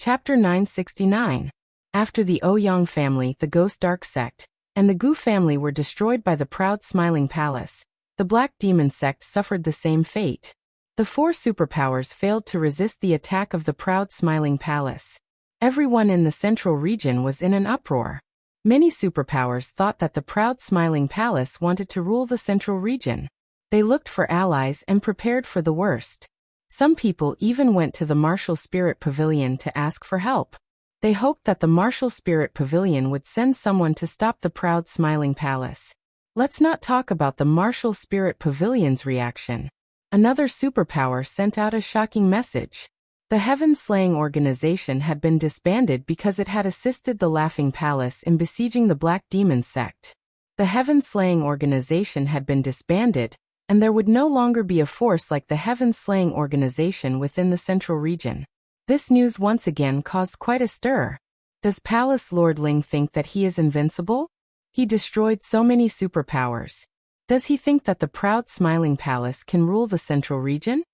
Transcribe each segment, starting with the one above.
Chapter 969. After the Ouyang family, the Ghost Dark sect, and the Gu family were destroyed by the proud Smiling Palace, the Black Demon sect suffered the same fate. The four superpowers failed to resist the attack of the proud Smiling Palace. Everyone in the central region was in an uproar. Many superpowers thought that the proud Smiling Palace wanted to rule the central region. They looked for allies and prepared for the worst. Some people even went to the Martial Spirit Pavilion to ask for help. They hoped that the Martial Spirit Pavilion would send someone to stop the proud Smiling Palace. Let's not talk about the Martial Spirit Pavilion's reaction. Another superpower sent out a shocking message. The Heaven-Slaying Organization had been disbanded because it had assisted the Laughing Palace in besieging the Black Demon sect. The Heaven-Slaying Organization had been disbanded, and there would no longer be a force like the Heaven-Slaying Organization within the central region. This news once again caused quite a stir. Does Palace Lord Ling think that he is invincible? He destroyed so many superpowers. Does he think that the proud Smiling Palace can rule the central region?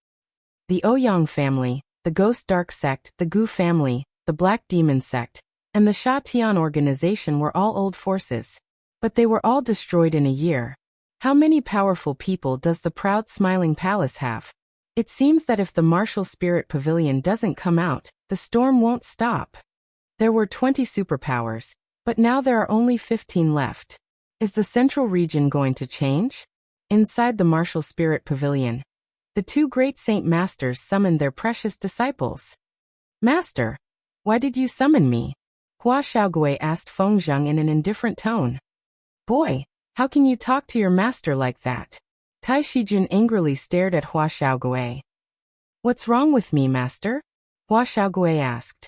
The Ouyang family, the Ghost Dark sect, the Gu family, the Black Demon sect, and the Sha Tian organization were all old forces. But they were all destroyed in a year. How many powerful people does the proud Smiling Palace have? It seems that if the Martial Spirit Pavilion doesn't come out, the storm won't stop. There were 20 superpowers, but now there are only 15 left. Is the central region going to change? Inside the Martial Spirit Pavilion, the two great Saint Masters summoned their precious disciples. Master, why did you summon me? Hua Xiaogui asked Feng Zheng in an indifferent tone. Boy, how can you talk to your master like that? Tai Shijun angrily stared at Hua Xiaogui. What's wrong with me, master? Hua Xiaogui asked.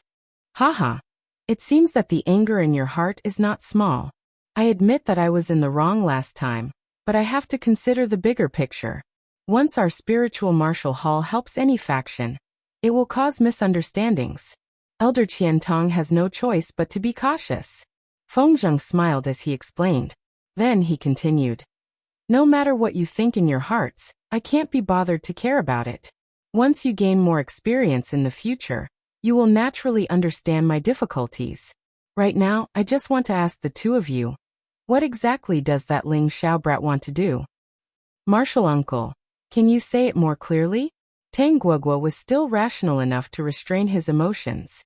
Haha. It seems that the anger in your heart is not small. I admit that I was in the wrong last time, but I have to consider the bigger picture. Once our spiritual martial hall helps any faction, it will cause misunderstandings. Elder Qiantong has no choice but to be cautious. Feng Zheng smiled as he explained. Then he continued. No matter what you think in your hearts, I can't be bothered to care about it. Once you gain more experience in the future, you will naturally understand my difficulties. Right now, I just want to ask the two of you, what exactly does that Ling Xiaobrat want to do? Martial uncle, can you say it more clearly? Tang Guogua was still rational enough to restrain his emotions.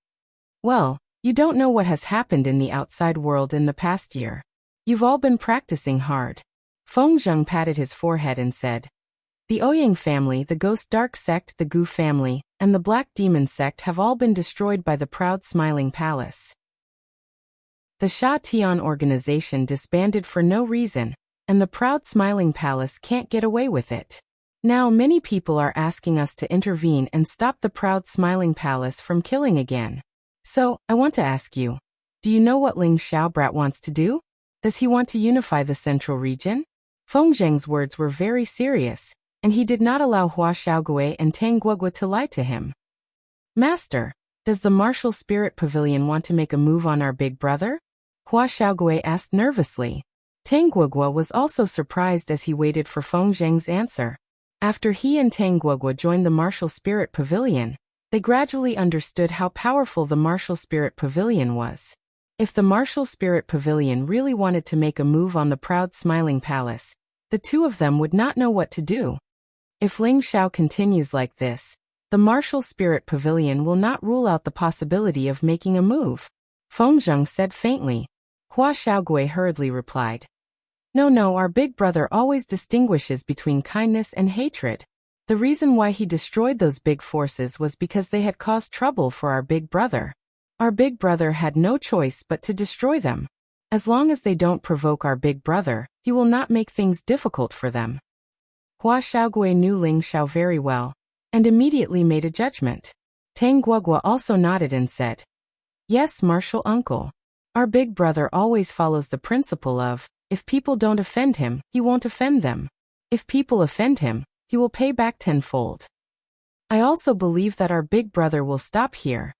Well, you don't know what has happened in the outside world in the past year. You've all been practicing hard. Feng Zheng patted his forehead and said, the Ouyang family, the Ghost Dark sect, the Gu family, and the Black Demon sect have all been destroyed by the proud Smiling Palace. The Sha Tian organization disbanded for no reason, and the proud Smiling Palace can't get away with it. Now many people are asking us to intervene and stop the proud Smiling Palace from killing again. So, I want to ask you, do you know what Ling Xiaobrat wants to do? Does he want to unify the central region? Feng Zheng's words were very serious, and he did not allow Hua Xiaogui and Tang Guogua to lie to him. Master, does the Martial Spirit Pavilion want to make a move on our big brother? Hua Xiaogui asked nervously. Tang Guogua was also surprised as he waited for Feng Zheng's answer. After he and Tang Guogua joined the Martial Spirit Pavilion, they gradually understood how powerful the Martial Spirit Pavilion was. If the Martial Spirit Pavilion really wanted to make a move on the proud Smiling Palace, the two of them would not know what to do. If Ling Xiao continues like this, the Martial Spirit Pavilion will not rule out the possibility of making a move. Feng Zheng said faintly. Hua Xiaogui hurriedly replied. No, our big brother always distinguishes between kindness and hatred. The reason why he destroyed those big forces was because they had caused trouble for our big brother. Our big brother had no choice but to destroy them. As long as they don't provoke our big brother, he will not make things difficult for them. Hua Xiaogui knew Ling Xiao very well, and immediately made a judgment. Tang Guogua also nodded and said, Yes, martial uncle. Our big brother always follows the principle of, if people don't offend him, he won't offend them. If people offend him, he will pay back tenfold. I also believe that our big brother will stop here.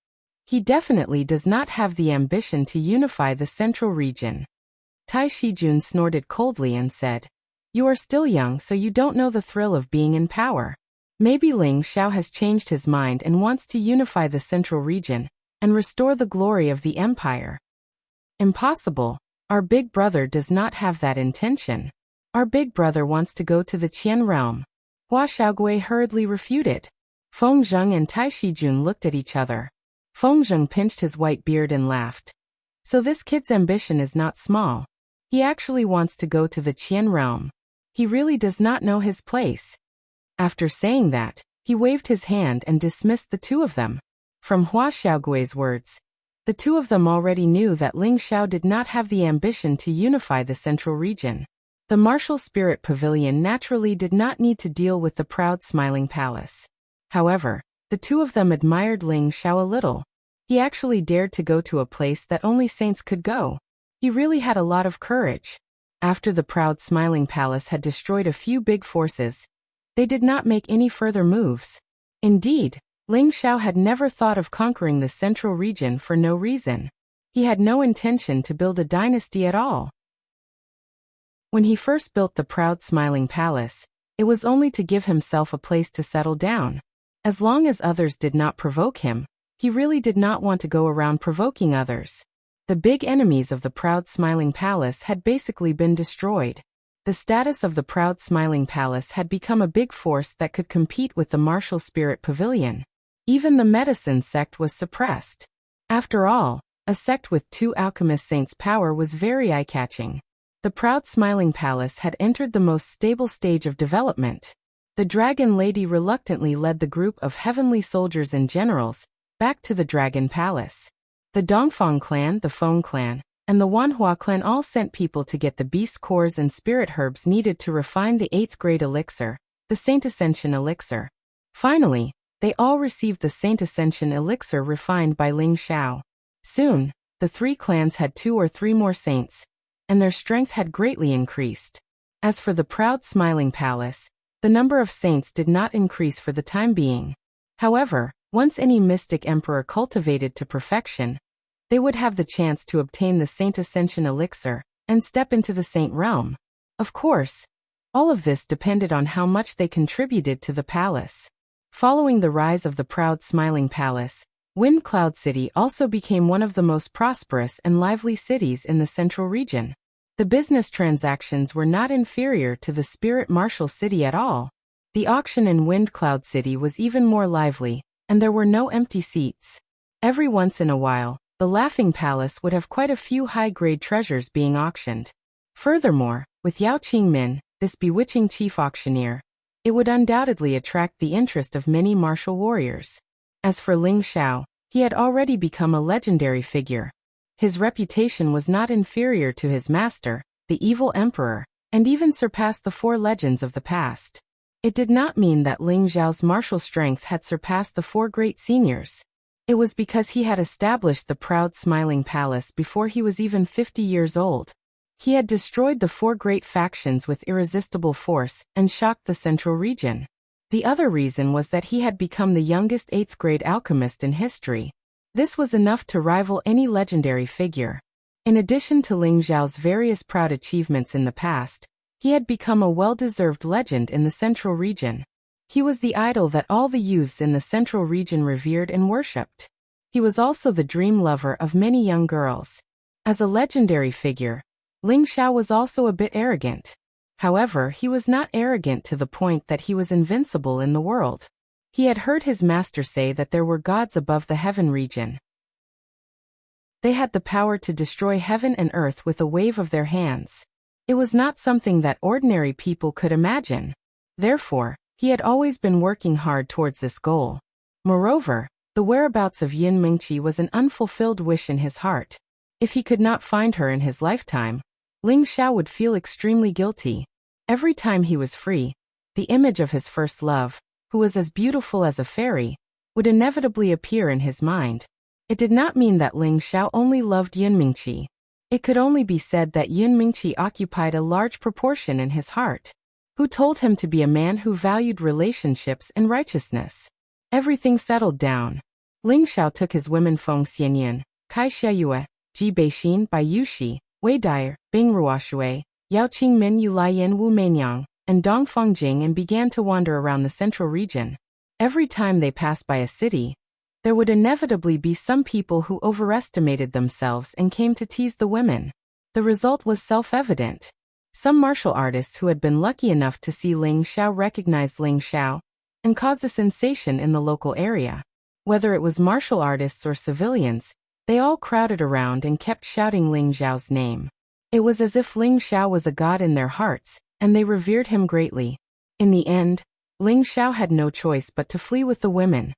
He definitely does not have the ambition to unify the central region. Tai Shijun snorted coldly and said, You are still young, so you don't know the thrill of being in power. Maybe Ling Xiao has changed his mind and wants to unify the central region, and restore the glory of the empire. Impossible. Our big brother does not have that intention. Our big brother wants to go to the Qian realm. Hua Xiaogui hurriedly refuted. Feng Zheng and Tai Shijun looked at each other. Feng Zheng pinched his white beard and laughed. So this kid's ambition is not small. He actually wants to go to the Qian realm. He really does not know his place. After saying that, he waved his hand and dismissed the two of them. From Hua Xiaogui's words, the two of them already knew that Ling Xiao did not have the ambition to unify the central region. The martial spirit pavilion naturally did not need to deal with the proud smiling palace. However, the two of them admired Ling Xiao a little. He actually dared to go to a place that only saints could go. He really had a lot of courage. After the proud smiling palace had destroyed a few big forces, they did not make any further moves. Indeed, Ling Xiao had never thought of conquering the central region for no reason. He had no intention to build a dynasty at all. When he first built the proud smiling palace, it was only to give himself a place to settle down. As long as others did not provoke him, he really did not want to go around provoking others. The big enemies of the proud smiling palace had basically been destroyed. The status of the proud smiling palace had become a big force that could compete with the martial spirit pavilion. Even the medicine sect was suppressed. After all, a sect with two alchemist saints' power was very eye-catching. The proud smiling palace had entered the most stable stage of development. The Dragon Lady reluctantly led the group of heavenly soldiers and generals back to the Dragon Palace. The Dongfang clan, the Feng clan, and the Wanhua clan all sent people to get the beast cores and spirit herbs needed to refine the 8th grade elixir, the Saint Ascension elixir. Finally, they all received the Saint Ascension elixir refined by Ling Xiao. Soon, the three clans had 2 or 3 more saints, and their strength had greatly increased. As for the proud smiling palace, the number of saints did not increase for the time being. However, once any mystic emperor cultivated to perfection, they would have the chance to obtain the Saint Ascension elixir and step into the saint realm. Of course, all of this depended on how much they contributed to the palace. Following the rise of the proud smiling palace, Wind Cloud City also became one of the most prosperous and lively cities in the central region. The business transactions were not inferior to the Spirit Martial City at all. The auction in Wind Cloud City was even more lively, and there were no empty seats. Every once in a while, the Laughing Palace would have quite a few high-grade treasures being auctioned. Furthermore, with Yao Qingmin, this bewitching chief auctioneer, it would undoubtedly attract the interest of many martial warriors. As for Ling Xiao, he had already become a legendary figure. His reputation was not inferior to his master, the evil emperor, and even surpassed the 4 legends of the past. It did not mean that Ling Xiao's martial strength had surpassed the 4 great seniors. It was because he had established the proud smiling palace before he was even 50 years old. He had destroyed the 4 great factions with irresistible force and shocked the central region. The other reason was that he had become the youngest 8th grade alchemist in history. This was enough to rival any legendary figure. In addition to Ling Xiao's various proud achievements in the past, he had become a well-deserved legend in the central region. He was the idol that all the youths in the central region revered and worshipped. He was also the dream lover of many young girls. As a legendary figure, Ling Xiao was also a bit arrogant. However, he was not arrogant to the point that he was invincible in the world. He had heard his master say that there were gods above the heaven region. They had the power to destroy heaven and earth with a wave of their hands. It was not something that ordinary people could imagine. Therefore, he had always been working hard towards this goal. Moreover, the whereabouts of Yin Mingqi was an unfulfilled wish in his heart. If he could not find her in his lifetime, Ling Xiao would feel extremely guilty. Every time he was free, the image of his first love, who was as beautiful as a fairy, would inevitably appear in his mind. It did not mean that Ling Xiao only loved Yin Mingqi. It could only be said that Yin Mingqi occupied a large proportion in his heart. Who told him to be a man who valued relationships and righteousness? Everything settled down. Ling Xiao took his women Feng Xianyan, Kai Xiayue, Ji Beixin Bai Yushi, Wei Dai, Bing Ruoshui, Yao Qingmin Yu Laiyan Wu Meinyang, and Dongfang Jing and began to wander around the central region. Every time they passed by a city, There would inevitably be some people who overestimated themselves and came to tease the women. The result was self-evident. Some martial artists who had been lucky enough to see Ling Xiao recognized Ling Xiao and caused a sensation in the local area. Whether it was martial artists or civilians, they all crowded around and kept shouting Ling Xiao's name. It was as if Ling Xiao was a god in their hearts, and they revered him greatly. In the end, Ling Xiao had no choice but to flee with the women.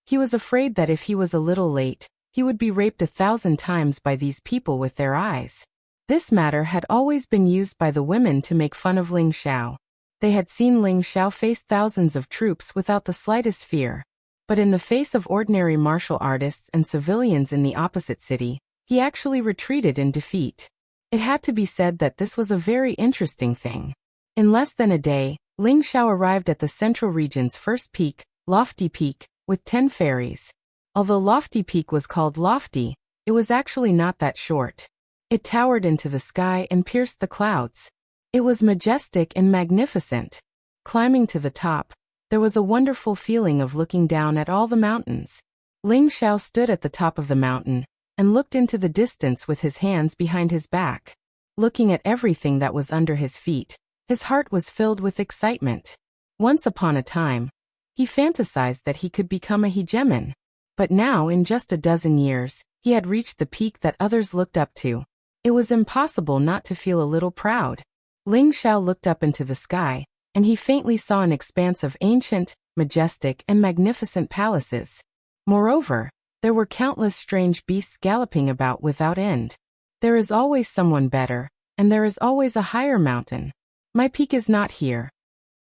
He was afraid that if he was a little late, he would be raped 1,000 times by these people with their eyes. This matter had always been used by the women to make fun of Ling Xiao. They had seen Ling Xiao face thousands of troops without the slightest fear. But in the face of ordinary martial artists and civilians in the opposite city, he actually retreated in defeat. It had to be said that this was a very interesting thing. In less than a day, Ling Xiao arrived at the central region's first peak, Lofty Peak, with 10 fairies. Although Lofty Peak was called lofty, it was actually not that short. It towered into the sky and pierced the clouds. It was majestic and magnificent. Climbing to the top, there was a wonderful feeling of looking down at all the mountains. Ling Xiao stood at the top of the mountain and looked into the distance with his hands behind his back. Looking at everything that was under his feet, his heart was filled with excitement. Once upon a time, he fantasized that he could become a hegemon. But now, in just a dozen years, he had reached the peak that others looked up to. It was impossible not to feel a little proud. Ling Xiao looked up into the sky, and he faintly saw an expanse of ancient, majestic, and magnificent palaces. Moreover, there were countless strange beasts galloping about without end. There is always someone better, and there is always a higher mountain. My peak is not here.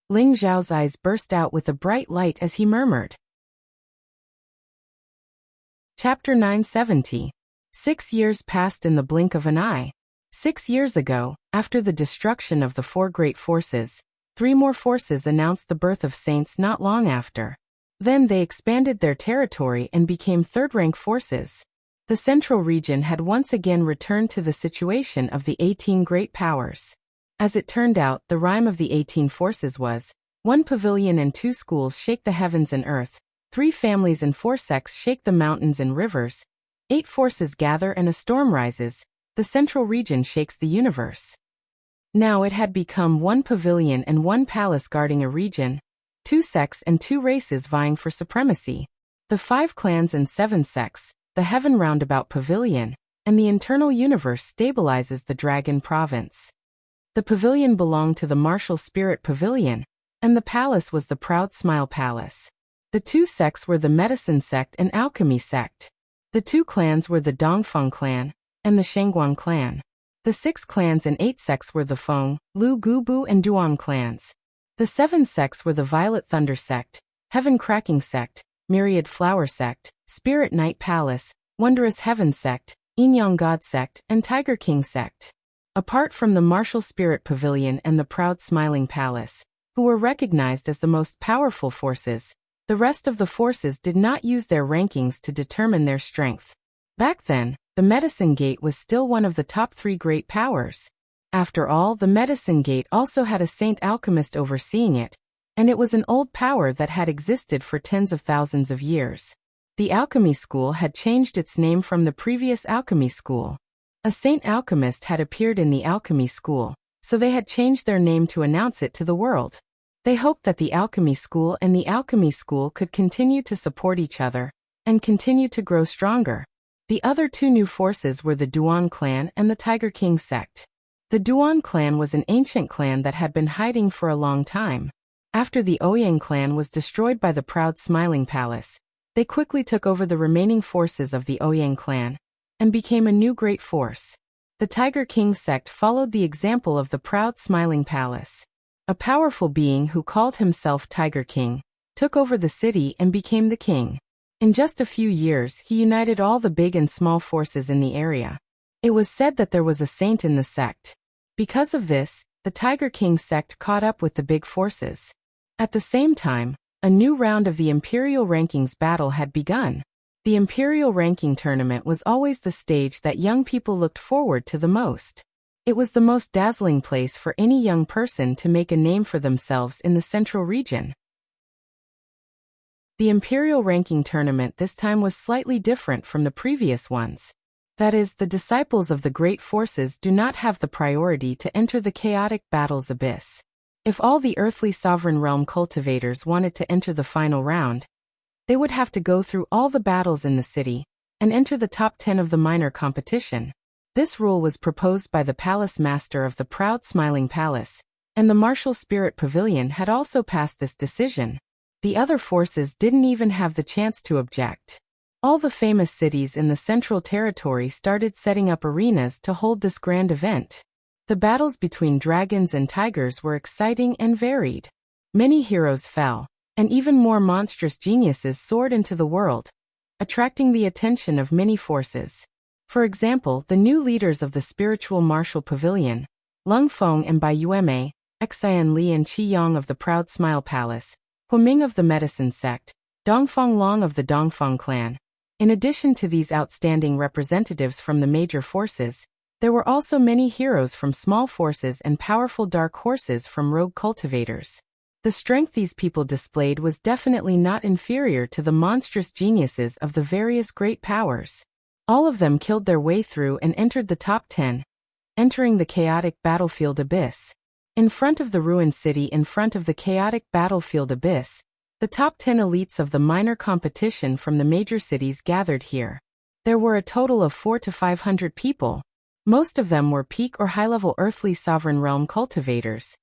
Ling Xiao's eyes burst out with a bright light as he murmured. Chapter 970. 6 years passed in the blink of an eye. 6 years ago, after the destruction of the 4 great forces, 3 more forces announced the birth of saints not long after. Then they expanded their territory and became third-rank forces. The central region had once again returned to the situation of the 18 great powers. As it turned out, the rhyme of the 18 forces was, 1 pavilion and 2 schools shake the heavens and earth, 3 families and 4 sects shake the mountains and rivers, 8 forces gather and a storm rises, the central region shakes the universe. Now it had become 1 pavilion and 1 palace guarding a region, 2 sects and 2 races vying for supremacy, the 5 clans and 7 sects, the heaven roundabout pavilion, and the internal universe stabilizes the dragon province. The pavilion belonged to the martial spirit pavilion, and the palace was the proud smile palace. The 2 sects were the medicine sect and alchemy sect. The 2 clans were the Dongfeng clan and the Shangguan clan. The 6 clans and 8 sects were the Feng, Lu Gubu and Duan clans. The 7 sects were the Violet Thunder sect, Heaven Cracking sect, Myriad Flower sect, Spirit Night Palace, Wondrous Heaven sect, Yin-Yang God sect, and Tiger King sect. Apart from the martial spirit pavilion and the proud smiling palace, who were recognized as the most powerful forces, the rest of the forces did not use their rankings to determine their strength. Back then, the Medicine Gate was still one of the top 3 great powers. After all, the Medicine Gate also had a saint alchemist overseeing it, and it was an old power that had existed for tens of thousands of years. The alchemy school had changed its name from the previous alchemy school. A saint alchemist had appeared in the alchemy school, so they had changed their name to announce it to the world. They hoped that the alchemy school and the alchemy school could continue to support each other and continue to grow stronger. The other 2 new forces were the Duan clan and the Tiger King sect. The Duan clan was an ancient clan that had been hiding for a long time. After the Ouyang clan was destroyed by the proud Smiling Palace, they quickly took over the remaining forces of the Ouyang clan and became a new great force. The Tiger King sect followed the example of the proud Smiling Palace. A powerful being who called himself Tiger King took over the city and became the king. In just a few years, he united all the big and small forces in the area. It was said that there was a saint in the sect. Because of this, the Tiger King sect caught up with the big forces. At the same time, a new round of the Imperial Rankings battle had begun. The Imperial Ranking Tournament was always the stage that young people looked forward to the most. It was the most dazzling place for any young person to make a name for themselves in the central region. The imperial ranking tournament this time was slightly different from the previous ones. That is, the disciples of the great forces do not have the priority to enter the chaotic battle's abyss. If all the earthly sovereign realm cultivators wanted to enter the final round, they would have to go through all the battles in the city and enter the top 10 of the minor competition. This rule was proposed by the palace master of the proud smiling palace, and the martial spirit pavilion had also passed this decision. The other forces didn't even have the chance to object. All the famous cities in the Central Territory started setting up arenas to hold this grand event. The battles between dragons and tigers were exciting and varied. Many heroes fell, and even more monstrous geniuses soared into the world, attracting the attention of many forces. For example, the new leaders of the spiritual martial pavilion, Lung Feng and Bai Yueme, Xian Li and Qi Yang of the Proud Smile Palace, Hu Ming of the Medicine Sect, Dongfeng Long of the Dongfeng clan. In addition to these outstanding representatives from the major forces, there were also many heroes from small forces and powerful dark horses from rogue cultivators. The strength these people displayed was definitely not inferior to the monstrous geniuses of the various great powers. All of them killed their way through and entered the top 10, entering the chaotic battlefield abyss. In front of the ruined city, in front of the chaotic battlefield abyss, the top 10 elites of the minor competition from the major cities gathered here. There were a total of 400 to 500 people. Most of them were peak or high-level earthly sovereign realm cultivators,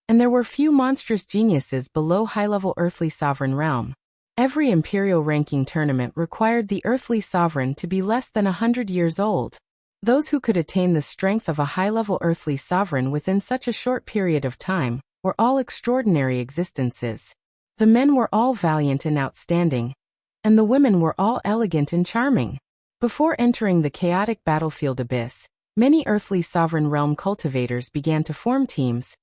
and there were few monstrous geniuses below high-level earthly sovereign realm. Every imperial ranking tournament required the earthly sovereign to be less than 100 years old. Those who could attain the strength of a high-level earthly sovereign within such a short period of time were all extraordinary existences. The men were all valiant and outstanding, and the women were all elegant and charming. Before entering the chaotic battlefield abyss, many earthly sovereign realm cultivators began to form teams,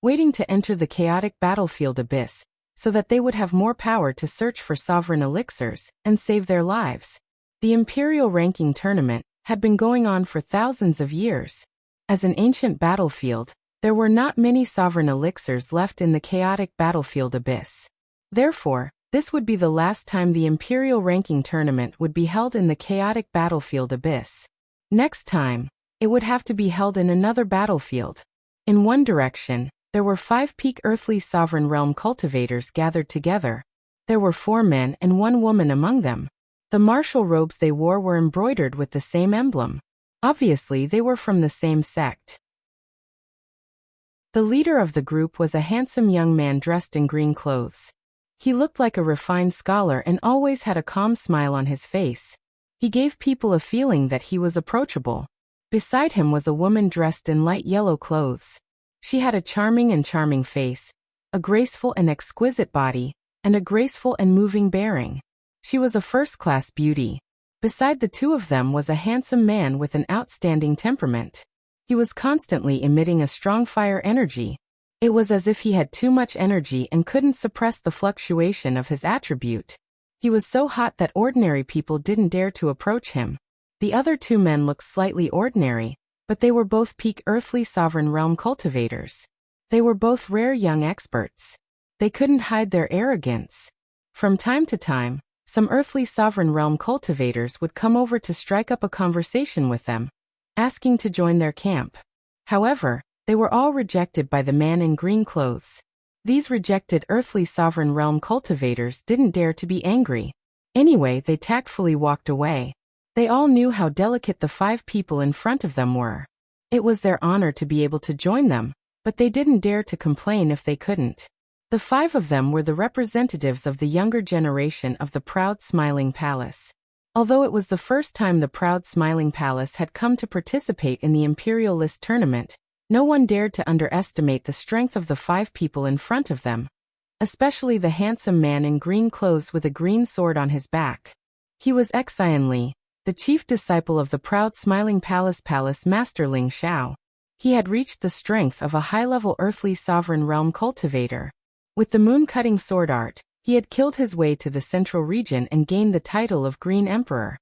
waiting to enter the chaotic battlefield abyss, so that they would have more power to search for sovereign elixirs and save their lives. The imperial ranking tournament had been going on for thousands of years. As an ancient battlefield, there were not many sovereign elixirs left in the chaotic battlefield abyss. Therefore, this would be the last time the imperial ranking tournament would be held in the chaotic battlefield abyss. Next time, it would have to be held in another battlefield. In one direction, there were 5 peak earthly sovereign realm cultivators gathered together. There were 4 men and 1 woman among them. The martial robes they wore were embroidered with the same emblem. Obviously, they were from the same sect. The leader of the group was a handsome young man dressed in green clothes. He looked like a refined scholar and always had a calm smile on his face. He gave people a feeling that he was approachable. Beside him was a woman dressed in light yellow clothes. She had a charming face, a graceful and exquisite body, and a graceful and moving bearing. She was a first-class beauty. Beside the two of them was a handsome man with an outstanding temperament. He was constantly emitting a strong fire energy. It was as if he had too much energy and couldn't suppress the fluctuation of his attribute. He was so hot that ordinary people didn't dare to approach him. The other 2 men looked slightly ordinary, but they were both peak earthly sovereign realm cultivators. They were both rare young experts. They couldn't hide their arrogance. From time to time, some earthly sovereign realm cultivators would come over to strike up a conversation with them, asking to join their camp. However, they were all rejected by the man in green clothes. These rejected earthly sovereign realm cultivators didn't dare to be angry. Anyway, they tactfully walked away. They all knew how delicate the 5 people in front of them were. It was their honor to be able to join them, but they didn't dare to complain if they couldn't. The 5 of them were the representatives of the younger generation of the Proud Smiling Palace. Although it was the first time the Proud Smiling Palace had come to participate in the Imperial List tournament, no one dared to underestimate the strength of the 5 people in front of them, especially the handsome man in green clothes with a green sword on his back. He was Xian Li, the chief disciple of the Proud Smiling Palace Master Ling Xiao. He had reached the strength of a high-level earthly sovereign realm cultivator. With the moon-cutting sword art, he had killed his way to the central region and gained the title of Green Emperor.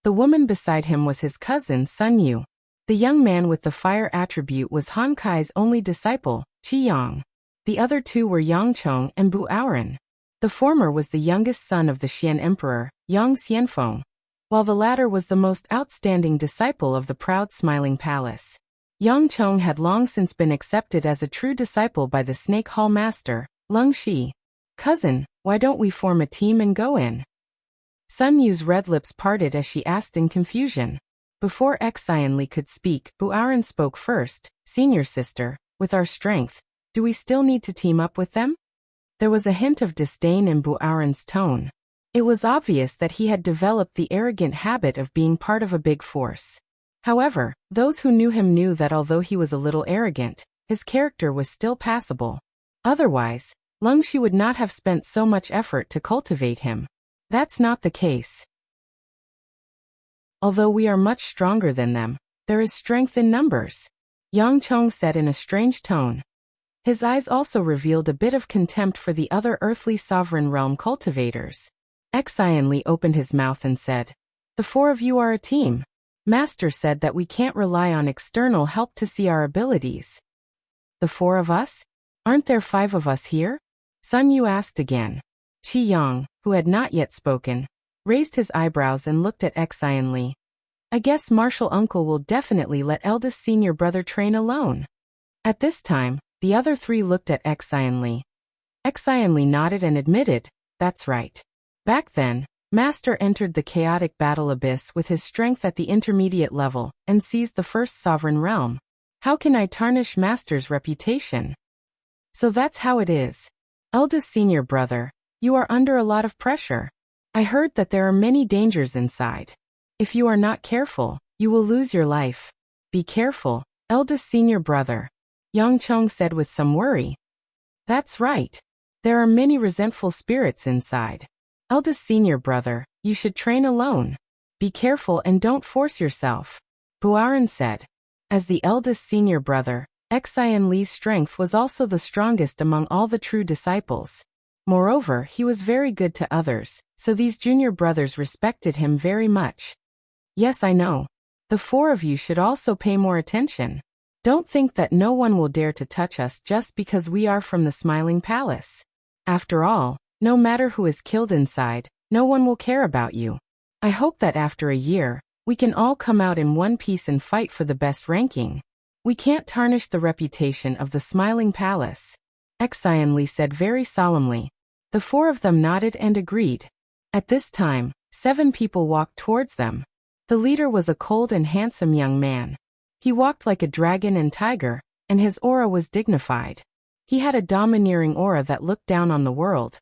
The woman beside him was his cousin Sun Yu. The young man with the fire attribute was Han Kai's only disciple, Qi Yang. The other 2 were Yang Chong and Bu Aoren. The former was the youngest son of the Xian Emperor, Yang Xianfeng, while the latter was the most outstanding disciple of the proud smiling palace. Yang Chong had long since been accepted as a true disciple by the Snake Hall master, Leng Shi. "Cousin, why don't we form a team and go in?" Sun Yu's red lips parted as she asked in confusion. Before Xianli could speak, Buaran spoke first. "Senior sister, with our strength, do we still need to team up with them?" There was a hint of disdain in Buaran's tone. It was obvious that he had developed the arrogant habit of being part of a big force. However, those who knew him knew that although he was a little arrogant, his character was still passable. Otherwise, Leng Shi would not have spent so much effort to cultivate him. That's not the case. "Although we are much stronger than them, there is strength in numbers," Yang Chong said in a strange tone. His eyes also revealed a bit of contempt for the other earthly sovereign realm cultivators. Xianli opened his mouth and said, "The four of you are a team. Master said that we can't rely on external help to see our abilities." "The four of us? Aren't there 5 of us here?" Sun Yu asked again. Qi Yang, who had not yet spoken, raised his eyebrows and looked at Xianli. "I guess Martial Uncle will definitely let eldest senior brother train alone." At this time, the other 3 looked at Xianli. Xianli nodded and admitted, "That's right. Back then, Master entered the chaotic battle abyss with his strength at the intermediate level and seized the first sovereign realm. How can I tarnish Master's reputation? So that's how it is. Eldest senior brother, you are under a lot of pressure. I heard that there are many dangers inside. If you are not careful, you will lose your life. Be careful, eldest senior brother," Yang Chong said with some worry. "That's right. There are many resentful spirits inside. Eldest senior brother, you should train alone. Be careful and don't force yourself," Buaran said. As the eldest senior brother, Xianli's strength was also the strongest among all the true disciples. Moreover, he was very good to others, so these junior brothers respected him very much. "Yes, I know. The 4 of you should also pay more attention. Don't think that no one will dare to touch us just because we are from the Smiling Palace. After all, no matter who is killed inside, no one will care about you. I hope that after a year, we can all come out in one piece and fight for the best ranking. We can't tarnish the reputation of the Smiling Palace," Xianli said very solemnly. The 4 of them nodded and agreed. At this time, 7 people walked towards them. The leader was a cold and handsome young man. He walked like a dragon and tiger, and his aura was dignified. He had a domineering aura that looked down on the world,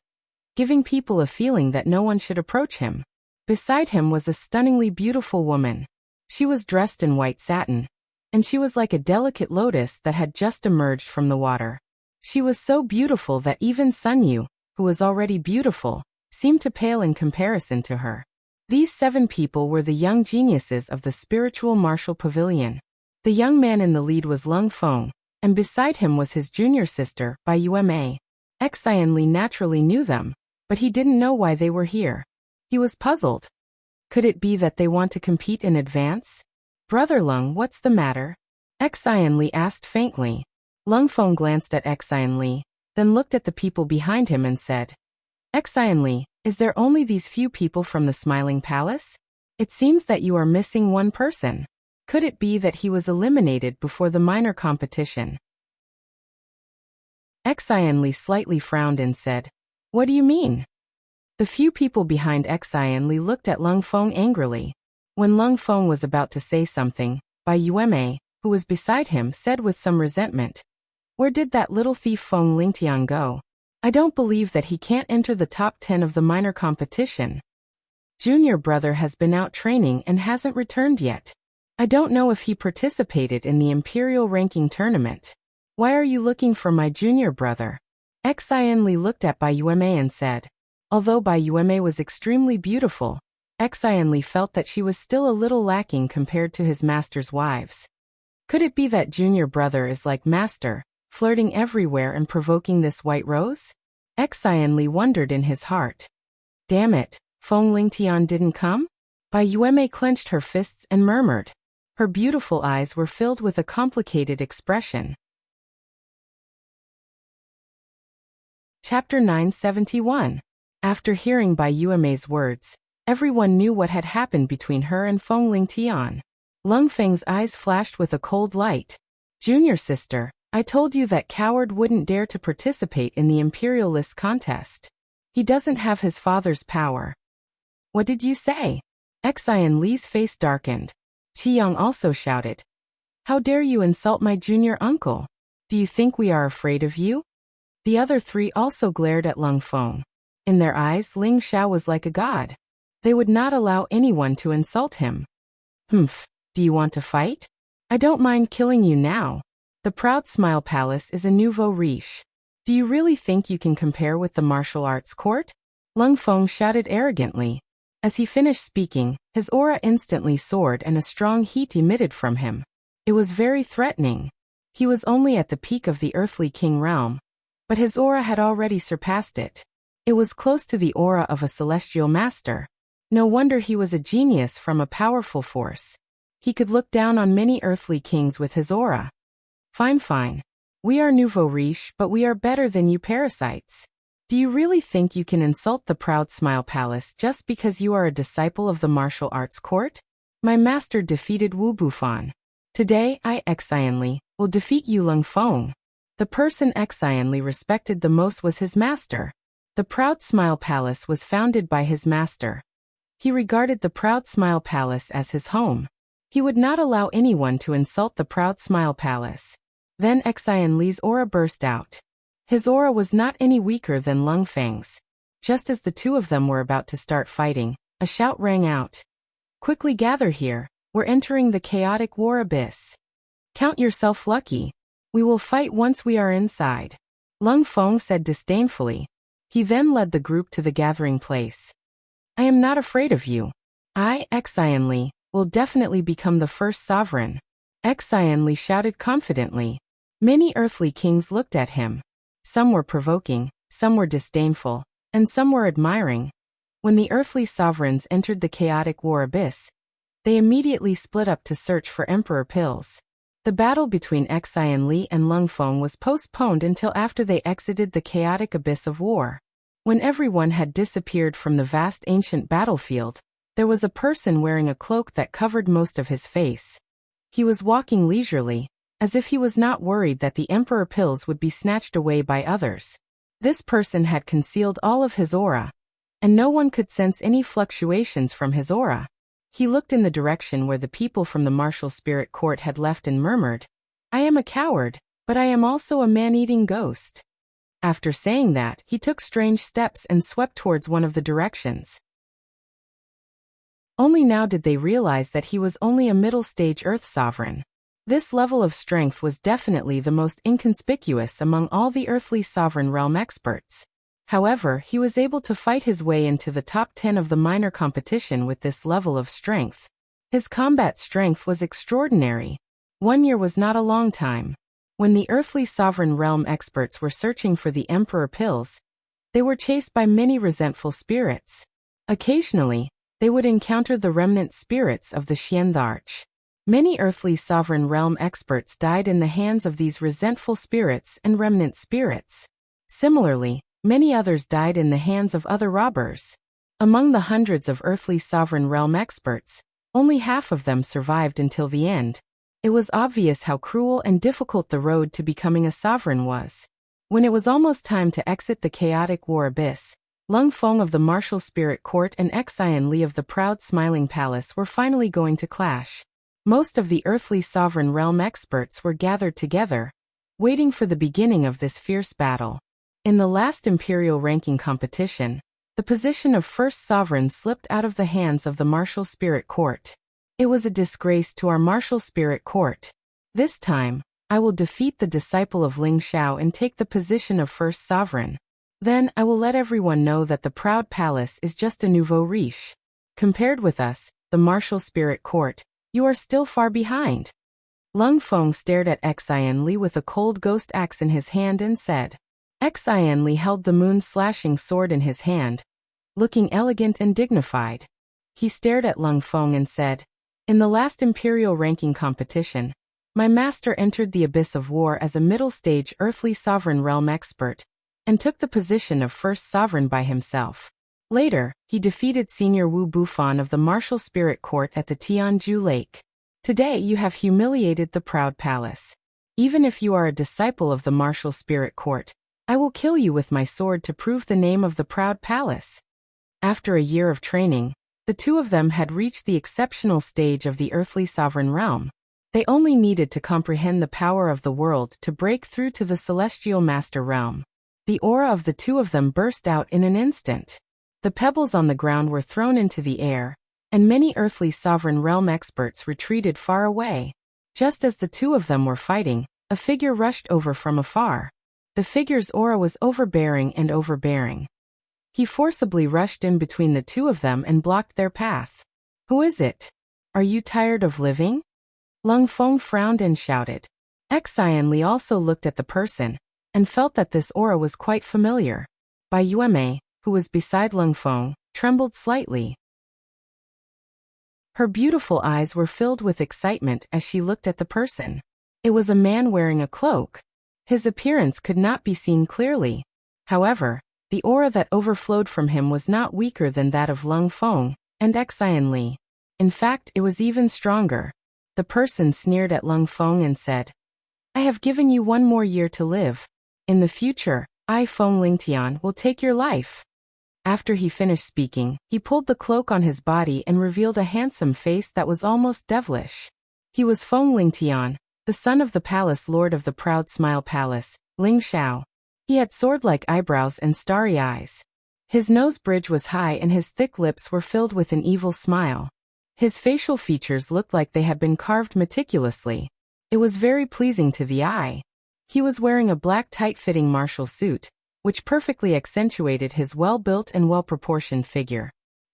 giving people a feeling that no one should approach him. Beside him was a stunningly beautiful woman. She was dressed in white satin, and she was like a delicate lotus that had just emerged from the water. She was so beautiful that even Sun Yu, who was already beautiful, seemed to pale in comparison to her. These 7 people were the young geniuses of the spiritual martial pavilion. The young man in the lead was Leng Feng, and beside him was his junior sister, Bai Yuemei. Xianli naturally knew them, but he didn't know why they were here. He was puzzled. Could it be that they want to compete in advance? "Brother Leng, what's the matter?" Xianli asked faintly. Leng Feng glanced at Xianli, then looked at the people behind him and said, "Xianli, is there only these few people from the Smiling Palace? It seems that you are missing one person. Could it be that he was eliminated before the minor competition?" Xianli slightly frowned and said, "What do you mean?" The few people behind Xianli looked at Leng Feng angrily. When Leng Feng was about to say something, Bai Yuemei, who was beside him, said with some resentment, "Where did that little thief Feng Lingtian go? I don't believe that he can't enter the top 10 of the minor competition. Junior brother has been out training and hasn't returned yet. I don't know if he participated in the Imperial ranking tournament. Why are you looking for my junior brother?" Xianli looked at Bai Yuemei and said. Although Bai Yuemei was extremely beautiful, Xianli felt that she was still a little lacking compared to his master's wives. Could it be that junior brother is like master, flirting everywhere and provoking this white rose? Xianli wondered in his heart. Damn it, Feng Lingtian didn't come? Bai Yuemei clenched her fists and murmured. Her beautiful eyes were filled with a complicated expression. Chapter 971. After hearing Bai Yuemei's words, everyone knew what had happened between her and Feng Lingtian. Lung Feng's eyes flashed with a cold light. Junior sister, I told you that coward wouldn't dare to participate in the imperialist contest. He doesn't have his father's power. What did you say? Xian Li's face darkened. Qiyang also shouted. How dare you insult my junior uncle? Do you think we are afraid of you? The other three also glared at Lung Feng. In their eyes, Ling Xiao was like a god. They would not allow anyone to insult him. Humph, do you want to fight? I don't mind killing you now. The Proud Smile Palace is a nouveau riche. Do you really think you can compare with the martial arts court? Lung Feng shouted arrogantly. As he finished speaking, his aura instantly soared and a strong heat emitted from him. It was very threatening. He was only at the peak of the earthly king realm, but his aura had already surpassed it. It was close to the aura of a celestial master. No wonder he was a genius from a powerful force. He could look down on many earthly kings with his aura. Fine. We are nouveau riche, but we are better than you parasites. Do you really think you can insult the Proud Smile Palace just because you are a disciple of the martial arts court? My master defeated Wu Bufan. Today, I, Xian Li, will defeat you Lung Feng. The person Xian Li respected the most was his master. The Proud Smile Palace was founded by his master. He regarded the Proud Smile Palace as his home. He would not allow anyone to insult the Proud Smile Palace. Then Xian Li's aura burst out. His aura was not any weaker than Lung Feng's. Just as the two of them were about to start fighting, a shout rang out. Quickly gather here, we're entering the chaotic war abyss. Count yourself lucky. We will fight once we are inside. Lung Feng said disdainfully. He then led the group to the gathering place. I am not afraid of you. I, Xian Li, will definitely become the first sovereign. Xian Li shouted confidently. Many earthly kings looked at him. Some were provoking, some were disdainful, and some were admiring. When the earthly sovereigns entered the chaotic war abyss, they immediately split up to search for emperor pills. The battle between Xian Li and Lung Feng was postponed until after they exited the chaotic abyss of war. When everyone had disappeared from the vast ancient battlefield, there was a person wearing a cloak that covered most of his face. He was walking leisurely, as if he was not worried that the emperor pills would be snatched away by others. This person had concealed all of his aura, and no one could sense any fluctuations from his aura. He looked in the direction where the people from the martial spirit court had left and murmured, I am a coward, but I am also a man-eating ghost. After saying that, he took strange steps and swept towards one of the directions. Only now did they realize that he was only a middle-stage Earth sovereign. This level of strength was definitely the most inconspicuous among all the earthly sovereign realm experts. However, he was able to fight his way into the top 10 of the minor competition with this level of strength. His combat strength was extraordinary. 1 year was not a long time. When the earthly sovereign realm experts were searching for the emperor pills, they were chased by many resentful spirits. Occasionally, they would encounter the remnant spirits of the Xian Arch. Many earthly sovereign realm experts died in the hands of these resentful spirits and remnant spirits. Similarly, many others died in the hands of other robbers. Among the hundreds of earthly sovereign realm experts, only half of them survived until the end. It was obvious how cruel and difficult the road to becoming a sovereign was. When it was almost time to exit the chaotic war abyss, Lung Feng of the martial spirit court and Xian Li of the proud smiling palace were finally going to clash. Most of the earthly sovereign realm experts were gathered together, waiting for the beginning of this fierce battle. In the last imperial ranking competition, the position of first sovereign slipped out of the hands of the martial spirit court. It was a disgrace to our martial spirit court. This time, I will defeat the disciple of Ling Xiao and take the position of first sovereign. Then I will let everyone know that the proud palace is just a nouveau riche. Compared with us, the martial spirit court, you are still far behind. Lung Feng stared at Xian Li with a cold ghost axe in his hand and said. Xian Li held the moon-slashing sword in his hand, looking elegant and dignified. He stared at Lung Feng and said, in the last imperial ranking competition, my master entered the abyss of war as a middle-stage earthly sovereign realm expert, and took the position of first sovereign by himself. Later, he defeated Senior Wu Bufan of the Martial Spirit Court at the Tianju Lake. Today you have humiliated the proud palace. Even if you are a disciple of the Martial Spirit Court, I will kill you with my sword to prove the name of the proud palace. After a year of training, the two of them had reached the exceptional stage of the earthly sovereign realm. They only needed to comprehend the power of the world to break through to the celestial master realm. The aura of the two of them burst out in an instant. The pebbles on the ground were thrown into the air, and many earthly sovereign realm experts retreated far away. Just as the two of them were fighting, a figure rushed over from afar. The figure's aura was overbearing and overbearing. He forcibly rushed in between the two of them and blocked their path. "Who is it? Are you tired of living?" Lung Feng frowned and shouted. Xian Li also looked at the person, and felt that this aura was quite familiar. Bai Yuemei, who was beside Lung Feng, trembled slightly. Her beautiful eyes were filled with excitement as she looked at the person. It was a man wearing a cloak. His appearance could not be seen clearly. However, the aura that overflowed from him was not weaker than that of Lung Feng and Xian Li. In fact, it was even stronger. The person sneered at Lung Feng and said, "I have given you 1 more year to live. In the future, I, Feng Lingtian, will take your life." After he finished speaking, he pulled the cloak on his body and revealed a handsome face that was almost devilish. He was Feng Lingtian, the son of the palace lord of the Proud Smile Palace, Ling Xiao. He had sword-like eyebrows and starry eyes. His nose bridge was high and his thick lips were filled with an evil smile. His facial features looked like they had been carved meticulously. It was very pleasing to the eye. He was wearing a black tight-fitting martial suit, which perfectly accentuated his well-built and well-proportioned figure.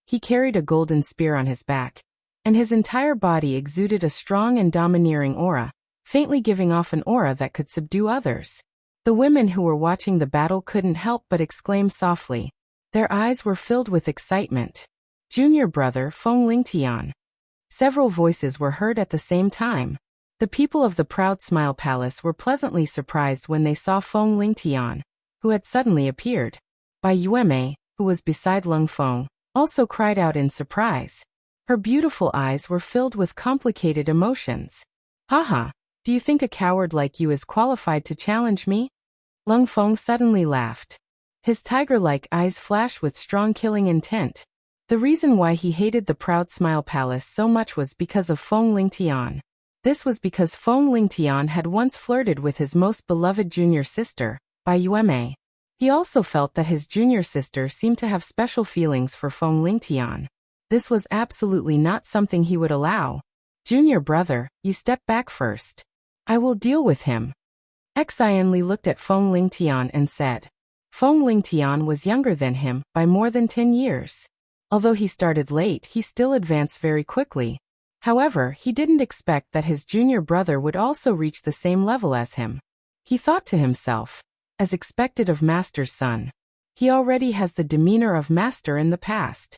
He carried a golden spear on his back, and his entire body exuded a strong and domineering aura, faintly giving off an aura that could subdue others. The women who were watching the battle couldn't help but exclaim softly. Their eyes were filled with excitement. "Junior brother Feng Lingtian." Several voices were heard at the same time. The people of the Proud Smile Palace were pleasantly surprised when they saw Feng Lingtian, who had suddenly appeared. Bai Yuemei, who was beside Lung Feng, also cried out in surprise. Her beautiful eyes were filled with complicated emotions. "Haha, do you think a coward like you is qualified to challenge me?" Lung Feng suddenly laughed. His tiger-like eyes flashed with strong killing intent. The reason why he hated the Proud Smile Palace so much was because of Feng Lingtian. This was because Feng Lingtian had once flirted with his most beloved junior sister, Bai Yuemei. He also felt that his junior sister seemed to have special feelings for Feng Lingtian. This was absolutely not something he would allow. "Junior brother, you step back first. I will deal with him." Xian Li looked at Feng Lingtian and said. Feng Lingtian was younger than him by more than 10 years. Although he started late, he still advanced very quickly. However, he didn't expect that his junior brother would also reach the same level as him. He thought to himself, as expected of master's son, he already has the demeanor of master in the past.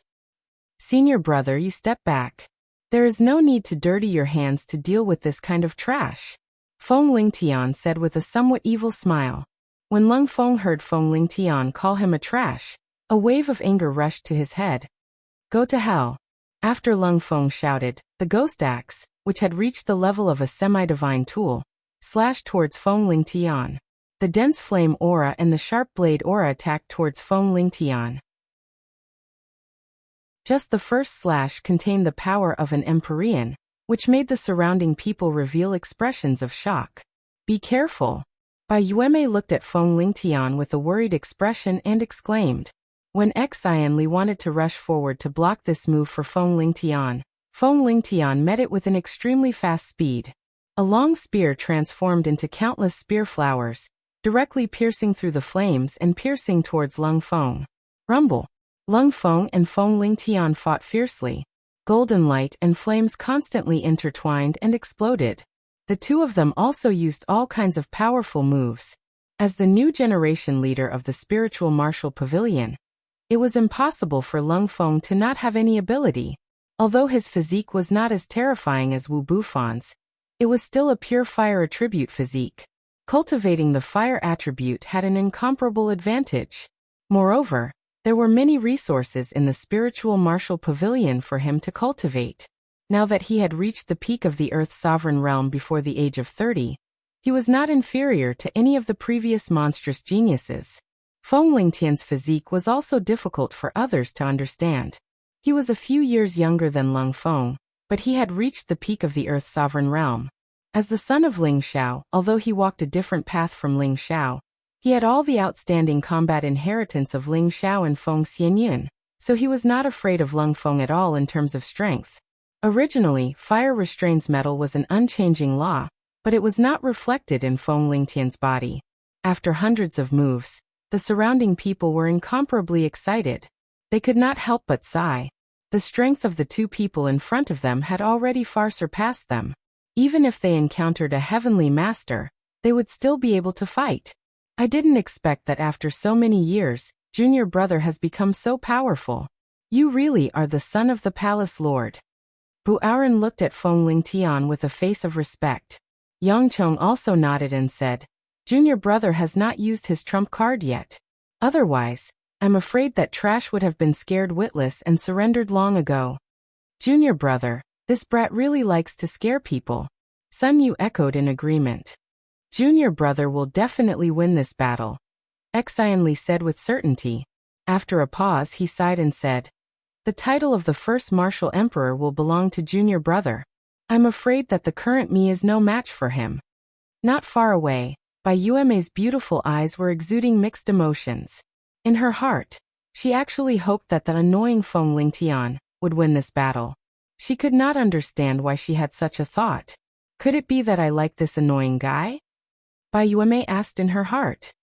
"Senior brother, you step back. There is no need to dirty your hands to deal with this kind of trash," Feng Lingtian said with a somewhat evil smile. When Lung Feng heard Feng Lingtian call him a trash, a wave of anger rushed to his head. "Go to hell." After Lung Feng shouted, the ghost axe, which had reached the level of a semi-divine tool, slashed towards Feng Lingtian. The dense flame aura and the sharp blade aura attacked towards Feng Lingtian. Just the first slash contained the power of an Empyrean, which made the surrounding people reveal expressions of shock. "Be careful." Bai Yuemei looked at Feng Lingtian with a worried expression and exclaimed. When Xian Li wanted to rush forward to block this move for Feng Lingtian met it with an extremely fast speed. A long spear transformed into countless spear flowers, directly piercing through the flames and piercing towards Lung Feng. Rumble! Lung Feng and Feng Lingtian fought fiercely. Golden light and flames constantly intertwined and exploded. The two of them also used all kinds of powerful moves. As the new generation leader of the spiritual martial pavilion, it was impossible for Lung Feng to not have any ability. Although his physique was not as terrifying as Wu Bufan's, it was still a pure fire attribute physique. Cultivating the fire attribute had an incomparable advantage. Moreover, there were many resources in the spiritual martial pavilion for him to cultivate. Now that he had reached the peak of the Earth's sovereign realm before the age of 30, he was not inferior to any of the previous monstrous geniuses. Feng Lingtian's physique was also difficult for others to understand. He was a few years younger than Lung Feng, but he had reached the peak of the Earth's sovereign realm. As the son of Ling Xiao, although he walked a different path from Ling Xiao, he had all the outstanding combat inheritance of Ling Xiao and Feng Xianyun, so he was not afraid of Lung Feng at all in terms of strength. Originally, fire restrains metal was an unchanging law, but it was not reflected in Feng Lingtian's body. After hundreds of moves, the surrounding people were incomparably excited. They could not help but sigh. The strength of the two people in front of them had already far surpassed them. Even if they encountered a heavenly master, they would still be able to fight. I didn't expect that after so many years, junior brother has become so powerful. You really are the son of the palace lord. Bu Aoren looked at Feng Lingtian with a face of respect. Yang Chong also nodded and said, Junior brother has not used his trump card yet. Otherwise, I'm afraid that Trash would have been scared witless and surrendered long ago. Junior brother, this brat really likes to scare people. Sun Yu echoed in agreement. Junior brother will definitely win this battle, Xian Li said with certainty. After a pause he sighed and said, the title of the first martial emperor will belong to junior brother. I'm afraid that the current me is no match for him. Not far away, Bai Yueme's beautiful eyes were exuding mixed emotions. In her heart, she actually hoped that the annoying Feng Lingtian would win this battle. She could not understand why she had such a thought. Could it be that I like this annoying guy? Bai Yueme asked in her heart.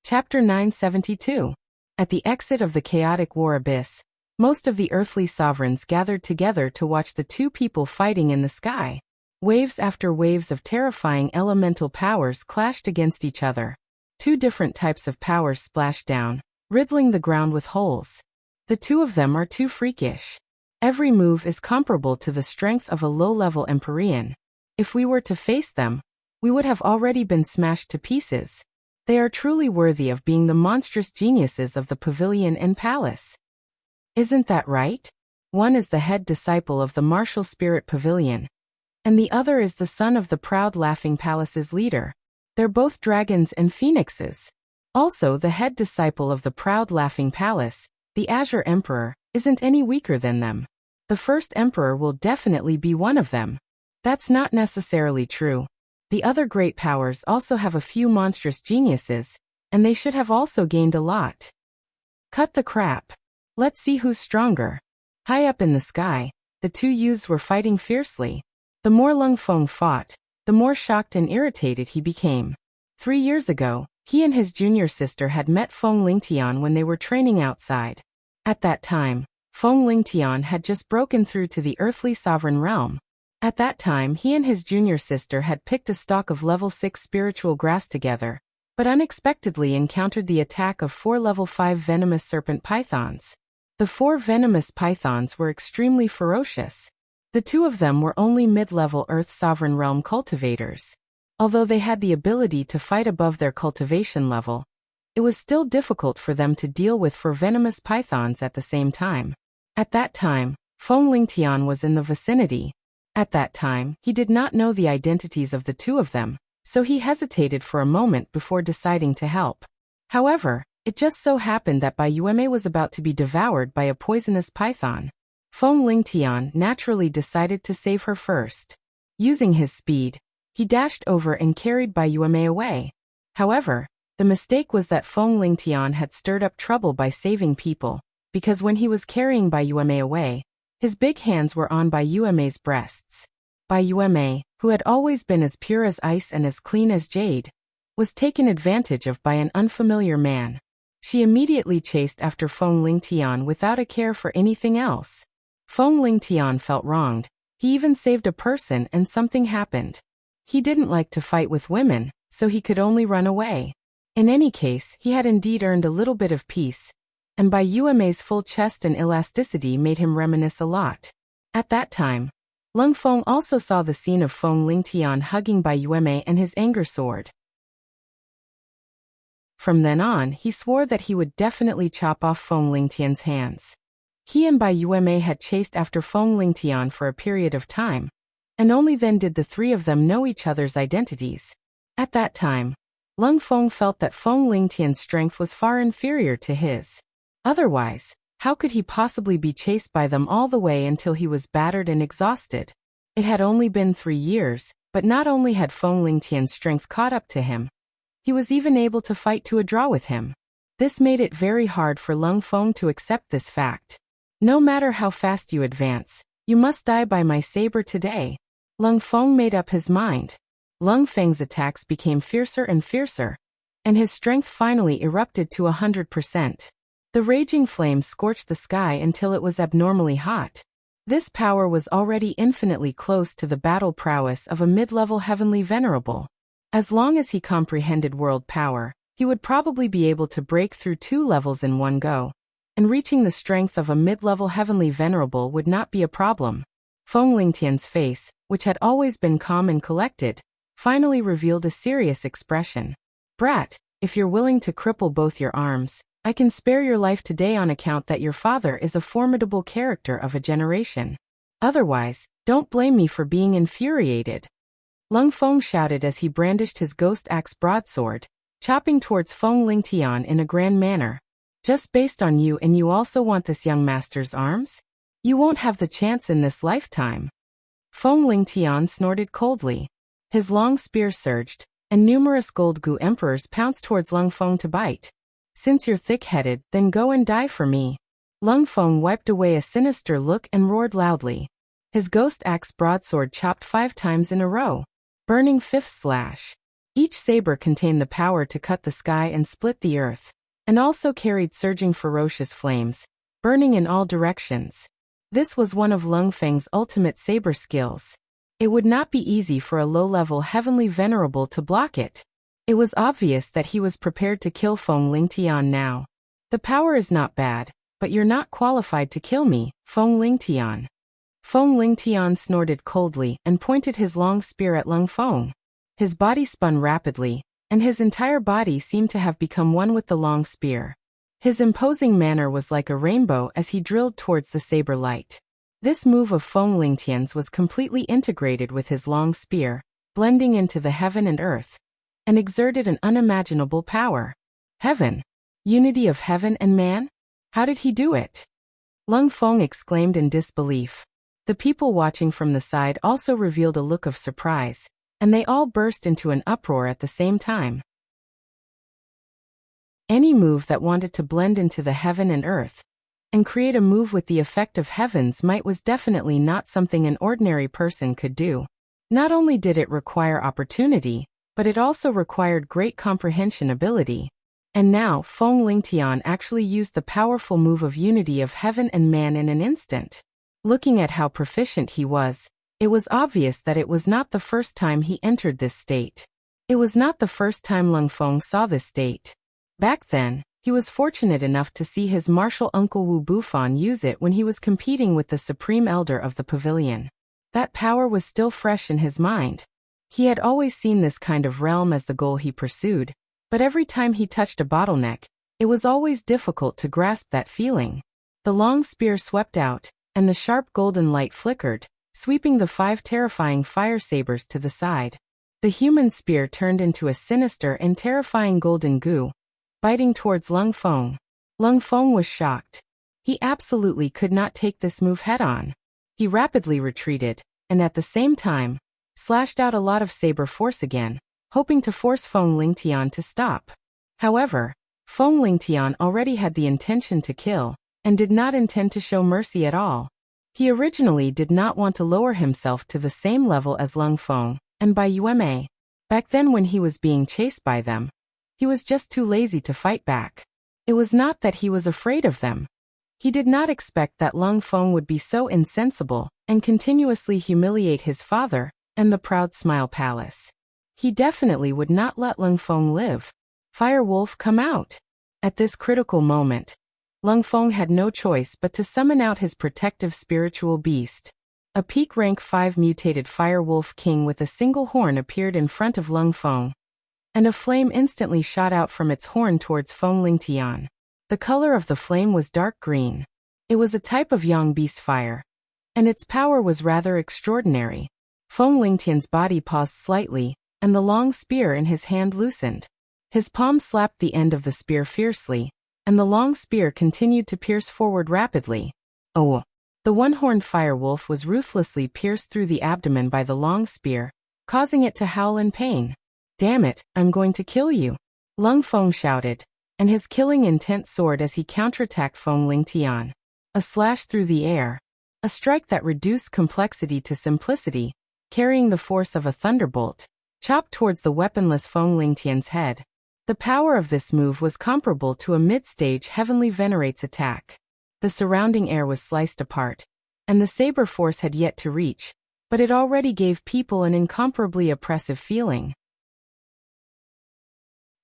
Chapter 972. At the exit of the chaotic war abyss, most of the earthly sovereigns gathered together to watch the two people fighting in the sky. Waves after waves of terrifying elemental powers clashed against each other. Two different types of powers splashed down, riddling the ground with holes. The two of them are too freakish. Every move is comparable to the strength of a low-level Empyrean. If we were to face them, we would have already been smashed to pieces. They are truly worthy of being the monstrous geniuses of the pavilion and palace. Isn't that right? One is the head disciple of the martial spirit pavilion, and the other is the son of the proud Laughing Palace's leader. They're both dragons and phoenixes. Also, the head disciple of the proud Laughing Palace, the Azure Emperor, isn't any weaker than them. The first emperor will definitely be one of them. That's not necessarily true. The other great powers also have a few monstrous geniuses, and they should have also gained a lot. Cut the crap. Let's see who's stronger. High up in the sky, the two youths were fighting fiercely. The more Lung Feng fought, the more shocked and irritated he became. 3 years ago, he and his junior sister had met Feng Lingtian when they were training outside. At that time, Feng Lingtian had just broken through to the earthly sovereign realm. At that time he and his junior sister had picked a stalk of level 6 spiritual grass together, but unexpectedly encountered the attack of 4 level 5 venomous serpent pythons. The 4 venomous pythons were extremely ferocious. The two of them were only mid-level Earth Sovereign Realm cultivators. Although they had the ability to fight above their cultivation level, it was still difficult for them to deal with 4 venomous pythons at the same time. At that time, Feng Lingtian was in the vicinity. At that time, he did not know the identities of the two of them, so he hesitated for a moment before deciding to help. However, it just so happened that Bai Yueme was about to be devoured by a poisonous python. Feng Lingtian naturally decided to save her first. Using his speed, he dashed over and carried Bai Yueme away. However, the mistake was that Feng Lingtian had stirred up trouble by saving people, because when he was carrying Bai Yueme away, his big hands were on Bai Yueme's breasts. Bai Yueme, who had always been as pure as ice and as clean as jade, was taken advantage of by an unfamiliar man. She immediately chased after Feng Lingtian without a care for anything else. Feng Lingtian felt wronged. He even saved a person and something happened. He didn't like to fight with women, so he could only run away. In any case, he had indeed earned a little bit of peace, and Bai Yueme's full chest and elasticity made him reminisce a lot. At that time, Lung Feng also saw the scene of Feng Lingtian hugging Bai Yuemei and his anger soared. From then on, he swore that he would definitely chop off Feng Lingtian's hands. He and Bai Yuemei had chased after Feng Lingtian for a period of time, and only then did the three of them know each other's identities. At that time, Lung Feng felt that Feng Lingtian's strength was far inferior to his. Otherwise, how could he possibly be chased by them all the way until he was battered and exhausted? It had only been 3 years, but not only had Feng Lingtian's strength caught up to him, he was even able to fight to a draw with him. This made it very hard for Lung Feng to accept this fact. No matter how fast you advance, you must die by my saber today. Lung Feng made up his mind. Lung Feng's attacks became fiercer and fiercer, and his strength finally erupted to 100%. The raging flames scorched the sky until it was abnormally hot. This power was already infinitely close to the battle prowess of a mid-level heavenly venerable. As long as he comprehended world power, he would probably be able to break through 2 levels in one go, and reaching the strength of a mid-level heavenly venerable would not be a problem. Feng Lingtian's face, which had always been calm and collected, finally revealed a serious expression. "Brat, if you're willing to cripple both your arms, I can spare your life today on account that your father is a formidable character of a generation. Otherwise, don't blame me for being infuriated." Lung Feng shouted as he brandished his ghost axe broadsword, chopping towards Feng Lingtian in a grand manner. "Just based on you, and you also want this young master's arms? You won't have the chance in this lifetime." Feng Lingtian snorted coldly. His long spear surged, and numerous gold goo emperors pounced towards Lung Feng to bite. "Since you're thick-headed, then go and die for me." Lung Feng wiped away a sinister look and roared loudly. His ghost axe broadsword chopped 5 times in a row. Burning fifth slash. Each saber contained the power to cut the sky and split the earth, and also carried surging ferocious flames, burning in all directions. This was one of Lung Feng's ultimate saber skills. It would not be easy for a low-level heavenly venerable to block it. It was obvious that he was prepared to kill Feng Lingtian now. "The power is not bad, but you're not qualified to kill me, Feng Lingtian." Feng Lingtian snorted coldly and pointed his long spear at Lung Feng. His body spun rapidly, and his entire body seemed to have become one with the long spear. His imposing manner was like a rainbow as he drilled towards the saber light. This move of Feng Lingtian's was completely integrated with his long spear, blending into the heaven and earth, and exerted an unimaginable power. Heaven? Unity of heaven and man? How did he do it? Lung Feng exclaimed in disbelief. The people watching from the side also revealed a look of surprise, and they all burst into an uproar at the same time. Any move that wanted to blend into the heaven and earth, and create a move with the effect of heaven's might was definitely not something an ordinary person could do. Not only did it require opportunity, but it also required great comprehension ability. And now Feng Lingtian actually used the powerful move of unity of heaven and man in an instant. Looking at how proficient he was, it was obvious that it was not the first time he entered this state. It was not the first time Lung Feng saw this state. Back then, he was fortunate enough to see his martial uncle Wu Bufan use it when he was competing with the Supreme Elder of the Pavilion. That power was still fresh in his mind. He had always seen this kind of realm as the goal he pursued, but every time he touched a bottleneck, it was always difficult to grasp that feeling. The long spear swept out, and the sharp golden light flickered, sweeping the 5 terrifying fire sabers to the side. The human spear turned into a sinister and terrifying golden goo, biting towards Lung Feng. Lung Feng was shocked. He absolutely could not take this move head-on. He rapidly retreated, and at the same time, slashed out a lot of saber force again, hoping to force Feng Lingtian to stop. However, Feng Lingtian already had the intention to kill, and did not intend to show mercy at all. He originally did not want to lower himself to the same level as Lung Feng and Bai Yuemei. Back then when he was being chased by them, he was just too lazy to fight back. It was not that he was afraid of them. He did not expect that Lung Feng would be so insensible and continuously humiliate his father and the proud Smile Palace. He definitely would not let Lung Feng live. "Fire Wolf, come out!" At this critical moment, Lung Feng had no choice but to summon out his protective spiritual beast. A peak rank 5 mutated firewolf king with a single horn appeared in front of Lung Feng, and a flame instantly shot out from its horn towards Feng Lingtian. The color of the flame was dark green. It was a type of yang beast fire, and its power was rather extraordinary. Feng Lingtian's body paused slightly, and the long spear in his hand loosened. His palm slapped the end of the spear fiercely, and the long spear continued to pierce forward rapidly. Oh! The one-horned firewolf was ruthlessly pierced through the abdomen by the long spear, causing it to howl in pain. "Damn it, I'm going to kill you!" Lung Feng shouted, and his killing intent soared as he counterattacked Feng Lingtian. A slash through the air. A strike that reduced complexity to simplicity, carrying the force of a thunderbolt, chopped towards the weaponless Feng Lingtian's head. The power of this move was comparable to a mid-stage Heavenly Venerate's attack. The surrounding air was sliced apart, and the saber force had yet to reach, but it already gave people an incomparably oppressive feeling.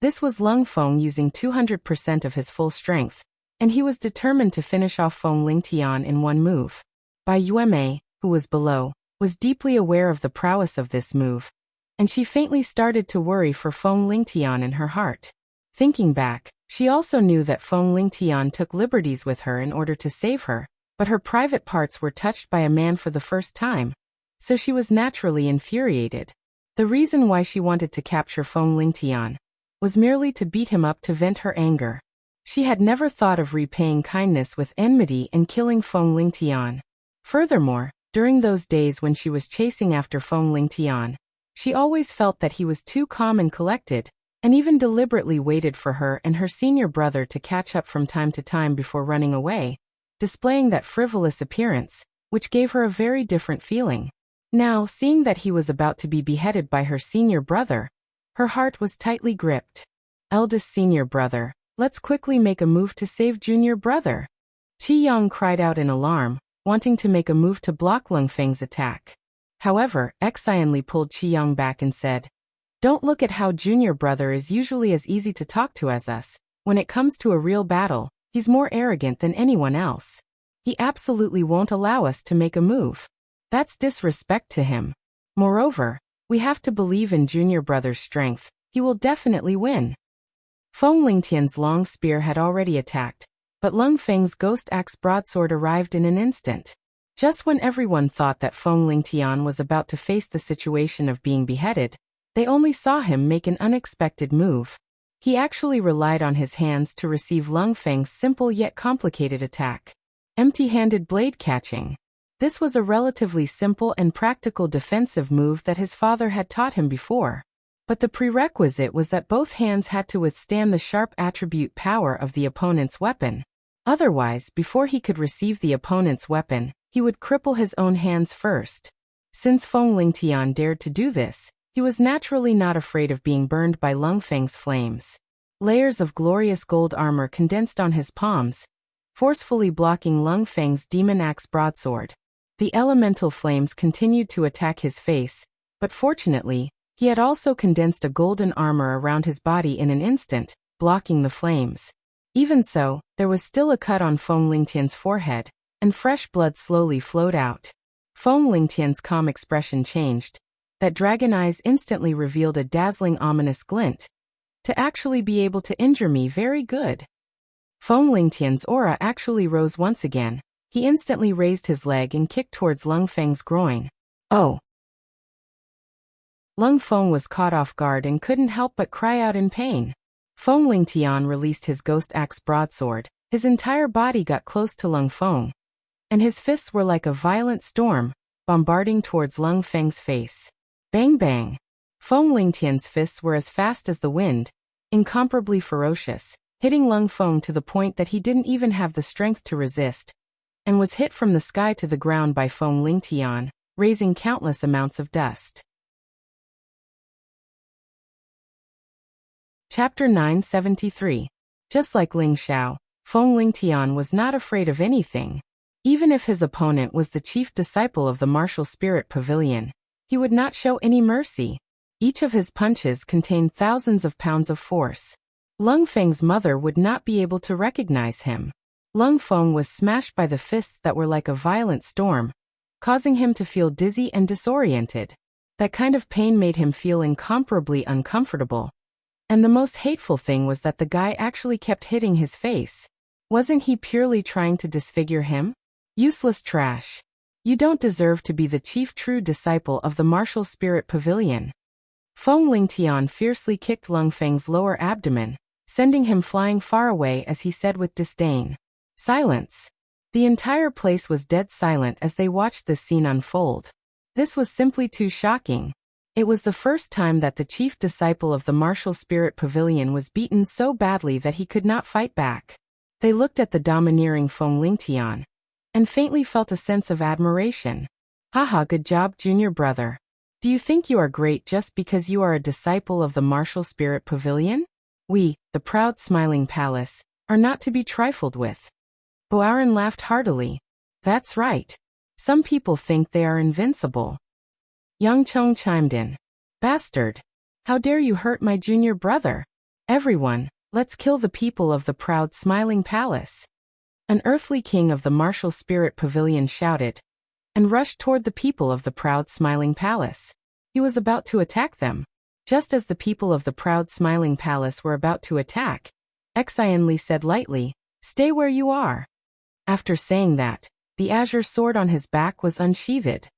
This was Lung Feng using 200% of his full strength, and he was determined to finish off Feng Lingtian in one move. Bai Yuemei, who was below, was deeply aware of the prowess of this move, and she faintly started to worry for Feng Lingtian in her heart. Thinking back, she also knew that Feng Lingtian took liberties with her in order to save her, but her private parts were touched by a man for the first time, so she was naturally infuriated. The reason why she wanted to capture Feng Lingtian was merely to beat him up to vent her anger. She had never thought of repaying kindness with enmity and killing Feng Lingtian. Furthermore, during those days when she was chasing after Feng Lingtian, she always felt that he was too calm and collected, and even deliberately waited for her and her senior brother to catch up from time to time before running away, displaying that frivolous appearance, which gave her a very different feeling. Now, seeing that he was about to be beheaded by her senior brother, her heart was tightly gripped. Eldest senior brother, let's quickly make a move to save junior brother. Qi Yang cried out in alarm, wanting to make a move to block Lung Feng's attack. However, Xianli pulled Qi Yang back and said, "Don't look at how junior brother is usually as easy to talk to as us. When it comes to a real battle, he's more arrogant than anyone else. He absolutely won't allow us to make a move. That's disrespect to him. Moreover, we have to believe in junior brother's strength. He will definitely win." Feng Lingtian's long spear had already attacked, but Lung Feng's ghost axe broadsword arrived in an instant. Just when everyone thought that Feng Lingtian was about to face the situation of being beheaded, they only saw him make an unexpected move. He actually relied on his hands to receive Lung Feng's simple yet complicated attack. Empty-handed blade catching. This was a relatively simple and practical defensive move that his father had taught him before. But the prerequisite was that both hands had to withstand the sharp attribute power of the opponent's weapon. Otherwise, before he could receive the opponent's weapon, he would cripple his own hands first. Since Feng Lingtian dared to do this, he was naturally not afraid of being burned by Lung Feng's flames. Layers of glorious gold armor condensed on his palms, forcefully blocking Lung Feng's demon axe broadsword. The elemental flames continued to attack his face, but fortunately, he had also condensed a golden armor around his body in an instant, blocking the flames. Even so, there was still a cut on Feng Lingtian's forehead, and fresh blood slowly flowed out. Feng Lingtian's calm expression changed. That dragon eyes instantly revealed a dazzling ominous glint. To actually be able to injure me, very good. Feng Lingtian's aura actually rose once again. He instantly raised his leg and kicked towards Lung Feng's groin. Oh! Lung Feng was caught off guard and couldn't help but cry out in pain. Feng Lingtian released his ghost axe broadsword. His entire body got close to Lung Feng, and his fists were like a violent storm, bombarding towards Lung Feng's face. Bang bang! Feng Lingtian's fists were as fast as the wind, incomparably ferocious, hitting Lung Feng to the point that he didn't even have the strength to resist, and was hit from the sky to the ground by Feng Lingtian, raising countless amounts of dust. Chapter 973. Just like Ling Xiao, Feng Lingtian was not afraid of anything. Even if his opponent was the chief disciple of the martial spirit pavilion, he would not show any mercy. Each of his punches contained thousands of pounds of force. Lung Feng's mother would not be able to recognize him. Lung Feng was smashed by the fists that were like a violent storm, causing him to feel dizzy and disoriented. That kind of pain made him feel incomparably uncomfortable. And the most hateful thing was that the guy actually kept hitting his face. Wasn't he purely trying to disfigure him? Useless trash. You don't deserve to be the chief true disciple of the martial spirit pavilion. Feng Lingtian fiercely kicked Lung Feng's lower abdomen, sending him flying far away as he said with disdain. Silence. The entire place was dead silent as they watched this scene unfold. This was simply too shocking. It was the first time that the chief disciple of the martial spirit pavilion was beaten so badly that he could not fight back. They looked at the domineering Feng Lingtian and faintly felt a sense of admiration. Haha, good job, junior brother. Do you think you are great just because you are a disciple of the martial spirit pavilion? We, the proud smiling palace, are not to be trifled with. Boarin laughed heartily. That's right. Some people think they are invincible. Yang Chong chimed in. Bastard! How dare you hurt my junior brother? Everyone, let's kill the people of the proud smiling palace. An earthly king of the martial spirit pavilion shouted, and rushed toward the people of the proud smiling palace. He was about to attack them. Just as the people of the proud smiling palace were about to attack, Xian Li said lightly, "Stay where you are." After saying that, the azure sword on his back was unsheathed.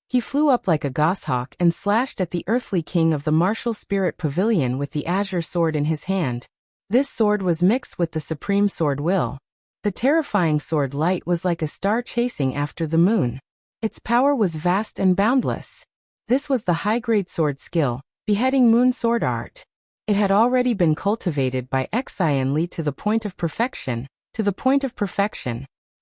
He flew up like a goshawk and slashed at the earthly king of the martial spirit pavilion with the azure sword in his hand. This sword was mixed with the supreme sword will. The terrifying sword light was like a star chasing after the moon. Its power was vast and boundless. This was the high-grade sword skill, beheading moon sword art. It had already been cultivated by Xian Li to the point of perfection.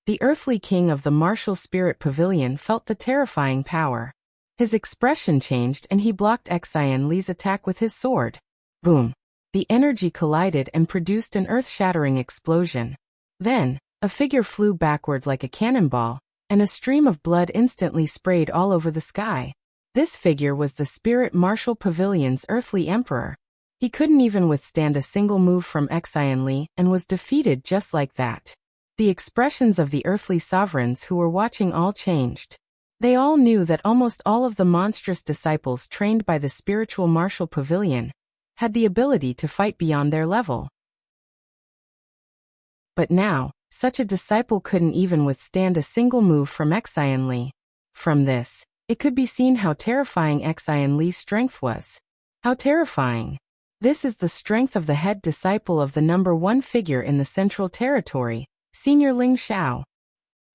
The earthly king of the martial spirit pavilion felt the terrifying power. His expression changed and he blocked Xian Li's attack with his sword. Boom! The energy collided and produced an earth-shattering explosion. Then, a figure flew backward like a cannonball, and a stream of blood instantly sprayed all over the sky. This figure was the Spirit Martial Pavilion's earthly emperor. He couldn't even withstand a single move from Xian Li and was defeated just like that. The expressions of the earthly sovereigns who were watching all changed. They all knew that almost all of the monstrous disciples trained by the spiritual martial pavilion had the ability to fight beyond their level. But now, such a disciple couldn't even withstand a single move from Xian Li. From this, it could be seen how terrifying Xian Li's strength was. How terrifying! This is the strength of the head disciple of the number one figure in the Central Territory, Senior Ling Xiao.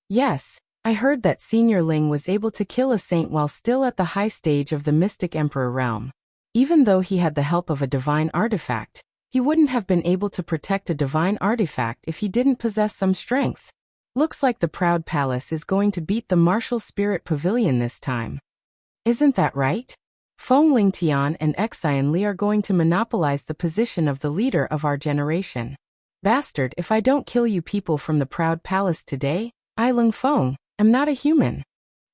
Yes, I heard that Senior Ling was able to kill a saint while still at the high stage of the Mystic Emperor realm. Even though he had the help of a divine artifact, he wouldn't have been able to protect a divine artifact if he didn't possess some strength. Looks like the Proud Palace is going to beat the Martial Spirit Pavilion this time. Isn't that right? Feng Lingtian and Xian Li are going to monopolize the position of the leader of our generation. Bastard, if I don't kill you people from the Proud Palace today, I, Lung Feng, am not a human.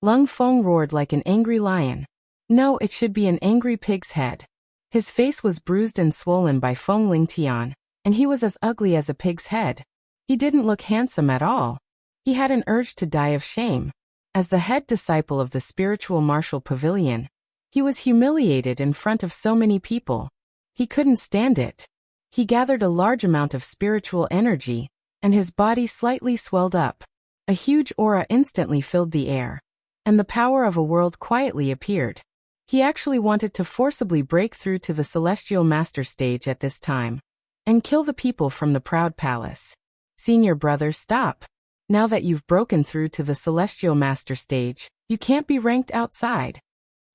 Lung Feng roared like an angry lion. No, it should be an angry pig's head. His face was bruised and swollen by Feng Lingtian, and he was as ugly as a pig's head. He didn't look handsome at all. He had an urge to die of shame. As the head disciple of the spiritual martial pavilion, he was humiliated in front of so many people. He couldn't stand it. He gathered a large amount of spiritual energy, and his body slightly swelled up. A huge aura instantly filled the air, and the power of a world quietly appeared. He actually wanted to forcibly break through to the Celestial Master Stage at this time, and kill the people from the Proud Palace. Senior brother, stop. Now that you've broken through to the Celestial Master Stage, you can't be ranked outside.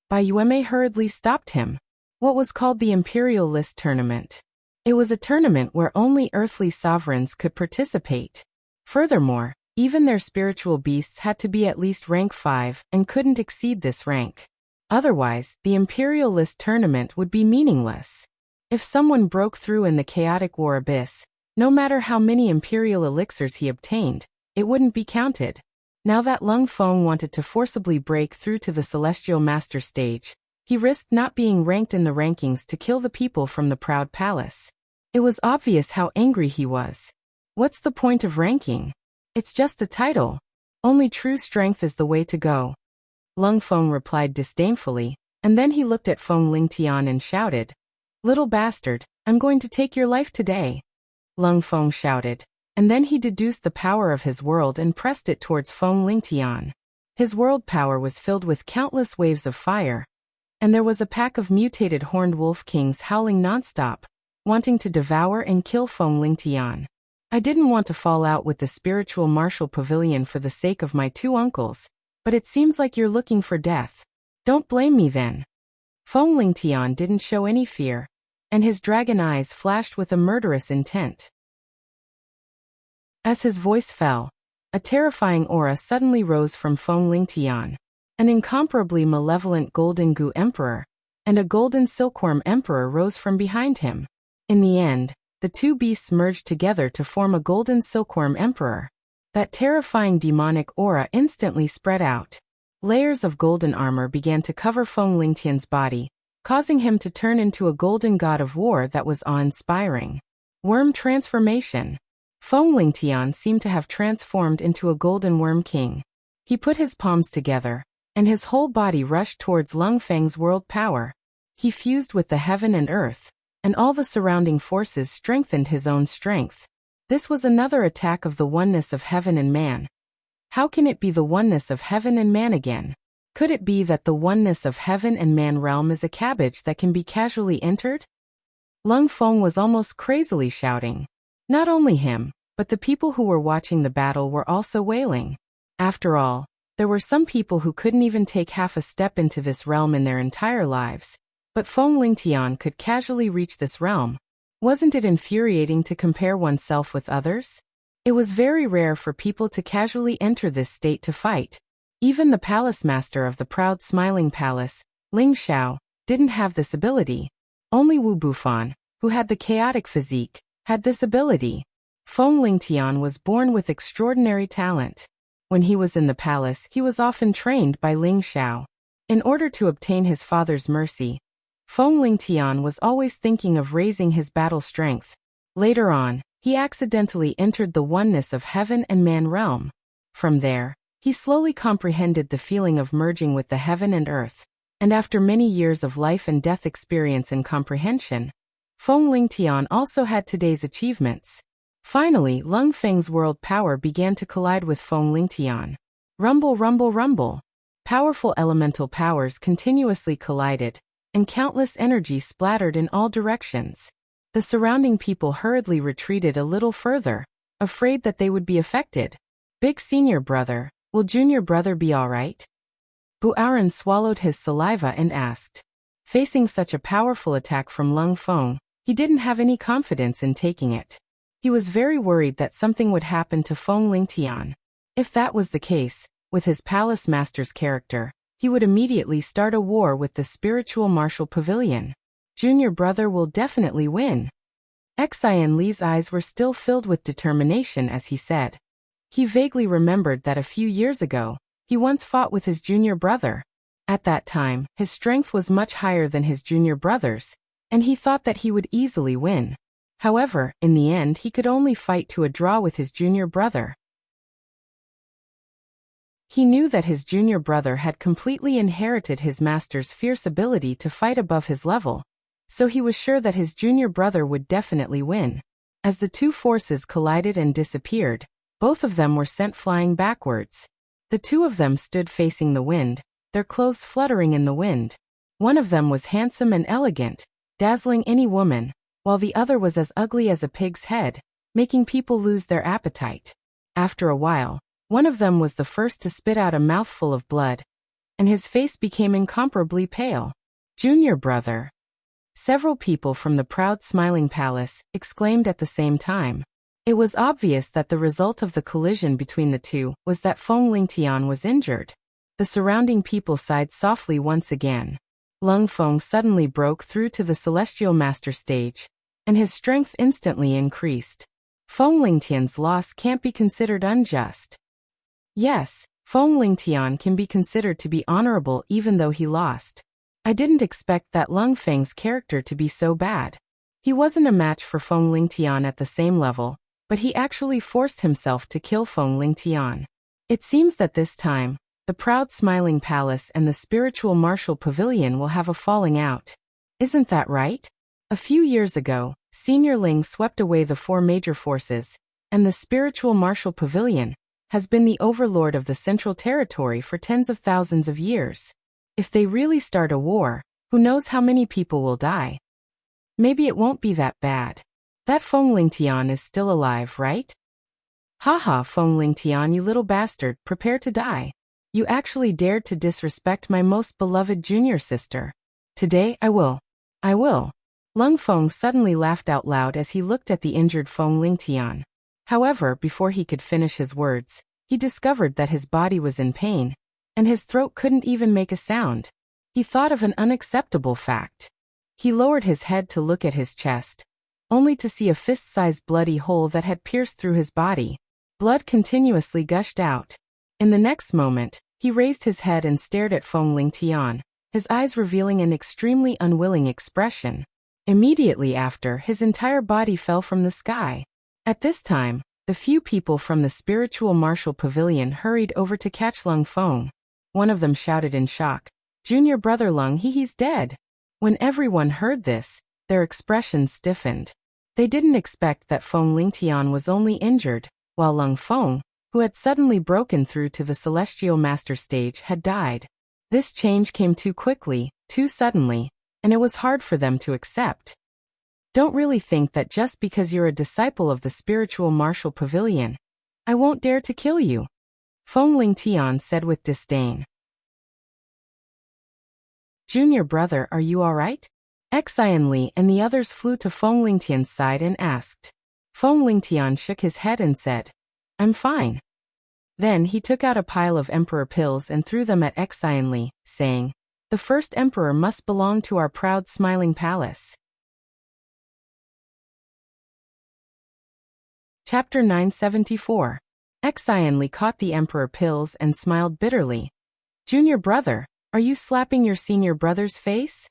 Bai Yueme hurriedly stopped him. What was called the Imperial List Tournament. It was a tournament where only earthly sovereigns could participate. Furthermore, even their spiritual beasts had to be at least rank 5 and couldn't exceed this rank. Otherwise, the Imperial List Tournament would be meaningless. If someone broke through in the chaotic war abyss, no matter how many Imperial elixirs he obtained, it wouldn't be counted. Now that Lung Feng wanted to forcibly break through to the Celestial Master Stage, he risked not being ranked in the rankings to kill the people from the Proud Palace. It was obvious how angry he was. What's the point of ranking? It's just a title. Only true strength is the way to go. Lung Feng replied disdainfully, and then he looked at Feng Lingtian and shouted, "Little bastard, I'm going to take your life today." Lung Feng shouted, and then he deduced the power of his world and pressed it towards Feng Lingtian. His world power was filled with countless waves of fire, and there was a pack of mutated horned wolf kings howling nonstop, wanting to devour and kill Feng Lingtian. I didn't want to fall out with the spiritual martial pavilion for the sake of my two uncles, but it seems like you're looking for death. Don't blame me then. Feng Lingtian didn't show any fear, and his dragon eyes flashed with a murderous intent. As his voice fell, a terrifying aura suddenly rose from Feng Lingtian, an incomparably malevolent golden goo emperor, and a golden silkworm emperor rose from behind him. In the end, the two beasts merged together to form a golden silkworm emperor. That terrifying demonic aura instantly spread out. Layers of golden armor began to cover Feng Lingtian's body, causing him to turn into a golden god of war that was awe-inspiring. Worm transformation. Feng Lingtian seemed to have transformed into a golden worm king. He put his palms together, and his whole body rushed towards Lung Feng's world power. He fused with the heaven and earth, and all the surrounding forces strengthened his own strength. This was another attack of the oneness of heaven and man. How can it be the oneness of heaven and man again? Could it be that the oneness of heaven and man realm is a cabbage that can be casually entered? Lung Feng was almost crazily shouting. Not only him, but the people who were watching the battle were also wailing. After all, there were some people who couldn't even take half a step into this realm in their entire lives. But Feng Lingtian could casually reach this realm. Wasn't it infuriating to compare oneself with others? It was very rare for people to casually enter this state to fight. Even the palace master of the proud smiling palace, Ling Xiao, didn't have this ability. Only Wu Bufan, who had the chaotic physique, had this ability. Feng Lingtian was born with extraordinary talent. When he was in the palace, he was often trained by Ling Xiao. In order to obtain his father's mercy, Feng Lingtian was always thinking of raising his battle strength. Later on, he accidentally entered the oneness of heaven and man realm. From there, he slowly comprehended the feeling of merging with the heaven and earth, and after many years of life and death experience and comprehension, Feng Lingtian also had today's achievements. Finally, Lung Feng's world power began to collide with Feng Lingtian. Rumble, rumble, rumble. Powerful elemental powers continuously collided, and countless energy splattered in all directions. The surrounding people hurriedly retreated a little further, afraid that they would be affected. Big senior brother, will junior brother be alright? Buaran swallowed his saliva and asked. Facing such a powerful attack from Lung Feng, he didn't have any confidence in taking it. He was very worried that something would happen to Feng Lingtian. If that was the case, with his palace master's character, he would immediately start a war with the spiritual martial pavilion. Junior brother will definitely win. Xian Li's eyes were still filled with determination as he said. He vaguely remembered that a few years ago, he once fought with his junior brother. At that time, his strength was much higher than his junior brother's, and he thought that he would easily win. However, in the end he could only fight to a draw with his junior brother. He knew that his junior brother had completely inherited his master's fierce ability to fight above his level, so he was sure that his junior brother would definitely win. As the two forces collided and disappeared, both of them were sent flying backwards. The two of them stood facing the wind, their clothes fluttering in the wind. One of them was handsome and elegant, dazzling any woman, while the other was as ugly as a pig's head, making people lose their appetite. After a while, one of them was the first to spit out a mouthful of blood, and his face became incomparably pale. Junior brother. Several people from the proud smiling palace exclaimed at the same time. It was obvious that the result of the collision between the two was that Feng Lingtian was injured. The surrounding people sighed softly once again. Lung Feng suddenly broke through to the celestial master stage, and his strength instantly increased. Feng Lingtian's loss can't be considered unjust. Yes, Feng Lingtian can be considered to be honorable even though he lost. I didn't expect that Lung Feng's character to be so bad. He wasn't a match for Feng Lingtian at the same level, but he actually forced himself to kill Feng Lingtian. It seems that this time, the proud smiling palace and the spiritual martial pavilion will have a falling out. Isn't that right? A few years ago, Senior Ling swept away the four major forces, and the spiritual martial pavilion has been the overlord of the Central Territory for tens of thousands of years. If they really start a war, who knows how many people will die? Maybe it won't be that bad. That Feng Lingtian is still alive, right? Haha, Feng Lingtian, you little bastard, prepare to die. You actually dared to disrespect my most beloved junior sister. Today, I will. Lung Feng suddenly laughed out loud as he looked at the injured Feng Lingtian. However, before he could finish his words, he discovered that his body was in pain, and his throat couldn't even make a sound. He thought of an unacceptable fact. He lowered his head to look at his chest, only to see a fist-sized bloody hole that had pierced through his body. Blood continuously gushed out. In the next moment, he raised his head and stared at Feng Lingtian, his eyes revealing an extremely unwilling expression. Immediately after, his entire body fell from the sky. At this time, the few people from the spiritual martial pavilion hurried over to catch Lung Feng. One of them shouted in shock, "Junior brother Lung, he's dead." When everyone heard this, their expressions stiffened. They didn't expect that Feng Lingtian was only injured, while Lung Feng, who had suddenly broken through to the celestial master stage, had died. This change came too quickly, too suddenly, and it was hard for them to accept. Don't really think that just because you're a disciple of the spiritual martial pavilion, I won't dare to kill you, Feng Lingtian said with disdain. Junior brother, are you alright? Xian Li and the others flew to Feng Lingtian's side and asked. Feng Lingtian shook his head and said, I'm fine. Then he took out a pile of emperor pills and threw them at Xian Li, saying, The first emperor must belong to our proud smiling palace. Chapter 974. Xian Li caught the emperor pills and smiled bitterly. Junior brother, are you slapping your senior brother's face?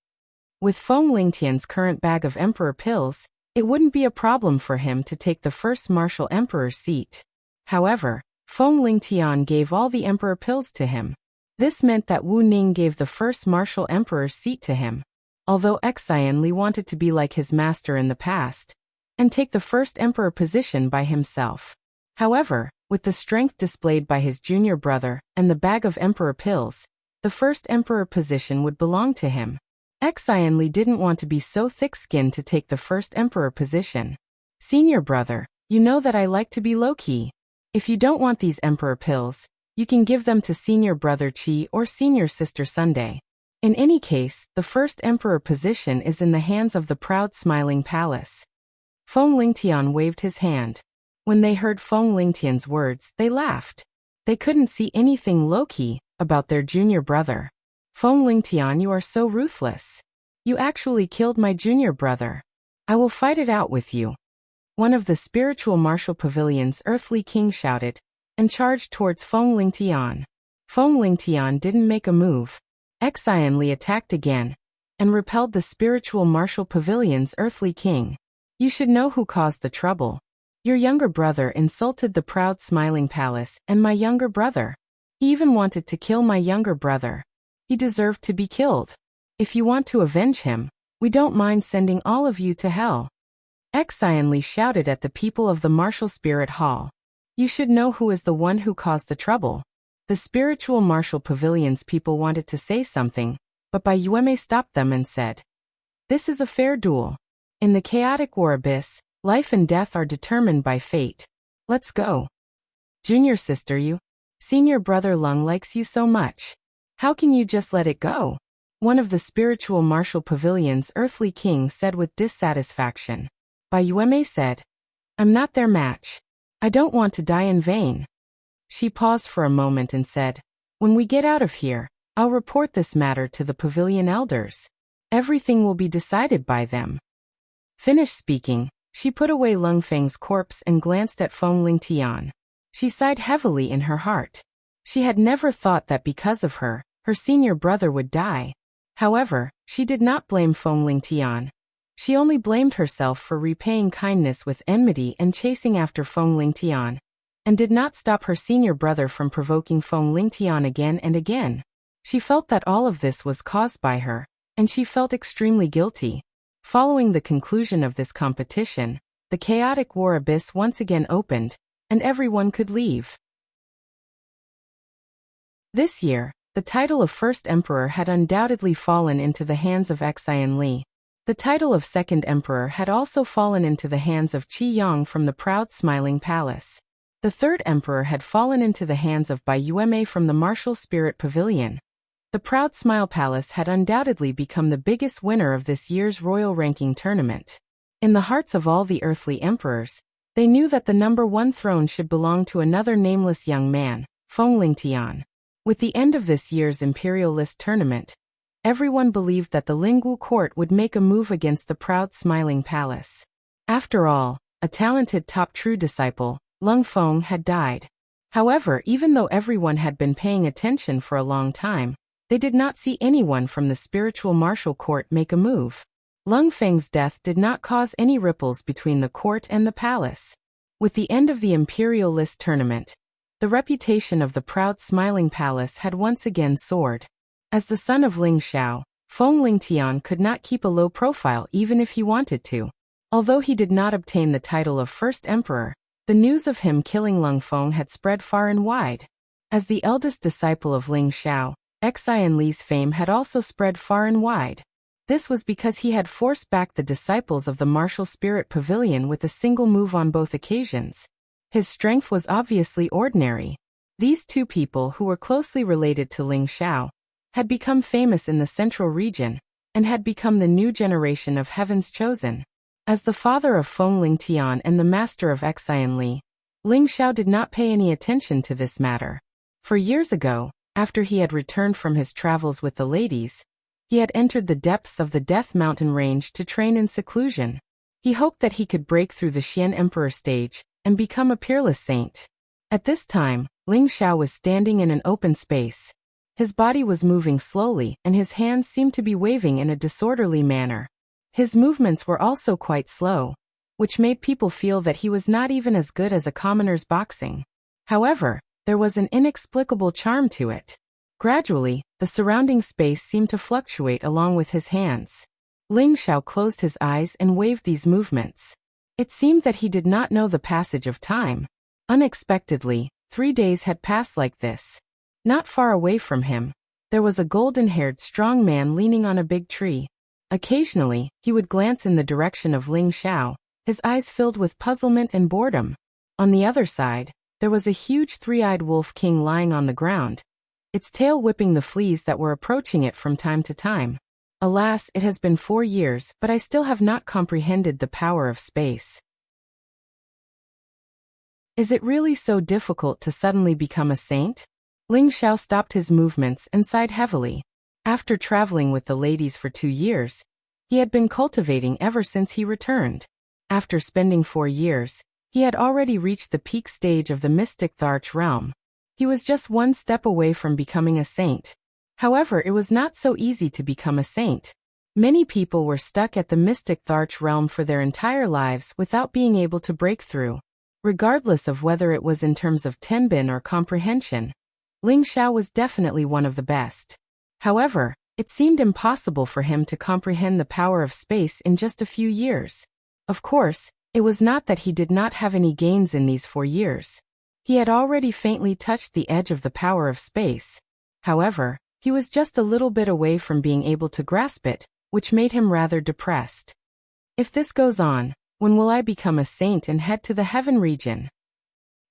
With Feng Lingtian's current bag of emperor pills, it wouldn't be a problem for him to take the first martial emperor's seat. However, Feng Lingtian gave all the emperor pills to him. This meant that Wu Ning gave the first martial emperor's seat to him. Although Xian Li wanted to be like his master in the past, and take the first emperor position by himself. However, with the strength displayed by his junior brother and the bag of emperor pills, the first emperor position would belong to him. Xian Li didn't want to be so thick-skinned to take the first emperor position. Senior brother, you know that I like to be low-key. If you don't want these emperor pills, you can give them to senior brother Qi or senior sister Sunday. In any case, the first emperor position is in the hands of the proud smiling palace. Feng Lingtian waved his hand. When they heard Feng Lingtian's words, they laughed. They couldn't see anything low-key about their junior brother. Feng Lingtian, you are so ruthless. You actually killed my junior brother. I will fight it out with you. One of the spiritual martial pavilion's earthly king shouted, and charged towards Feng Lingtian. Feng Lingtian didn't make a move. Xian Li attacked again, and repelled the spiritual martial pavilion's earthly king. You should know who caused the trouble. Your younger brother insulted the proud smiling palace and my younger brother. He even wanted to kill my younger brother. He deserved to be killed. If you want to avenge him, we don't mind sending all of you to hell. Xian Li shouted at the people of the martial spirit hall. You should know who is the one who caused the trouble. The spiritual martial pavilion's people wanted to say something, but Bai Yueme stopped them and said, This is a fair duel. In the chaotic war abyss, life and death are determined by fate. Let's go. Junior sister, you. Senior brother Lung likes you so much. How can you just let it go? One of the spiritual martial pavilion's earthly king said with dissatisfaction. Bai Yueme said, I'm not their match. I don't want to die in vain. She paused for a moment and said, When we get out of here, I'll report this matter to the pavilion elders. Everything will be decided by them. Finished speaking, she put away Lung Feng's corpse and glanced at Feng Lingtian. She sighed heavily in her heart. She had never thought that because of her, her senior brother would die. However, she did not blame Feng Lingtian. She only blamed herself for repaying kindness with enmity and chasing after Feng Lingtian, and did not stop her senior brother from provoking Feng Lingtian again and again. She felt that all of this was caused by her, and she felt extremely guilty. Following the conclusion of this competition, the chaotic war abyss once again opened, and everyone could leave. This year, the title of First Emperor had undoubtedly fallen into the hands of Xian Li. The title of Second Emperor had also fallen into the hands of Qi Yang from the proud Smiling Palace. The Third Emperor had fallen into the hands of Bai Yueme from the Martial Spirit Pavilion. The Proud Smile Palace had undoubtedly become the biggest winner of this year's royal ranking tournament. In the hearts of all the earthly emperors, they knew that the number one throne should belong to another nameless young man, Feng Lingtian. With the end of this year's Imperial List tournament, everyone believed that the Lingwu court would make a move against the Proud Smiling Palace. After all, a talented top true disciple, Lung Feng, had died. However, even though everyone had been paying attention for a long time, they did not see anyone from the spiritual martial court make a move. Lung Feng's death did not cause any ripples between the court and the palace. With the end of the Imperial List tournament, the reputation of the Proud Smiling Palace had once again soared. As the son of Ling Xiao, Feng Lingtian could not keep a low profile even if he wanted to. Although he did not obtain the title of First Emperor, the news of him killing Lung Feng had spread far and wide. As the eldest disciple of Ling Xiao, Xian Li's fame had also spread far and wide. This was because he had forced back the disciples of the Martial Spirit Pavilion with a single move on both occasions. His strength was obviously ordinary. These two people, who were closely related to Ling Xiao, had become famous in the central region, and had become the new generation of Heaven's Chosen. As the father of Feng Lingtian and the master of Xian Li, Ling Xiao did not pay any attention to this matter. For years ago, after he had returned from his travels with the ladies, he had entered the depths of the Death Mountain range to train in seclusion. He hoped that he could break through the Xian Emperor stage and become a peerless saint. At this time, Ling Xiao was standing in an open space. His body was moving slowly, and his hands seemed to be waving in a disorderly manner. His movements were also quite slow, which made people feel that he was not even as good as a commoner's boxing. However, there was an inexplicable charm to it. Gradually, the surrounding space seemed to fluctuate along with his hands. Ling Xiao closed his eyes and waved these movements. It seemed that he did not know the passage of time. Unexpectedly, 3 days had passed like this. Not far away from him, there was a golden-haired strong man leaning on a big tree. Occasionally, he would glance in the direction of Ling Xiao, his eyes filled with puzzlement and boredom. On the other side, there was a huge three-eyed wolf king lying on the ground, its tail whipping the fleas that were approaching it from time to time. Alas, it has been 4 years, but I still have not comprehended the power of space. Is it really so difficult to suddenly become a saint? Ling Xiao stopped his movements and sighed heavily. After traveling with the ladies for 2 years, he had been cultivating ever since he returned. After spending 4 years, he had already reached the peak stage of the mystic Tharch realm. He was just 1 step away from becoming a saint. However, it was not so easy to become a saint. Many people were stuck at the mystic Tharch realm for their entire lives without being able to break through. Regardless of whether it was in terms of tenbin or comprehension, Ling Xiao was definitely one of the best. However, it seemed impossible for him to comprehend the power of space in just a few years. Of course, it was not that he did not have any gains in these 4 years. He had already faintly touched the edge of the power of space. However, he was just a little bit away from being able to grasp it, which made him rather depressed. If this goes on, when will I become a saint and head to the heaven region?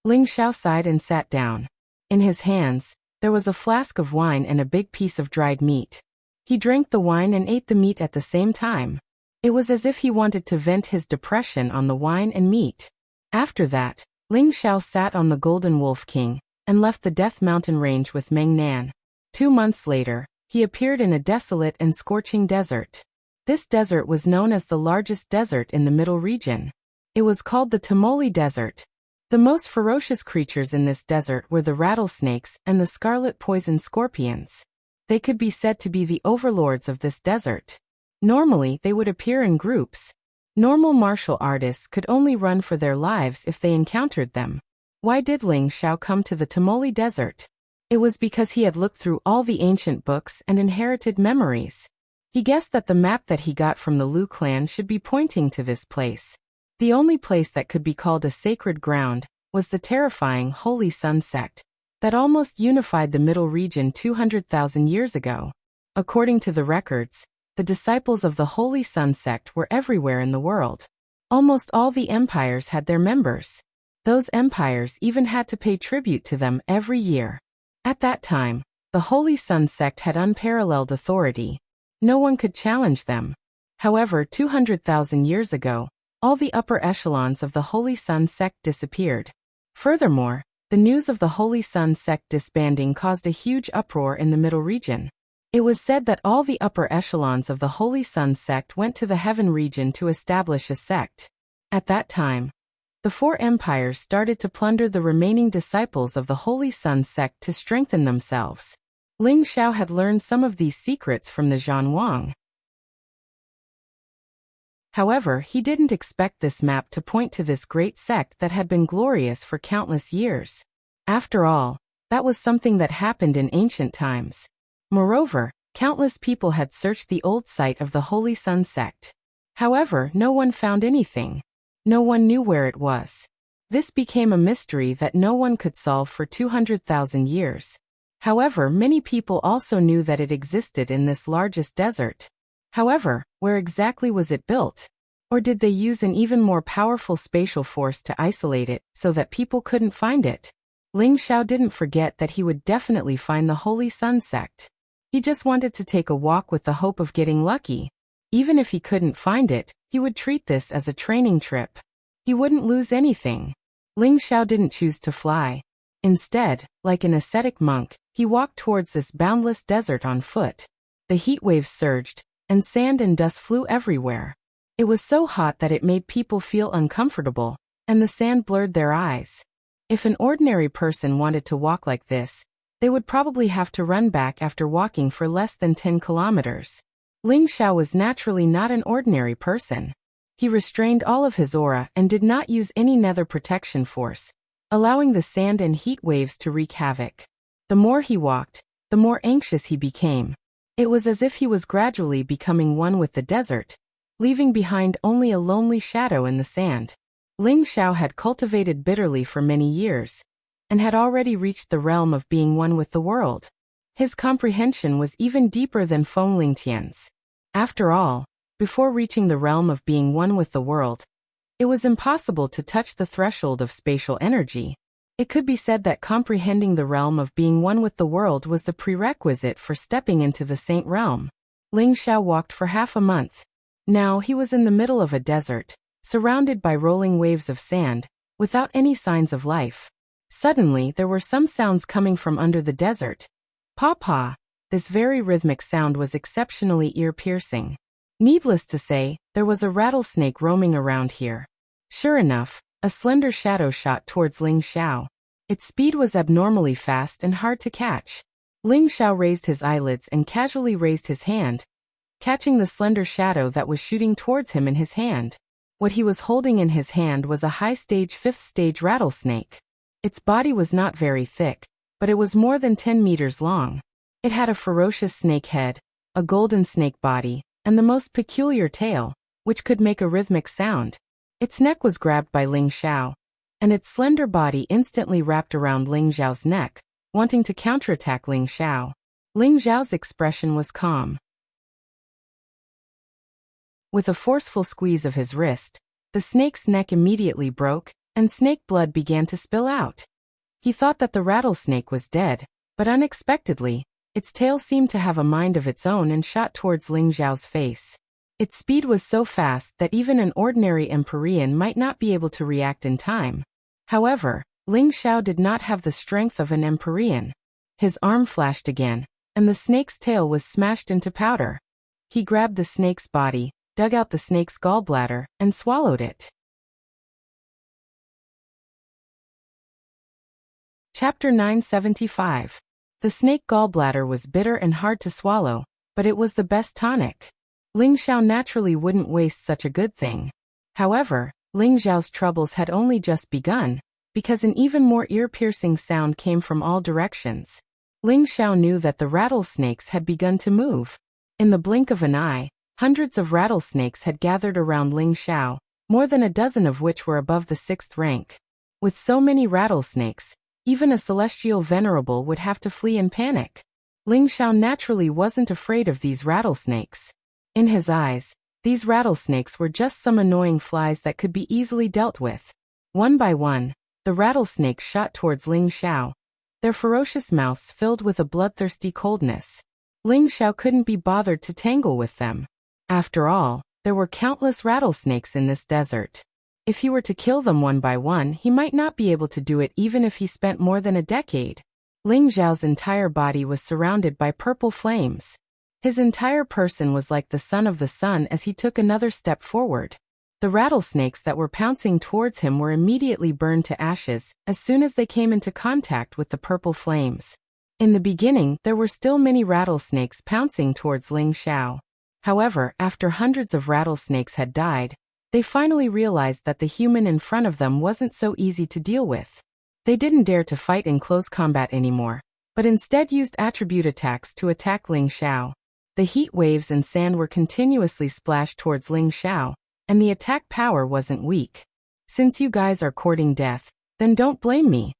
Ling Xiao sighed and sat down. In his hands, there was a flask of wine and a big piece of dried meat. He drank the wine and ate the meat at the same time. It was as if he wanted to vent his depression on the wine and meat. After that, Ling Xiao sat on the Golden Wolf King and left the Death Mountain range with Meng Nan. 2 months later, he appeared in a desolate and scorching desert. This desert was known as the largest desert in the middle region. It was called the Tamoli Desert. The most ferocious creatures in this desert were the rattlesnakes and the scarlet poison scorpions. They could be said to be the overlords of this desert. Normally, they would appear in groups. Normal martial artists could only run for their lives if they encountered them. Why did Ling Xiao come to the Tamoli Desert? It was because he had looked through all the ancient books and inherited memories. He guessed that the map that he got from the Lu clan should be pointing to this place. The only place that could be called a sacred ground was the terrifying Holy Sun sect that almost unified the Middle region 200,000 years ago. According to the records, the disciples of the Holy Sun sect were everywhere in the world. Almost all the empires had their members. Those empires even had to pay tribute to them every year. At that time, the Holy Sun sect had unparalleled authority. No one could challenge them. However, 200,000 years ago, all the upper echelons of the Holy Sun sect disappeared. Furthermore, the news of the Holy Sun sect disbanding caused a huge uproar in the Middle region. It was said that all the upper echelons of the Holy Sun sect went to the Heaven region to establish a sect. At that time, the four empires started to plunder the remaining disciples of the Holy Sun sect to strengthen themselves. Ling Xiao had learned some of these secrets from the Zhan Wang. However, he didn't expect this map to point to this great sect that had been glorious for countless years. After all, that was something that happened in ancient times. Moreover, countless people had searched the old site of the Holy Sun sect. However, no one found anything. No one knew where it was. This became a mystery that no one could solve for 200,000 years. However, many people also knew that it existed in this largest desert. However, where exactly was it built? Or did they use an even more powerful spatial force to isolate it so that people couldn't find it? Ling Xiao didn't forget that he would definitely find the Holy Sun sect. He just wanted to take a walk with the hope of getting lucky. Even if he couldn't find it, he would treat this as a training trip. He wouldn't lose anything. Ling Xiao didn't choose to fly. Instead, like an ascetic monk, he walked towards this boundless desert on foot. The heat waves surged, and sand and dust flew everywhere. It was so hot that it made people feel uncomfortable, and the sand blurred their eyes. If an ordinary person wanted to walk like this, they would probably have to run back after walking for less than 10 kilometers. Ling Xiao was naturally not an ordinary person. He restrained all of his aura and did not use any nether protection force, allowing the sand and heat waves to wreak havoc. The more he walked, the more anxious he became. It was as if he was gradually becoming one with the desert, leaving behind only a lonely shadow in the sand. Ling Xiao had cultivated bitterly for many years, and had already reached the realm of being one with the world. His comprehension was even deeper than Feng Lingtian's. After all, before reaching the realm of being one with the world, it was impossible to touch the threshold of spatial energy. It could be said that comprehending the realm of being one with the world was the prerequisite for stepping into the saint realm. Ling Xiao walked for half a month. Now he was in the middle of a desert, surrounded by rolling waves of sand, without any signs of life. Suddenly there were some sounds coming from under the desert. Pa-pa! This very rhythmic sound was exceptionally ear-piercing. Needless to say, there was a rattlesnake roaming around here. Sure enough, a slender shadow shot towards Ling Xiao. Its speed was abnormally fast and hard to catch. Ling Xiao raised his eyelids and casually raised his hand, catching the slender shadow that was shooting towards him in his hand. What he was holding in his hand was a high-stage 5th-stage rattlesnake. Its body was not very thick, but it was more than 10 meters long. It had a ferocious snake head, a golden snake body, and the most peculiar tail, which could make a rhythmic sound. Its neck was grabbed by Ling Xiao, and its slender body instantly wrapped around Ling Xiao's neck, wanting to counterattack Ling Xiao. Ling Xiao's expression was calm. With a forceful squeeze of his wrist, the snake's neck immediately broke, and snake blood began to spill out. He thought that the rattlesnake was dead, but unexpectedly, its tail seemed to have a mind of its own and shot towards Ling Xiao's face. Its speed was so fast that even an ordinary Empyrean might not be able to react in time. However, Ling Xiao did not have the strength of an Empyrean. His arm flashed again, and the snake's tail was smashed into powder. He grabbed the snake's body, dug out the snake's gallbladder, and swallowed it. Chapter 975. The snake gallbladder was bitter and hard to swallow, but it was the best tonic. Ling Xiao naturally wouldn't waste such a good thing. However, Ling Xiao's troubles had only just begun, because an even more ear-piercing sound came from all directions. Ling Xiao knew that the rattlesnakes had begun to move. In the blink of an eye, hundreds of rattlesnakes had gathered around Ling Xiao, more than a dozen of which were above the 6th rank. With so many rattlesnakes, even a celestial venerable would have to flee in panic. Ling Xiao naturally wasn't afraid of these rattlesnakes. In his eyes, these rattlesnakes were just some annoying flies that could be easily dealt with. One by one, the rattlesnakes shot towards Ling Xiao, their ferocious mouths filled with a bloodthirsty coldness. Ling Xiao couldn't be bothered to tangle with them. After all, there were countless rattlesnakes in this desert. If he were to kill them one by one, he might not be able to do it even if he spent more than a decade. Ling Xiao's entire body was surrounded by purple flames. His entire person was like the son of the sun as he took another step forward. The rattlesnakes that were pouncing towards him were immediately burned to ashes as soon as they came into contact with the purple flames. In the beginning, there were still many rattlesnakes pouncing towards Ling Xiao. However, after hundreds of rattlesnakes had died, they finally realized that the human in front of them wasn't so easy to deal with. They didn't dare to fight in close combat anymore, but instead used attribute attacks to attack Ling Xiao. The heat waves and sand were continuously splashed towards Ling Xiao, and the attack power wasn't weak. Since you guys are courting death, then don't blame me.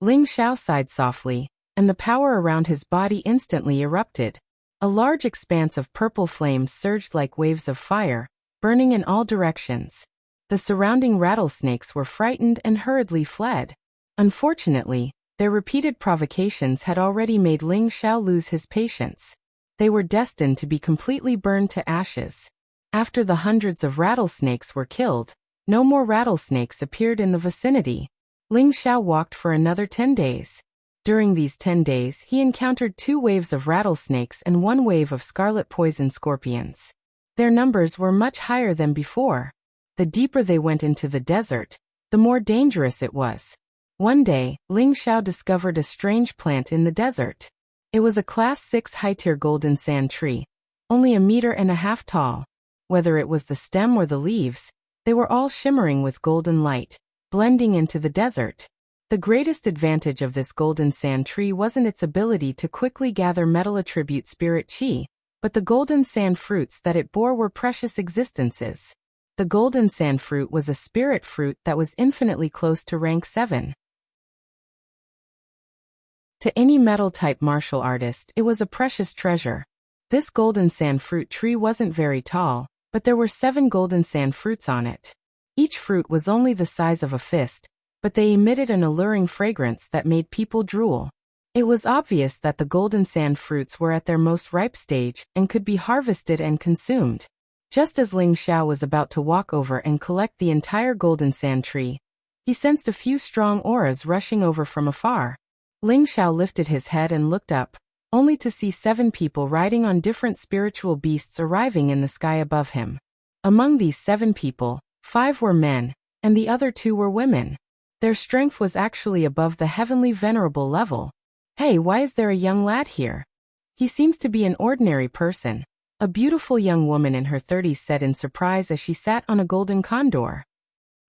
Ling Xiao sighed softly, and the power around his body instantly erupted. A large expanse of purple flames surged like waves of fire, burning in all directions. The surrounding rattlesnakes were frightened and hurriedly fled. Unfortunately, their repeated provocations had already made Ling Xiao lose his patience. They were destined to be completely burned to ashes. After the hundreds of rattlesnakes were killed, no more rattlesnakes appeared in the vicinity. Ling Xiao walked for another 10 days. During these 10 days, he encountered 2 waves of rattlesnakes and 1 wave of scarlet poison scorpions. Their numbers were much higher than before. The deeper they went into the desert, the more dangerous it was. One day, Ling Xiao discovered a strange plant in the desert. It was a Class 6 high-tier golden sand tree, only 1.5 meters tall. Whether it was the stem or the leaves, they were all shimmering with golden light, blending into the desert. The greatest advantage of this golden sand tree wasn't its ability to quickly gather metal attribute spirit chi, but the golden sand fruits that it bore were precious existences. The golden sand fruit was a spirit fruit that was infinitely close to rank 7. To any metal-type martial artist, it was a precious treasure. This golden sand fruit tree wasn't very tall, but there were 7 golden sand fruits on it. Each fruit was only the size of a fist, but they emitted an alluring fragrance that made people drool. It was obvious that the golden sand fruits were at their most ripe stage and could be harvested and consumed. Just as Ling Xiao was about to walk over and collect the entire golden sand tree, he sensed a few strong auras rushing over from afar. Ling Xiao lifted his head and looked up, only to see 7 people riding on different spiritual beasts arriving in the sky above him. Among these 7 people, 5 were men, and the other 2 were women. Their strength was actually above the heavenly venerable level. Hey, why is there a young lad here? He seems to be an ordinary person, a beautiful young woman in her 30s said in surprise as she sat on a golden condor.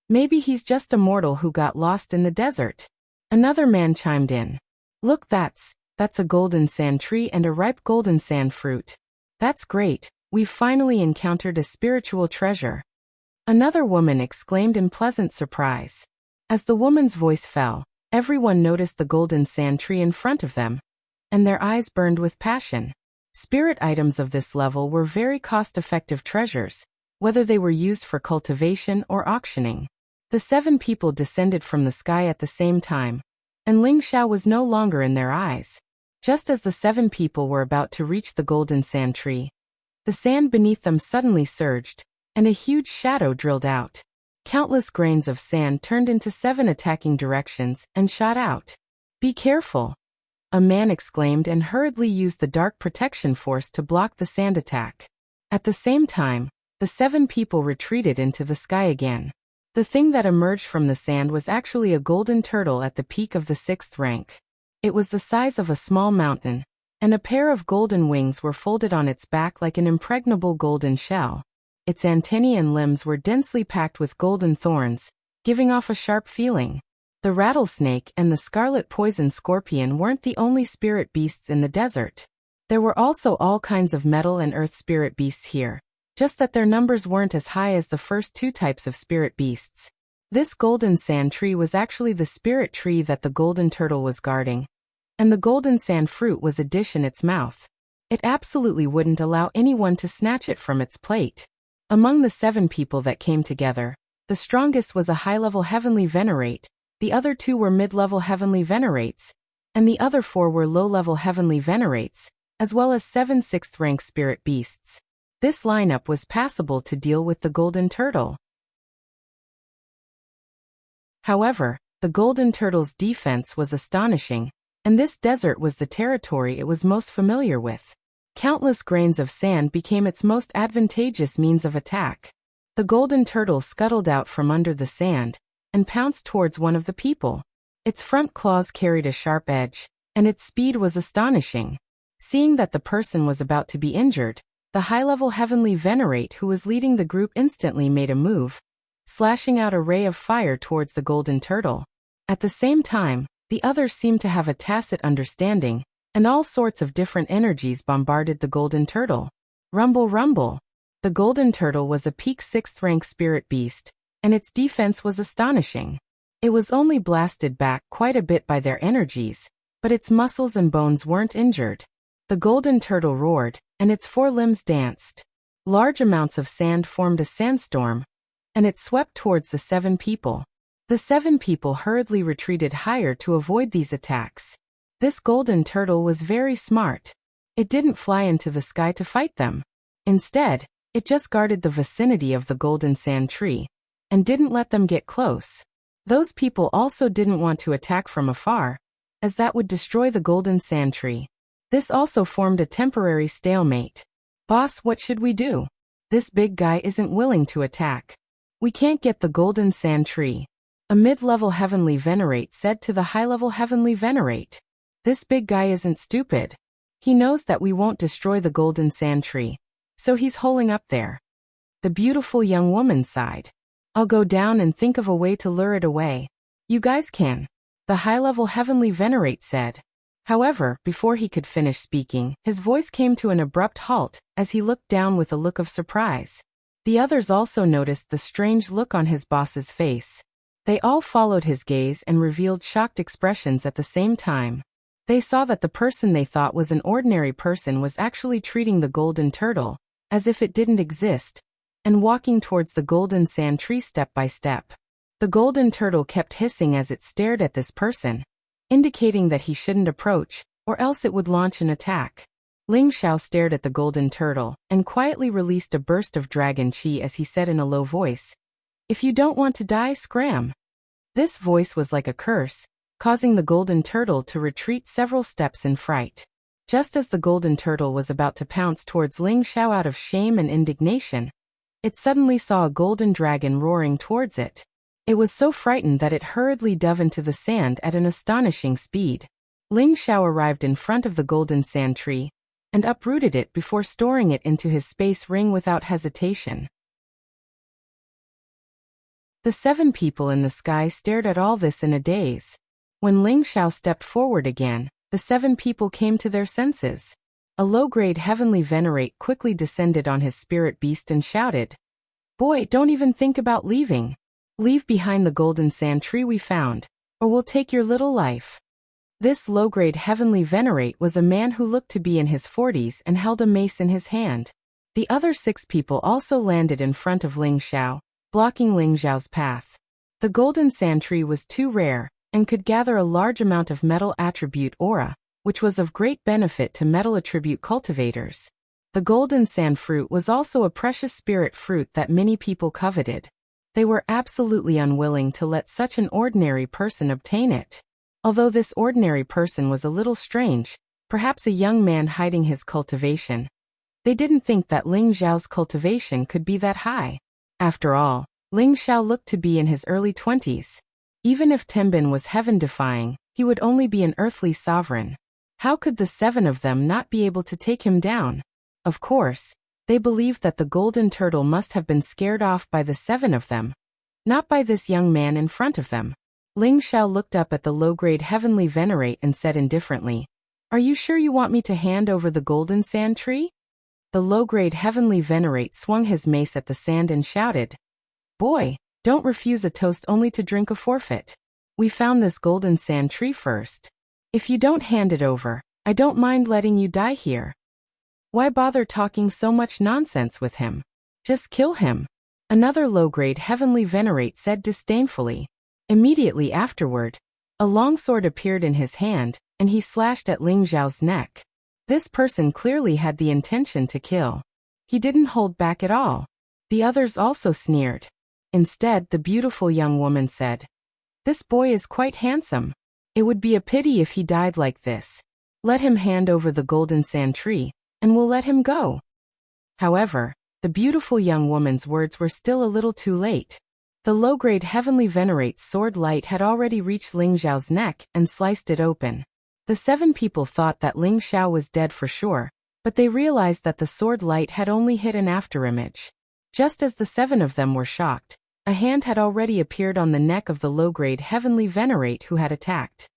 Maybe he's just a mortal who got lost in the desert. Another man chimed in. Look, that's a golden sand tree and a ripe golden sand fruit. That's great, we've finally encountered a spiritual treasure. Another woman exclaimed in pleasant surprise. As the woman's voice fell, everyone noticed the golden sand tree in front of them, and their eyes burned with passion. Spirit items of this level were very cost-effective treasures, whether they were used for cultivation or auctioning. The 7 people descended from the sky at the same time, and Ling Xiao was no longer in their eyes. Just as the 7 people were about to reach the golden sand tree, the sand beneath them suddenly surged, and a huge shadow drilled out. Countless grains of sand turned into 7 attacking directions and shot out. Be careful! A man exclaimed and hurriedly used the dark protection force to block the sand attack. At the same time, the 7 people retreated into the sky again. The thing that emerged from the sand was actually a golden turtle at the peak of the 6th rank. It was the size of a small mountain, and a pair of golden wings were folded on its back like an impregnable golden shell. Its antennae and limbs were densely packed with golden thorns, giving off a sharp feeling. The rattlesnake and the scarlet poison scorpion weren't the only spirit beasts in the desert. There were also all kinds of metal and earth spirit beasts here, just that their numbers weren't as high as the first two types of spirit beasts. This golden sand tree was actually the spirit tree that the golden turtle was guarding, and the golden sand fruit was a dish in its mouth. It absolutely wouldn't allow anyone to snatch it from its plate. Among the 7 people that came together, the strongest was a high-level heavenly venerate, the other 2 were mid-level heavenly venerates, and the other 4 were low-level heavenly venerates, as well as 7 6th-rank spirit beasts. This lineup was passable to deal with the golden turtle. However, the golden turtle's defense was astonishing, and this desert was the territory it was most familiar with. Countless grains of sand became its most advantageous means of attack. The golden turtle scuttled out from under the sand and pounced towards one of the people. Its front claws carried a sharp edge, and its speed was astonishing. Seeing that the person was about to be injured, the high-level heavenly venerate who was leading the group instantly made a move, slashing out a ray of fire towards the golden turtle. At the same time, the others seemed to have a tacit understanding, and all sorts of different energies bombarded the golden turtle. Rumble, rumble. The golden turtle was a peak 6th-rank spirit beast, and its defense was astonishing. It was only blasted back quite a bit by their energies, but its muscles and bones weren't injured. The golden turtle roared, and its 4 limbs danced. Large amounts of sand formed a sandstorm, and it swept towards the 7 people. The 7 people hurriedly retreated higher to avoid these attacks. This golden turtle was very smart. It didn't fly into the sky to fight them. Instead, it just guarded the vicinity of the golden sand tree, and didn't let them get close. Those people also didn't want to attack from afar, as that would destroy the golden sand tree. This also formed a temporary stalemate. Boss, what should we do? This big guy isn't willing to attack. We can't get the golden sand tree. A mid-level heavenly venerate said to the high-level heavenly venerate. This big guy isn't stupid. He knows that we won't destroy the golden sand tree, so he's holding up there. The beautiful young woman sighed. I'll go down and think of a way to lure it away. You guys can. The high-level heavenly venerate said. However, before he could finish speaking, his voice came to an abrupt halt as he looked down with a look of surprise. The others also noticed the strange look on his boss's face. They all followed his gaze and revealed shocked expressions at the same time. They saw that the person they thought was an ordinary person was actually treating the golden turtle as if it didn't exist, and walking towards the golden sand tree step by step. The golden turtle kept hissing as it stared at this person, indicating that he shouldn't approach, or else it would launch an attack. Ling Xiao stared at the golden turtle and quietly released a burst of dragon chi as he said in a low voice, "If you don't want to die, scram." This voice was like a curse, causing the golden turtle to retreat several steps in fright. Just as the golden turtle was about to pounce towards Ling Xiao out of shame and indignation, it suddenly saw a golden dragon roaring towards it. It was so frightened that it hurriedly dove into the sand at an astonishing speed. Ling Xiao arrived in front of the golden sand tree and uprooted it before storing it into his space ring without hesitation. The 7 people in the sky stared at all this in a daze. When Ling Xiao stepped forward again, the 7 people came to their senses. A low-grade heavenly venerate quickly descended on his spirit beast and shouted, "Boy, don't even think about leaving. Leave behind the golden sand tree we found, or we'll take your little life." This low-grade heavenly venerate was a man who looked to be in his 40s and held a mace in his hand. The other 6 people also landed in front of Ling Xiao, blocking Ling Xiao's path. The golden sand tree was too rare, and could gather a large amount of metal attribute aura, which was of great benefit to metal attribute cultivators. The golden sand fruit was also a precious spirit fruit that many people coveted. They were absolutely unwilling to let such an ordinary person obtain it. Although this ordinary person was a little strange, perhaps a young man hiding his cultivation, they didn't think that Ling Xiao's cultivation could be that high. After all, Ling Xiao looked to be in his early 20s. Even if Tenbin was heaven-defying, he would only be an earthly sovereign. How could the 7 of them not be able to take him down? Of course, they believed that the golden turtle must have been scared off by the 7 of them, not by this young man in front of them. Ling Xiao looked up at the low-grade heavenly venerate and said indifferently, "Are you sure you want me to hand over the golden sand tree?" The low-grade heavenly venerate swung his mace at the sand and shouted, "Boy, don't refuse a toast only to drink a forfeit. We found this golden sand tree first. If you don't hand it over, I don't mind letting you die here. Why bother talking so much nonsense with him? Just kill him." Another low-grade heavenly venerate said disdainfully. Immediately afterward, a long sword appeared in his hand, and he slashed at Ling Xiao's neck. This person clearly had the intention to kill. He didn't hold back at all. The others also sneered. Instead, the beautiful young woman said, "This boy is quite handsome. It would be a pity if he died like this. Let him hand over the golden sand tree, and we'll let him go." However, the beautiful young woman's words were still a little too late. The low-grade heavenly venerate's sword light had already reached Ling Xiao's neck and sliced it open. The 7 people thought that Ling Xiao was dead for sure, but they realized that the sword light had only hit an afterimage. Just as the 7 of them were shocked, a hand had already appeared on the neck of the low-grade heavenly venerate who had attacked.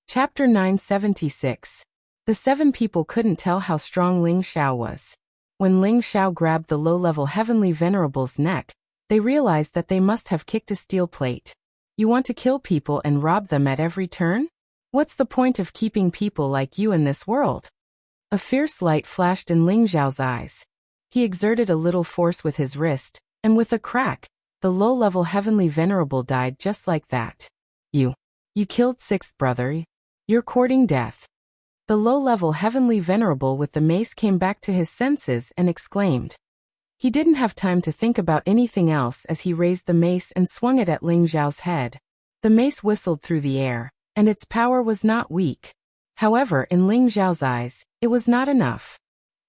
Chapter 976. The 7 people couldn't tell how strong Ling Xiao was. When Ling Xiao grabbed the low-level heavenly venerable's neck, they realized that they must have kicked a steel plate. You want to kill people and rob them at every turn? What's the point of keeping people like you in this world? A fierce light flashed in Ling Xiao's eyes. He exerted a little force with his wrist, and with a crack, the low-level heavenly venerable died just like that. You killed 6th brother. You're courting death." The low-level heavenly venerable with the mace came back to his senses and exclaimed. He didn't have time to think about anything else as he raised the mace and swung it at Ling Xiao's head. The mace whistled through the air, and its power was not weak. However, in Ling Xiao's eyes, it was not enough.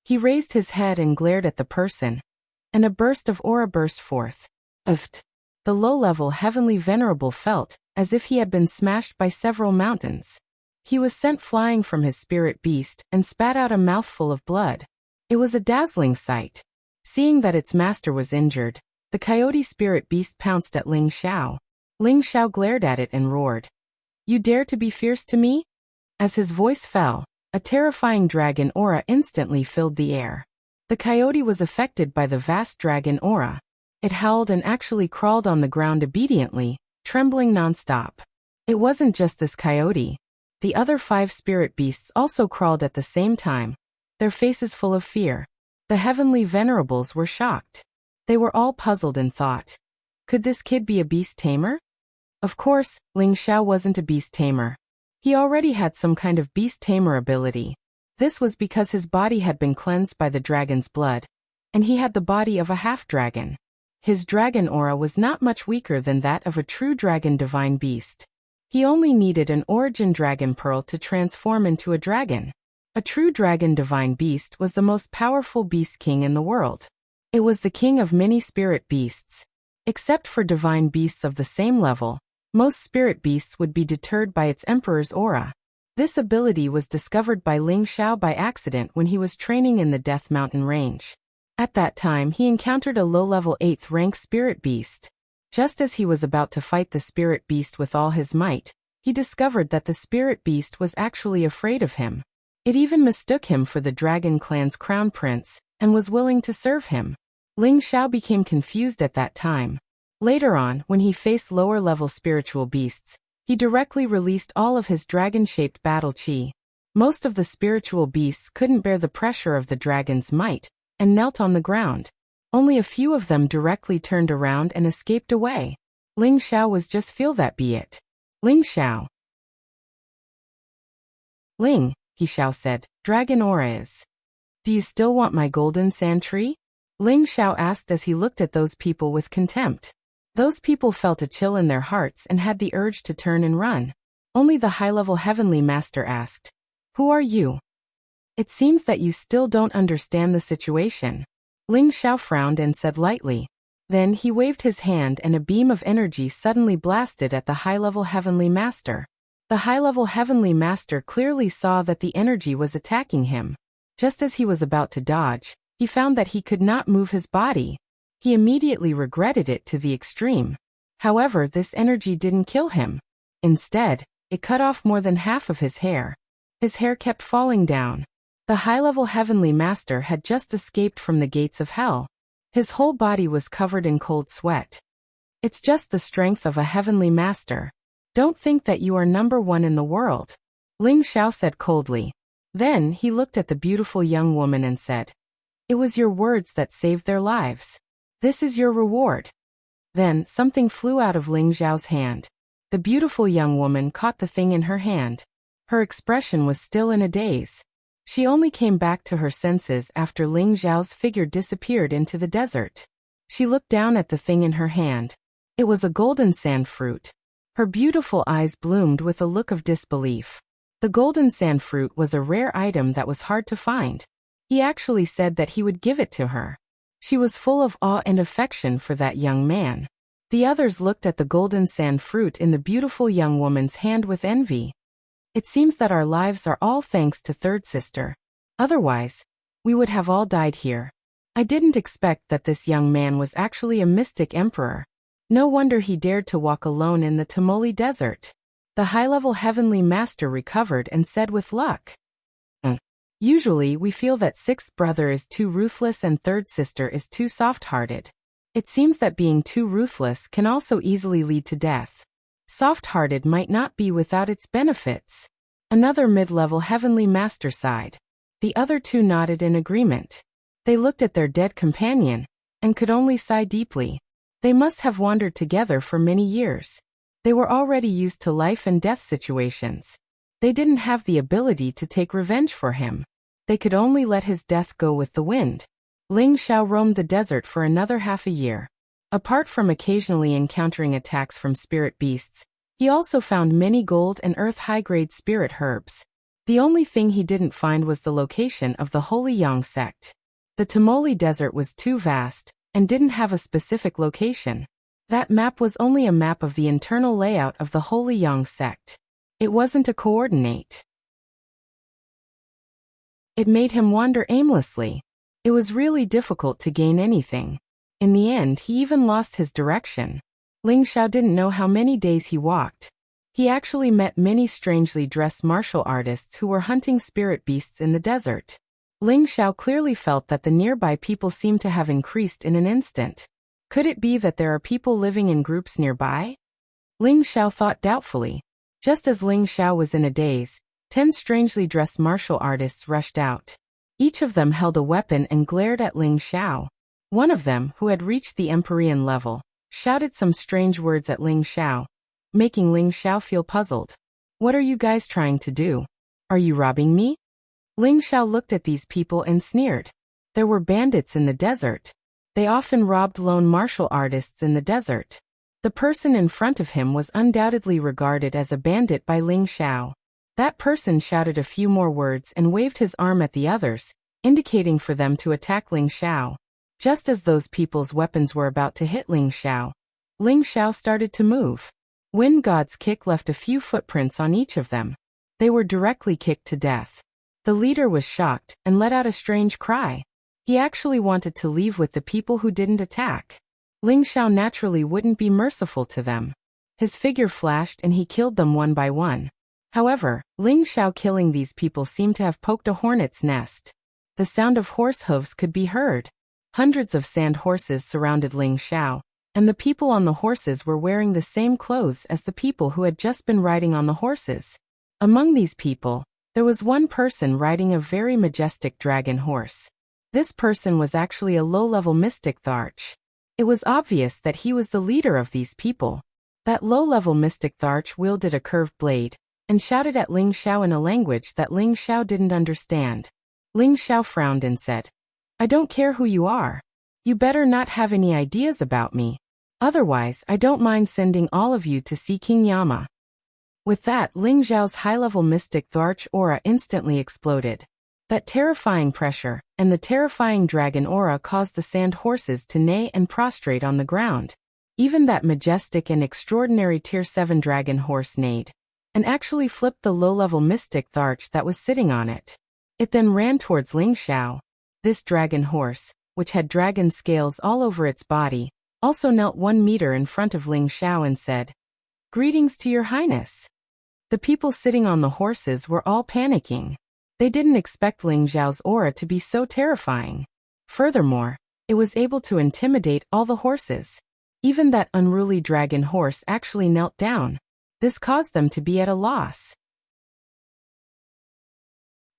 He raised his head and glared at the person, and a burst of aura burst forth. Uft! The low-level heavenly venerable felt as if he had been smashed by several mountains. He was sent flying from his spirit beast and spat out a mouthful of blood. It was a dazzling sight. Seeing that its master was injured, the coyote spirit beast pounced at Ling Xiao. Ling Xiao glared at it and roared, "You dare to be fierce to me?" As his voice fell, a terrifying dragon aura instantly filled the air. The coyote was affected by the vast dragon aura. It howled and actually crawled on the ground obediently, trembling non-stop. It wasn't just this coyote. The other 5 spirit beasts also crawled at the same time, their faces full of fear. The heavenly venerables were shocked. They were all puzzled and thought, could this kid be a beast tamer? Of course, Ling Xiao wasn't a beast tamer. He already had some kind of beast tamer ability. This was because his body had been cleansed by the dragon's blood, and he had the body of a half-dragon. His dragon aura was not much weaker than that of a true dragon divine beast. He only needed an origin dragon pearl to transform into a dragon. A true dragon divine beast was the most powerful beast king in the world. It was the king of many spirit beasts. Except for divine beasts of the same level, most spirit beasts would be deterred by its emperor's aura. This ability was discovered by Ling Xiao by accident when he was training in the Death Mountain range. At that time he encountered a low-level 8th rank spirit beast. Just as he was about to fight the spirit beast with all his might, he discovered that the spirit beast was actually afraid of him. It even mistook him for the dragon clan's crown prince, and was willing to serve him. Ling Xiao became confused at that time. Later on, when he faced lower-level spiritual beasts, he directly released all of his dragon-shaped battle chi. Most of the spiritual beasts couldn't bear the pressure of the dragon's might, and knelt on the ground. Only a few of them directly turned around and escaped away. Ling Xiao was just feel that be it. Ling Xiao. Ling, he Xiao said, dragon aura is. Do you still want my golden sand tree? Ling Xiao asked as he looked at those people with contempt. Those people felt a chill in their hearts and had the urge to turn and run. Only the high-level heavenly master asked, "Who are you? It seems that you still don't understand the situation." Ling Xiao frowned and said lightly. Then he waved his hand and a beam of energy suddenly blasted at the high-level heavenly master. The high-level heavenly master clearly saw that the energy was attacking him. Just as he was about to dodge, he found that he could not move his body. He immediately regretted it to the extreme. However, this energy didn't kill him. Instead, it cut off more than half of his hair. His hair kept falling down. The high-level heavenly master had just escaped from the gates of hell. His whole body was covered in cold sweat. It's just the strength of a heavenly master. Don't think that you are number one in the world, Ling Xiao said coldly. Then he looked at the beautiful young woman and said, "It was your words that saved their lives. This is your reward." Then something flew out of Ling Xiao's hand. The beautiful young woman caught the thing in her hand. Her expression was still in a daze. She only came back to her senses after Ling Xiao's figure disappeared into the desert. She looked down at the thing in her hand. It was a golden sand fruit. Her beautiful eyes bloomed with a look of disbelief. The golden sand fruit was a rare item that was hard to find. He actually said that he would give it to her. She was full of awe and affection for that young man. The others looked at the golden sand fruit in the beautiful young woman's hand with envy. It seems that our lives are all thanks to third sister. Otherwise, we would have all died here. I didn't expect that this young man was actually a mystic emperor. No wonder he dared to walk alone in the Tamoli desert. The high-level heavenly master recovered and said with luck. Usually we feel that sixth brother is too ruthless and third sister is too soft-hearted. It seems that being too ruthless can also easily lead to death. Soft-hearted might not be without its benefits. Another mid-level heavenly master sighed. The other two nodded in agreement. They looked at their dead companion and could only sigh deeply. They must have wandered together for many years. They were already used to life and death situations. They didn't have the ability to take revenge for him. They could only let his death go with the wind. Ling Xiao roamed the desert for another half a year. Apart from occasionally encountering attacks from spirit beasts, he also found many gold and earth high-grade spirit herbs. The only thing he didn't find was the location of the Holy Yang sect. The Tamoli desert was too vast and didn't have a specific location. That map was only a map of the internal layout of the Holy Yang sect. It wasn't a coordinate. It made him wander aimlessly. It was really difficult to gain anything. In the end, he even lost his direction. Ling Xiao didn't know how many days he walked. He actually met many strangely dressed martial artists who were hunting spirit beasts in the desert. Ling Xiao clearly felt that the nearby people seemed to have increased in an instant. Could it be that there are people living in groups nearby? Ling Xiao thought doubtfully. Just as Ling Xiao was in a daze, 10 strangely dressed martial artists rushed out. Each of them held a weapon and glared at Ling Xiao. One of them, who had reached the Empyrean level, shouted some strange words at Ling Xiao, making Ling Xiao feel puzzled. "What are you guys trying to do? Are you robbing me?" Ling Xiao looked at these people and sneered. There were bandits in the desert. They often robbed lone martial artists in the desert. The person in front of him was undoubtedly regarded as a bandit by Ling Xiao. That person shouted a few more words and waved his arm at the others, indicating for them to attack Ling Xiao. Just as those people's weapons were about to hit Ling Xiao started to move. Wind God's kick left a few footprints on each of them. They were directly kicked to death. The leader was shocked and let out a strange cry. He actually wanted to leave with the people who didn't attack. Ling Xiao naturally wouldn't be merciful to them. His figure flashed and he killed them one by one. However, Ling Xiao killing these people seemed to have poked a hornet's nest. The sound of horse hooves could be heard. Hundreds of sand horses surrounded Ling Xiao, and the people on the horses were wearing the same clothes as the people who had just been riding on the horses. Among these people, there was one person riding a very majestic dragon horse. This person was actually a low-level mystic Tharch. It was obvious that he was the leader of these people. That low-level mystic Tharch wielded a curved blade and shouted at Ling Xiao in a language that Ling Xiao didn't understand. Ling Xiao frowned and said, "I don't care who you are. You better not have any ideas about me. Otherwise, I don't mind sending all of you to see King Yama." With that, Ling Xiao's high-level mystic Tharch aura instantly exploded. That terrifying pressure and the terrifying dragon aura caused the sand horses to neigh and prostrate on the ground. Even that majestic and extraordinary Tier 7 dragon horse neighed, and actually flipped the low-level mystic Tharch that was sitting on it. It then ran towards Ling Xiao. This dragon horse, which had dragon scales all over its body, also knelt 1 meter in front of Ling Xiao and said, "Greetings to your highness." The people sitting on the horses were all panicking. They didn't expect Ling Xiao's aura to be so terrifying. Furthermore, it was able to intimidate all the horses. Even that unruly dragon horse actually knelt down. This caused them to be at a loss.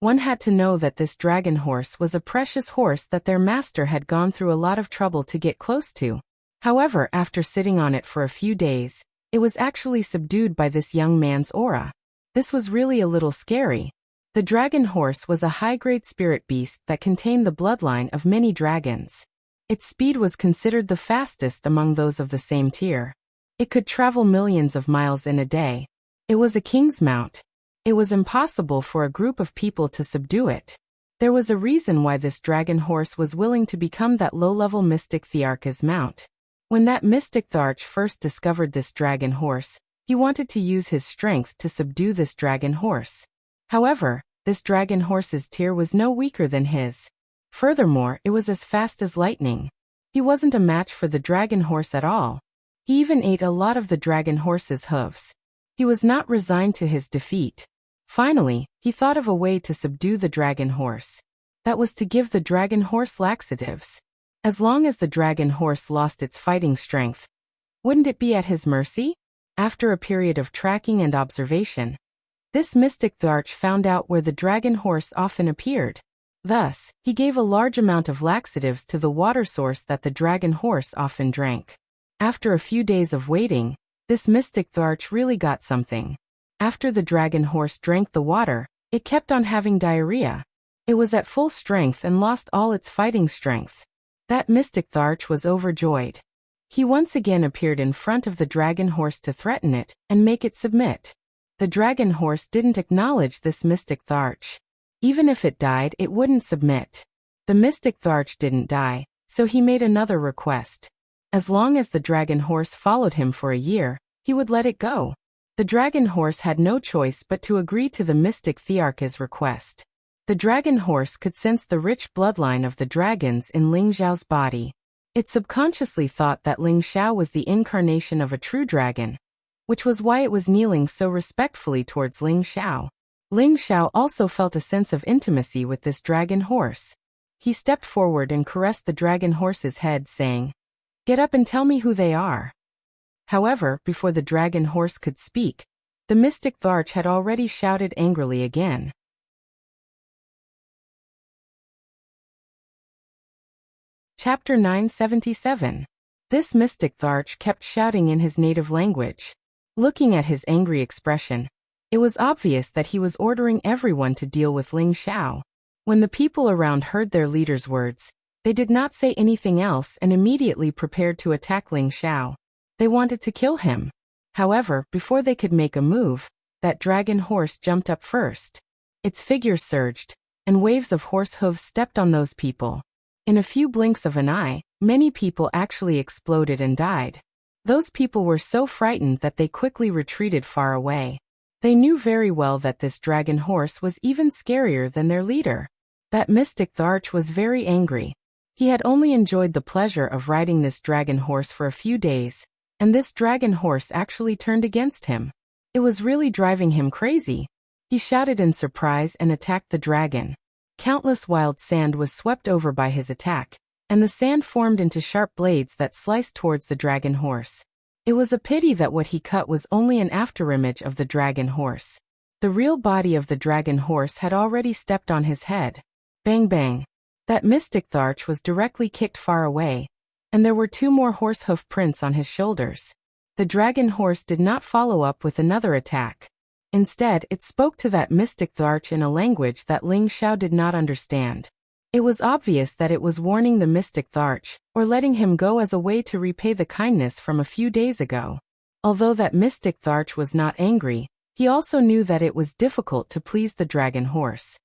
One had to know that this dragon horse was a precious horse that their master had gone through a lot of trouble to get close to. However, after sitting on it for a few days, it was actually subdued by this young man's aura. This was really a little scary. The dragon horse was a high-grade spirit beast that contained the bloodline of many dragons. Its speed was considered the fastest among those of the same tier. It could travel millions of miles in a day. It was a king's mount. It was impossible for a group of people to subdue it. There was a reason why this dragon horse was willing to become that low-level mystic Thearch's mount. When that mystic Tharch first discovered this dragon horse, he wanted to use his strength to subdue this dragon horse. However, this dragon horse's tier was no weaker than his. Furthermore, it was as fast as lightning. He wasn't a match for the dragon horse at all. He even ate a lot of the dragon horse's hooves. He was not resigned to his defeat. Finally, he thought of a way to subdue the dragon horse. That was to give the dragon horse laxatives. As long as the dragon horse lost its fighting strength, wouldn't it be at his mercy? After a period of tracking and observation, this mystic Tharch found out where the dragon horse often appeared. Thus, he gave a large amount of laxatives to the water source that the dragon horse often drank. After a few days of waiting, this mystic Tharch really got something. After the dragon horse drank the water, it kept on having diarrhea. It was at full strength and lost all its fighting strength. That mystic Tharch was overjoyed. He once again appeared in front of the dragon horse to threaten it and make it submit. The dragon horse didn't acknowledge this mystic Tharch. Even if it died, it wouldn't submit. The mystic Tharch didn't die, so he made another request. As long as the dragon horse followed him for a year, he would let it go. The dragon horse had no choice but to agree to the mystic Thearch's request. The dragon horse could sense the rich bloodline of the dragons in Ling Xiao's body. It subconsciously thought that Ling Xiao was the incarnation of a true dragon, which was why it was kneeling so respectfully towards Ling Xiao. Ling Xiao also felt a sense of intimacy with this dragon horse. He stepped forward and caressed the dragon horse's head, saying, "Get up and tell me who they are." However, before the dragon horse could speak, the mystic Tharch had already shouted angrily again. Chapter 977. This mystic Tharch kept shouting in his native language. Looking at his angry expression, it was obvious that he was ordering everyone to deal with Ling Xiao. When the people around heard their leader's words, they did not say anything else and immediately prepared to attack Ling Xiao. They wanted to kill him. However, before they could make a move, that dragon horse jumped up first. Its figure surged, and waves of horse hooves stepped on those people. In a few blinks of an eye, many people actually exploded and died. Those people were so frightened that they quickly retreated far away. They knew very well that this dragon horse was even scarier than their leader. That mystic Tharch was very angry. He had only enjoyed the pleasure of riding this dragon horse for a few days, and this dragon horse actually turned against him. It was really driving him crazy. He shouted in surprise and attacked the dragon. Countless wild sand was swept over by his attack, and the sand formed into sharp blades that sliced towards the dragon horse. It was a pity that what he cut was only an afterimage of the dragon horse. The real body of the dragon horse had already stepped on his head. Bang bang. That mystic Tharch was directly kicked far away, and there were 2 more horse hoof prints on his shoulders. The dragon horse did not follow up with another attack. Instead, it spoke to that mystic Tharch in a language that Ling Xiao did not understand. It was obvious that it was warning the mystic Tharch, or letting him go as a way to repay the kindness from a few days ago. Although that mystic Tharch was not angry, he also knew that it was difficult to please the dragon horse.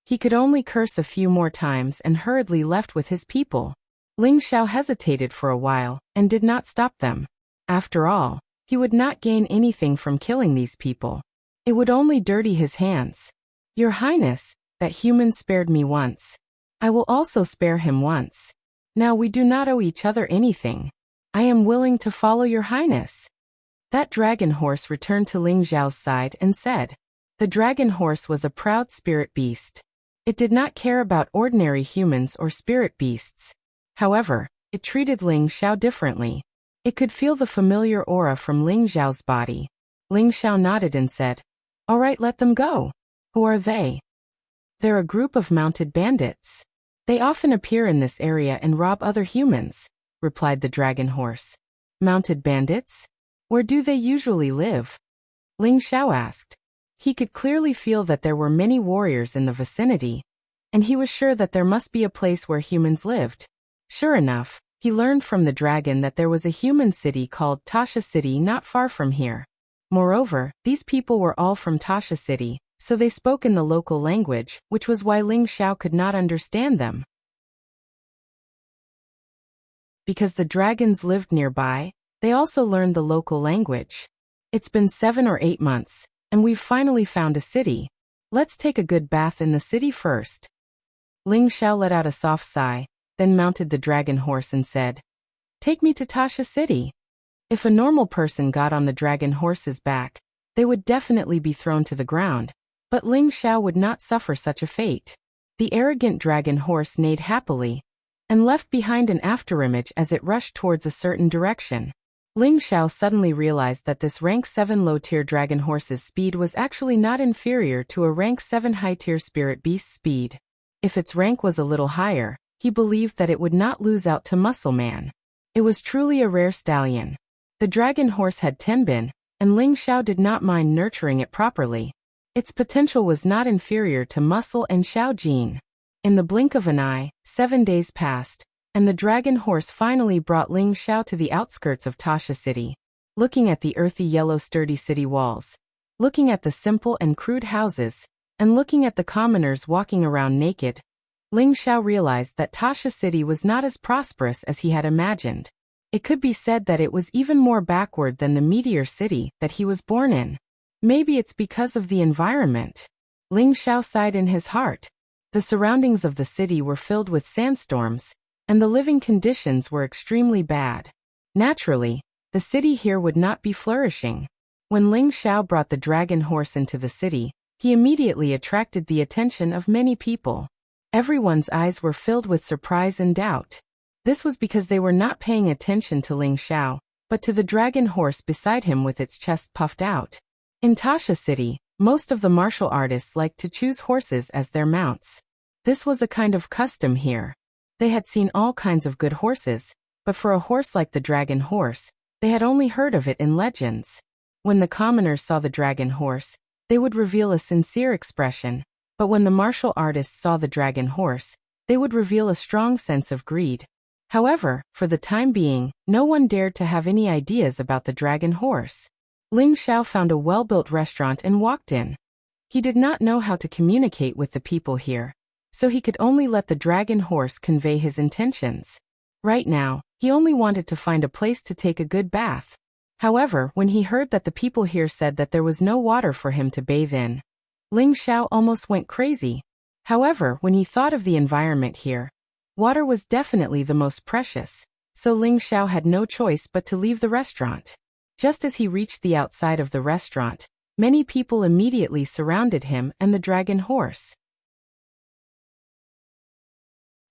He could only curse a few more times and hurriedly left with his people. Ling Xiao hesitated for a while, and did not stop them. After all, he would not gain anything from killing these people. It would only dirty his hands. "Your Highness, that human spared me once. I will also spare him once." Now we do not owe each other anything. I am willing to follow your highness. That dragon horse returned to Ling Xiao's side and said. The dragon horse was a proud spirit beast. It did not care about ordinary humans or spirit beasts. However, it treated Ling Xiao differently. It could feel the familiar aura from Ling Xiao's body. Ling Xiao nodded and said, "All right, let them go." Who are they? They're a group of mounted bandits. They often appear in this area and rob other humans, replied the dragon horse. Mounted bandits? Where do they usually live? Ling Xiao asked. He could clearly feel that there were many warriors in the vicinity, and he was sure that there must be a place where humans lived. Sure enough, he learned from the dragon that there was a human city called Tasha City not far from here. Moreover, these people were all from Tasha City, so they spoke in the local language, which was why Ling Xiao could not understand them. Because the dragons lived nearby, they also learned the local language. It's been 7 or 8 months, and we've finally found a city. Let's take a good bath in the city first. Ling Xiao let out a soft sigh, then mounted the dragon horse and said, "Take me to Tasha City." If a normal person got on the dragon horse's back, they would definitely be thrown to the ground, but Ling Xiao would not suffer such a fate. The arrogant dragon horse neighed happily, and left behind an afterimage as it rushed towards a certain direction. Ling Xiao suddenly realized that this rank 7 low-tier dragon horse's speed was actually not inferior to a rank 7 high-tier spirit beast's speed. If its rank was a little higher, he believed that it would not lose out to Muscle Man. It was truly a rare stallion. The dragon horse had Tenbin, and Ling Xiao did not mind nurturing it properly. Its potential was not inferior to Muscle and Xiao Jin. In the blink of an eye, 7 days passed, and the dragon horse finally brought Ling Xiao to the outskirts of Tasha City. Looking at the earthy yellow sturdy city walls, looking at the simple and crude houses, and looking at the commoners walking around naked, Ling Xiao realized that Tasha City was not as prosperous as he had imagined. It could be said that it was even more backward than the Meteor City that he was born in. Maybe it's because of the environment. Ling Xiao sighed in his heart. The surroundings of the city were filled with sandstorms, and the living conditions were extremely bad. Naturally, the city here would not be flourishing. When Ling Xiao brought the dragon horse into the city, he immediately attracted the attention of many people. Everyone's eyes were filled with surprise and doubt. This was because they were not paying attention to Ling Xiao, but to the dragon horse beside him with its chest puffed out. In Tasha City, most of the martial artists liked to choose horses as their mounts. This was a kind of custom here. They had seen all kinds of good horses, but for a horse like the dragon horse, they had only heard of it in legends. When the commoners saw the dragon horse, they would reveal a sincere expression, but when the martial artists saw the dragon horse, they would reveal a strong sense of greed. However, for the time being, no one dared to have any ideas about the dragon horse. Ling Xiao found a well-built restaurant and walked in. He did not know how to communicate with the people here, so he could only let the dragon horse convey his intentions. Right now, he only wanted to find a place to take a good bath. However, when he heard that the people here said that there was no water for him to bathe in, Ling Xiao almost went crazy. However, when he thought of the environment here, water was definitely the most precious, so Ling Xiao had no choice but to leave the restaurant. Just as he reached the outside of the restaurant, many people immediately surrounded him and the dragon horse.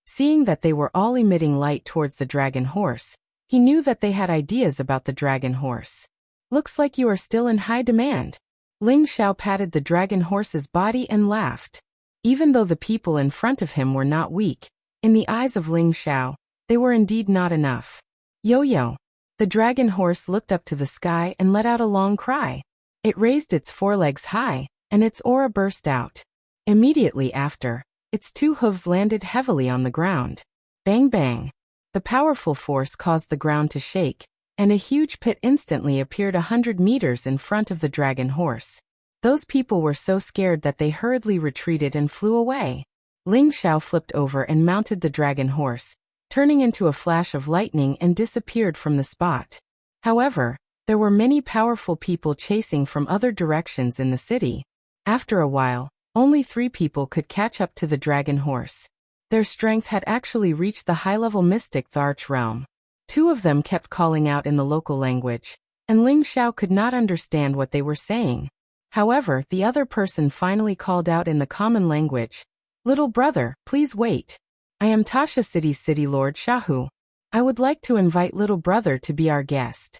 Seeing that they were all emitting light towards the dragon horse, he knew that they had ideas about the dragon horse. "Looks like you are still in high demand." Ling Xiao patted the dragon horse's body and laughed. Even though the people in front of him were not weak, in the eyes of Ling Xiao, they were indeed not enough. Yo-yo! The dragon horse looked up to the sky and let out a long cry. It raised its forelegs high, and its aura burst out. Immediately after, its 2 hooves landed heavily on the ground. Bang bang! The powerful force caused the ground to shake, and a huge pit instantly appeared 100 meters in front of the dragon horse. Those people were so scared that they hurriedly retreated and flew away. Ling Xiao flipped over and mounted the dragon horse, turning into a flash of lightning and disappeared from the spot. However, there were many powerful people chasing from other directions in the city. After a while, only 3 people could catch up to the dragon horse. Their strength had actually reached the high-level mystic Tharch realm. Two of them kept calling out in the local language, and Ling Xiao could not understand what they were saying. However, the other person finally called out in the common language, "Little brother, please wait. I am Tasha City's City Lord Shahu. I would like to invite little brother to be our guest."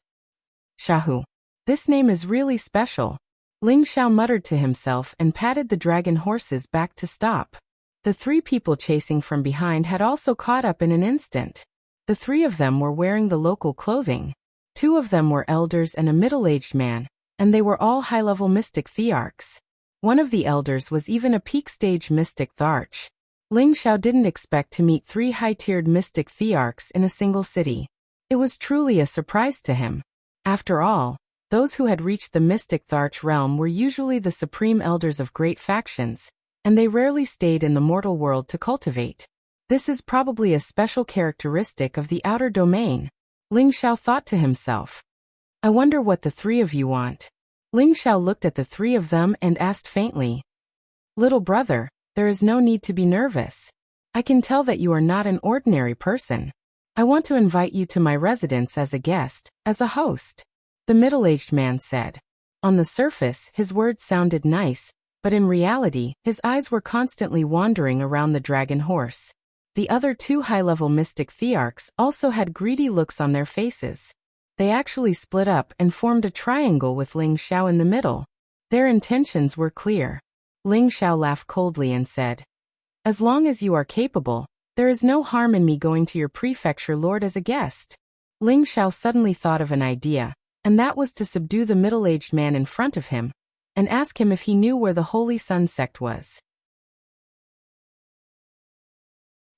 Shahu. This name is really special. Ling Xiao muttered to himself and patted the dragon horses back to stop. The three people chasing from behind had also caught up in an instant. The three of them were wearing the local clothing. Two of them were elders and a middle-aged man, and they were all high-level mystic Thearchs. One of the elders was even a peak-stage mystic Tharch. Ling Xiao didn't expect to meet three high-tiered mystic Thearchs in a single city. It was truly a surprise to him. After all, those who had reached the mystic Tharch realm were usually the supreme elders of great factions, and they rarely stayed in the mortal world to cultivate. This is probably a special characteristic of the outer domain, Ling Xiao thought to himself. I wonder what the three of you want. Ling Xiao looked at the three of them and asked faintly, "Little brother, there is no need to be nervous. I can tell that you are not an ordinary person. I want to invite you to my residence as a guest, as a host," the middle-aged man said. On the surface, his words sounded nice, but in reality, his eyes were constantly wandering around the dragon horse. The other two high-level mystic Thearchs also had greedy looks on their faces. They actually split up and formed a triangle with Ling Xiao in the middle. Their intentions were clear. Ling Xiao laughed coldly and said, "As long as you are capable, there is no harm in me going to your prefecture lord as a guest." Ling Xiao suddenly thought of an idea, and that was to subdue the middle-aged man in front of him, and ask him if he knew where the Holy Sun sect was.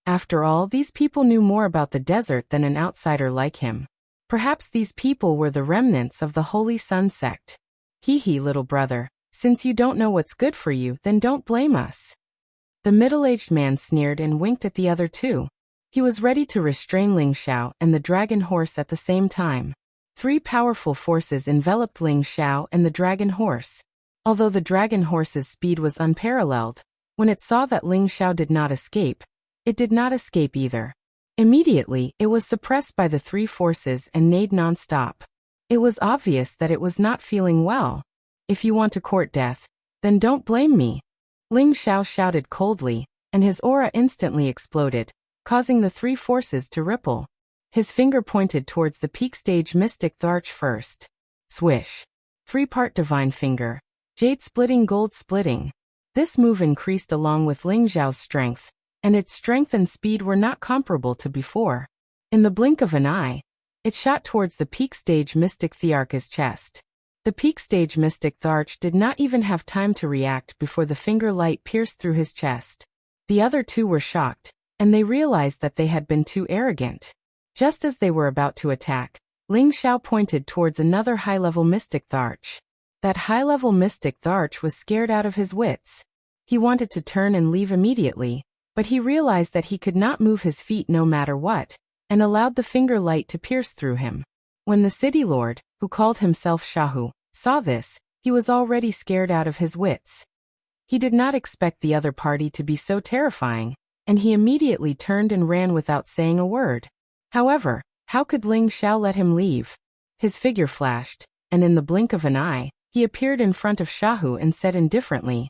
After all, these people knew more about the desert than an outsider like him. Perhaps these people were the remnants of the Holy Sun sect. Hee, little brother, since you don't know what's good for you, then don't blame us. The middle-aged man sneered and winked at the other two. He was ready to restrain Ling Xiao and the dragon horse at the same time. Three powerful forces enveloped Ling Xiao and the dragon horse. Although the dragon horse's speed was unparalleled, when it saw that Ling Xiao did not escape, it did not escape either. Immediately, it was suppressed by the three forces and neighed non-stop. It was obvious that it was not feeling well. "If you want to court death, then don't blame me," Ling Xiao shouted coldly, and his aura instantly exploded, causing the three forces to ripple. His finger pointed towards the peak-stage mystic Tharch first. Swish. Three-part divine finger. Jade splitting, gold splitting. This move increased along with Ling Xiao's strength, and its strength and speed were not comparable to before. In the blink of an eye, it shot towards the peak-stage mystic Thearch's chest. The peak-stage mystic Tharch did not even have time to react before the finger light pierced through his chest. The other two were shocked, and they realized that they had been too arrogant. Just as they were about to attack, Ling Xiao pointed towards another high-level mystic Tharch. That high-level mystic Tharch was scared out of his wits. He wanted to turn and leave immediately, but he realized that he could not move his feet no matter what, and allowed the finger light to pierce through him. When the city lord, who called himself Shahu, saw this, he was already scared out of his wits. He did not expect the other party to be so terrifying, and he immediately turned and ran without saying a word. However, how could Ling Xiao let him leave? His figure flashed, and in the blink of an eye, he appeared in front of Shahu and said indifferently,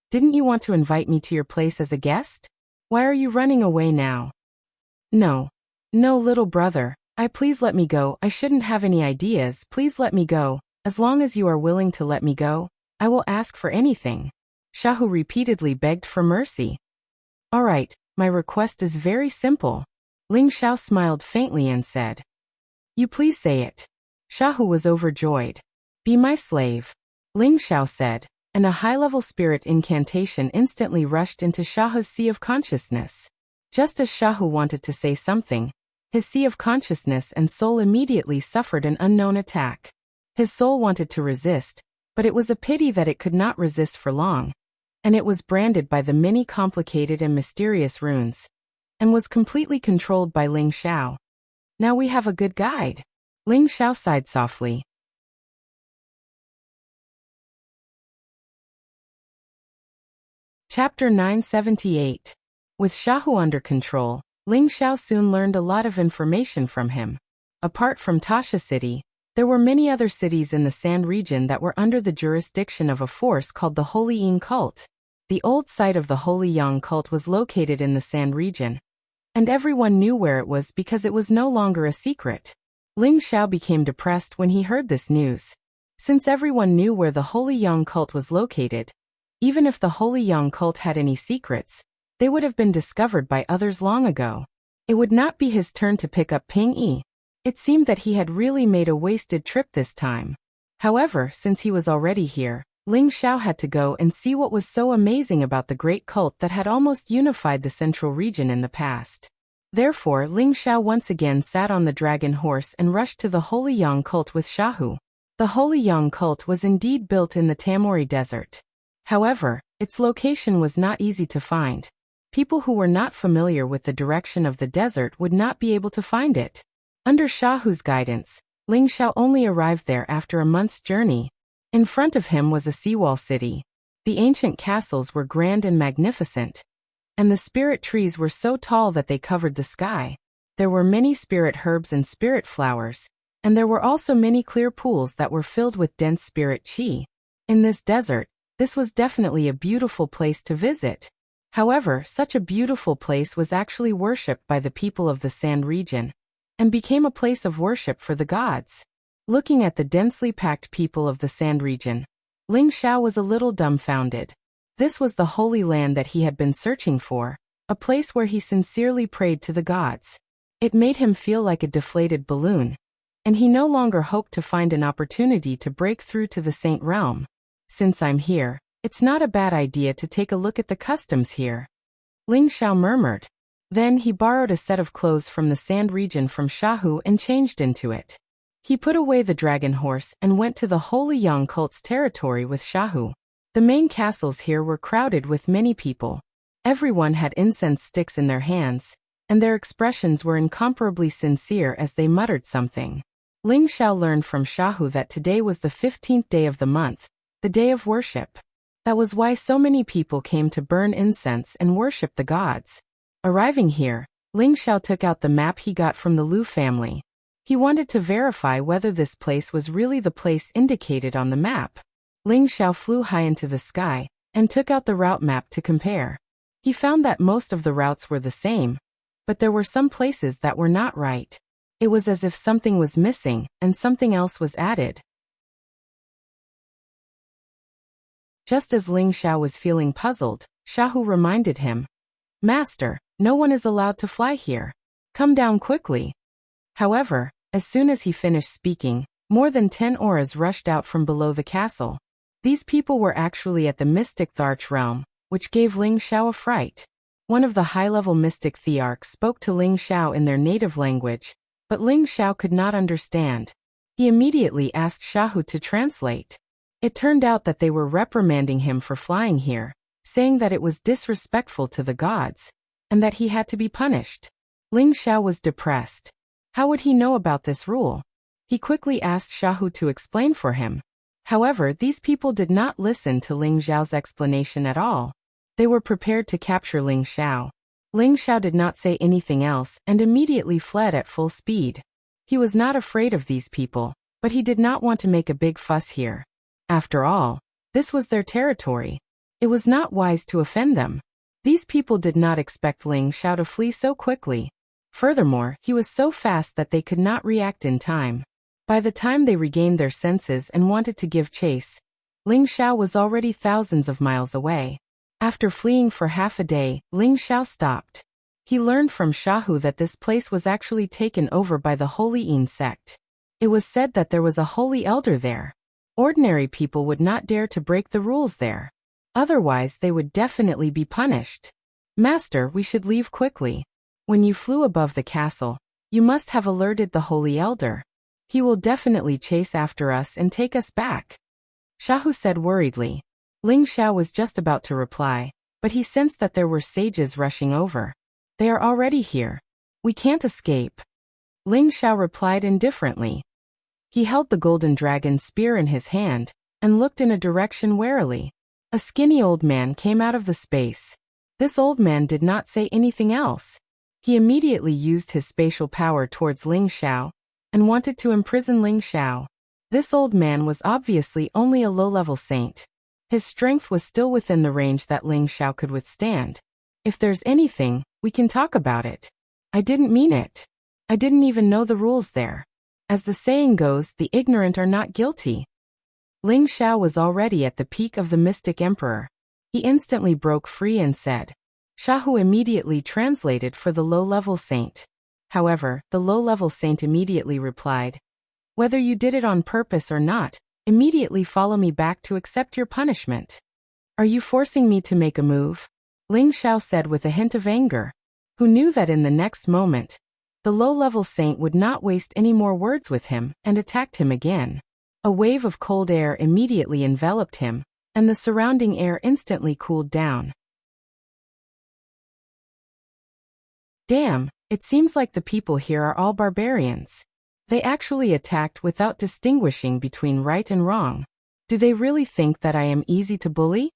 "Didn't you want to invite me to your place as a guest? Why are you running away now?" No, little brother, please let me go. I shouldn't have any ideas. Please let me go. As long as you are willing to let me go, I will ask for anything." Shahu repeatedly begged for mercy. "All right, my request is very simple." Ling Xiao smiled faintly and said, "You please say it." Shahu was overjoyed. "Be my slave," Ling Xiao said, and a high-level spirit incantation instantly rushed into Shahu's sea of consciousness. Just as Shahu wanted to say something, his sea of consciousness and soul immediately suffered an unknown attack. His soul wanted to resist, but it was a pity that it could not resist for long, and it was branded by the many complicated and mysterious runes, and was completely controlled by Ling Xiao. "Now we have a good guide," Ling Xiao sighed softly. Chapter 978. With Shahu under control, Ling Xiao soon learned a lot of information from him. Apart from Tasha City, there were many other cities in the Sand region that were under the jurisdiction of a force called the Holy Yin cult. The old site of the Holy Yang cult was located in the Sand region, and everyone knew where it was because it was no longer a secret. Ling Xiao became depressed when he heard this news. Since everyone knew where the Holy Yang cult was located, even if the Holy Yang cult had any secrets, they would have been discovered by others long ago. It would not be his turn to pick up Ping Yi. It seemed that he had really made a wasted trip this time. However, since he was already here, Ling Xiao had to go and see what was so amazing about the great cult that had almost unified the central region in the past. Therefore, Ling Xiao once again sat on the dragon horse and rushed to the Holy Yang cult with Shahu. The Holy Yang cult was indeed built in the Tamori Desert. However, its location was not easy to find. People who were not familiar with the direction of the desert would not be able to find it. Under Shahu's guidance, Ling Xiao only arrived there after a month's journey. In front of him was a seawall city. The ancient castles were grand and magnificent, and the spirit trees were so tall that they covered the sky. There were many spirit herbs and spirit flowers, and there were also many clear pools that were filled with dense spirit qi. In this desert, this was definitely a beautiful place to visit. However, such a beautiful place was actually worshipped by the people of the Sand region, and became a place of worship for the gods. Looking at the densely packed people of the Sand region, Ling Xiao was a little dumbfounded. This was the holy land that he had been searching for, a place where he sincerely prayed to the gods. It made him feel like a deflated balloon, and he no longer hoped to find an opportunity to break through to the Saint realm. Since I'm here, it's not a bad idea to take a look at the customs here, Ling Xiao murmured. Then he borrowed a set of clothes from the Sand region from Shahu and changed into it. He put away the dragon horse and went to the Holy Yang cult's territory with Shahu. The main castles here were crowded with many people. Everyone had incense sticks in their hands, and their expressions were incomparably sincere as they muttered something. Ling Xiao learned from Shahu that today was the 15th day of the month, the day of worship. That was why so many people came to burn incense and worship the gods. Arriving here, Ling Xiao took out the map he got from the Liu family. He wanted to verify whether this place was really the place indicated on the map. Ling Xiao flew high into the sky and took out the route map to compare. He found that most of the routes were the same, but there were some places that were not right. It was as if something was missing and something else was added. Just as Ling Xiao was feeling puzzled, Shahu reminded him, "Master, no one is allowed to fly here. Come down quickly." However, as soon as he finished speaking, more than 10 auras rushed out from below the castle. These people were actually at the mystic Tharch realm, which gave Ling Xiao a fright. One of the high-level mystic Thearchs spoke to Ling Xiao in their native language, but Ling Xiao could not understand. He immediately asked Shahu to translate. It turned out that they were reprimanding him for flying here, saying that it was disrespectful to the gods, and that he had to be punished. Ling Xiao was depressed. How would he know about this rule? He quickly asked Shahu to explain for him. However, these people did not listen to Ling Xiao's explanation at all. They were prepared to capture Ling Xiao. Ling Xiao did not say anything else and immediately fled at full speed. He was not afraid of these people, but he did not want to make a big fuss here. After all, this was their territory. It was not wise to offend them. These people did not expect Ling Xiao to flee so quickly. Furthermore, he was so fast that they could not react in time. By the time they regained their senses and wanted to give chase, Ling Xiao was already thousands of miles away. After fleeing for half a day, Ling Xiao stopped. He learned from Shahu that this place was actually taken over by the Holy Yin sect. It was said that there was a holy elder there. Ordinary people would not dare to break the rules there. Otherwise, they would definitely be punished. "Master, we should leave quickly. When you flew above the castle, you must have alerted the Holy Elder. He will definitely chase after us and take us back," Shahu said worriedly. Ling Xiao was just about to reply, but he sensed that there were sages rushing over. "They are already here. We can't escape," Ling Xiao replied indifferently. He held the golden dragon spear in his hand and looked in a direction warily. A skinny old man came out of the space. This old man did not say anything else. He immediately used his spatial power towards Ling Xiao and wanted to imprison Ling Xiao. This old man was obviously only a low-level saint. His strength was still within the range that Ling Xiao could withstand. If there's anything, we can talk about it. I didn't mean it. I didn't even know the rules there. As the saying goes, the ignorant are not guilty. Ling Xiao was already at the peak of the mystic emperor. He instantly broke free and said. Shahu immediately translated for the low-level saint. However, the low-level saint immediately replied, "Whether you did it on purpose or not, immediately follow me back to accept your punishment." "Are you forcing me to make a move?" Ling Xiao said with a hint of anger, who knew that in the next moment, the low-level saint would not waste any more words with him and attacked him again. A wave of cold air immediately enveloped him, and the surrounding air instantly cooled down. Damn, it seems like the people here are all barbarians. They actually attacked without distinguishing between right and wrong. Do they really think that I am easy to bully?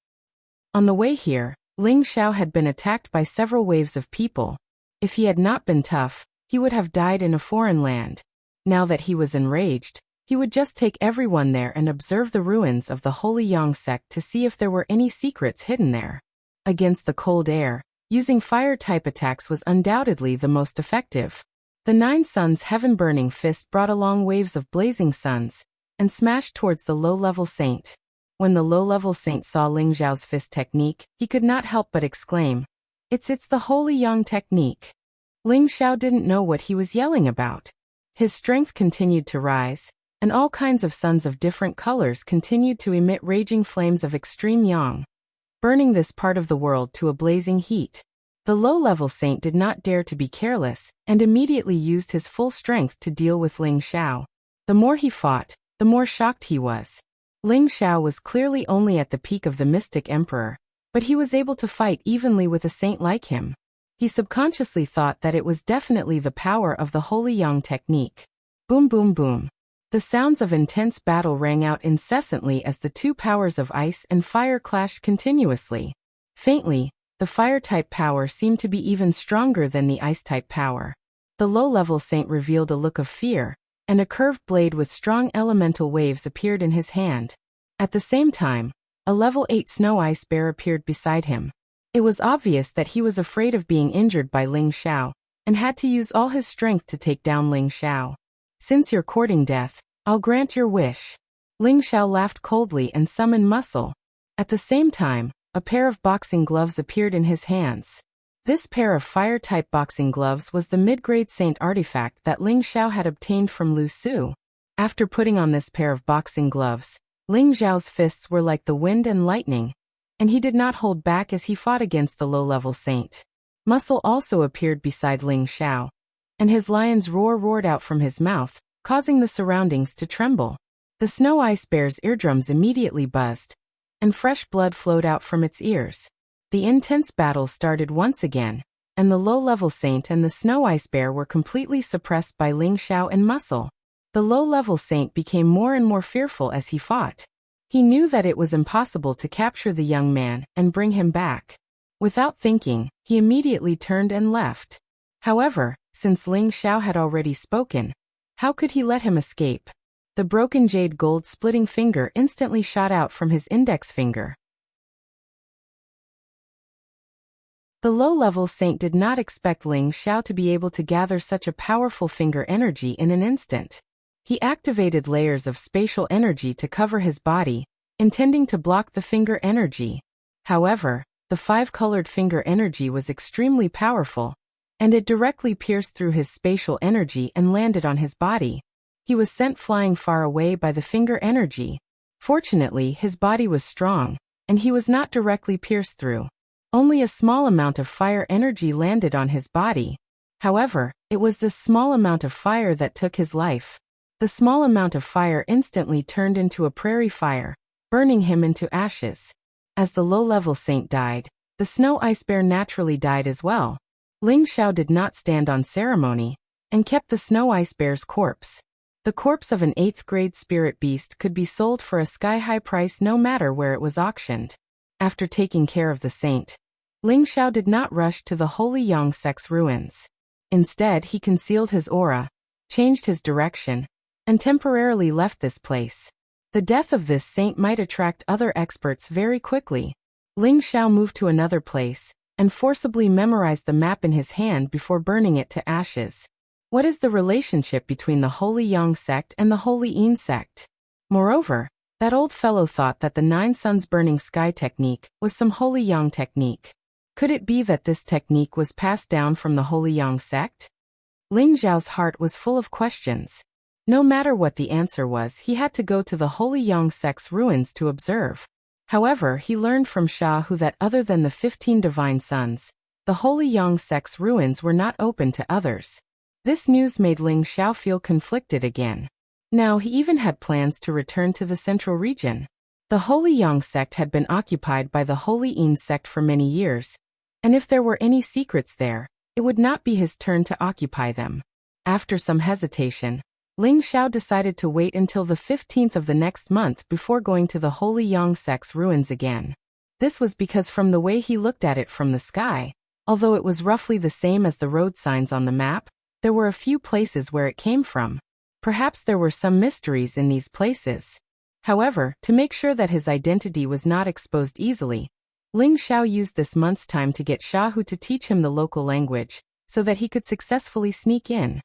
On the way here, Ling Xiao had been attacked by several waves of people. If he had not been tough, he would have died in a foreign land. Now that he was enraged, he would just take everyone there and observe the ruins of the Holy Yang sect to see if there were any secrets hidden there. Against the cold air, using fire-type attacks was undoubtedly the most effective. The Nine Suns' heaven-burning fist brought along waves of blazing suns and smashed towards the low-level saint. When the low-level saint saw Ling Xiao's fist technique, he could not help but exclaim, It's the Holy Yang technique." Ling Xiao didn't know what he was yelling about. His strength continued to rise, and all kinds of suns of different colors continued to emit raging flames of extreme yang, burning this part of the world to a blazing heat. The low-level saint did not dare to be careless, and immediately used his full strength to deal with Ling Xiao. The more he fought, the more shocked he was. Ling Xiao was clearly only at the peak of the mystic emperor, but he was able to fight evenly with a saint like him. He subconsciously thought that it was definitely the power of the Holy Yang technique. Boom boom boom. The sounds of intense battle rang out incessantly as the two powers of ice and fire clashed continuously. Faintly, the fire-type power seemed to be even stronger than the ice-type power. The low-level saint revealed a look of fear, and a curved blade with strong elemental waves appeared in his hand. At the same time, a level 8 snow ice bear appeared beside him. It was obvious that he was afraid of being injured by Ling Xiao, and had to use all his strength to take down Ling Xiao. "Since you're courting death, I'll grant your wish." Ling Xiao laughed coldly and summoned muscle. At the same time, a pair of boxing gloves appeared in his hands. This pair of fire-type boxing gloves was the mid-grade saint artifact that Ling Xiao had obtained from Lu Su. After putting on this pair of boxing gloves, Ling Xiao's fists were like the wind and lightning, and he did not hold back as he fought against the low-level saint. Muscle also appeared beside Ling Xiao, and his lion's roar roared out from his mouth, causing the surroundings to tremble. The snow ice bear's eardrums immediately buzzed, and fresh blood flowed out from its ears. The intense battle started once again, and the low-level saint and the snow ice bear were completely suppressed by Ling Xiao and muscle. The low-level saint became more and more fearful as he fought. He knew that it was impossible to capture the young man and bring him back. Without thinking, he immediately turned and left. However, since Ling Xiao had already spoken, how could he let him escape? The broken jade gold splitting finger instantly shot out from his index finger. The low-level saint did not expect Ling Xiao to be able to gather such a powerful finger energy in an instant. He activated layers of spatial energy to cover his body, intending to block the finger energy. However, the five-colored finger energy was extremely powerful, and it directly pierced through his spatial energy and landed on his body. He was sent flying far away by the finger energy. Fortunately, his body was strong, and he was not directly pierced through. Only a small amount of fire energy landed on his body. However, it was this small amount of fire that took his life. The small amount of fire instantly turned into a prairie fire, burning him into ashes. As the low-level saint died, the snow ice bear naturally died as well. Ling Xiao did not stand on ceremony, and kept the snow ice bear's corpse. The corpse of an 8th-grade spirit beast could be sold for a sky-high price no matter where it was auctioned. After taking care of the saint, Ling Xiao did not rush to the holy Yang sect's ruins. Instead, he concealed his aura, changed his direction, and temporarily left this place. The death of this saint might attract other experts very quickly. Ling Xiao moved to another place, and forcibly memorized the map in his hand before burning it to ashes. What is the relationship between the Holy Yang sect and the Holy Yin sect? Moreover, that old fellow thought that the 9 suns burning sky technique was some Holy Yang technique. Could it be that this technique was passed down from the Holy Yang sect? Ling Xiao's heart was full of questions. No matter what the answer was, he had to go to the Holy Yang sect's ruins to observe. However, he learned from Sha Hu that other than the 15 divine sons, the Holy Yang sect's ruins were not open to others. This news made Ling Xiao feel conflicted again. Now he even had plans to return to the central region. The Holy Yang sect had been occupied by the Holy Yin sect for many years, and if there were any secrets there, it would not be his turn to occupy them. After some hesitation, Ling Xiao decided to wait until the 15th of the next month before going to the Holy Yang sect's ruins again. This was because from the way he looked at it from the sky, although it was roughly the same as the road signs on the map, there were a few places where it came from. Perhaps there were some mysteries in these places. However, to make sure that his identity was not exposed easily, Ling Xiao used this month's time to get Sha Hu to teach him the local language, so that he could successfully sneak in.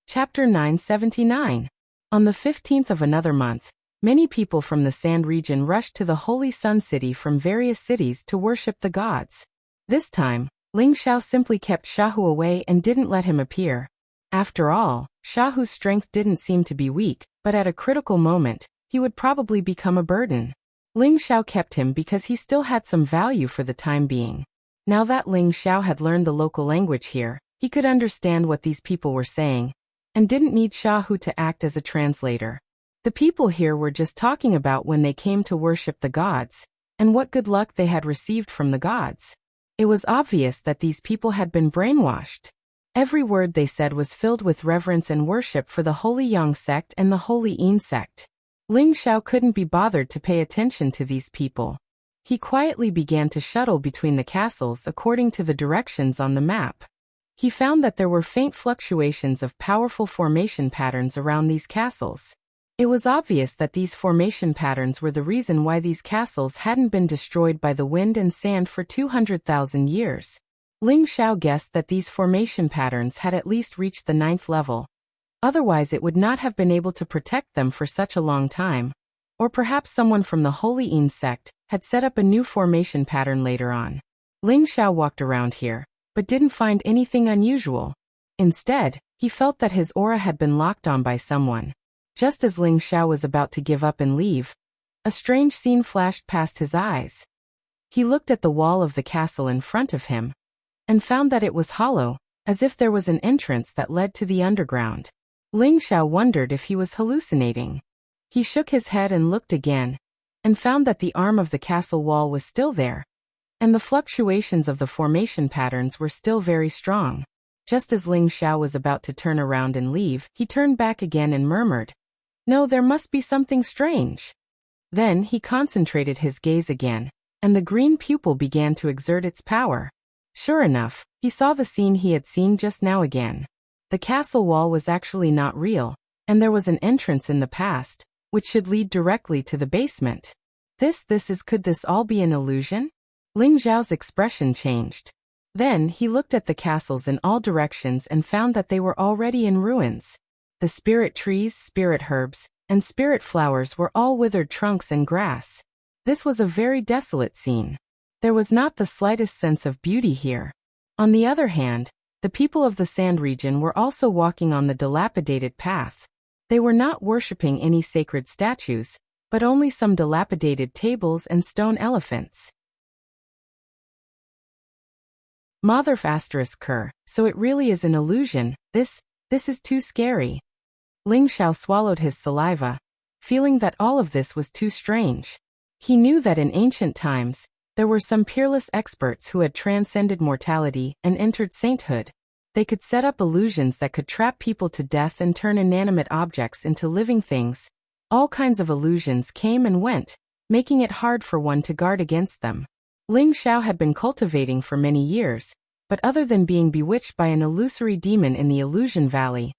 Chapter 979. On the 15th of another month, many people from the Sand region rushed to the Holy Sun City from various cities to worship the gods. This time, Ling Xiao simply kept Sha Hu away and didn't let him appear. After all, Sha Hu's strength didn't seem to be weak, but at a critical moment, he would probably become a burden. Ling Xiao kept him because he still had some value for the time being. Now that Ling Xiao had learned the local language here, he could understand what these people were saying, and didn't need Sha Hu to act as a translator. The people here were just talking about when they came to worship the gods, and what good luck they had received from the gods. It was obvious that these people had been brainwashed. Every word they said was filled with reverence and worship for the Holy Yang sect and the Holy Yin sect. Ling Xiao couldn't be bothered to pay attention to these people. He quietly began to shuttle between the castles according to the directions on the map. He found that there were faint fluctuations of powerful formation patterns around these castles. It was obvious that these formation patterns were the reason why these castles hadn't been destroyed by the wind and sand for 200,000 years. Ling Xiao guessed that these formation patterns had at least reached the 9th level. Otherwise it would not have been able to protect them for such a long time. Or perhaps someone from the Holy Yin sect had set up a new formation pattern later on. Ling Xiao walked around here, but didn't find anything unusual. Instead, he felt that his aura had been locked on by someone. Just as Ling Xiao was about to give up and leave, a strange scene flashed past his eyes. He looked at the wall of the castle in front of him, and found that it was hollow, as if there was an entrance that led to the underground. Ling Xiao wondered if he was hallucinating. He shook his head and looked again, and found that the arm of the castle wall was still there, and the fluctuations of the formation patterns were still very strong. Just as Ling Xiao was about to turn around and leave, he turned back again and murmured, "No, there must be something strange." Then he concentrated his gaze again, and the green pupil began to exert its power. Sure enough, he saw the scene he had seen just now again. The castle wall was actually not real, and there was an entrance in the past, which should lead directly to the basement. Could this all be an illusion? Ling Xiao's expression changed. Then he looked at the castles in all directions and found that they were already in ruins. The spirit trees, spirit herbs, and spirit flowers were all withered trunks and grass. This was a very desolate scene. There was not the slightest sense of beauty here. On the other hand, the people of the Sand region were also walking on the dilapidated path. They were not worshipping any sacred statues, but only some dilapidated tables and stone elephants. Motherf ***, so it really is an illusion. This is too scary. Ling Xiao swallowed his saliva, feeling that all of this was too strange. He knew that in ancient times, there were some peerless experts who had transcended mortality and entered sainthood. They could set up illusions that could trap people to death and turn inanimate objects into living things, All kinds of illusions came and went, making it hard for one to guard against them. Ling Xiao had been cultivating for many years, but other than being bewitched by an illusory demon in the Illusion Valley,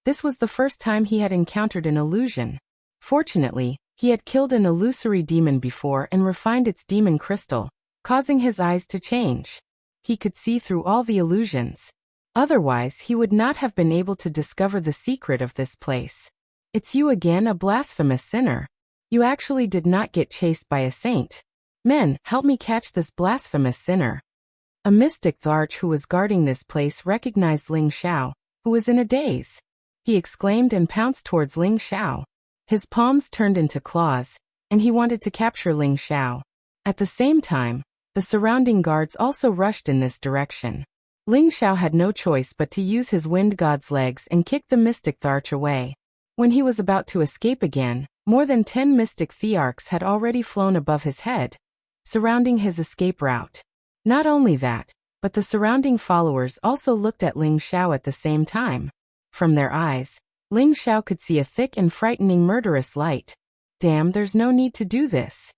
this was the first time he had encountered an illusion. Fortunately, he had killed an illusory demon before and refined its demon crystal, causing his eyes to change. He could see through all the illusions. Otherwise, he would not have been able to discover the secret of this place. It's you again, a blasphemous sinner. You actually did not get chased by a saint. Men, help me catch this blasphemous sinner. A mystic Tharch who was guarding this place recognized Ling Xiao, who was in a daze. He exclaimed and pounced towards Ling Xiao. His palms turned into claws, and he wanted to capture Ling Xiao. At the same time, the surrounding guards also rushed in this direction. Ling Xiao had no choice but to use his wind god's legs and kick the mystic Tharch away. When he was about to escape again, more than 10 mystic Thearchs had already flown above his head, surrounding his escape route. Not only that, but the surrounding followers also looked at Ling Xiao at the same time. From their eyes, Ling Xiao could see a thick and frightening murderous light. Damn, there's no need to do this.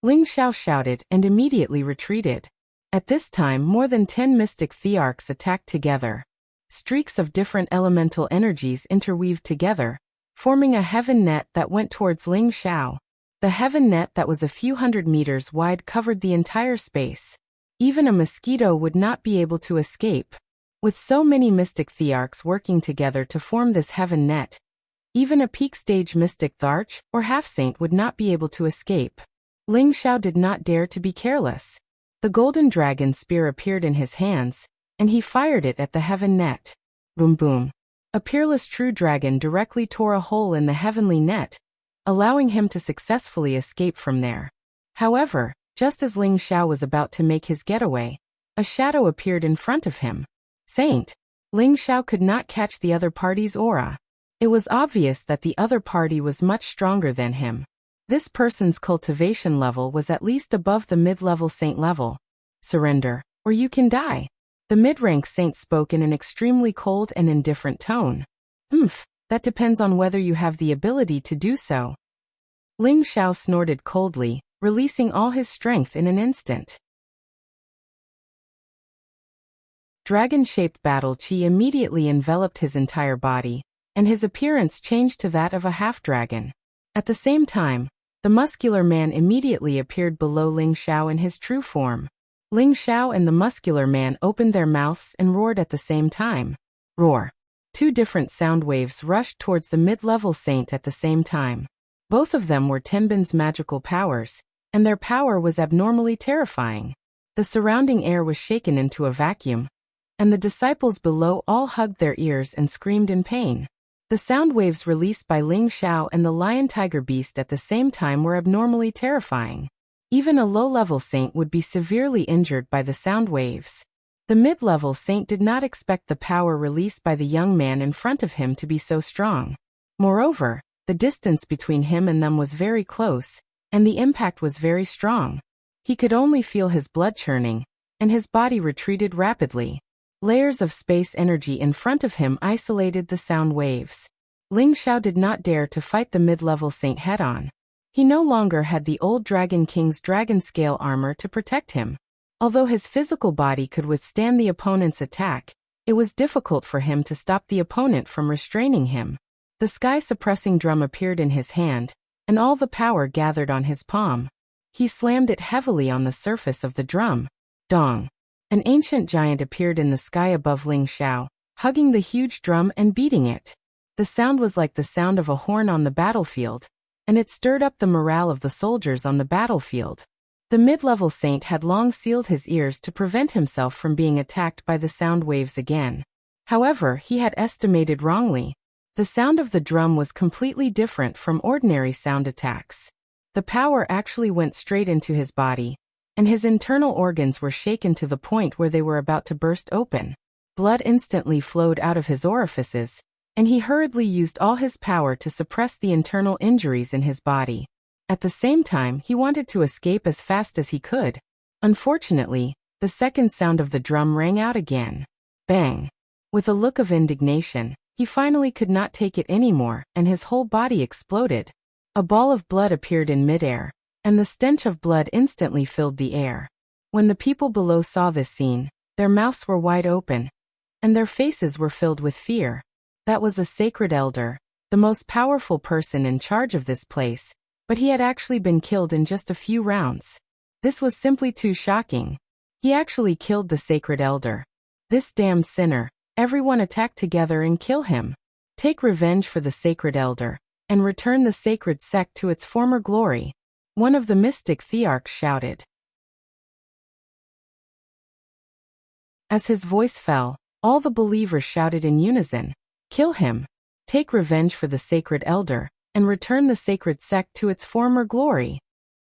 Ling Xiao shouted and immediately retreated. At this time, more than 10 mystic Thearchs attacked together. Streaks of different elemental energies interweaved together, forming a heaven net that went towards Ling Xiao. The heaven net that was a few hundred meters wide covered the entire space. Even a mosquito would not be able to escape. With so many mystic Thearchs working together to form this heaven net, even a peak stage mystic Tharch or half-saint would not be able to escape. Ling Xiao did not dare to be careless. The golden dragon spear appeared in his hands, and he fired it at the heaven net. Boom boom. A peerless true dragon directly tore a hole in the heavenly net, allowing him to successfully escape from there. However, just as Ling Xiao was about to make his getaway, a shadow appeared in front of him. Saint. Ling Xiao could not catch the other party's aura. It was obvious that the other party was much stronger than him. This person's cultivation level was at least above the mid-level saint level. Surrender, or you can die. The mid-rank saint spoke in an extremely cold and indifferent tone. That depends on whether you have the ability to do so. Ling Xiao snorted coldly, releasing all his strength in an instant. Dragon-shaped battle chi immediately enveloped his entire body, and his appearance changed to that of a half-dragon. At the same time, the muscular man immediately appeared below Ling Xiao in his true form. Ling Xiao and the muscular man opened their mouths and roared at the same time. Roar. Two different sound waves rushed towards the mid-level saint at the same time. Both of them were Tenbin's magical powers, and their power was abnormally terrifying. The surrounding air was shaken into a vacuum, and the disciples below all hugged their ears and screamed in pain. The sound waves released by Ling Xiao and the lion-tiger beast at the same time were abnormally terrifying. Even a low-level saint would be severely injured by the sound waves. The mid-level saint did not expect the power released by the young man in front of him to be so strong. Moreover, the distance between him and them was very close, and the impact was very strong. He could only feel his blood churning, and his body retreated rapidly. Layers of space energy in front of him isolated the sound waves. Ling Xiao did not dare to fight the mid-level saint head-on. He no longer had the old Dragon King's dragon scale armor to protect him. Although his physical body could withstand the opponent's attack, it was difficult for him to stop the opponent from restraining him. The sky-suppressing drum appeared in his hand, and all the power gathered on his palm. He slammed it heavily on the surface of the drum. Dong. An ancient giant appeared in the sky above Ling Xiao, hugging the huge drum and beating it. The sound was like the sound of a horn on the battlefield, and it stirred up the morale of the soldiers on the battlefield. The mid-level saint had long sealed his ears to prevent himself from being attacked by the sound waves again. However, he had estimated wrongly. The sound of the drum was completely different from ordinary sound attacks. The power actually went straight into his body, and his internal organs were shaken to the point where they were about to burst open. Blood instantly flowed out of his orifices, and he hurriedly used all his power to suppress the internal injuries in his body. At the same time, he wanted to escape as fast as he could. Unfortunately, the second sound of the drum rang out again. Bang! With a look of indignation, he finally could not take it anymore, and his whole body exploded. A ball of blood appeared in midair, and the stench of blood instantly filled the air. When the people below saw this scene, their mouths were wide open, and their faces were filled with fear. That was a sacred elder, the most powerful person in charge of this place, but he had actually been killed in just a few rounds. This was simply too shocking. He actually killed the sacred elder. This damned sinner. Everyone attack together and kill him. Take revenge for the sacred elder, and return the sacred sect to its former glory. One of the mystic thearchs shouted. As his voice fell, all the believers shouted in unison, "Kill him! Take revenge for the sacred elder, and return the sacred sect to its former glory."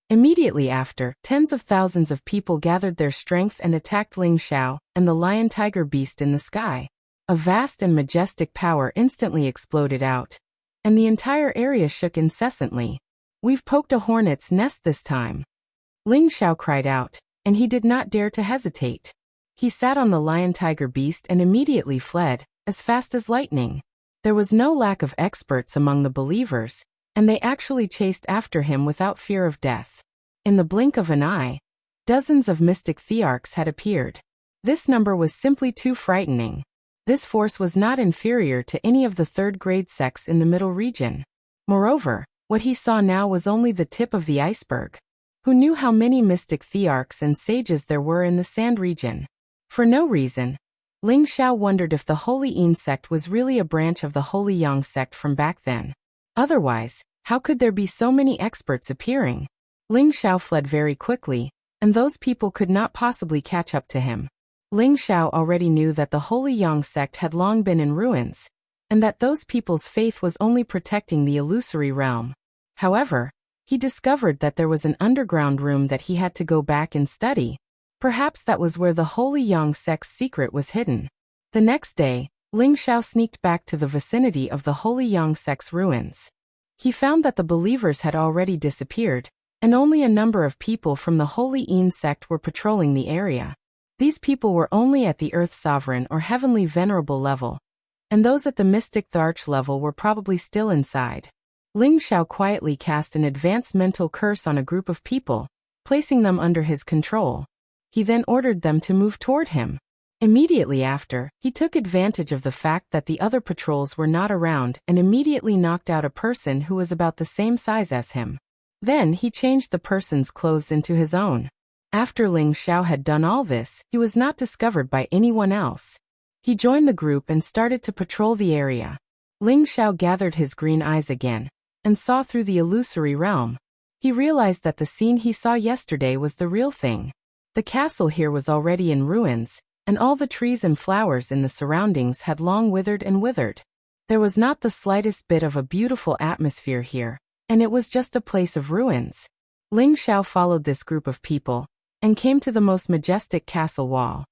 Immediately after, tens of thousands of people gathered their strength and attacked Ling Xiao and the lion-tiger beast in the sky. A vast and majestic power instantly exploded out, and the entire area shook incessantly. "We've poked a hornet's nest this time." Ling Xiao cried out, and he did not dare to hesitate. He sat on the lion-tiger beast and immediately fled, as fast as lightning. There was no lack of experts among the believers, and they actually chased after him without fear of death. In the blink of an eye, dozens of mystic thearchs had appeared. This number was simply too frightening. This force was not inferior to any of the third-grade sects in the middle region. Moreover, what he saw now was only the tip of the iceberg. Who knew how many mystic thearchs and sages there were in the Sand region? For no reason, Ling Xiao wondered if the Holy Yin sect was really a branch of the Holy Yang sect from back then. Otherwise, how could there be so many experts appearing? Ling Xiao fled very quickly, and those people could not possibly catch up to him. Ling Xiao already knew that the Holy Yang sect had long been in ruins, and that those people's faith was only protecting the illusory realm. However, he discovered that there was an underground room that he had to go back and study. Perhaps that was where the Holy Yang sect's secret was hidden. The next day, Ling Xiao sneaked back to the vicinity of the Holy Yang sect's ruins. He found that the believers had already disappeared, and only a number of people from the Holy Yin sect were patrolling the area. These people were only at the Earth Sovereign or Heavenly Venerable level, and those at the Mystic Thearch level were probably still inside. Ling Xiao quietly cast an advanced mental curse on a group of people, placing them under his control. He then ordered them to move toward him. Immediately after, he took advantage of the fact that the other patrols were not around and immediately knocked out a person who was about the same size as him. Then he changed the person's clothes into his own. After Ling Xiao had done all this, he was not discovered by anyone else. He joined the group and started to patrol the area. Ling Xiao gathered his green eyes again, and saw through the illusory realm. He realized that the scene he saw yesterday was the real thing. The castle here was already in ruins, and all the trees and flowers in the surroundings had long withered and withered. There was not the slightest bit of a beautiful atmosphere here, and it was just a place of ruins. Ling Xiao followed this group of people, and came to the most majestic castle wall.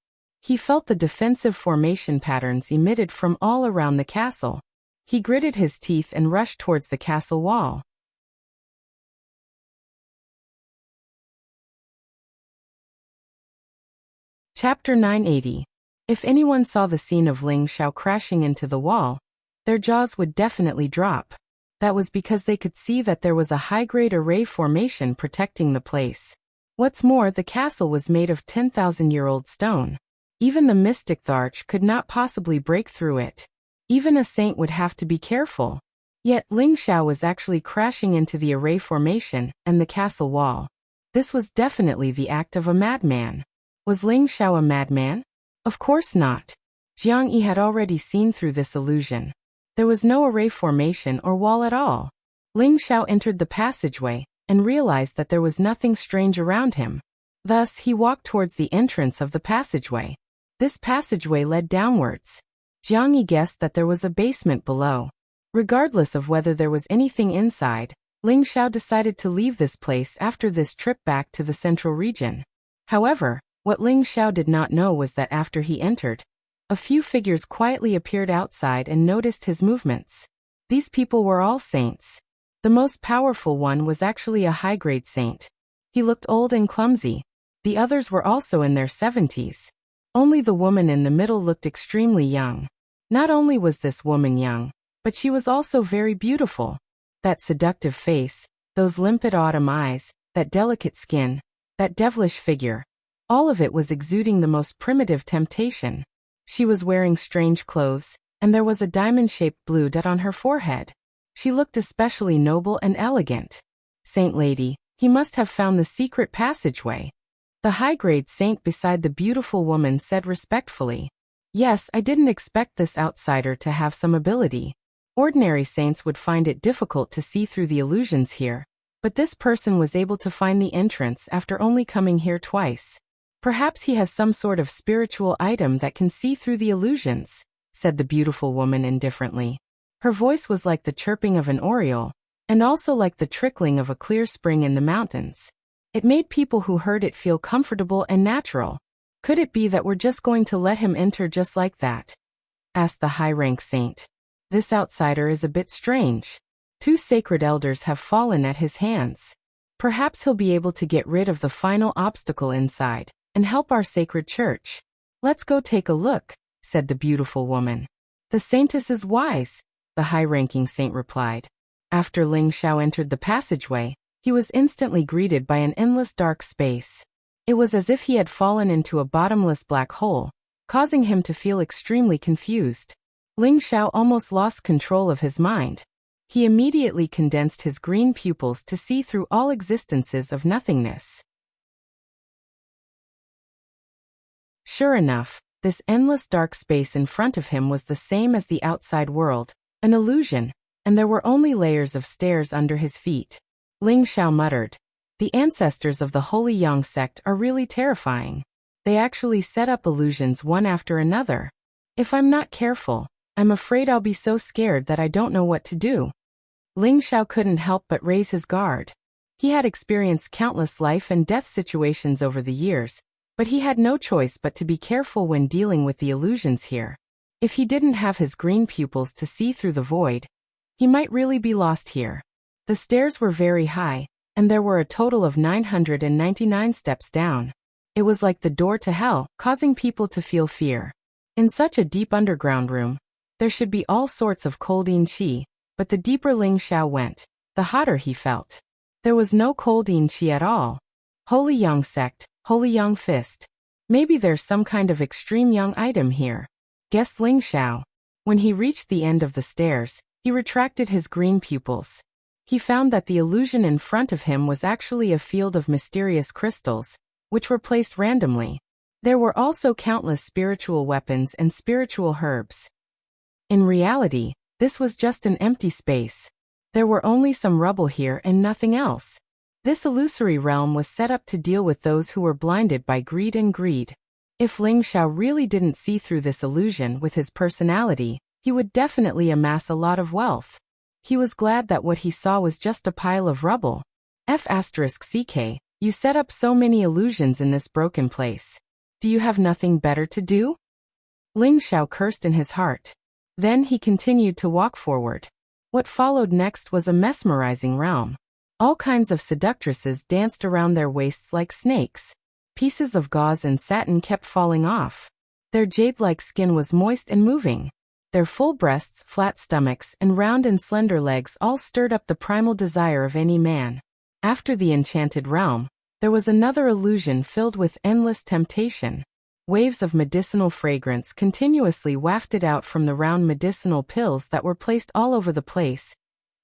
He felt the defensive formation patterns emitted from all around the castle. He gritted his teeth and rushed towards the castle wall. Chapter 980. If anyone saw the scene of Ling Xiao crashing into the wall, their jaws would definitely drop. That was because they could see that there was a high-grade array formation protecting the place. What's more, the castle was made of 10,000-year-old stone. Even the Mystic Thearch could not possibly break through it. Even a saint would have to be careful. Yet Ling Xiao was actually crashing into the array formation and the castle wall. This was definitely the act of a madman. Was Ling Xiao a madman? Of course not. Jiang Yi had already seen through this illusion. There was no array formation or wall at all. Ling Xiao entered the passageway and realized that there was nothing strange around him. Thus, he walked towards the entrance of the passageway. This passageway led downwards. Jiang Yi guessed that there was a basement below. Regardless of whether there was anything inside, Ling Xiao decided to leave this place after this trip back to the central region. However, what Ling Xiao did not know was that after he entered, a few figures quietly appeared outside and noticed his movements. These people were all saints. The most powerful one was actually a high-grade saint. He looked old and clumsy. The others were also in their 70s. Only the woman in the middle looked extremely young. Not only was this woman young, but she was also very beautiful. That seductive face, those limpid autumn eyes, that delicate skin, that devilish figure. All of it was exuding the most primitive temptation. She was wearing strange clothes, and there was a diamond-shaped blue dot on her forehead. She looked especially noble and elegant. Saint lady, he must have found the secret passageway. The high-grade saint beside the beautiful woman said respectfully. Yes, I didn't expect this outsider to have some ability. Ordinary saints would find it difficult to see through the illusions here, but this person was able to find the entrance after only coming here twice. Perhaps he has some sort of spiritual item that can see through the illusions, said the beautiful woman indifferently. Her voice was like the chirping of an oriole, and also like the trickling of a clear spring in the mountains. It made people who heard it feel comfortable and natural. Could it be that we're just going to let him enter just like that? Asked the high-rank saint. This outsider is a bit strange. 2 sacred elders have fallen at his hands. Perhaps he'll be able to get rid of the final obstacle inside and help our sacred church. Let's go take a look, said the beautiful woman. The saintess is wise, the high-ranking saint replied. After Ling Xiao entered the passageway, he was instantly greeted by an endless dark space. It was as if he had fallen into a bottomless black hole, causing him to feel extremely confused. Ling Xiao almost lost control of his mind. He immediately condensed his green pupils to see through all existences of nothingness. Sure enough, this endless dark space in front of him was the same as the outside world, an illusion, and there were only layers of stairs under his feet. Ling Xiao muttered, "The ancestors of the Holy Yang sect are really terrifying. They actually set up illusions one after another. If I'm not careful, I'm afraid I'll be so scared that I don't know what to do." Ling Xiao couldn't help but raise his guard. He had experienced countless life and death situations over the years, but he had no choice but to be careful when dealing with the illusions here. If he didn't have his green pupils to see through the void, he might really be lost here. The stairs were very high, and there were a total of 999 steps down. It was like the door to hell, causing people to feel fear. In such a deep underground room, there should be all sorts of colding qi, but the deeper Ling Xiao went, the hotter he felt. There was no colding qi at all. Holy Yang sect, Holy Yang fist. Maybe there's some kind of extreme Yang item here, guessed Ling Xiao. When he reached the end of the stairs, he retracted his green pupils. He found that the illusion in front of him was actually a field of mysterious crystals, which were placed randomly. There were also countless spiritual weapons and spiritual herbs. In reality, this was just an empty space. There were only some rubble here and nothing else. This illusory realm was set up to deal with those who were blinded by greed and greed. If Ling Xiao really didn't see through this illusion with his personality, he would definitely amass a lot of wealth. He was glad that what he saw was just a pile of rubble. F***CK, you set up so many illusions in this broken place. Do you have nothing better to do? Ling Xiao cursed in his heart. Then he continued to walk forward. What followed next was a mesmerizing realm. All kinds of seductresses danced around their waists like snakes. Pieces of gauze and satin kept falling off. Their jade-like skin was moist and moving. Their full breasts, flat stomachs, and round and slender legs all stirred up the primal desire of any man. After the enchanted realm, there was another illusion filled with endless temptation. Waves of medicinal fragrance continuously wafted out from the round medicinal pills that were placed all over the place,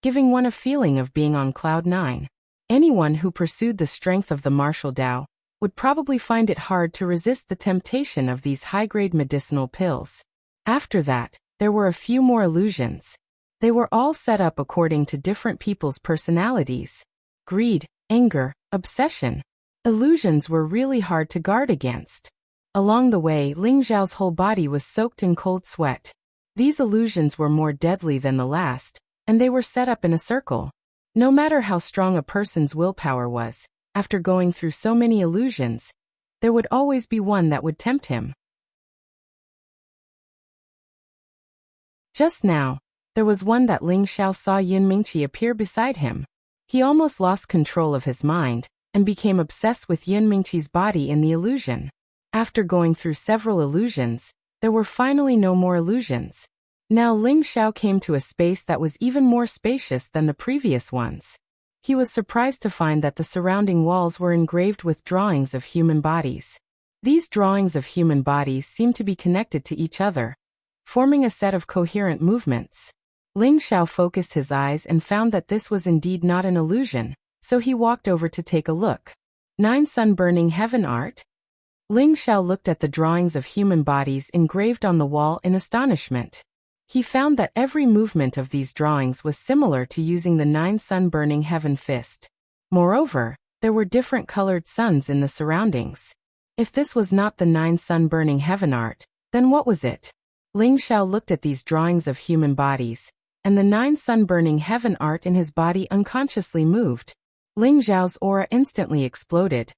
giving one a feeling of being on cloud 9. Anyone who pursued the strength of the martial Tao would probably find it hard to resist the temptation of these high-grade medicinal pills. After that, there were a few more illusions. They were all set up according to different people's personalities. Greed, anger, obsession. Illusions were really hard to guard against. Along the way, Ling Xiao's whole body was soaked in cold sweat. These illusions were more deadly than the last, and they were set up in a circle. No matter how strong a person's willpower was, after going through so many illusions, there would always be one that would tempt him. Just now, there was one that Ling Xiao saw Yun Mingqi appear beside him. He almost lost control of his mind, and became obsessed with Yun Mingqi's body in the illusion. After going through several illusions, there were finally no more illusions. Now Ling Xiao came to a space that was even more spacious than the previous ones. He was surprised to find that the surrounding walls were engraved with drawings of human bodies. These drawings of human bodies seemed to be connected to each other, forming a set of coherent movements. Ling Xiao focused his eyes and found that this was indeed not an illusion, so he walked over to take a look. 9 sun-burning heaven art? Ling Xiao looked at the drawings of human bodies engraved on the wall in astonishment. He found that every movement of these drawings was similar to using the 9 sun-burning heaven fist. Moreover, there were different colored suns in the surroundings. If this was not the 9 sun-burning heaven art, then what was it? Ling Xiao looked at these drawings of human bodies, and the 9 sun-burning heaven art in his body unconsciously moved. Ling Xiao's aura instantly exploded,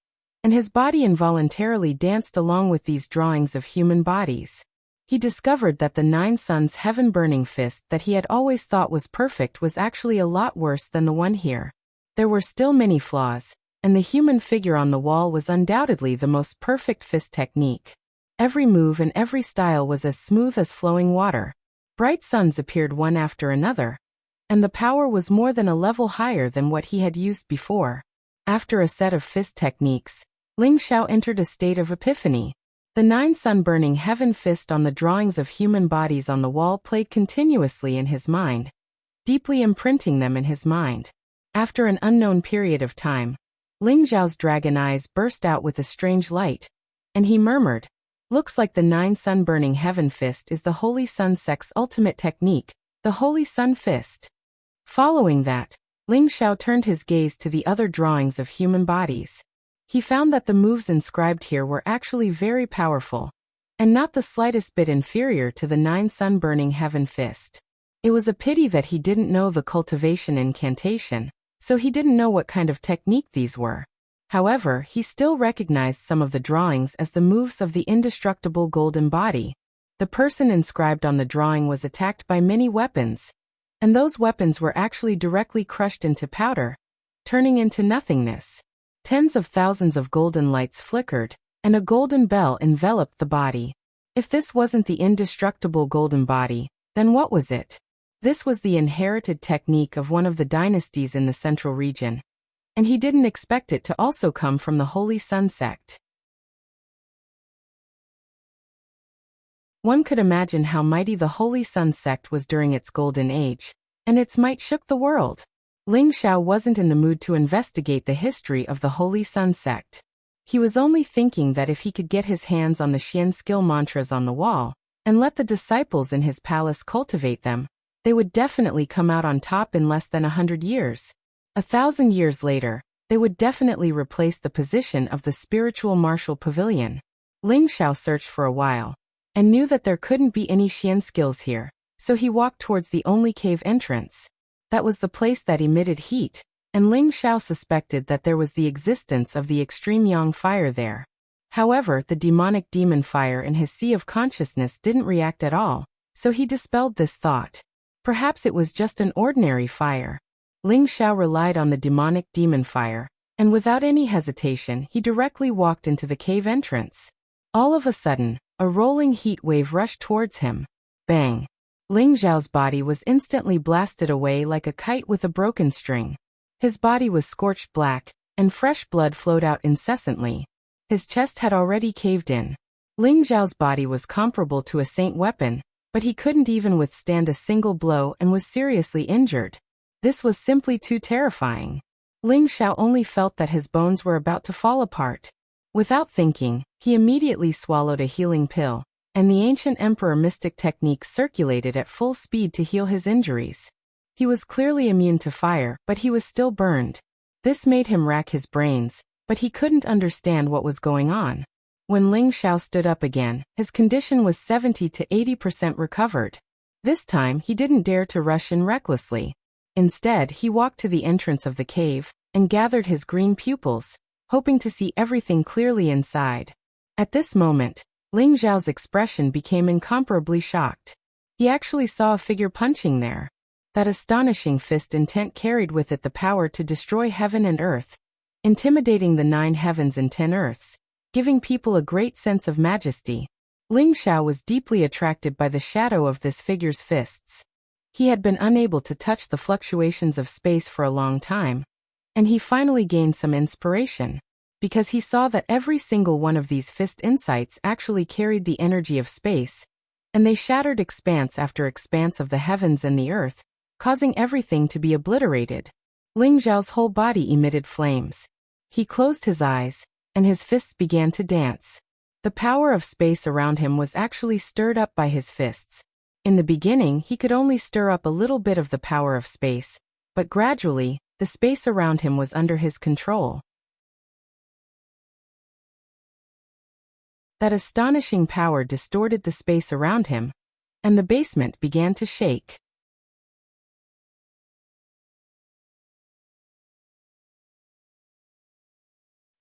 and his body involuntarily danced along with these drawings of human bodies. He discovered that the 9 suns heaven-burning fist that he had always thought was perfect was actually a lot worse than the one here. There were still many flaws, and the human figure on the wall was undoubtedly the most perfect fist technique. Every move and every style was as smooth as flowing water. Bright suns appeared one after another, and the power was more than a level higher than what he had used before. After a set of fist techniques, Ling Xiao entered a state of epiphany. The 9 sun-burning heaven fist on the drawings of human bodies on the wall played continuously in his mind, deeply imprinting them in his mind. After an unknown period of time, Ling Xiao's dragon eyes burst out with a strange light, and he murmured, "Looks like the 9 sun-burning heaven fist is the Holy Sun sect's ultimate technique, the Holy Sun fist." Following that, Ling Xiao turned his gaze to the other drawings of human bodies. He found that the moves inscribed here were actually very powerful, and not the slightest bit inferior to the 9 sun-burning heaven fist. It was a pity that he didn't know the cultivation incantation, so he didn't know what kind of technique these were. However, he still recognized some of the drawings as the moves of the indestructible golden body. The person inscribed on the drawing was attacked by many weapons, and those weapons were actually directly crushed into powder, turning into nothingness. Tens of thousands of golden lights flickered, and a golden bell enveloped the body. If this wasn't the indestructible golden body, then what was it? This was the inherited technique of one of the dynasties in the central region, and he didn't expect it to also come from the Holy Sun sect. One could imagine how mighty the Holy Sun sect was during its golden age, and its might shook the world. Ling Xiao wasn't in the mood to investigate the history of the Holy Sun sect. He was only thinking that if he could get his hands on the Xian skill mantras on the wall, and let the disciples in his palace cultivate them, they would definitely come out on top in less than 100 years. 1,000 years later, they would definitely replace the position of the spiritual martial pavilion. Ling Xiao searched for a while, and knew that there couldn't be any Xian skills here, so he walked towards the only cave entrance. That was the place that emitted heat, and Ling Xiao suspected that there was the existence of the extreme yang fire there. However, the demonic demon fire in his sea of consciousness didn't react at all, so he dispelled this thought. Perhaps it was just an ordinary fire. Ling Xiao relied on the demonic demon fire, and without any hesitation he directly walked into the cave entrance. All of a sudden, a rolling heat wave rushed towards him. Bang! Ling Xiao's body was instantly blasted away like a kite with a broken string. His body was scorched black, and fresh blood flowed out incessantly. His chest had already caved in. Ling Xiao's body was comparable to a saint weapon, but he couldn't even withstand a single blow and was seriously injured. This was simply too terrifying. Ling Xiao only felt that his bones were about to fall apart. Without thinking, he immediately swallowed a healing pill, and the ancient emperor mystic technique circulated at full speed to heal his injuries. He was clearly immune to fire, but he was still burned. This made him rack his brains, but he couldn't understand what was going on. When Ling Xiao stood up again, his condition was 70 to 80% recovered. This time he didn't dare to rush in recklessly. Instead, he walked to the entrance of the cave, and gathered his green pupils, hoping to see everything clearly inside. At this moment, Ling Xiao's expression became incomparably shocked. He actually saw a figure punching there. That astonishing fist intent carried with it the power to destroy heaven and earth, intimidating the 9 heavens and 10 earths, giving people a great sense of majesty. Ling Xiao was deeply attracted by the shadow of this figure's fists. He had been unable to touch the fluctuations of space for a long time, and he finally gained some inspiration, because he saw that every single one of these fist insights actually carried the energy of space, and they shattered expanse after expanse of the heavens and the earth, causing everything to be obliterated. Ling Xiao's whole body emitted flames. He closed his eyes, and his fists began to dance. The power of space around him was actually stirred up by his fists. In the beginning, he could only stir up a little bit of the power of space, but gradually, the space around him was under his control. That astonishing power distorted the space around him, and the basement began to shake.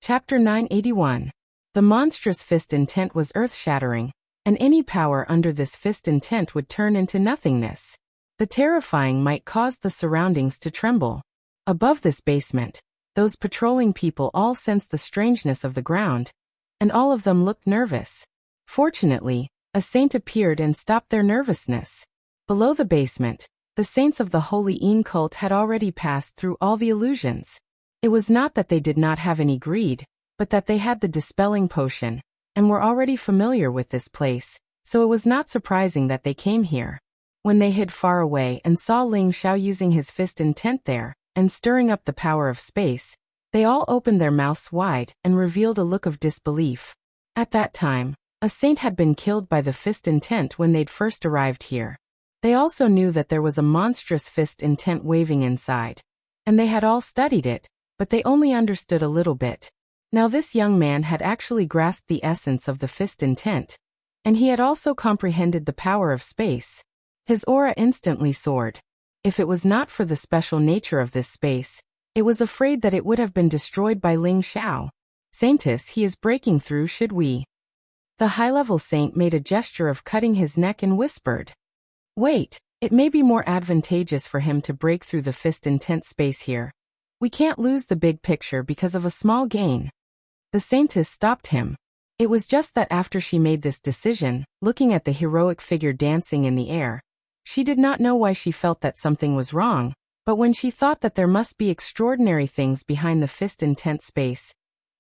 Chapter 981. The monstrous fist intent was earth-shattering, and any power under this fist intent would turn into nothingness. The terrifying might cause the surroundings to tremble. Above this basement, those patrolling people all sensed the strangeness of the ground, and all of them looked nervous. Fortunately, a saint appeared and stopped their nervousness. Below the basement, the saints of the Holy Een cult had already passed through all the illusions. It was not that they did not have any greed, but that they had the dispelling potion, and were already familiar with this place, so it was not surprising that they came here. When they hid far away and saw Ling Xiao using his fist intent there, and stirring up the power of space, they all opened their mouths wide and revealed a look of disbelief. At that time, a saint had been killed by the fist intent when they'd first arrived here. They also knew that there was a monstrous fist intent waving inside, and they had all studied it, but they only understood a little bit. Now this young man had actually grasped the essence of the fist intent, and he had also comprehended the power of space. His aura instantly soared. If it was not for the special nature of this space, it was afraid that it would have been destroyed by Ling Xiao. Saintess, he is breaking through, should we? The high-level saint made a gesture of cutting his neck and whispered, "Wait, it may be more advantageous for him to break through the fist intent space here. We can't lose the big picture because of a small gain." The saintess stopped him. It was just that after she made this decision, looking at the heroic figure dancing in the air, she did not know why she felt that something was wrong, but when she thought that there must be extraordinary things behind the fist intent space,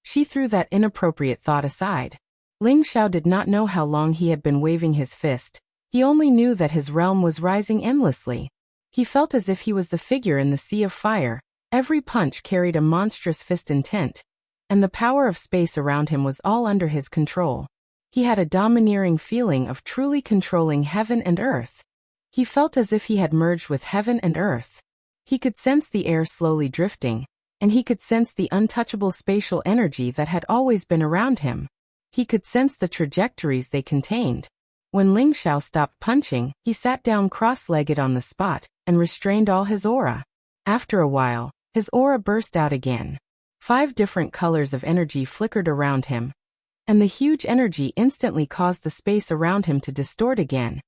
she threw that inappropriate thought aside. Ling Xiao did not know how long he had been waving his fist. He only knew that his realm was rising endlessly. He felt as if he was the figure in the sea of fire. Every punch carried a monstrous fist intent, and the power of space around him was all under his control. He had a domineering feeling of truly controlling heaven and earth. He felt as if he had merged with heaven and earth. He could sense the air slowly drifting, and he could sense the untouchable spatial energy that had always been around him. He could sense the trajectories they contained. When Ling Xiao stopped punching, he sat down cross-legged on the spot and restrained all his aura. After a while, his aura burst out again. 5 different colors of energy flickered around him, and the huge energy instantly caused the space around him to distort again,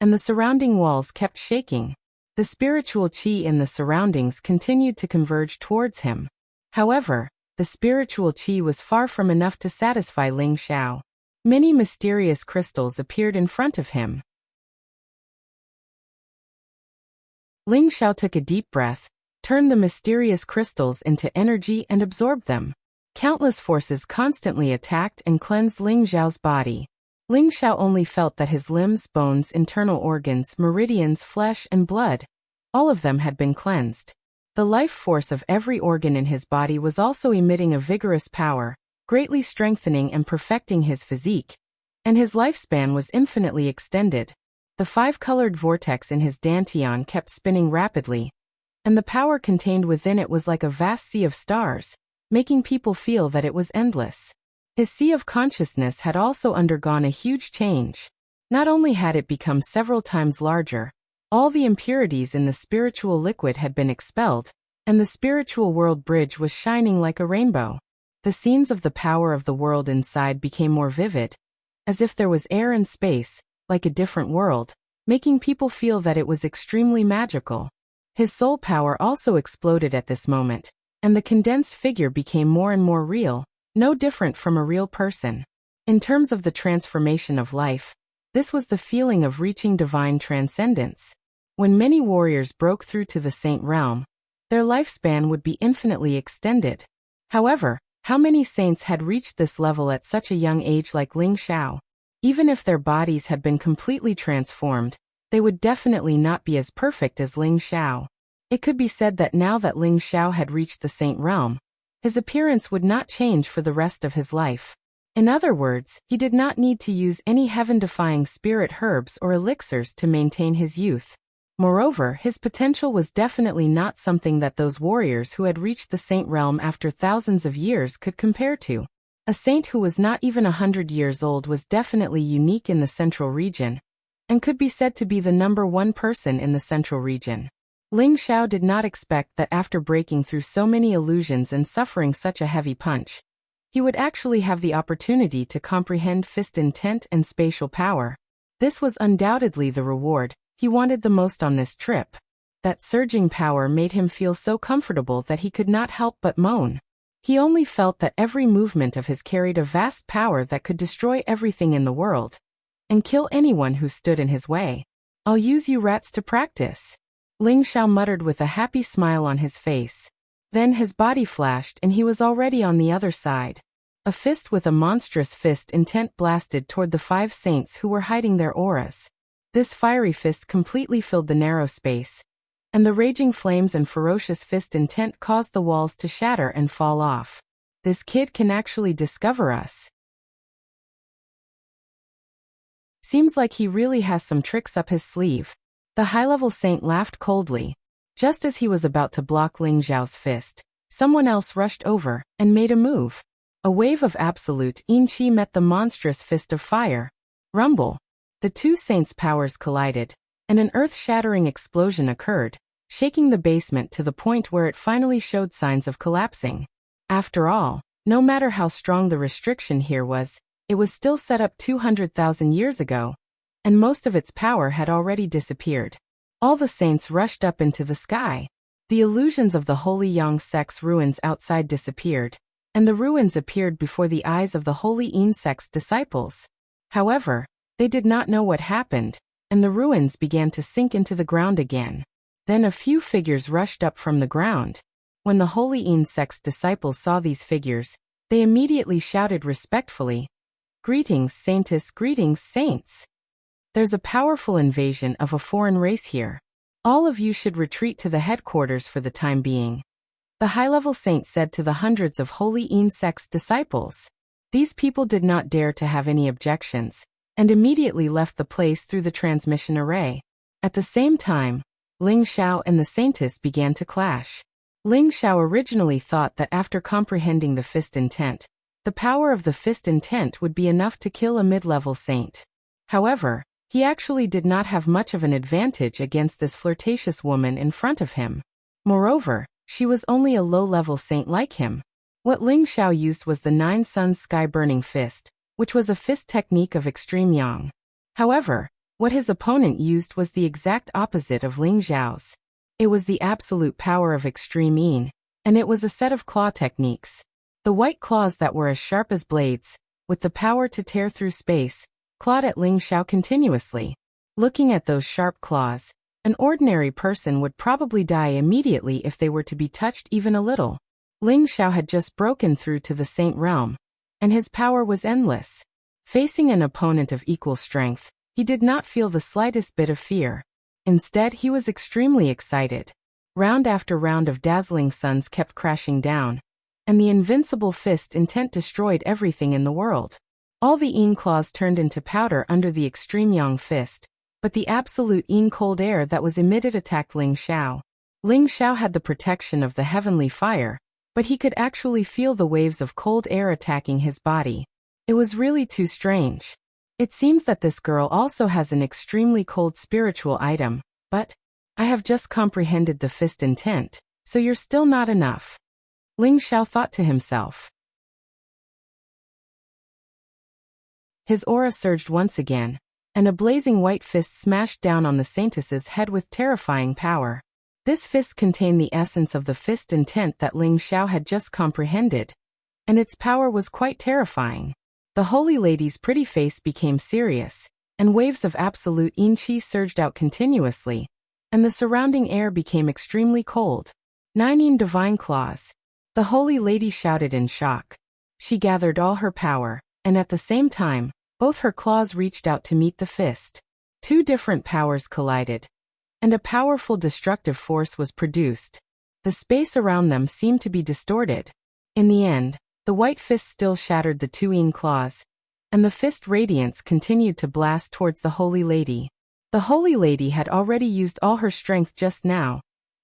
and the surrounding walls kept shaking. The spiritual qi in the surroundings continued to converge towards him. However, the spiritual qi was far from enough to satisfy Ling Xiao. Many mysterious crystals appeared in front of him. Ling Xiao took a deep breath, turned the mysterious crystals into energy and absorbed them. Countless forces constantly attacked and cleansed Ling Xiao's body. Ling Xiao only felt that his limbs, bones, internal organs, meridians, flesh, and blood, all of them had been cleansed. The life force of every organ in his body was also emitting a vigorous power, greatly strengthening and perfecting his physique, and his lifespan was infinitely extended. The 5-colored vortex in his dantian kept spinning rapidly, and the power contained within it was like a vast sea of stars, making people feel that it was endless. His sea of consciousness had also undergone a huge change. Not only had it become several times larger, all the impurities in the spiritual liquid had been expelled, and the spiritual world bridge was shining like a rainbow. The scenes of the power of the world inside became more vivid, as if there was air and space, like a different world, making people feel that it was extremely magical. His soul power also exploded at this moment, and the condensed figure became more and more real, no different from a real person. In terms of the transformation of life, this was the feeling of reaching divine transcendence. When many warriors broke through to the saint realm, their lifespan would be infinitely extended. However, how many saints had reached this level at such a young age like Ling Xiao? Even if their bodies had been completely transformed, they would definitely not be as perfect as Ling Xiao. It could be said that now that Ling Xiao had reached the saint realm, his appearance would not change for the rest of his life. In other words, he did not need to use any heaven-defying spirit herbs or elixirs to maintain his youth. Moreover, his potential was definitely not something that those warriors who had reached the saint realm after thousands of years could compare to. A saint who was not even 100 years old was definitely unique in the central region, and could be said to be the #1 person in the central region. Ling Xiao did not expect that after breaking through so many illusions and suffering such a heavy punch, he would actually have the opportunity to comprehend fist intent and spatial power. This was undoubtedly the reward he wanted the most on this trip. That surging power made him feel so comfortable that he could not help but moan. He only felt that every movement of his carried a vast power that could destroy everything in the world, and kill anyone who stood in his way. "I'll use you rats to practice," Ling Xiao muttered with a happy smile on his face. Then his body flashed and he was already on the other side. A fist with a monstrous fist intent blasted toward the 5 saints who were hiding their auras. This fiery fist completely filled the narrow space, and the raging flames and ferocious fist intent caused the walls to shatter and fall off. "This kid can actually discover us. Seems like he really has some tricks up his sleeve." The high-level saint laughed coldly. Just as he was about to block Ling Xiao's fist, someone else rushed over and made a move. A wave of absolute Yin-Chi met the monstrous fist of fire. Rumble. The 2 saints' powers collided, and an earth-shattering explosion occurred, shaking the basement to the point where it finally showed signs of collapsing. After all, no matter how strong the restriction here was, it was still set up 200,000 years ago, and most of its power had already disappeared. All the saints rushed up into the sky. The illusions of the Holy Yang sect's ruins outside disappeared, and the ruins appeared before the eyes of the Holy Yin sect's disciples. However, they did not know what happened, and the ruins began to sink into the ground again. Then a few figures rushed up from the ground. When the Holy Yin sect's disciples saw these figures, they immediately shouted respectfully, "Greetings, Saintess, greetings, saints! There's a powerful invasion of a foreign race here. All of you should retreat to the headquarters for the time being," the high-level saint said to the hundreds of Holy Yin sect's disciples. These people did not dare to have any objections, and immediately left the place through the transmission array. At the same time, Ling Xiao and the saintess began to clash. Ling Xiao originally thought that after comprehending the fist intent, the power of the fist intent would be enough to kill a mid-level saint. However, he actually did not have much of an advantage against this flirtatious woman in front of him. Moreover, she was only a low-level saint like him. What Ling Xiao used was the 9 Suns Sky-Burning Fist, which was a fist technique of extreme yang. However, what his opponent used was the exact opposite of Ling Xiao's. It was the absolute power of extreme yin, and it was a set of claw techniques. The white claws that were as sharp as blades, with the power to tear through space, clawed at Ling Xiao continuously. Looking at those sharp claws, an ordinary person would probably die immediately if they were to be touched even a little. Ling Xiao had just broken through to the saint realm, and his power was endless. Facing an opponent of equal strength, he did not feel the slightest bit of fear. Instead, he was extremely excited. Round after round of dazzling suns kept crashing down, and the invincible fist intent destroyed everything in the world. All the yin claws turned into powder under the extreme yang fist, but the absolute yin cold air that was emitted attacked Ling Xiao. Ling Xiao had the protection of the heavenly fire, but he could actually feel the waves of cold air attacking his body. It was really too strange. It seems that this girl also has an extremely cold spiritual item, but I have just comprehended the fist intent, so you're still not enough. Ling Xiao thought to himself. His aura surged once again, and a blazing white fist smashed down on the saintess's head with terrifying power. This fist contained the essence of the fist intent that Ling Xiao had just comprehended, and its power was quite terrifying. The holy lady's pretty face became serious, and waves of absolute yin qi surged out continuously, and the surrounding air became extremely cold. 9 yin divine claws. The holy lady shouted in shock. She gathered all her power, and at the same time, both her claws reached out to meet the fist. 2 different powers collided, and a powerful destructive force was produced. The space around them seemed to be distorted. In the end, the white fist still shattered the 2 yin claws, and the fist radiance continued to blast towards the holy lady. The holy lady had already used all her strength just now,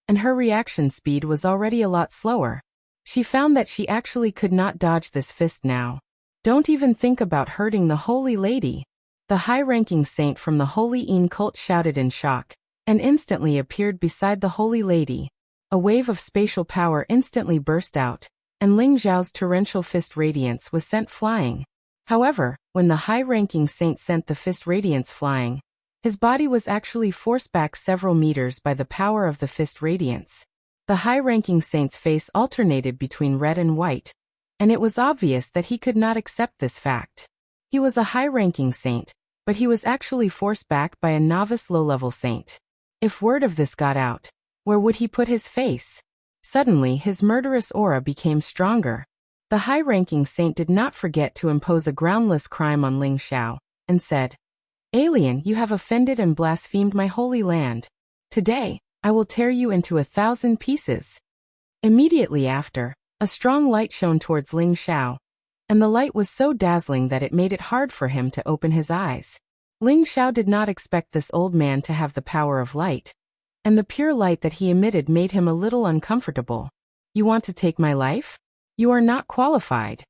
and her reaction speed was already a lot slower. She found that she actually could not dodge this fist now. Don't even think about hurting the holy lady. The high-ranking saint from the holy yin cult shouted in shock, and instantly appeared beside the holy lady. A wave of spatial power instantly burst out, and Ling Zhao's torrential fist radiance was sent flying. However, when the high-ranking saint sent the fist radiance flying, his body was actually forced back several meters by the power of the fist radiance. The high-ranking saint's face alternated between red and white, and it was obvious that he could not accept this fact. He was a high-ranking saint, but he was actually forced back by a novice low-level saint. If word of this got out, where would he put his face? Suddenly his murderous aura became stronger. The high-ranking saint did not forget to impose a groundless crime on Ling Xiao, and said, "Alien, you have offended and blasphemed my holy land. Today, I will tear you into 1,000 pieces." Immediately after, a strong light shone towards Ling Xiao, and the light was so dazzling that it made it hard for him to open his eyes. Ling Xiao did not expect this old man to have the power of light, and the pure light that he emitted made him a little uncomfortable. "You want to take my life? You are not qualified."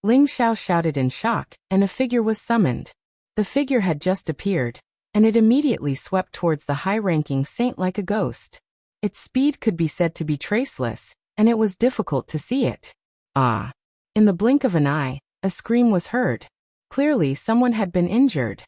Ling Xiao shouted in shock, and a figure was summoned. The figure had just appeared, and it immediately swept towards the high-ranking saint like a ghost. Its speed could be said to be traceless, and it was difficult to see it. Ah! In the blink of an eye, a scream was heard. Clearly someone had been injured.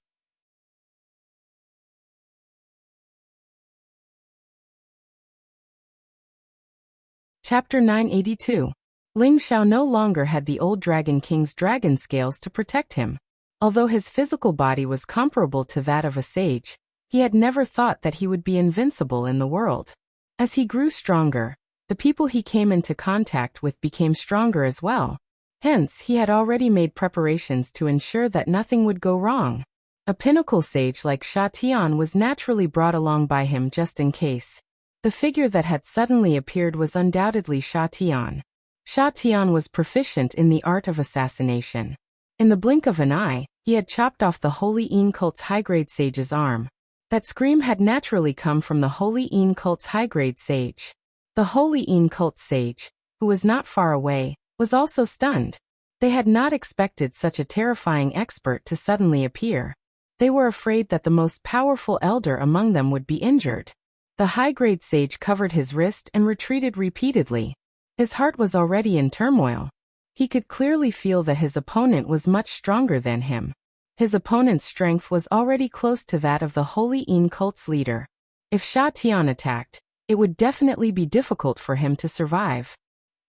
Chapter 982. Ling Xiao no longer had the old Dragon King's dragon scales to protect him. Although his physical body was comparable to that of a sage, he had never thought that he would be invincible in the world. As he grew stronger, the people he came into contact with became stronger as well. Hence, he had already made preparations to ensure that nothing would go wrong. A pinnacle sage like Sha Tian was naturally brought along by him just in case. The figure that had suddenly appeared was undoubtedly Sha Tian. Sha Tian was proficient in the art of assassination. In the blink of an eye, he had chopped off the Holy Yin cult's high-grade sage's arm. That scream had naturally come from the Holy Yin cult's high-grade sage. The Holy Yin cult sage, who was not far away, was also stunned. They had not expected such a terrifying expert to suddenly appear. They were afraid that the most powerful elder among them would be injured. The high-grade sage covered his wrist and retreated repeatedly. His heart was already in turmoil. He could clearly feel that his opponent was much stronger than him. His opponent's strength was already close to that of the Holy Yin cult's leader. If Sha Tian attacked, it would definitely be difficult for him to survive.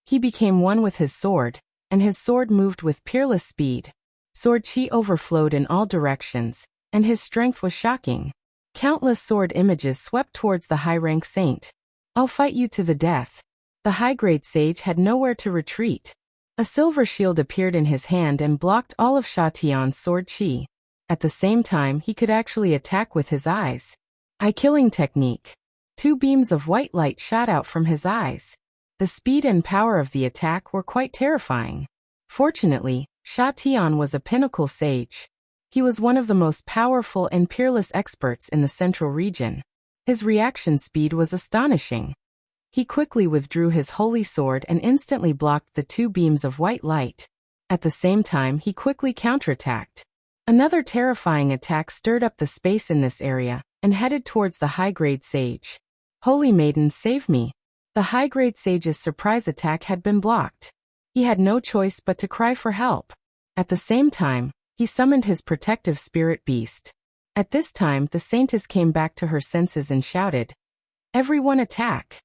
He became one with his sword, and his sword moved with peerless speed. Sword chi overflowed in all directions, and his strength was shocking. Countless sword images swept towards the high-rank saint. "I'll fight you to the death." The high-grade sage had nowhere to retreat. A silver shield appeared in his hand and blocked all of Sha Tian's sword chi. At the same time, he could actually attack with his eyes. Eye-killing technique. 2 beams of white light shot out from his eyes. The speed and power of the attack were quite terrifying. Fortunately, Sha Tian was a pinnacle sage. He was one of the most powerful and peerless experts in the central region. His reaction speed was astonishing. He quickly withdrew his holy sword and instantly blocked the 2 beams of white light. At the same time, he quickly counterattacked. Another terrifying attack stirred up the space in this area and headed towards the high-grade sage. "Holy Maiden, save me." The high-grade sage's surprise attack had been blocked. He had no choice but to cry for help. At the same time, he summoned his protective spirit beast. At this time, the saintess came back to her senses and shouted, "Everyone attack!"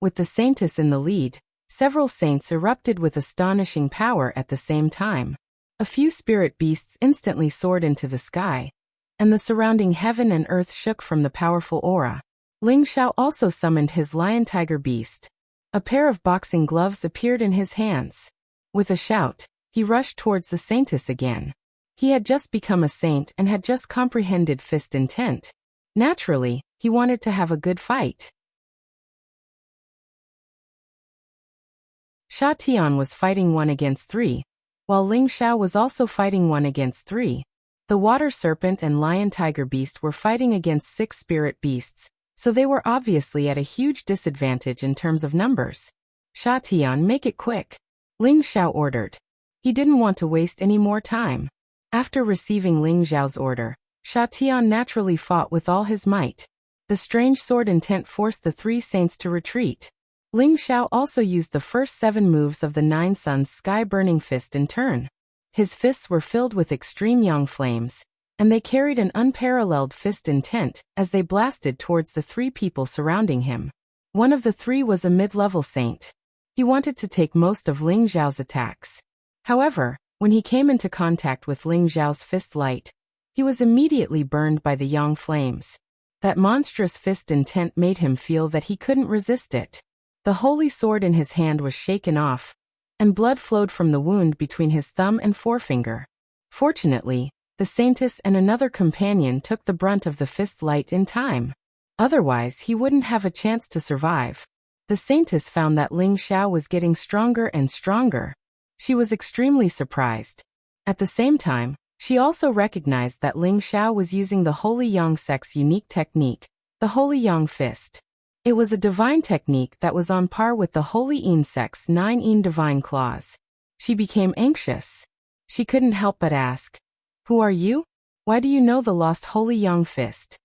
With the saintess in the lead, several saints erupted with astonishing power at the same time. A few spirit beasts instantly soared into the sky, and the surrounding heaven and earth shook from the powerful aura. Ling Xiao also summoned his lion-tiger beast. A pair of boxing gloves appeared in his hands. With a shout, he rushed towards the saintess again. He had just become a saint and had just comprehended fist intent. Naturally, he wanted to have a good fight. Sha Tian was fighting 1 against 3, while Ling Xiao was also fighting 1 against 3. The water serpent and lion-tiger beast were fighting against 6 spirit beasts, so they were obviously at a huge disadvantage in terms of numbers. Sha Tian, make it quick, Ling Xiao ordered. He didn't want to waste any more time. After receiving Ling Xiao's order, Sha Tian naturally fought with all his might. The strange sword intent forced the 3 saints to retreat. Ling Xiao also used the first 7 moves of the 9 Suns sky-burning fist in turn. His fists were filled with extreme yang flames, and they carried an unparalleled fist intent as they blasted towards the 3 people surrounding him. One of the 3 was a mid-level saint. He wanted to take most of Ling Xiao's attacks. However, when he came into contact with Ling Xiao's fist light, he was immediately burned by the yang flames. That monstrous fist intent made him feel that he couldn't resist it. The holy sword in his hand was shaken off, and blood flowed from the wound between his thumb and forefinger. Fortunately, the saintess and another companion took the brunt of the fist light in time. Otherwise, he wouldn't have a chance to survive. The saintess found that Ling Xiao was getting stronger and stronger. She was extremely surprised. At the same time, she also recognized that Ling Xiao was using the Holy Yang sect's unique technique, the Holy Yang Fist. It was a divine technique that was on par with the Holy Yin sect's 9 Yin divine claws. She became anxious. She couldn't help but ask, "Who are you? Why do you know the lost Holy Yang Fist?"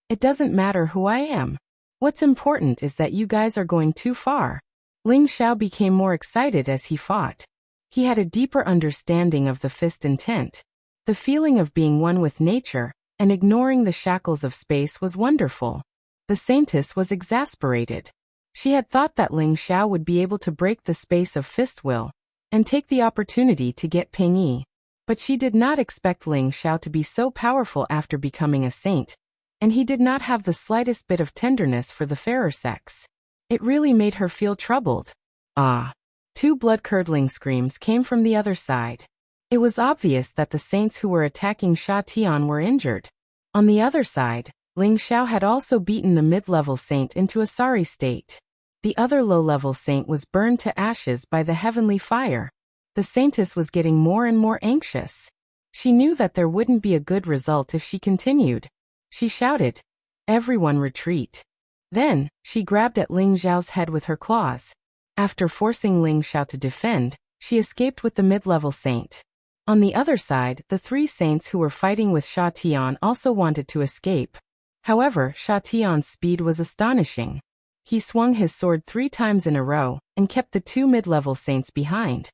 "It doesn't matter who I am. What's important is that you guys are going too far." Ling Xiao became more excited as he fought. He had a deeper understanding of the fist intent. The feeling of being one with nature and ignoring the shackles of space was wonderful. The saintess was exasperated. She had thought that Ling Xiao would be able to break the space of fist will and take the opportunity to get Ping Yi. But she did not expect Ling Xiao to be so powerful after becoming a saint, and he did not have the slightest bit of tenderness for the fairer sex. It really made her feel troubled. Ah! 2 blood-curdling screams came from the other side. It was obvious that the saints who were attacking Sha Tian were injured. On the other side, Ling Xiao had also beaten the mid-level saint into a sorry state. The other low-level saint was burned to ashes by the heavenly fire. The saintess was getting more and more anxious. She knew that there wouldn't be a good result if she continued. She shouted, "Everyone retreat." Then, she grabbed at Ling Xiao's head with her claws. After forcing Ling Xiao to defend, she escaped with the mid-level saint. On the other side, the 3 saints who were fighting with Sha Tian also wanted to escape. However, Sha Tian's speed was astonishing. He swung his sword 3 times in a row and kept the 2 mid-level saints behind.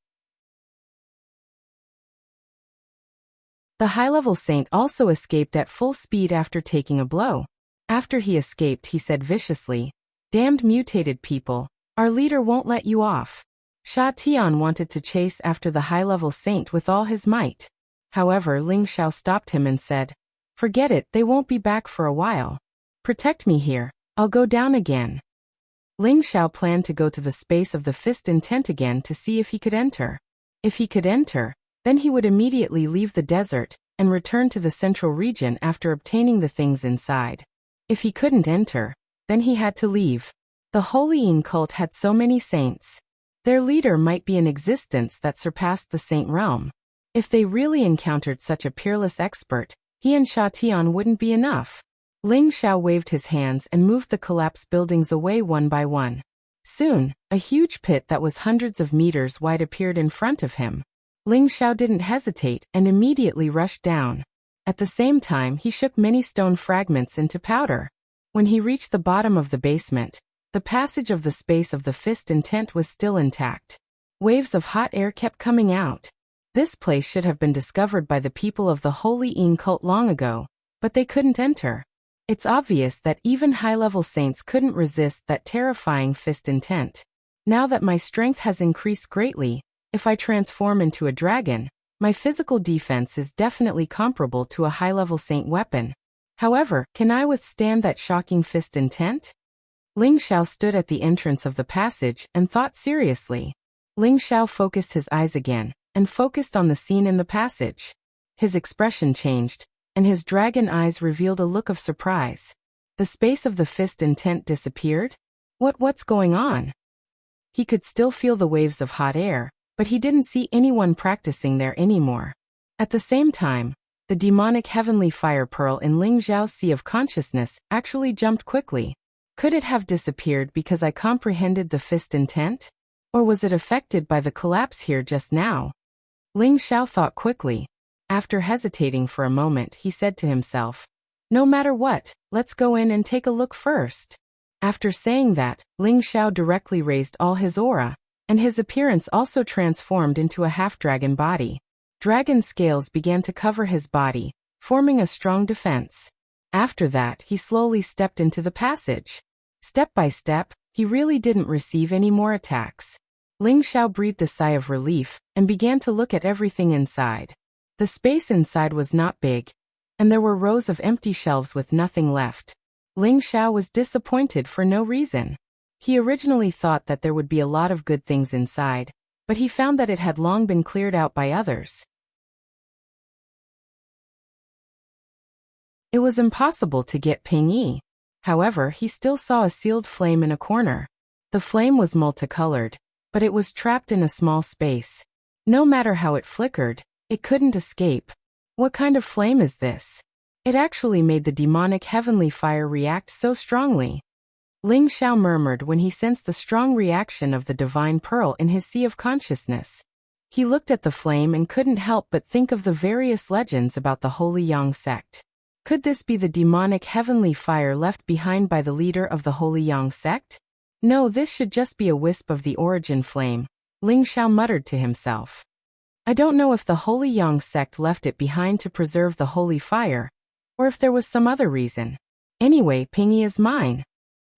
The high-level saint also escaped at full speed after taking a blow. After he escaped, he said viciously, "Damned mutated people, our leader won't let you off." Sha Tian wanted to chase after the high-level saint with all his might. However, Ling Xiao stopped him and said, "Forget it, they won't be back for a while. Protect me here, I'll go down again." Ling Xiao planned to go to the space of the fist intent again to see if he could enter. If he could enter, then he would immediately leave the desert and return to the central region after obtaining the things inside. If he couldn't enter, then he had to leave. The Holy Yin cult had so many saints. Their leader might be an existence that surpassed the saint realm. If they really encountered such a peerless expert, he and Sha Tian wouldn't be enough. Ling Xiao waved his hands and moved the collapsed buildings away one by one. Soon, a huge pit that was hundreds of meters wide appeared in front of him. Ling Xiao didn't hesitate and immediately rushed down. At the same time, he shook many stone fragments into powder. When he reached the bottom of the basement, the passage of the space of the fist intent was still intact. Waves of hot air kept coming out. This place should have been discovered by the people of the Holy Yin cult long ago, but they couldn't enter. It's obvious that even high-level saints couldn't resist that terrifying fist intent. Now that my strength has increased greatly, if I transform into a dragon, My physical defense is definitely comparable to a high-level saint weapon. However, can I withstand that shocking fist intent? Ling Xiao stood at the entrance of the passage and thought seriously. Ling Xiao focused his eyes again, and focused on the scene in the passage. His expression changed, and his dragon eyes revealed a look of surprise. The space of the fist intent disappeared? What's going on? He could still feel the waves of hot air, but he didn't see anyone practicing there anymore. At the same time, the demonic heavenly fire pearl in Ling Xiao's sea of consciousness actually jumped quickly. Could it have disappeared because I comprehended the fist intent? Or was it affected by the collapse here just now? Ling Xiao thought quickly. After hesitating for a moment, he said to himself, "No matter what, let's go in and take a look first." After saying that, Ling Xiao directly raised all his aura, and his appearance also transformed into a half-dragon body. Dragon scales began to cover his body, forming a strong defense. After that, he slowly stepped into the passage. Step by step, he really didn't receive any more attacks. Ling Xiao breathed a sigh of relief and began to look at everything inside. The space inside was not big, and there were rows of empty shelves with nothing left. Ling Xiao was disappointed for no reason. He originally thought that there would be a lot of good things inside, but he found that it had long been cleared out by others. It was impossible to get Ping Yi. However, he still saw a sealed flame in a corner. The flame was multicolored, but it was trapped in a small space. No matter how it flickered, it couldn't escape. What kind of flame is this? It actually made the demonic heavenly fire react so strongly. Ling Xiao murmured when he sensed the strong reaction of the divine pearl in his sea of consciousness. He looked at the flame and couldn't help but think of the various legends about the Holy Yang sect. Could this be the demonic heavenly fire left behind by the leader of the Holy Yang sect? No, this should just be a wisp of the origin flame, Ling Xiao muttered to himself. I don't know if the Holy Yang sect left it behind to preserve the holy fire, or if there was some other reason. Anyway, Ping Yi is mine.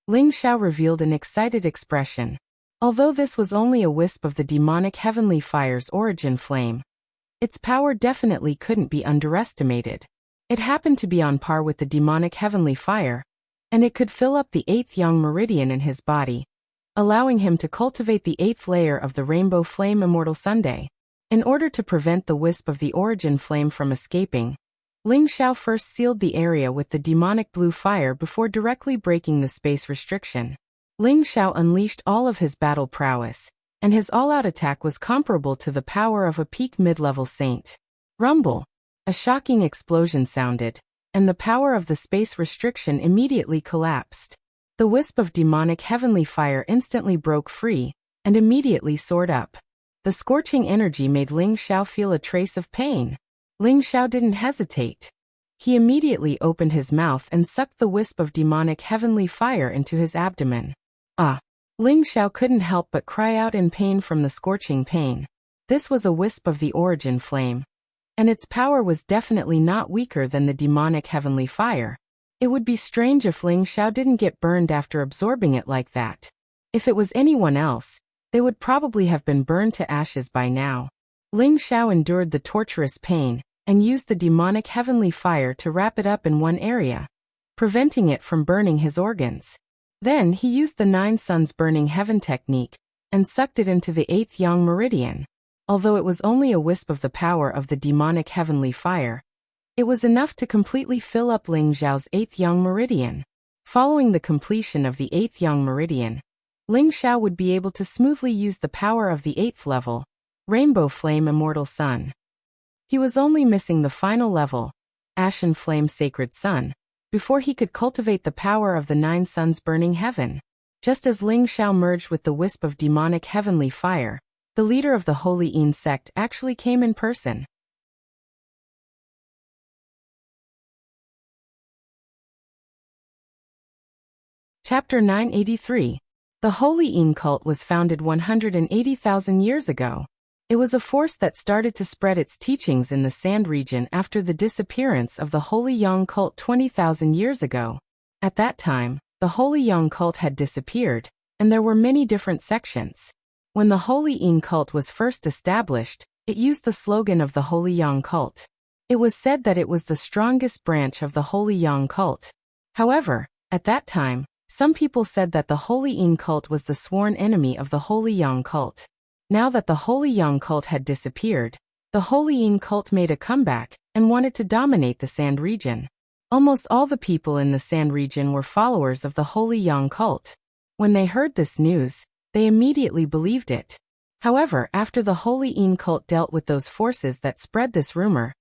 Ling Xiao revealed an excited expression. Although this was only a wisp of the demonic heavenly fire's origin flame, its power definitely couldn't be underestimated. It happened to be on par with the demonic heavenly fire, and it could fill up the 8th yang meridian in his body, allowing him to cultivate the 8th layer of the rainbow flame immortal Sunday. In order to prevent the wisp of the origin flame from escaping, Ling Xiao first sealed the area with the demonic blue fire before directly breaking the space restriction. Ling Xiao unleashed all of his battle prowess, and his all-out attack was comparable to the power of a peak mid-level saint. Rumble! A shocking explosion sounded, and the power of the space restriction immediately collapsed. The wisp of demonic heavenly fire instantly broke free, and immediately soared up. The scorching energy made Ling Xiao feel a trace of pain. Ling Xiao didn't hesitate. He immediately opened his mouth and sucked the wisp of demonic heavenly fire into his abdomen. Ah! Ling Xiao couldn't help but cry out in pain from the scorching pain. This was a wisp of the origin flame, and its power was definitely not weaker than the demonic heavenly fire. It would be strange if Ling Xiao didn't get burned after absorbing it like that. If it was anyone else, they would probably have been burned to ashes by now. Ling Xiao endured the torturous pain, and used the demonic heavenly fire to wrap it up in one area, preventing it from burning his organs. Then he used the 9 suns burning heaven technique, and sucked it into the 8th yang meridian. Although it was only a wisp of the power of the demonic heavenly fire, it was enough to completely fill up Ling Xiao's 8th yang meridian. Following the completion of the 8th yang meridian, Ling Xiao would be able to smoothly use the power of the 8th level, Rainbow Flame Immortal Sun. He was only missing the final level, Ashen Flame Sacred Sun, before he could cultivate the power of the 9 suns burning heaven. Just as Ling Xiao merged with the wisp of demonic heavenly fire, the leader of the Holy Yin sect actually came in person. Chapter 983. The Holy Yin cult was founded 180,000 years ago. It was a force that started to spread its teachings in the Sand region after the disappearance of the Holy Yang cult 20,000 years ago. At that time, the Holy Yang cult had disappeared, and there were many different sections. When the Holy Yin cult was first established, It used the slogan of the Holy Yang cult. It was said that it was the strongest branch of the Holy Yang cult. However, at that time, some people said that the Holy Yin cult was the sworn enemy of the Holy Yang cult. Now that the Holy Yang cult had disappeared, the Holy Yin cult made a comeback and wanted to dominate the Sand region. Almost all the people in the Sand region were followers of the Holy Yang cult. When they heard this news, they immediately believed it. However, after the Holy Yin cult dealt with those forces that spread this rumor,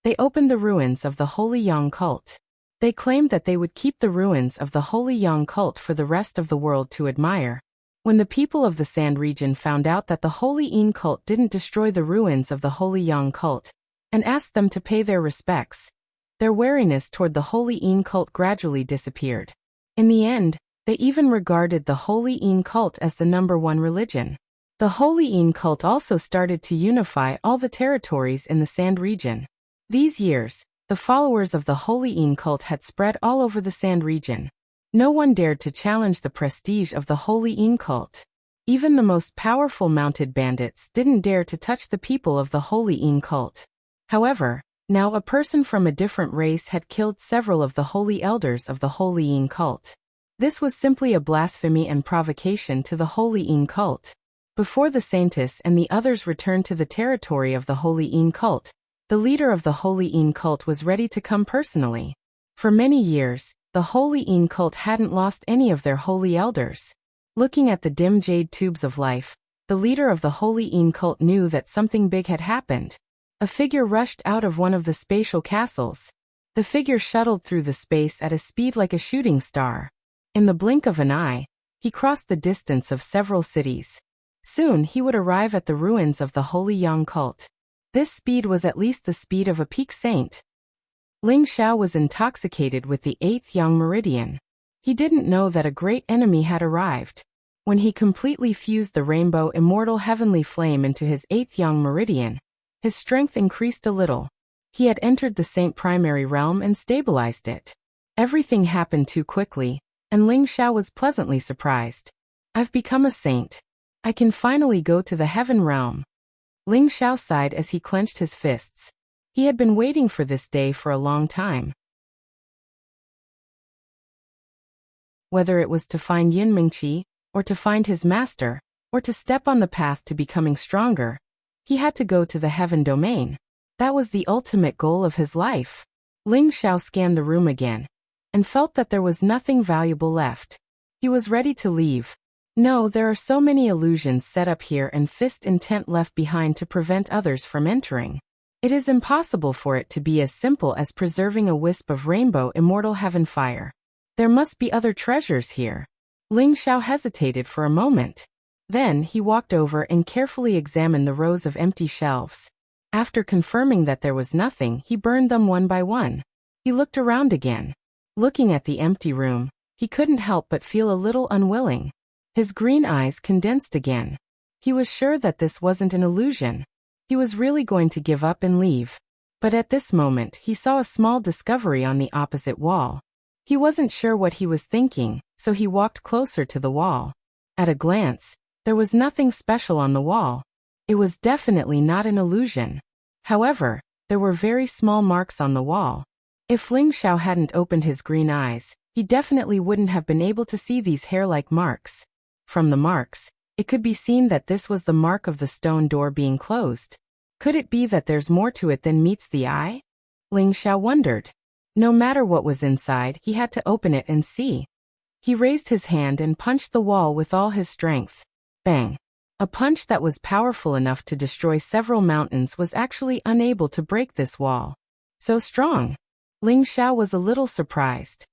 they opened the ruins of the Holy Yang cult. They claimed that they would keep the ruins of the Holy Yang cult for the rest of the world to admire. When the people of the Sand region found out that the Holy Yin cult didn't destroy the ruins of the Holy Yang cult and asked them to pay their respects, their wariness toward the Holy Yin cult gradually disappeared. In the end, they even regarded the Holy Yin cult as the #1 religion. The Holy Yin cult also started to unify all the territories in the Sand region. These years, the followers of the Holy Yin cult had spread all over the Sand region. No one dared to challenge the prestige of the Holy Yin cult. Even the most powerful mounted bandits didn't dare to touch the people of the Holy Yin cult. However, now a person from a different race had killed several of the holy elders of the Holy Yin cult. This was simply a blasphemy and provocation to the Holy Yin cult. Before the saintess and the others returned to the territory of the Holy Yin cult, the leader of the Holy Yin cult was ready to come personally. For many years, the Holy Yin cult hadn't lost any of their holy elders. Looking at the dim jade tubes of life, the leader of the Holy Yin cult knew that something big had happened. A figure rushed out of one of the spatial castles. The figure shuttled through the space at a speed like a shooting star. In the blink of an eye, he crossed the distance of several cities. Soon he would arrive at the ruins of the Holy Yang cult. This speed was at least the speed of a peak saint. Ling Xiao was intoxicated with the 8th Yang meridian. He didn't know that a great enemy had arrived. When he completely fused the rainbow immortal heavenly flame into his 8th Yang meridian, his strength increased a little. He had entered the saint primary realm and stabilized it. Everything happened too quickly, and Ling Xiao was pleasantly surprised. I've become a saint. I can finally go to the heaven realm. Ling Xiao sighed as he clenched his fists. He had been waiting for this day for a long time. Whether it was to find Yin Mingqi, or to find his master, or to step on the path to becoming stronger, he had to go to the heaven domain. That was the ultimate goal of his life. Ling Xiao scanned the room again, and felt that there was nothing valuable left. He was ready to leave. No, there are so many illusions set up here and fist intent left behind to prevent others from entering. It is impossible for it to be as simple as preserving a wisp of rainbow immortal heaven fire. There must be other treasures here. Ling Xiao hesitated for a moment. Then he walked over and carefully examined the rows of empty shelves. After confirming that there was nothing, he burned them one by one. He looked around again. Looking at the empty room, he couldn't help but feel a little unwilling. His green eyes condensed again. He was sure that this wasn't an illusion. He was really going to give up and leave. But at this moment he saw a small discovery on the opposite wall. He wasn't sure what he was thinking, so he walked closer to the wall. At a glance, there was nothing special on the wall. It was definitely not an illusion. However, there were very small marks on the wall. If Ling Xiao hadn't opened his green eyes, he definitely wouldn't have been able to see these hair-like marks. From the marks, it could be seen that this was the mark of the stone door being closed. Could it be that there's more to it than meets the eye? Ling Xiao wondered. No matter what was inside, he had to open it and see. He raised his hand and punched the wall with all his strength. Bang! A punch that was powerful enough to destroy several mountains was actually unable to break this wall. So strong! Ling Xiao was a little surprised.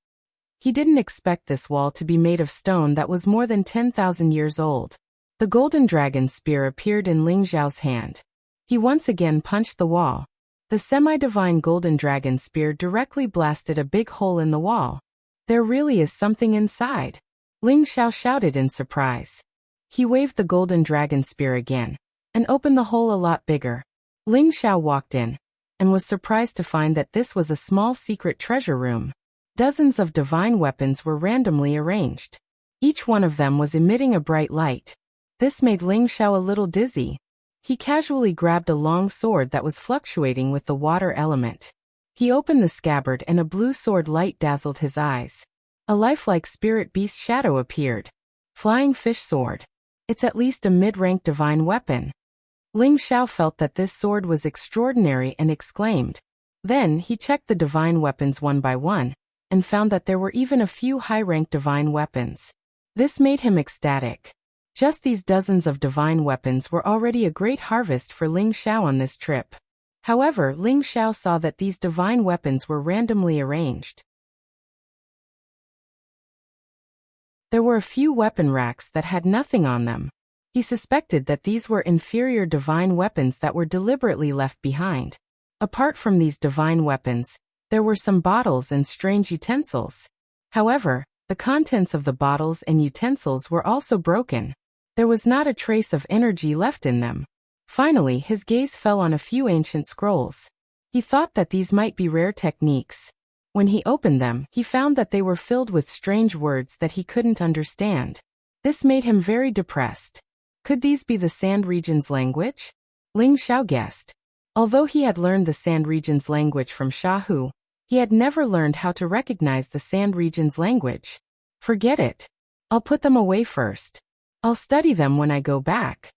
He didn't expect this wall to be made of stone that was more than 10,000 years old. The golden dragon spear appeared in Ling Xiao's hand. He once again punched the wall. The semi-divine golden dragon spear directly blasted a big hole in the wall. There really is something inside. Ling Xiao shouted in surprise. He waved the golden dragon spear again, and opened the hole a lot bigger. Ling Xiao walked in, and was surprised to find that this was a small secret treasure room. Dozens of divine weapons were randomly arranged. Each one of them was emitting a bright light. This made Ling Xiao a little dizzy. He casually grabbed a long sword that was fluctuating with the water element. He opened the scabbard and a blue sword light dazzled his eyes. A lifelike spirit beast shadow appeared. Flying fish sword. It's at least a mid-rank divine weapon. Ling Xiao felt that this sword was extraordinary and exclaimed. Then he checked the divine weapons one by one, and found that there were even a few high-rank divine weapons. This made him ecstatic. Just these dozens of divine weapons were already a great harvest for Ling Xiao on this trip. However, Ling Xiao saw that these divine weapons were randomly arranged. There were a few weapon racks that had nothing on them. He suspected that these were inferior divine weapons that were deliberately left behind. Apart from these divine weapons, there were some bottles and strange utensils. However, the contents of the bottles and utensils were also broken. There was not a trace of energy left in them. Finally, his gaze fell on a few ancient scrolls. He thought that these might be rare techniques. When he opened them, he found that they were filled with strange words that he couldn't understand. This made him very depressed. Could these be the Sand Region's language? Ling Xiao guessed. Although he had learned the Sand Region's language from Shahu, he had never learned how to recognize the Sand Region's language. Forget it. I'll put them away first. I'll study them when I go back.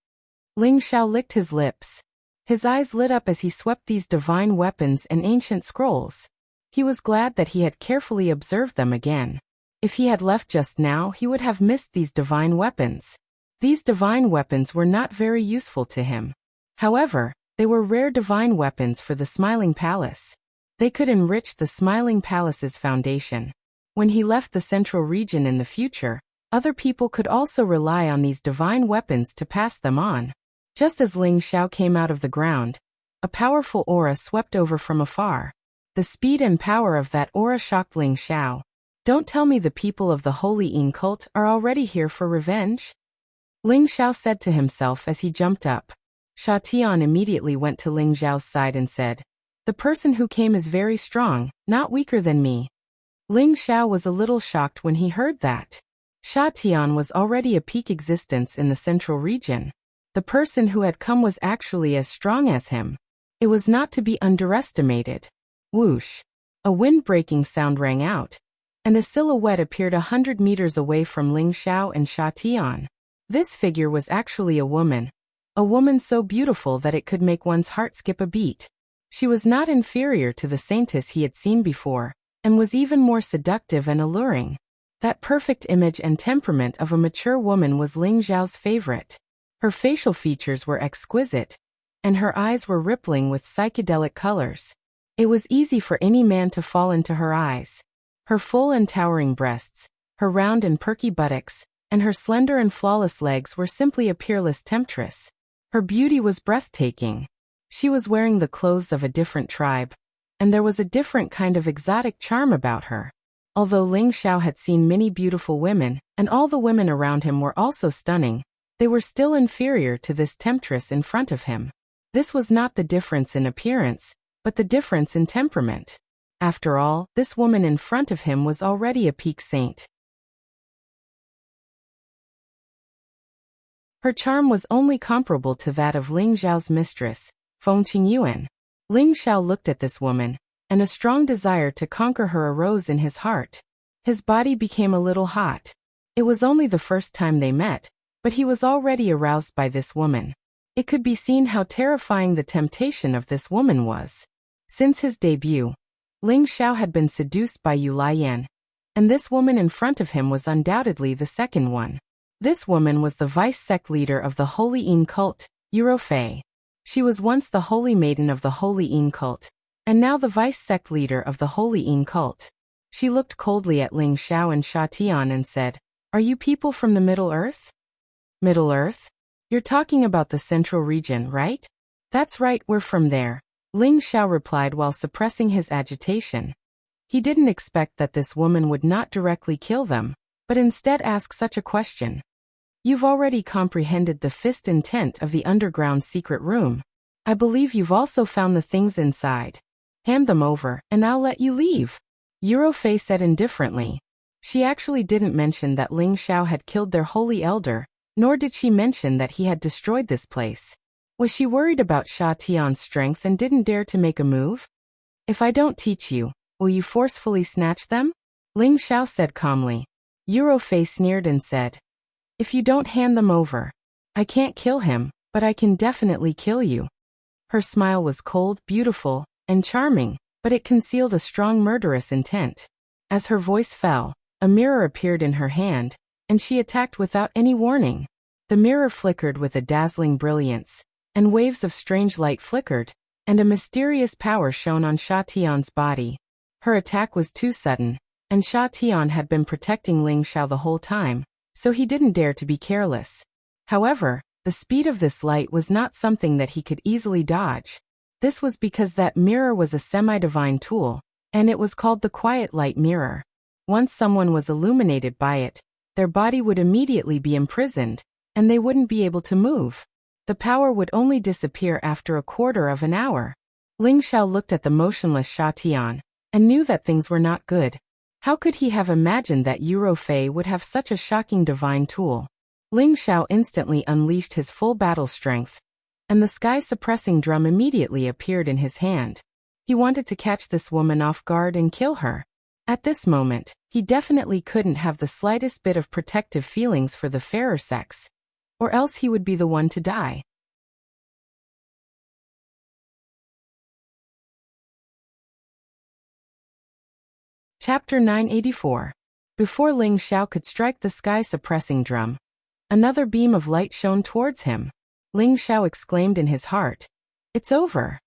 Ling Xiao licked his lips. His eyes lit up as he swept these divine weapons and ancient scrolls. He was glad that he had carefully observed them again. If he had left just now, he would have missed these divine weapons. These divine weapons were not very useful to him. However, they were rare divine weapons for the Smiling Palace. They could enrich the Smiling Palace's foundation. When he left the central region in the future, other people could also rely on these divine weapons to pass them on. Just as Ling Xiao came out of the ground, a powerful aura swept over from afar. The speed and power of that aura shocked Ling Xiao. Don't tell me the people of the Holy Yin cult are already here for revenge? Ling Xiao said to himself as he jumped up. Sha Tian immediately went to Ling Xiao's side and said, "The person who came is very strong, not weaker than me." Ling Xiao was a little shocked when he heard that. Sha Tian was already a peak existence in the central region. The person who had come was actually as strong as him. It was not to be underestimated. Whoosh! A wind-breaking sound rang out, and a silhouette appeared 100 meters away from Ling Xiao and Sha Tian. This figure was actually a woman so beautiful that it could make one's heart skip a beat. She was not inferior to the saintess he had seen before, and was even more seductive and alluring. That perfect image and temperament of a mature woman was Ling Xiao's favorite. Her facial features were exquisite, and her eyes were rippling with psychedelic colors. It was easy for any man to fall into her eyes. Her full and towering breasts, her round and perky buttocks, and her slender and flawless legs were simply a peerless temptress. Her beauty was breathtaking. She was wearing the clothes of a different tribe, and there was a different kind of exotic charm about her. Although Ling Xiao had seen many beautiful women, and all the women around him were also stunning, they were still inferior to this temptress in front of him. This was not the difference in appearance, but the difference in temperament. After all, this woman in front of him was already a peak saint. Her charm was only comparable to that of Ling Xiao's mistress, Feng Qingyuan. Ling Xiao looked at this woman, and a strong desire to conquer her arose in his heart. His body became a little hot. It was only the first time they met, but he was already aroused by this woman. It could be seen how terrifying the temptation of this woman was. Since his debut, Ling Xiao had been seduced by Yu Laiyan, and this woman in front of him was undoubtedly the second one. This woman was the vice sect leader of the Holy Yin cult, Eurofei. She was once the holy maiden of the Holy Yin cult, and now the vice sect leader of the Holy Yin cult. She looked coldly at Ling Xiao and Sha Tian and said, "Are you people from the Middle Earth?" Middle Earth? You're talking about the central region, right? That's right, we're from there. Ling Xiao replied while suppressing his agitation. He didn't expect that this woman would not directly kill them, but instead ask such a question. You've already comprehended the fist intent of the underground secret room. I believe you've also found the things inside. Hand them over, and I'll let you leave. Eurofei said indifferently. She actually didn't mention that Ling Xiao had killed their holy elder, nor did she mention that he had destroyed this place. Was she worried about Sha Tian's strength and didn't dare to make a move? If I don't teach you, will you forcefully snatch them? Ling Xiao said calmly. Yuro Fei sneered and said, if you don't hand them over, I can't kill him, but I can definitely kill you. Her smile was cold, beautiful, and charming, but it concealed a strong murderous intent. As her voice fell, a mirror appeared in her hand, and she attacked without any warning. The mirror flickered with a dazzling brilliance, and waves of strange light flickered, and a mysterious power shone on Sha Tian's body. Her attack was too sudden, and Sha Tian had been protecting Ling Xiao the whole time, so he didn't dare to be careless. However, the speed of this light was not something that he could easily dodge. This was because that mirror was a semi-divine tool, and it was called the Quiet Light Mirror. Once someone was illuminated by it, their body would immediately be imprisoned, and they wouldn't be able to move. The power would only disappear after a quarter of an hour. Ling Xiao looked at the motionless Sha Tian, and knew that things were not good. How could he have imagined that Yuro Fei would have such a shocking divine tool? Ling Xiao instantly unleashed his full battle strength, and the sky-suppressing drum immediately appeared in his hand. He wanted to catch this woman off guard and kill her. At this moment, he definitely couldn't have the slightest bit of protective feelings for the fairer sex, or else he would be the one to die. Chapter 984. Before Ling Xiao could strike the sky-suppressing drum, another beam of light shone towards him. Ling Xiao exclaimed in his heart, "It's over."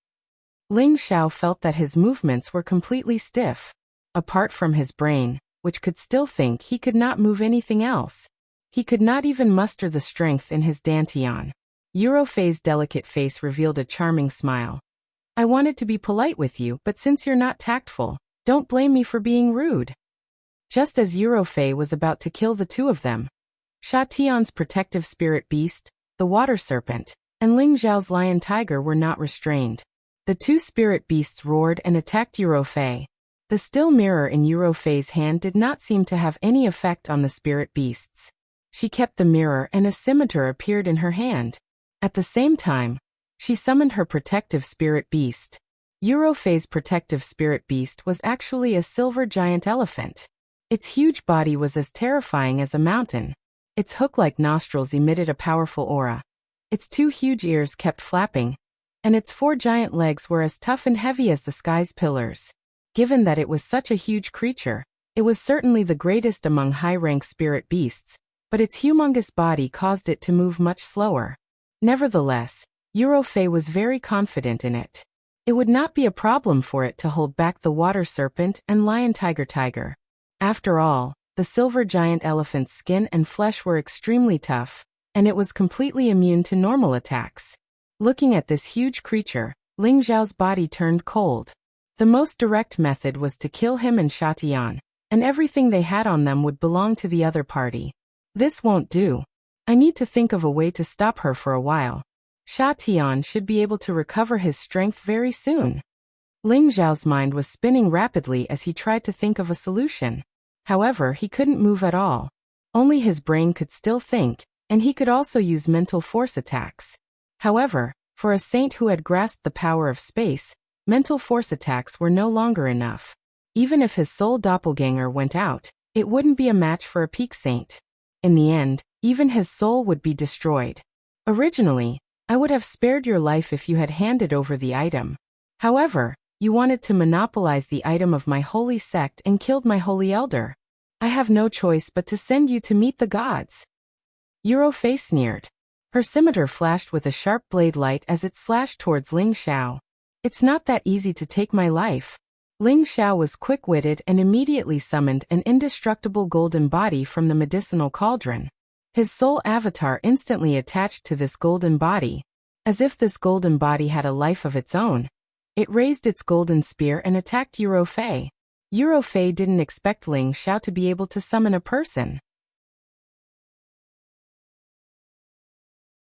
Ling Xiao felt that his movements were completely stiff. Apart from his brain, which could still think, he could not move anything else. He could not even muster the strength in his dantian. Yuro Fei's delicate face revealed a charming smile. I wanted to be polite with you, but since you're not tactful, don't blame me for being rude. Just as Yuro Fei was about to kill the two of them, Sha Tian's protective spirit beast, the water serpent, and Ling Xiao's lion tiger were not restrained. The two spirit beasts roared and attacked Yuro Fei. The still mirror in Yuro Fei's hand did not seem to have any effect on the spirit beasts. She kept the mirror and a scimitar appeared in her hand. At the same time, she summoned her protective spirit beast. Yuro Fei's protective spirit beast was actually a silver giant elephant. Its huge body was as terrifying as a mountain. Its hook-like nostrils emitted a powerful aura. Its two huge ears kept flapping, and its four giant legs were as tough and heavy as the sky's pillars. Given that it was such a huge creature, it was certainly the greatest among high-rank spirit beasts, but its humongous body caused it to move much slower. Nevertheless, Yuro Fei was very confident in it. It would not be a problem for it to hold back the water serpent and lion tiger. After all, the silver giant elephant's skin and flesh were extremely tough, and it was completely immune to normal attacks. Looking at this huge creature, Ling Xiao's body turned cold. The most direct method was to kill him and Sha Tian, and everything they had on them would belong to the other party. This won't do. I need to think of a way to stop her for a while. Sha Tian should be able to recover his strength very soon. Ling Xiao's mind was spinning rapidly as he tried to think of a solution. However, he couldn't move at all. Only his brain could still think, and he could also use mental force attacks. However, for a saint who had grasped the power of space, mental force attacks were no longer enough. Even if his soul doppelganger went out, it wouldn't be a match for a peak saint. In the end, even his soul would be destroyed. Originally, I would have spared your life if you had handed over the item. However, you wanted to monopolize the item of my holy sect and killed my holy elder. I have no choice but to send you to meet the gods. Yuro Fei sneered. Her scimitar flashed with a sharp blade light as it slashed towards Ling Xiao. It's not that easy to take my life. Ling Xiao was quick-witted and immediately summoned an indestructible golden body from the medicinal cauldron. His soul avatar instantly attached to this golden body. As if this golden body had a life of its own, it raised its golden spear and attacked Yuro Fei. Yuro Fei didn't expect Ling Xiao to be able to summon a person.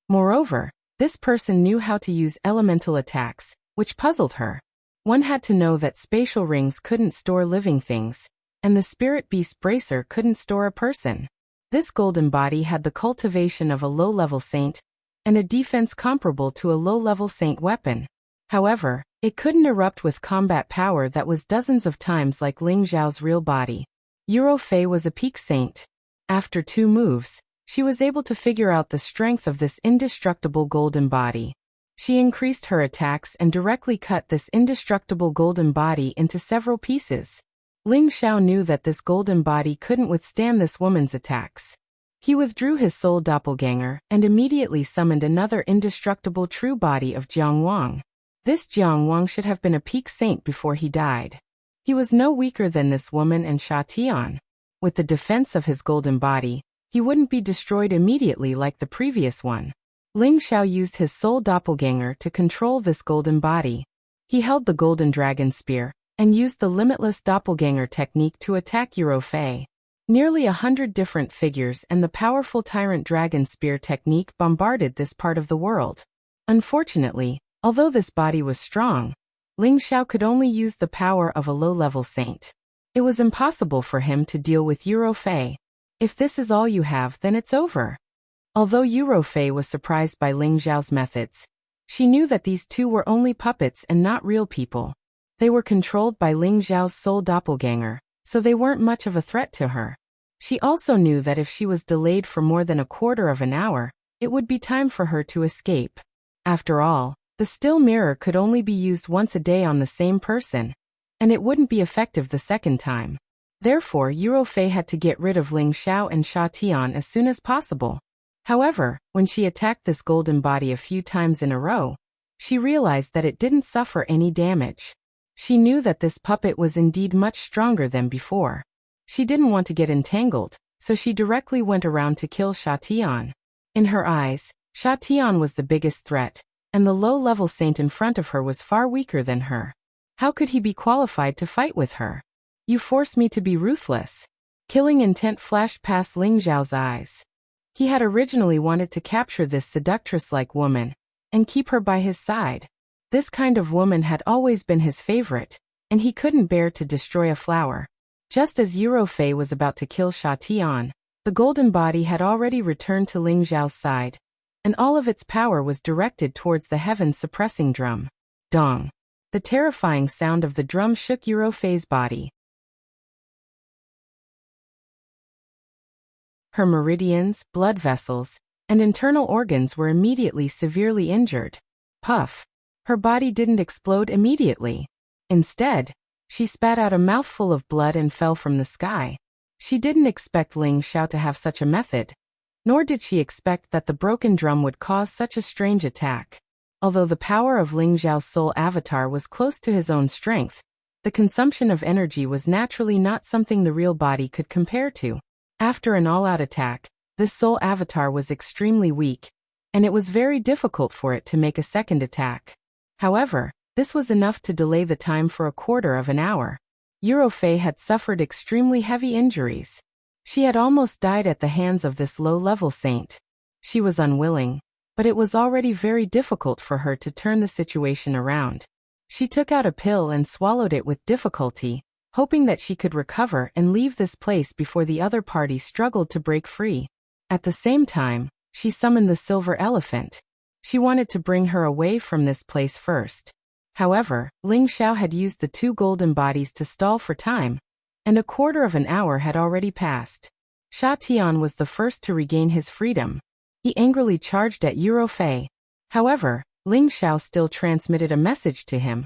Moreover, this person knew how to use elemental attacks, which puzzled her. One had to know that spatial rings couldn't store living things, and the spirit beast bracer couldn't store a person. This golden body had the cultivation of a low-level saint, and a defense comparable to a low-level saint weapon. However, it couldn't erupt with combat power that was dozens of times like Ling Xiao's real body. Fei was a peak saint. After 2 moves, she was able to figure out the strength of this indestructible golden body. She increased her attacks and directly cut this indestructible golden body into several pieces. Ling Xiao knew that this golden body couldn't withstand this woman's attacks. He withdrew his soul doppelganger and immediately summoned another indestructible true body of Jiang Wang. This Jiang Wang should have been a peak saint before he died. He was no weaker than this woman and Sha Tian. With the defense of his golden body, he wouldn't be destroyed immediately like the previous one. Ling Xiao used his soul doppelganger to control this golden body. He held the golden dragon spear and used the limitless doppelganger technique to attack Fei. Nearly 100 different figures and the powerful tyrant dragon spear technique bombarded this part of the world. Unfortunately, although this body was strong, Ling Xiao could only use the power of a low-level saint. It was impossible for him to deal with Fei. If this is all you have, then it's over. Although Fei was surprised by Ling Xiao's methods, she knew that these two were only puppets and not real people. They were controlled by Ling Xiao's soul doppelganger, so they weren't much of a threat to her. She also knew that if she was delayed for more than a quarter of an hour, it would be time for her to escape. After all, the still mirror could only be used once a day on the same person, and it wouldn't be effective the second time. Therefore, Fei had to get rid of Ling Xiao and Sha Tian as soon as possible. However, when she attacked this golden body a few times in a row, she realized that it didn't suffer any damage. She knew that this puppet was indeed much stronger than before. She didn't want to get entangled, so she directly went around to kill Sha Tian. In her eyes, Sha Tian was the biggest threat, and the low-level saint in front of her was far weaker than her. How could he be qualified to fight with her? You force me to be ruthless. Killing intent flashed past Ling Xiao's eyes. He had originally wanted to capture this seductress-like woman and keep her by his side. This kind of woman had always been his favorite, and he couldn't bear to destroy a flower. Just as Fei was about to kill Sha Tian, the golden body had already returned to Ling Xiao's side, and all of its power was directed towards the heaven-suppressing drum. Dong! The terrifying sound of the drum shook Fei's body. Her meridians, blood vessels, and internal organs were immediately severely injured. Puff! Her body didn't explode immediately. Instead, she spat out a mouthful of blood and fell from the sky. She didn't expect Ling Xiao to have such a method, nor did she expect that the broken drum would cause such a strange attack. Although the power of Ling Xiao's soul avatar was close to his own strength, the consumption of energy was naturally not something the real body could compare to. After an all-out attack, this soul avatar was extremely weak, and it was very difficult for it to make a second attack. However, this was enough to delay the time for a quarter of an hour. Fei had suffered extremely heavy injuries. She had almost died at the hands of this low-level saint. She was unwilling, but it was already very difficult for her to turn the situation around. She took out a pill and swallowed it with difficulty, hoping that she could recover and leave this place before the other party struggled to break free. At the same time, she summoned the silver elephant. She wanted to bring her away from this place first. However, Ling Xiao had used the 2 golden bodies to stall for time, and a quarter of an hour had already passed. Sha Tian was the first to regain his freedom. He angrily charged at Fei. However, Ling Xiao still transmitted a message to him,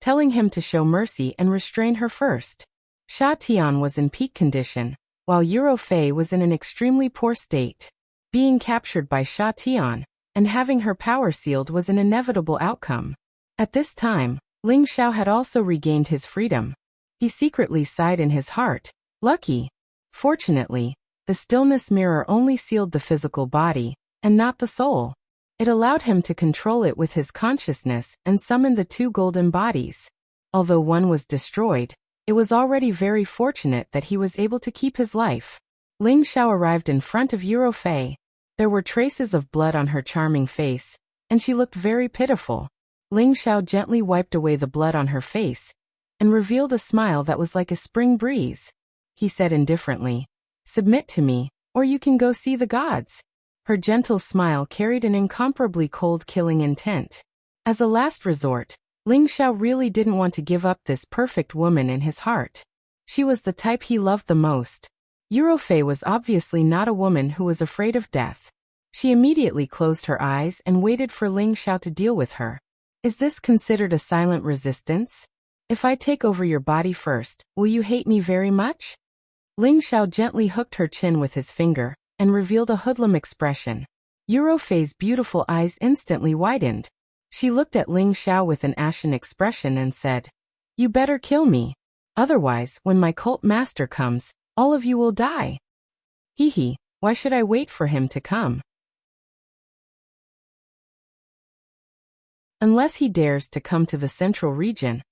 telling him to show mercy and restrain her first. Sha Tian was in peak condition, while Fei was in an extremely poor state. Being captured by Sha Tian and having her power sealed was an inevitable outcome. At this time, Ling Xiao had also regained his freedom. He secretly sighed in his heart, lucky. Fortunately, the stillness mirror only sealed the physical body, and not the soul. It allowed him to control it with his consciousness and summon the 2 golden bodies. Although one was destroyed, it was already very fortunate that he was able to keep his life. Ling Xiao arrived in front of Fei. There were traces of blood on her charming face, and she looked very pitiful. Ling Xiao gently wiped away the blood on her face, and revealed a smile that was like a spring breeze. He said indifferently, "Submit to me, or you can go see the gods." Her gentle smile carried an incomparably cold, killing intent. As a last resort, Ling Xiao really didn't want to give up this perfect woman in his heart. She was the type he loved the most. Eurofei was obviously not a woman who was afraid of death. She immediately closed her eyes and waited for Ling Xiao to deal with her. Is this considered a silent resistance? If I take over your body first, will you hate me very much? Ling Xiao gently hooked her chin with his finger and revealed a hoodlum expression. Eurofei's beautiful eyes instantly widened. She looked at Ling Xiao with an ashen expression and said, "You better kill me. Otherwise, when my cult master comes, all of you will die." Hee, why should I wait for him to come? Unless he dares to come to the central region,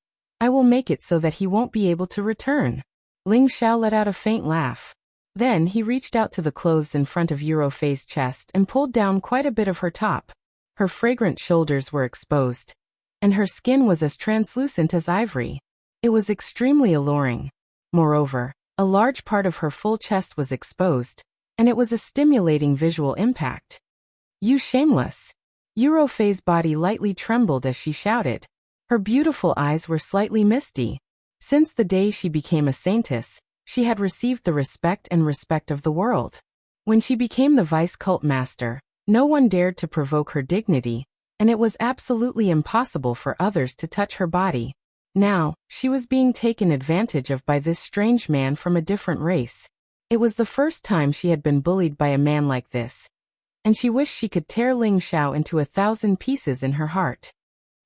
I will make it so that he won't be able to return. Ling Xiao let out a faint laugh. Then he reached out to the clothes in front of Eurofei's chest and pulled down quite a bit of her top. Her fragrant shoulders were exposed, and her skin was as translucent as ivory. It was extremely alluring. Moreover, a large part of her full chest was exposed, and it was a stimulating visual impact. "You shameless!" Eurofei's body lightly trembled as she shouted. Her beautiful eyes were slightly misty. Since the day she became a saintess, she had received the respect of the world. When she became the vice cult master, no one dared to provoke her dignity, and it was absolutely impossible for others to touch her body. Now, she was being taken advantage of by this strange man from a different race. It was the first time she had been bullied by a man like this, and she wished she could tear Ling Xiao into 1,000 pieces in her heart.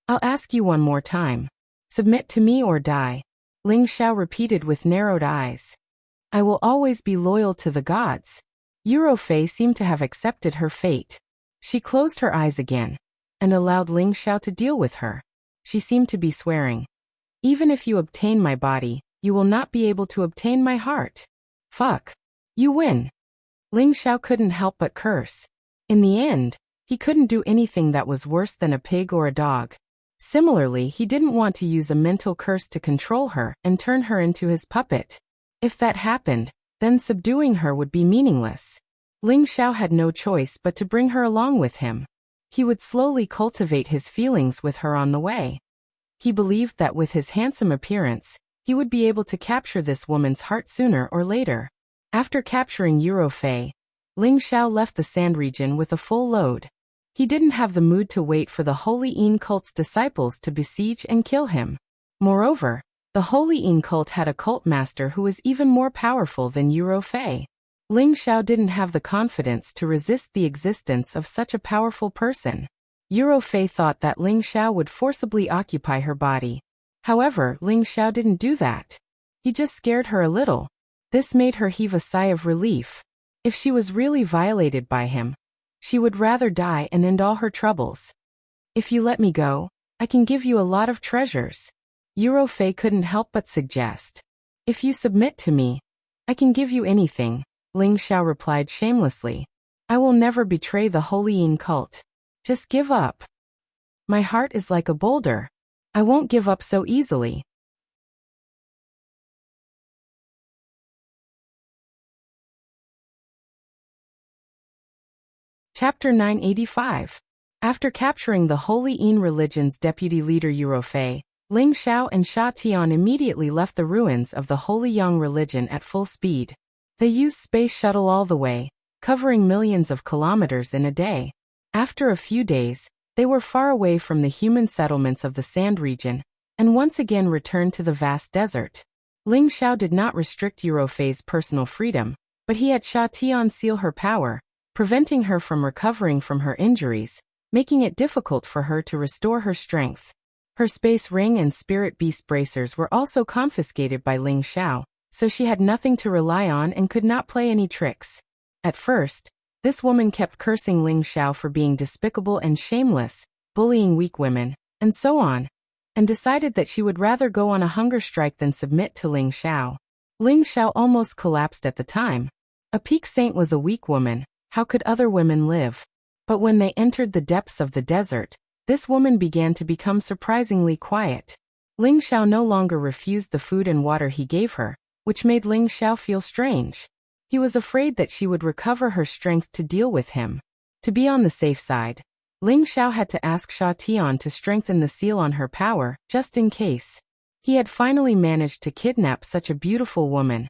"I'll ask you one more time. Submit to me or die," Ling Xiao repeated with narrowed eyes. "I will always be loyal to the gods." Eurofei seemed to have accepted her fate. She closed her eyes again and allowed Ling Xiao to deal with her. She seemed to be swearing, "Even if you obtain my body, you will not be able to obtain my heart. Fuck. You win." Ling Xiao couldn't help but curse. In the end, he couldn't do anything that was worse than a pig or a dog. Similarly, he didn't want to use a mental curse to control her and turn her into his puppet. If that happened, then subduing her would be meaningless. Ling Xiao had no choice but to bring her along with him. He would slowly cultivate his feelings with her on the way. He believed that with his handsome appearance, he would be able to capture this woman's heart sooner or later. After capturing Eurofei, Ling Xiao left the sand region with a full load. He didn't have the mood to wait for the Holy Yin cult's disciples to besiege and kill him. Moreover, the Holy Yin cult had a cult master who was even more powerful than Eurofei. Ling Xiao didn't have the confidence to resist the existence of such a powerful person. Eurofei thought that Ling Xiao would forcibly occupy her body. However, Ling Xiao didn't do that. He just scared her a little. This made her heave a sigh of relief. If she was really violated by him, she would rather die and end all her troubles. "If you let me go, I can give you a lot of treasures," Eurofei couldn't help but suggest. "If you submit to me, I can give you anything," Ling Xiao replied shamelessly. "I will never betray the Holy Yin cult. Just give up. My heart is like a boulder. I won't give up so easily." Chapter 985. After capturing the Holy Yin religion's deputy leader Eurofei, Ling Xiao and Sha Tian immediately left the ruins of the Holy Yang religion at full speed. They used space shuttle all the way, covering millions of kilometers in a day. After a few days, they were far away from the human settlements of the sand region, and once again returned to the vast desert. Ling Xiao did not restrict Eurofei's personal freedom, but he had Sha Tian seal her power, preventing her from recovering from her injuries, making it difficult for her to restore her strength. Her space ring and spirit beast bracers were also confiscated by Ling Xiao, so she had nothing to rely on and could not play any tricks. At first, this woman kept cursing Ling Xiao for being despicable and shameless, bullying weak women, and so on, and decided that she would rather go on a hunger strike than submit to Ling Xiao. Ling Xiao almost collapsed at the time. A peak saint was a weak woman. How could other women live? But when they entered the depths of the desert, this woman began to become surprisingly quiet. Ling Xiao no longer refused the food and water he gave her, which made Ling Xiao feel strange. He was afraid that she would recover her strength to deal with him. To be on the safe side, Ling Xiao had to ask Sha Tian to strengthen the seal on her power, just in case. He had finally managed to kidnap such a beautiful woman.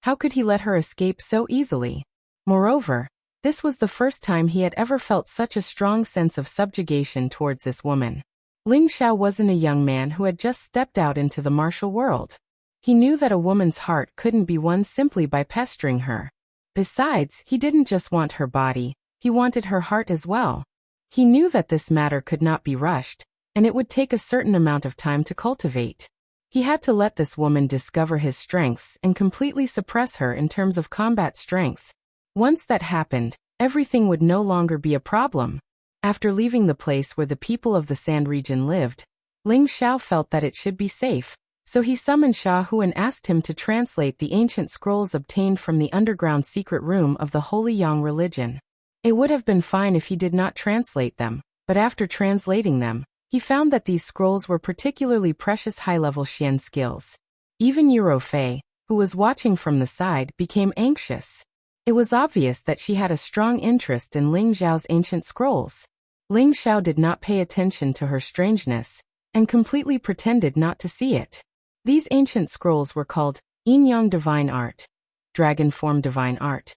How could he let her escape so easily? Moreover, this was the first time he had ever felt such a strong sense of subjugation towards this woman. Ling Xiao wasn't a young man who had just stepped out into the martial world. He knew that a woman's heart couldn't be won simply by pestering her. Besides, he didn't just want her body, he wanted her heart as well. He knew that this matter could not be rushed, and it would take a certain amount of time to cultivate. He had to let this woman discover his strengths and completely suppress her in terms of combat strength. Once that happened, everything would no longer be a problem. After leaving the place where the people of the Sand region lived, Ling Xiao felt that it should be safe, so he summoned Sha Hu and asked him to translate the ancient scrolls obtained from the underground secret room of the Holy Yang religion. It would have been fine if he did not translate them, but after translating them, he found that these scrolls were particularly precious high-level Xian skills. Even Yuro Fei, who was watching from the side, became anxious. It was obvious that she had a strong interest in Ling Xiao's ancient scrolls. Ling Xiao did not pay attention to her strangeness, and completely pretended not to see it. These ancient scrolls were called Yin Yang Divine Art, Dragon Form Divine Art,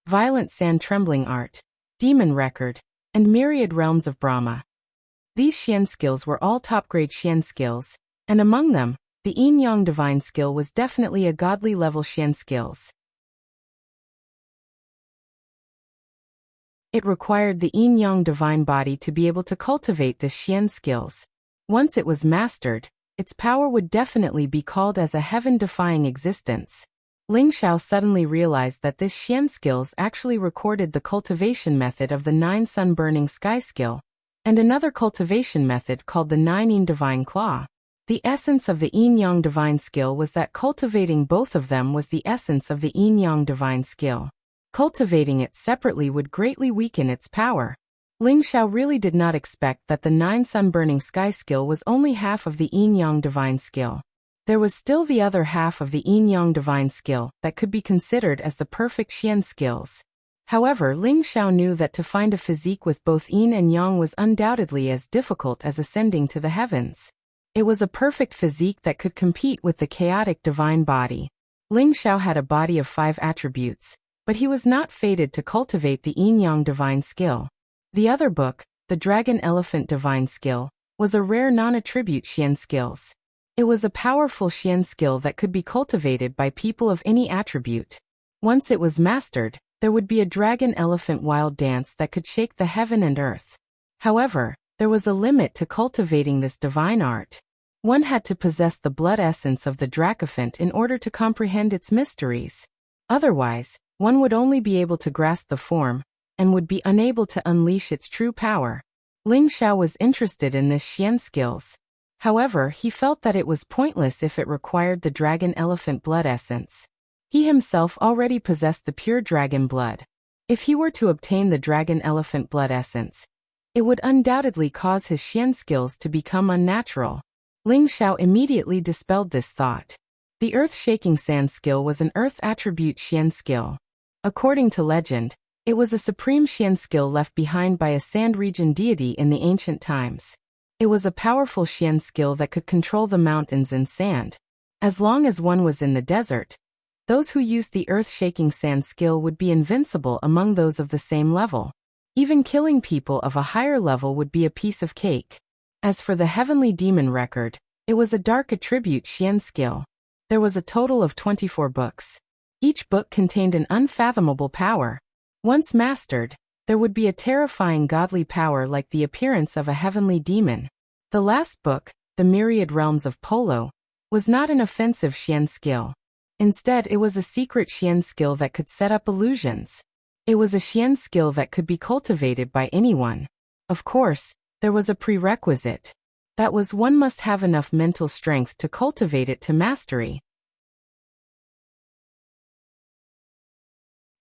Violent Sand Trembling Art, Demon Record, and Myriad Realms of Brahma. These Xian skills were all top-grade Xian skills, and among them, the Yin Yang Divine skill was definitely a godly level Xian skills. It required the Yin Yang Divine body to be able to cultivate the Xian skills. Once it was mastered, its power would definitely be called as a heaven-defying existence. Ling Xiao suddenly realized that this Xian skills actually recorded the cultivation method of the 9 Sun-Burning Sky skill, and another cultivation method called the 9 Yin Divine Claw. The essence of the Yin Yang Divine skill was that cultivating both of them was the essence of the Yin Yang Divine skill. Cultivating it separately would greatly weaken its power. Ling Xiao really did not expect that the 9 Sun-Burning Sky skill was only half of the Yin Yang Divine skill. There was still the other half of the Yin Yang Divine skill that could be considered as the perfect Xian skills. However, Ling Xiao knew that to find a physique with both Yin and Yang was undoubtedly as difficult as ascending to the heavens. It was a perfect physique that could compete with the chaotic divine body. Ling Xiao had a body of 5 attributes, but he was not fated to cultivate the Yin Yang Divine skill. The other book, the Dragon Elephant Divine skill, was a rare non-attribute Xian skills. It was a powerful Xian skill that could be cultivated by people of any attribute. Once it was mastered, there would be a dragon elephant wild dance that could shake the heaven and earth. However, there was a limit to cultivating this divine art. One had to possess the blood essence of the dracophant in order to comprehend its mysteries. Otherwise, one would only be able to grasp the form, and would be unable to unleash its true power. Ling Xiao was interested in this Xian skills. However, he felt that it was pointless if it required the dragon elephant blood essence. He himself already possessed the pure dragon blood. If he were to obtain the dragon elephant blood essence, it would undoubtedly cause his Xian skills to become unnatural. Ling Xiao immediately dispelled this thought. The earth-shaking sand skill was an earth attribute Xian skill. According to legend, it was a supreme Xian skill left behind by a sand region deity in the ancient times. It was a powerful Xian skill that could control the mountains and sand. As long as one was in the desert, those who used the earth-shaking sand skill would be invincible among those of the same level. Even killing people of a higher level would be a piece of cake. As for the heavenly demon record, it was a dark attribute Xian skill. There was a total of 24 books. Each book contained an unfathomable power. Once mastered, there would be a terrifying godly power like the appearance of a heavenly demon. The last book, The Myriad Realms of Polo, was not an offensive Xian skill. Instead, it was a secret Xian skill that could set up illusions. It was a Xian skill that could be cultivated by anyone. Of course, there was a prerequisite. That was one must have enough mental strength to cultivate it to mastery.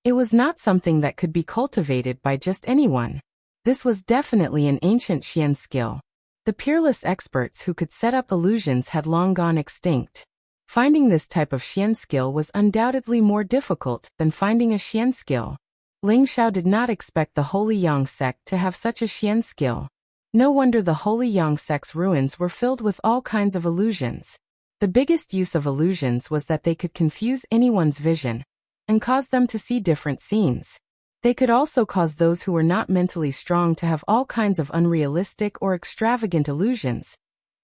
It was not something that could be cultivated by just anyone. This was definitely an ancient Xian skill. The peerless experts who could set up illusions had long gone extinct. Finding this type of Xian skill was undoubtedly more difficult than finding a Xian skill. Ling Xiao did not expect the Holy Yang sect to have such a xian skill. No wonder the Holy Yang sect's ruins were filled with all kinds of illusions. The biggest use of illusions was that they could confuse anyone's vision and cause them to see different scenes. They could also cause those who were not mentally strong to have all kinds of unrealistic or extravagant illusions,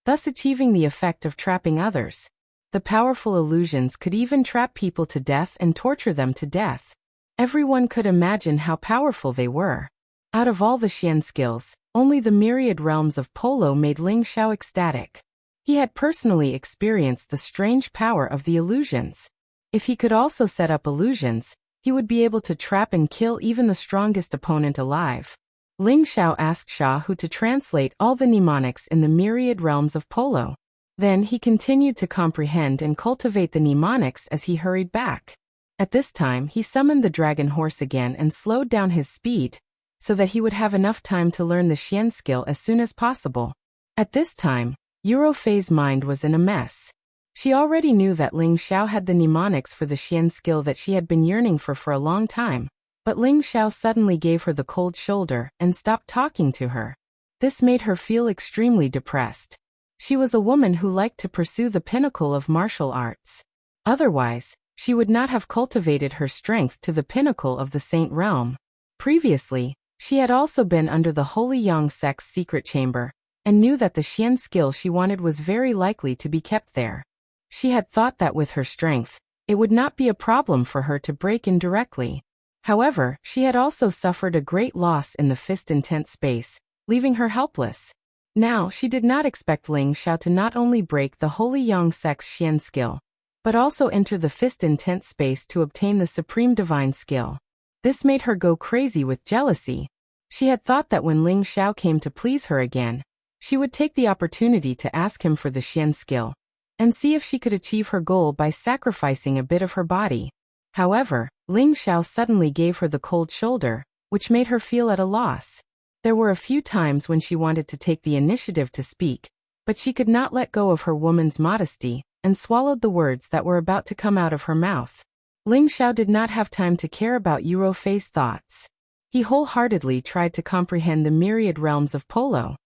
thus achieving the effect of trapping others. The powerful illusions could even trap people to death and torture them to death. Everyone could imagine how powerful they were. Out of all the xian skills, only the myriad realms of polo made Ling Xiao ecstatic. He had personally experienced the strange power of the illusions. If he could also set up illusions, he would be able to trap and kill even the strongest opponent alive. Ling Xiao asked Hu to translate all the mnemonics in the myriad realms of polo. Then he continued to comprehend and cultivate the mnemonics as he hurried back. At this time he summoned the dragon horse again and slowed down his speed, so that he would have enough time to learn the xian skill as soon as possible. At this time, Fei's mind was in a mess. She already knew that Ling Xiao had the mnemonics for the xian skill that she had been yearning for a long time, but Ling Xiao suddenly gave her the cold shoulder and stopped talking to her. This made her feel extremely depressed. She was a woman who liked to pursue the pinnacle of martial arts. Otherwise, she would not have cultivated her strength to the pinnacle of the Saint Realm. Previously, she had also been under the Holy Yang sect's secret chamber, and knew that the xian skill she wanted was very likely to be kept there. She had thought that with her strength, it would not be a problem for her to break in directly. However, she had also suffered a great loss in the fist intent space, leaving her helpless. Now she did not expect Ling Xiao to not only break the Holy Yang sect's xian skill, but also enter the fist intent space to obtain the supreme divine skill. This made her go crazy with jealousy. She had thought that when Ling Xiao came to please her again, she would take the opportunity to ask him for the xian skill, and see if she could achieve her goal by sacrificing a bit of her body. However, Ling Xiao suddenly gave her the cold shoulder, which made her feel at a loss. There were a few times when she wanted to take the initiative to speak, but she could not let go of her woman's modesty, and swallowed the words that were about to come out of her mouth. Ling Xiao did not have time to care about Fei's thoughts. He wholeheartedly tried to comprehend the myriad realms of polo.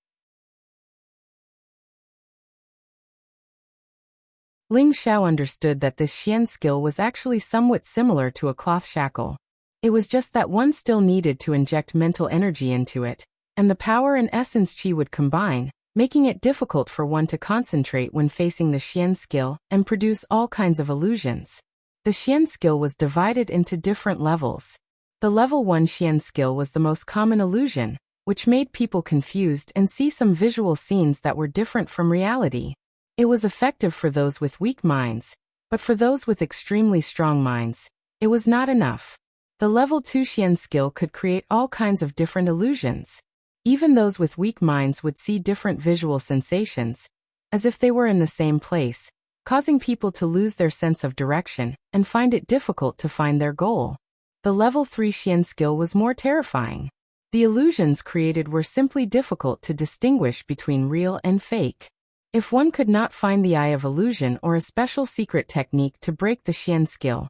Ling Xiao understood that this xian skill was actually somewhat similar to a cloth shackle. It was just that one still needed to inject mental energy into it, and the power and essence qi would combine, making it difficult for one to concentrate when facing the xian skill and produce all kinds of illusions. The xian skill was divided into different levels. The level 1 xian skill was the most common illusion, which made people confused and see some visual scenes that were different from reality. It was effective for those with weak minds, but for those with extremely strong minds, it was not enough. The level 2 xian skill could create all kinds of different illusions. Even those with weak minds would see different visual sensations, as if they were in the same place, causing people to lose their sense of direction and find it difficult to find their goal. The level 3 xian skill was more terrifying. The illusions created were simply difficult to distinguish between real and fake. If one could not find the eye of illusion or a special secret technique to break the xian skill,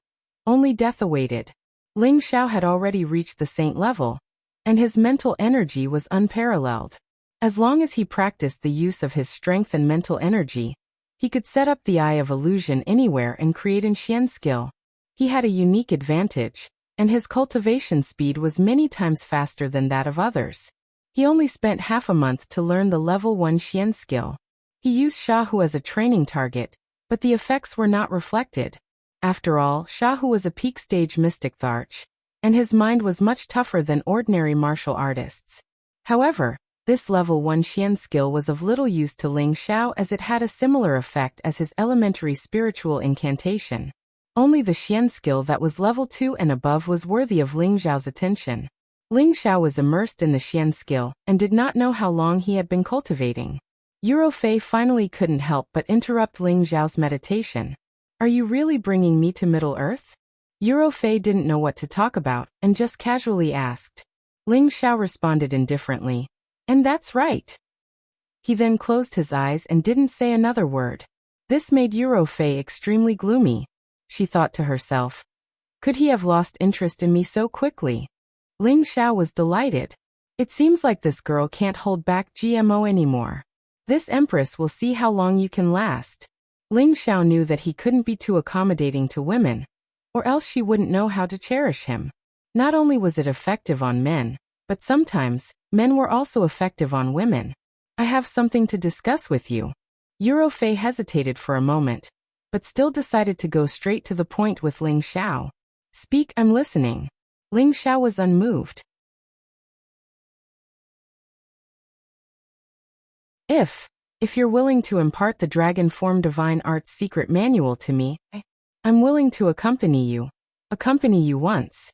only death awaited. Ling Xiao had already reached the saint level, and his mental energy was unparalleled. As long as he practiced the use of his strength and mental energy, he could set up the eye of illusion anywhere and create an xian skill. He had a unique advantage, and his cultivation speed was many times faster than that of others. He only spent half a month to learn the level 1 xian skill. He used Hu as a training target, but the effects were not reflected. After all, Hu was a peak stage mystic tharch, and his mind was much tougher than ordinary martial artists. However, this level 1 xian skill was of little use to Ling Xiao as it had a similar effect as his elementary spiritual incantation. Only the xian skill that was level 2 and above was worthy of Ling Xiao's attention. Ling Xiao was immersed in the xian skill and did not know how long he had been cultivating. Fei finally couldn't help but interrupt Ling Xiao's meditation. "Are you really bringing me to Middle Earth?" Fei didn't know what to talk about and just casually asked. Ling Xiao responded indifferently, "And that's right." He then closed his eyes and didn't say another word. This made Fei extremely gloomy. She thought to herself, "Could he have lost interest in me so quickly?" Ling Xiao was delighted. It seems like this girl can't hold back GMO anymore. This empress will see how long you can last. Ling Xiao knew that he couldn't be too accommodating to women, or else she wouldn't know how to cherish him. Not only was it effective on men, but sometimes, men were also effective on women. I have something to discuss with you. Eurofei hesitated for a moment, but still decided to go straight to the point with Ling Xiao. Speak, I'm listening. Ling Xiao was unmoved. If you're willing to impart the dragon form divine art's secret manual to me, I'm willing to accompany you once.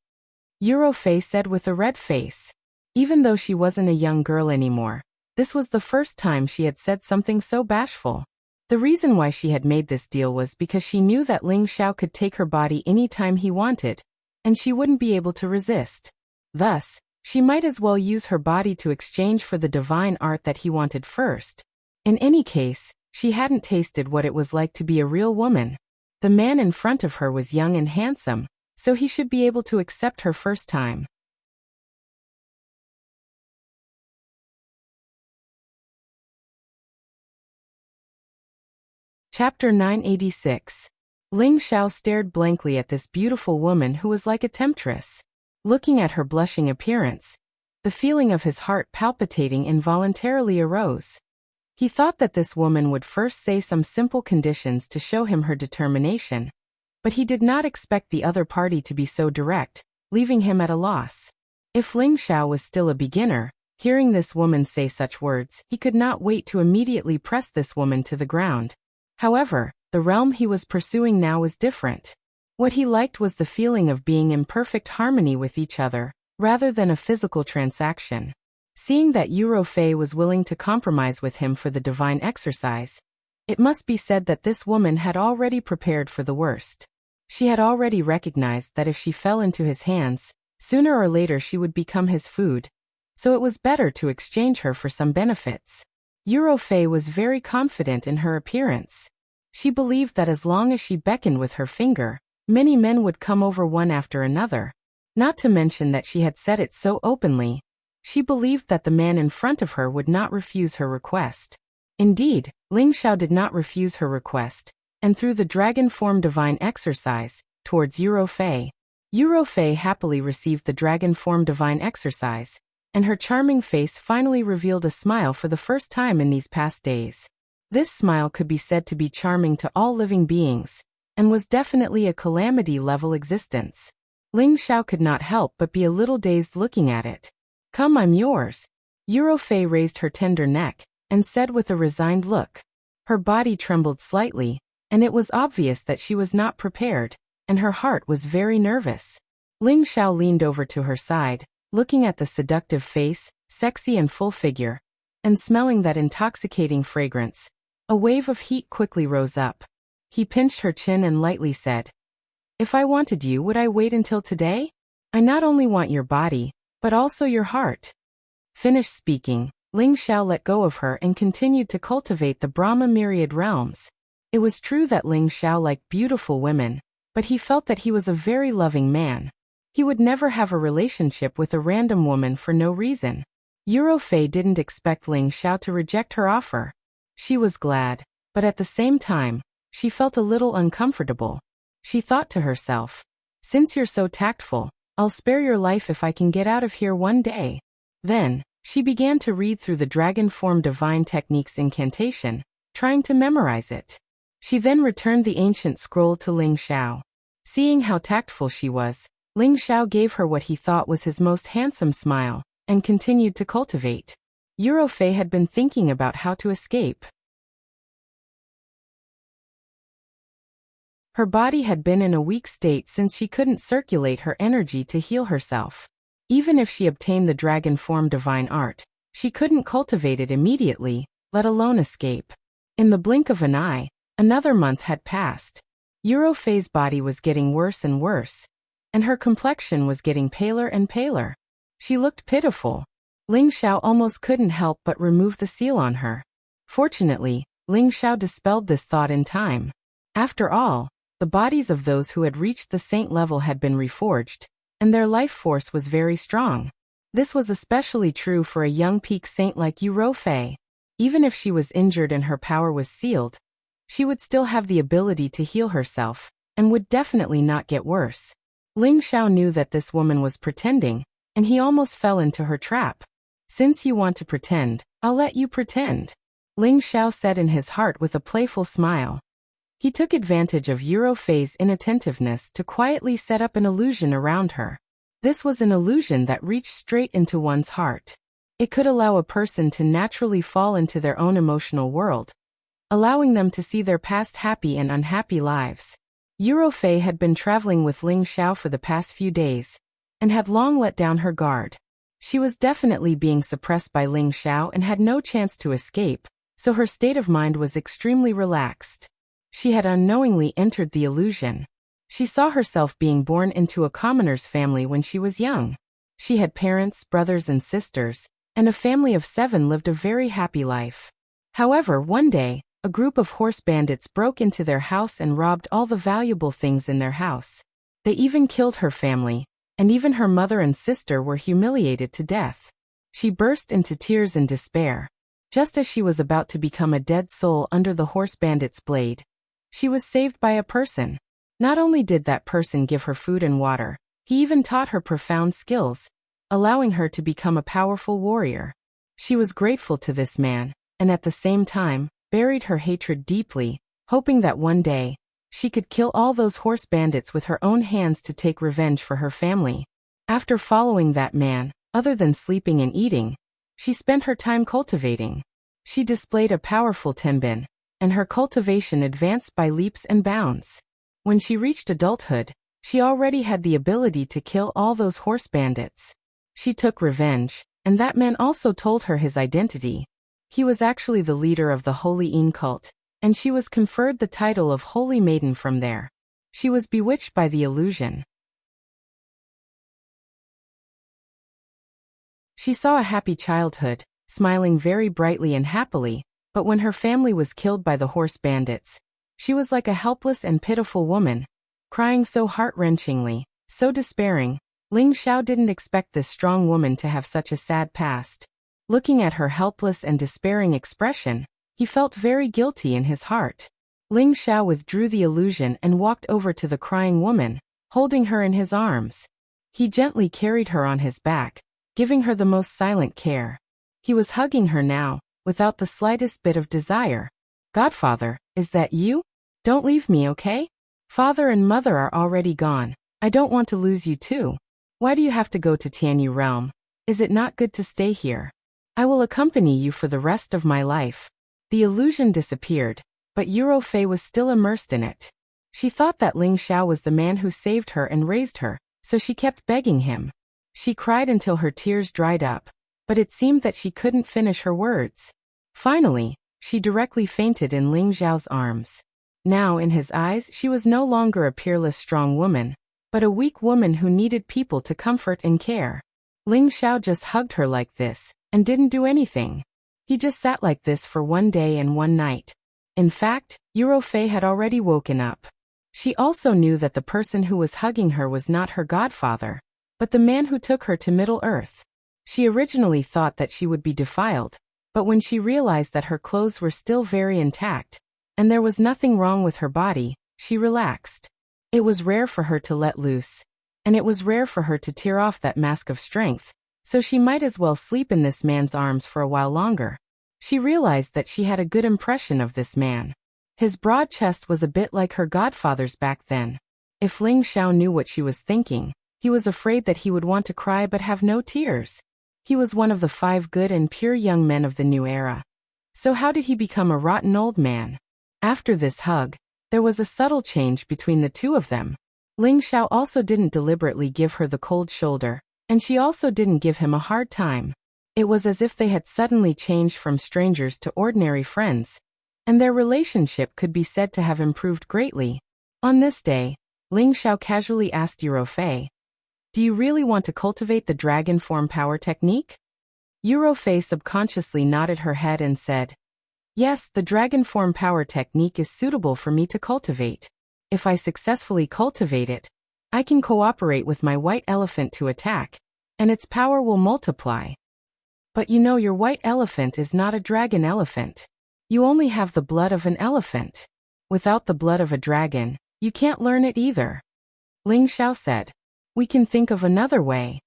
Eurofei said with a red face. Even though she wasn't a young girl anymore, this was the first time she had said something so bashful. The reason why she had made this deal was because she knew that Ling Xiao could take her body anytime he wanted, and she wouldn't be able to resist. Thus, she might as well use her body to exchange for the divine art that he wanted first. In any case, she hadn't tasted what it was like to be a real woman. The man in front of her was young and handsome, so he should be able to accept her first time. Chapter 986. Ling Xiao stared blankly at this beautiful woman who was like a temptress. Looking at her blushing appearance, the feeling of his heart palpitating involuntarily arose. He thought that this woman would first say some simple conditions to show him her determination, but he did not expect the other party to be so direct, leaving him at a loss. If Ling Xiao was still a beginner, hearing this woman say such words, he could not wait to immediately press this woman to the ground. However, the realm he was pursuing now was different. What he liked was the feeling of being in perfect harmony with each other, rather than a physical transaction. Seeing that Eurofei was willing to compromise with him for the divine exercise, it must be said that this woman had already prepared for the worst. She had already recognized that if she fell into his hands, sooner or later she would become his food, so it was better to exchange her for some benefits. Eurofei was very confident in her appearance. She believed that as long as she beckoned with her finger, many men would come over one after another. Not to mention that she had said it so openly. She believed that the man in front of her would not refuse her request. Indeed, Ling Xiao did not refuse her request, and threw the dragon form divine exercise towards Eurofei. Eurofei happily received the dragon form divine exercise, and her charming face finally revealed a smile for the first time in these past days. This smile could be said to be charming to all living beings, and was definitely a calamity-level existence. Ling Xiao could not help but be a little dazed looking at it. Come, I'm yours. Eurofei raised her tender neck, and said with a resigned look. Her body trembled slightly, and it was obvious that she was not prepared, and her heart was very nervous. Ling Xiao leaned over to her side, looking at the seductive face, sexy and full figure, and smelling that intoxicating fragrance. A wave of heat quickly rose up. He pinched her chin and lightly said, "If I wanted you, would I wait until today? I not only want your body, but also your heart." Finished speaking, Ling Xiao let go of her and continued to cultivate the Brahma myriad realms. It was true that Ling Xiao liked beautiful women, but he felt that he was a very loving man. He would never have a relationship with a random woman for no reason. Eurofei didn't expect Ling Xiao to reject her offer. She was glad, but at the same time, she felt a little uncomfortable. She thought to herself, "Since you're so tactful, I'll spare your life if I can get out of here one day." Then, she began to read through the dragon form divine techniques incantation, trying to memorize it. She then returned the ancient scroll to Ling Xiao. Seeing how tactful she was, Ling Xiao gave her what he thought was his most handsome smile, and continued to cultivate. Eurofei had been thinking about how to escape. Her body had been in a weak state since she couldn't circulate her energy to heal herself. Even if she obtained the dragon form divine art, she couldn't cultivate it immediately, let alone escape. In the blink of an eye, another month had passed. Eurofei's body was getting worse and worse, and her complexion was getting paler and paler. She looked pitiful. Ling Xiao almost couldn't help but remove the seal on her. Fortunately, Ling Xiao dispelled this thought in time. After all, the bodies of those who had reached the saint level had been reforged, and their life force was very strong. This was especially true for a young peak saint like Yu Fei. Even if she was injured and her power was sealed, she would still have the ability to heal herself, and would definitely not get worse. Ling Xiao knew that this woman was pretending, and he almost fell into her trap. Since you want to pretend, I'll let you pretend, Ling Xiao said in his heart with a playful smile. He took advantage of Yu Fei's inattentiveness to quietly set up an illusion around her. This was an illusion that reached straight into one's heart. It could allow a person to naturally fall into their own emotional world, allowing them to see their past happy and unhappy lives. Yu Fei had been traveling with Ling Xiao for the past few days, and had long let down her guard. She was definitely being suppressed by Ling Xiao and had no chance to escape, so her state of mind was extremely relaxed. She had unknowingly entered the illusion. She saw herself being born into a commoner's family when she was young. She had parents, brothers and sisters, and a family of 7 lived a very happy life. However, one day, a group of horse bandits broke into their house and robbed all the valuable things in their house. They even killed her family, and even her mother and sister were humiliated to death. She burst into tears in despair. Just as she was about to become a dead soul under the horse bandit's blade, she was saved by a person. Not only did that person give her food and water, he even taught her profound skills, allowing her to become a powerful warrior. She was grateful to this man, and at the same time, buried her hatred deeply, hoping that one day, she could kill all those horse bandits with her own hands to take revenge for her family. After following that man, other than sleeping and eating, she spent her time cultivating. She displayed a powerful tenbin, and her cultivation advanced by leaps and bounds. When she reached adulthood, she already had the ability to kill all those horse bandits. She took revenge, and that man also told her his identity. He was actually the leader of the Holy Yin cult, and she was conferred the title of Holy Maiden from there. She was bewitched by the illusion. She saw a happy childhood, smiling very brightly and happily, but when her family was killed by the horse bandits, she was like a helpless and pitiful woman, crying so heart-wrenchingly, so despairing. Ling Xiao didn't expect this strong woman to have such a sad past. Looking at her helpless and despairing expression, he felt very guilty in his heart. Ling Xiao withdrew the illusion and walked over to the crying woman, holding her in his arms. He gently carried her on his back, giving her the most silent care. He was hugging her now, without the slightest bit of desire. "Godfather, is that you? Don't leave me, okay? Father and mother are already gone. I don't want to lose you too. Why do you have to go to Tianyu realm? Is it not good to stay here? I will accompany you for the rest of my life." The illusion disappeared, but Yu Fei was still immersed in it. She thought that Ling Xiao was the man who saved her and raised her, so she kept begging him. She cried until her tears dried up, but it seemed that she couldn't finish her words. Finally, she directly fainted in Ling Xiao's arms. Now in his eyes she was no longer a peerless strong woman, but a weak woman who needed people to comfort and care. Ling Xiao just hugged her like this, and didn't do anything. He just sat like this for one day and one night. In fact, Yu Fei had already woken up. She also knew that the person who was hugging her was not her godfather, but the man who took her to Middle Earth. She originally thought that she would be defiled, but when she realized that her clothes were still very intact, and there was nothing wrong with her body, she relaxed. It was rare for her to let loose, and it was rare for her to tear off that mask of strength, so she might as well sleep in this man's arms for a while longer. She realized that she had a good impression of this man. His broad chest was a bit like her godfather's back then. If Ling Xiao knew what she was thinking, he was afraid that he would want to cry but have no tears. He was one of the 5 good and pure young men of the new era. So how did he become a rotten old man? After this hug, there was a subtle change between the two of them. Ling Xiao also didn't deliberately give her the cold shoulder, and she also didn't give him a hard time. It was as if they had suddenly changed from strangers to ordinary friends, and their relationship could be said to have improved greatly. On this day, Ling Xiao casually asked Yu Fei, "Do you really want to cultivate the dragon form power technique?" Yu Fei subconsciously nodded her head and said, "Yes, the dragon form power technique is suitable for me to cultivate. If I successfully cultivate it, I can cooperate with my white elephant to attack, and its power will multiply. But you know your white elephant is not a dragon elephant. You only have the blood of an elephant. Without the blood of a dragon, you can't learn it either. Ling Xiao said. We can think of another way.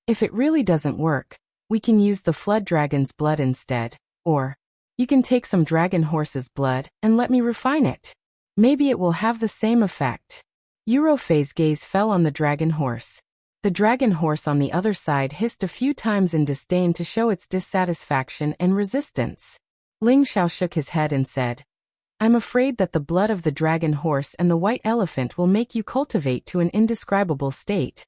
If it really doesn't work, we can use the flood dragon's blood instead, or you can take some dragon horse's blood and let me refine it. Maybe it will have the same effect. Eurofei's gaze fell on the dragon horse. The dragon horse on the other side hissed a few times in disdain to show its dissatisfaction and resistance. Ling Xiao shook his head and said, I'm afraid that the blood of the dragon horse and the white elephant will make you cultivate to an indescribable state.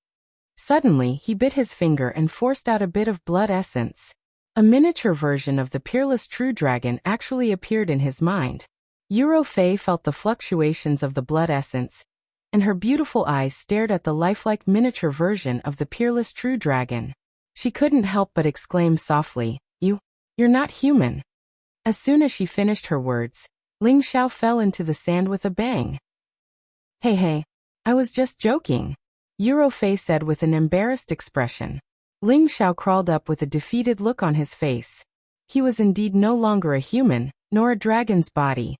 Suddenly, he bit his finger and forced out a bit of blood essence. A miniature version of the peerless true dragon actually appeared in his mind. Eurofei felt the fluctuations of the blood essence, and her beautiful eyes stared at the lifelike miniature version of the peerless true dragon. She couldn't help but exclaim softly, You're not human. As soon as she finished her words, Ling Xiao fell into the sand with a bang. Hey, I was just joking, Eurofei said with an embarrassed expression. Ling Xiao crawled up with a defeated look on his face. He was indeed no longer a human, nor a dragon's body.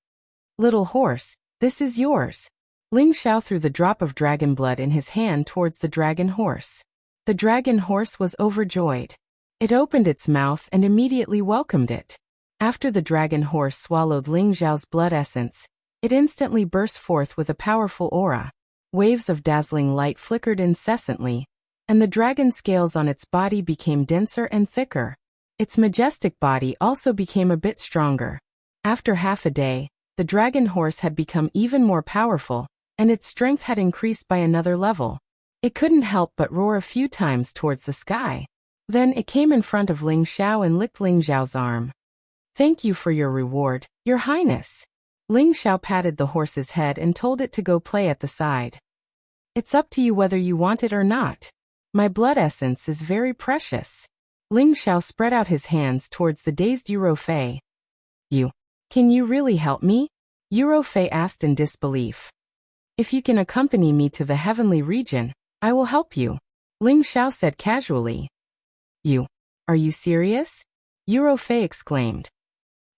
Little horse, this is yours. Ling Xiao threw the drop of dragon blood in his hand towards the dragon horse. The dragon horse was overjoyed. It opened its mouth and immediately welcomed it. After the dragon horse swallowed Ling Xiao's blood essence, it instantly burst forth with a powerful aura. Waves of dazzling light flickered incessantly, and the dragon scales on its body became denser and thicker. Its majestic body also became a bit stronger. After half a day, the dragon horse had become even more powerful, and its strength had increased by another level. It couldn't help but roar a few times towards the sky. Then it came in front of Ling Xiao and licked Ling Xiao's arm. Thank you for your reward, Your Highness. Ling Xiao patted the horse's head and told it to go play at the side. It's up to you whether you want it or not. My blood essence is very precious. Ling Xiao spread out his hands towards the dazed Eurofei. Can you really help me? Eurofei asked in disbelief. If you can accompany me to the heavenly region, I will help you, Ling Xiao said casually. Are you serious? Eurofei exclaimed.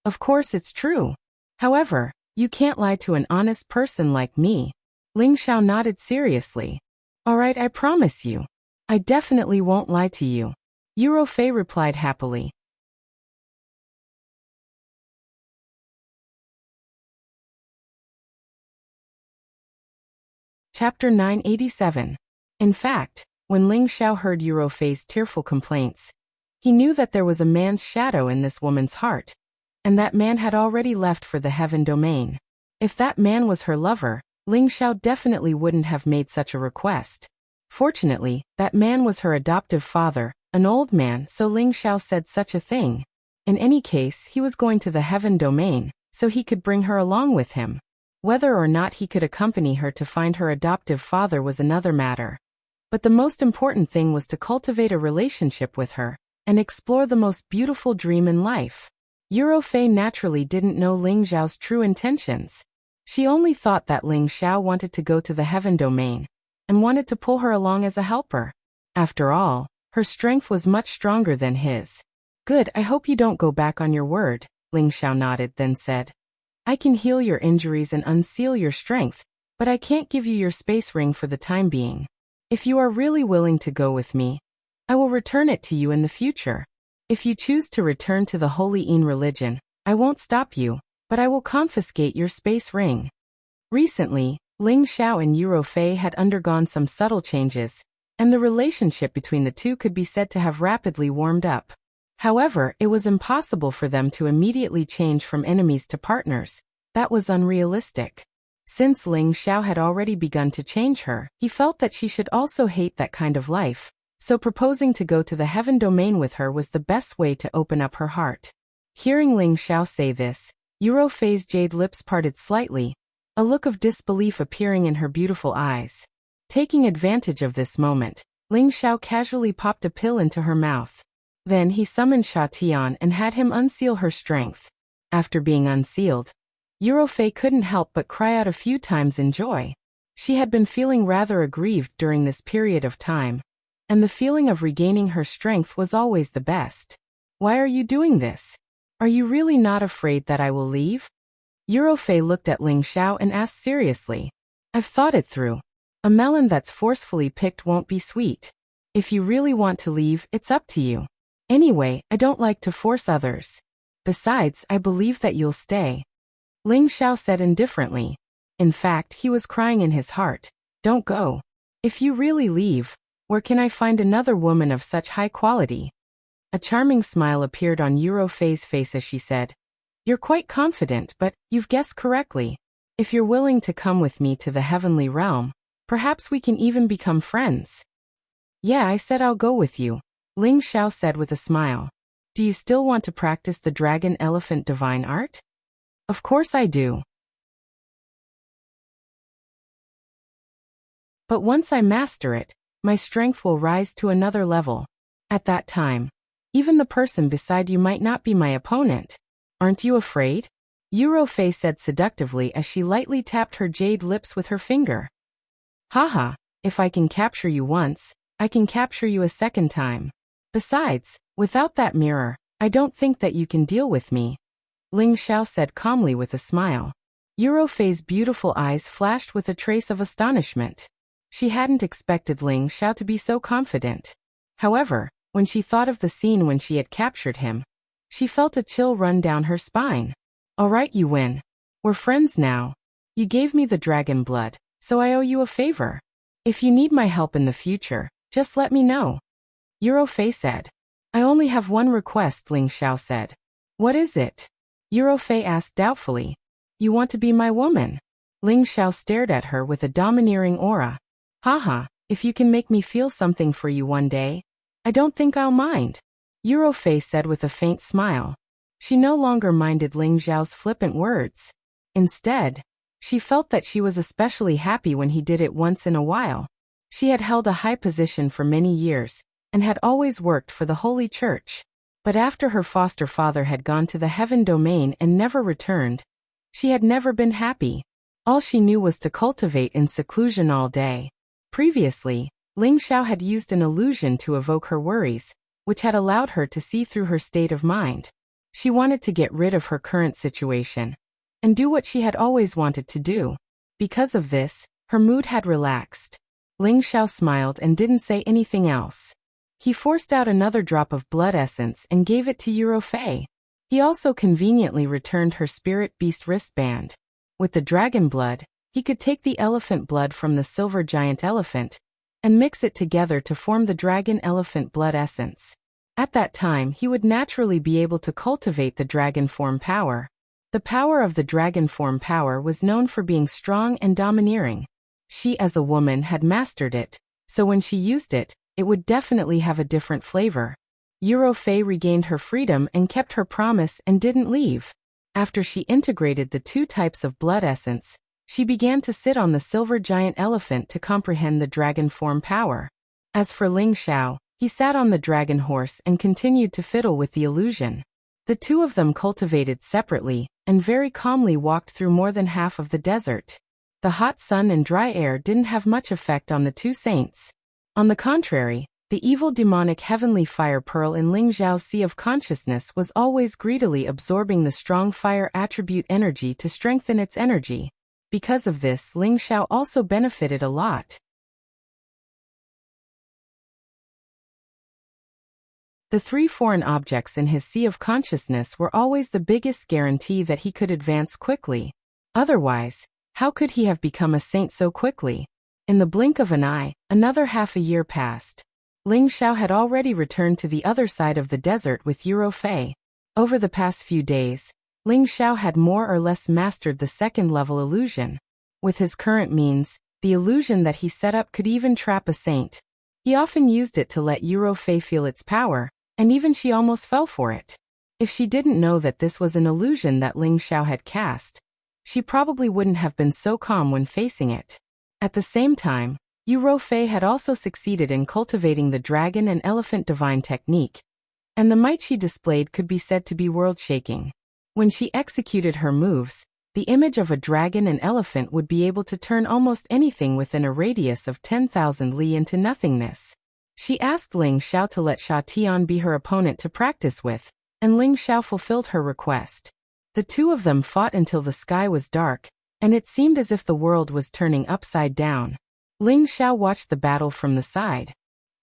Of course it's true. However, you can't lie to an honest person like me. Ling Xiao nodded seriously. Alright, I promise you. I definitely won't lie to you, Eurofei replied happily. Chapter 987. In fact, when Ling Xiao heard Eurofei's tearful complaints, he knew that there was a man's shadow in this woman's heart, and that man had already left for the heaven domain. If that man was her lover, Ling Xiao definitely wouldn't have made such a request. Fortunately, that man was her adoptive father, an old man, so Ling Xiao said such a thing. In any case, he was going to the heaven domain, so he could bring her along with him. Whether or not he could accompany her to find her adoptive father was another matter. But the most important thing was to cultivate a relationship with her, and explore the most beautiful dream in life. Eurofei naturally didn't know Ling Xiao's true intentions. She only thought that Ling Xiao wanted to go to the heaven domain, and wanted to pull her along as a helper. After all, her strength was much stronger than his. Good, I hope you don't go back on your word, Ling Xiao nodded, then said. I can heal your injuries and unseal your strength, but I can't give you your space ring for the time being. If you are really willing to go with me, I will return it to you in the future. If you choose to return to the Holy Yin religion, I won't stop you, but I will confiscate your space ring. Recently, Ling Xiao and Eurofei had undergone some subtle changes, and the relationship between the two could be said to have rapidly warmed up. However, it was impossible for them to immediately change from enemies to partners. That was unrealistic. Since Ling Xiao had already begun to change her, he felt that she should also hate that kind of life, so proposing to go to the heaven domain with her was the best way to open up her heart. Hearing Ling Xiao say this, Eurofei's jade lips parted slightly, a look of disbelief appearing in her beautiful eyes. Taking advantage of this moment, Ling Xiao casually popped a pill into her mouth. Then he summoned Sha Tian and had him unseal her strength. After being unsealed, Eurofei couldn't help but cry out a few times in joy. She had been feeling rather aggrieved during this period of time, and the feeling of regaining her strength was always the best. Why are you doing this? Are you really not afraid that I will leave? Eurofei looked at Ling Xiao and asked seriously. I've thought it through. A melon that's forcefully picked won't be sweet. If you really want to leave, it's up to you. Anyway, I don't like to force others. Besides, I believe that you'll stay. Ling Xiao said indifferently. In fact, he was crying in his heart. Don't go. If you really leave, where can I find another woman of such high quality? A charming smile appeared on Eurofei's face as she said, You're quite confident, but you've guessed correctly. If you're willing to come with me to the heavenly realm, perhaps we can even become friends. Yeah, I said I'll go with you, Ling Xiao said with a smile. Do you still want to practice the dragon-elephant divine art? Of course I do. But once I master it, my strength will rise to another level. At that time, even the person beside you might not be my opponent. Aren't you afraid? Eurofei said seductively as she lightly tapped her jade lips with her finger. Haha, if I can capture you once, I can capture you a second time. Besides, without that mirror, I don't think that you can deal with me. Ling Xiao said calmly with a smile. Eurofei's beautiful eyes flashed with a trace of astonishment. She hadn't expected Ling Xiao to be so confident. However, when she thought of the scene when she had captured him, she felt a chill run down her spine. All right, you win. We're friends now. You gave me the dragon blood, so I owe you a favor. If you need my help in the future, just let me know. Eurofei said. I only have one request, Ling Xiao said. What is it? Eurofei asked doubtfully. You want to be my woman? Ling Xiao stared at her with a domineering aura. Haha, if you can make me feel something for you one day, I don't think I'll mind. Eurofei said with a faint smile. She no longer minded Ling Xiao's flippant words. Instead, she felt that she was especially happy when he did it once in a while. She had held a high position for many years, and had always worked for the Holy Church. But after her foster father had gone to the heaven domain and never returned, she had never been happy. All she knew was to cultivate in seclusion all day. Previously, Ling Xiao had used an illusion to evoke her worries, which had allowed her to see through her state of mind. She wanted to get rid of her current situation and do what she had always wanted to do. Because of this, her mood had relaxed. Ling Xiao smiled and didn't say anything else. He forced out another drop of blood essence and gave it to Eurofei. He also conveniently returned her spirit beast wristband. With the dragon blood, he could take the elephant blood from the silver giant elephant and mix it together to form the dragon elephant blood essence. At that time, he would naturally be able to cultivate the dragon form power. The power of the dragon form power was known for being strong and domineering. She as a woman had mastered it, so when she used it, it would definitely have a different flavor. Eurofei regained her freedom and kept her promise and didn't leave. After she integrated the two types of blood essence, she began to sit on the silver giant elephant to comprehend the dragon form power. As for Ling Xiao, he sat on the dragon horse and continued to fiddle with the illusion. The two of them cultivated separately and very calmly walked through more than half of the desert. The hot sun and dry air didn't have much effect on the two saints. On the contrary, the evil demonic heavenly fire pearl in Ling Xiao's sea of consciousness was always greedily absorbing the strong fire attribute energy to strengthen its energy. Because of this, Ling Xiao also benefited a lot. The three foreign objects in his sea of consciousness were always the biggest guarantee that he could advance quickly. Otherwise, how could he have become a saint so quickly? In the blink of an eye, another half a year passed. Ling Xiao had already returned to the other side of the desert with Eurofei. Over the past few days, Ling Xiao had more or less mastered the second-level illusion. With his current means, the illusion that he set up could even trap a saint. He often used it to let Eurofei feel its power, and even she almost fell for it. If she didn't know that this was an illusion that Ling Xiao had cast, she probably wouldn't have been so calm when facing it. At the same time, Eurofei had also succeeded in cultivating the dragon and elephant divine technique, and the might she displayed could be said to be world-shaking. When she executed her moves, The image of a dragon and elephant would be able to turn almost anything within a radius of 10,000 li into nothingness. She asked Ling Xiao to let Sha Tian be her opponent to practice with, and Ling Xiao fulfilled her request. The two of them fought until the sky was dark, and it seemed as if the world was turning upside down. Ling Xiao watched the battle from the side.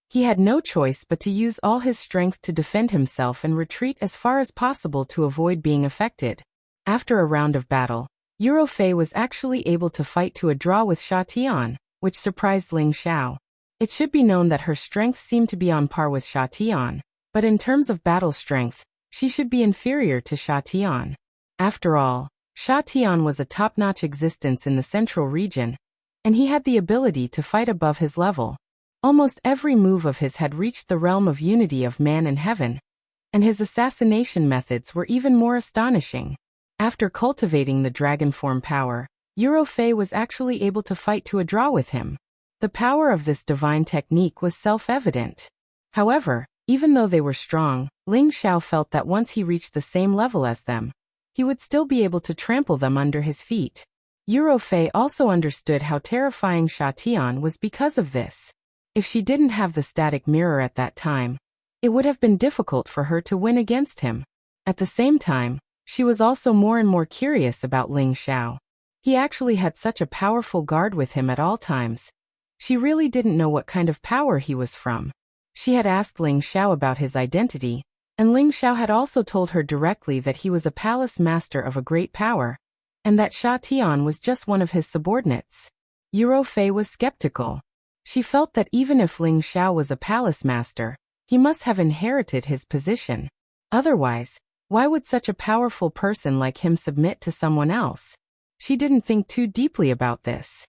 He had no choice but to use all his strength to defend himself and retreat as far as possible to avoid being affected. After a round of battle, Eurofei was actually able to fight to a draw with Sha Tian, which surprised Ling Xiao. It should be known that her strength seemed to be on par with Sha Tian, but in terms of battle strength, she should be inferior to Sha Tian. After all, Sha Tian was a top-notch existence in the central region, and he had the ability to fight above his level. Almost every move of his had reached the realm of unity of man and heaven, and his assassination methods were even more astonishing. After cultivating the dragon form power, Eurofei was actually able to fight to a draw with him. The power of this divine technique was self-evident. However, even though they were strong, Ling Xiao felt that once he reached the same level as them, he would still be able to trample them under his feet. Eurofei also understood how terrifying Sha Tian was because of this. If she didn't have the static mirror at that time, it would have been difficult for her to win against him. At the same time, she was also more and more curious about Ling Xiao. He actually had such a powerful guard with him at all times. She really didn't know what kind of power he was from. She had asked Ling Xiao about his identity, and Ling Xiao had also told her directly that he was a palace master of a great power, and that Sha Tian was just one of his subordinates. Eurofei was skeptical. She felt that even if Ling Xiao was a palace master, he must have inherited his position. Otherwise, why would such a powerful person like him submit to someone else? She didn't think too deeply about this.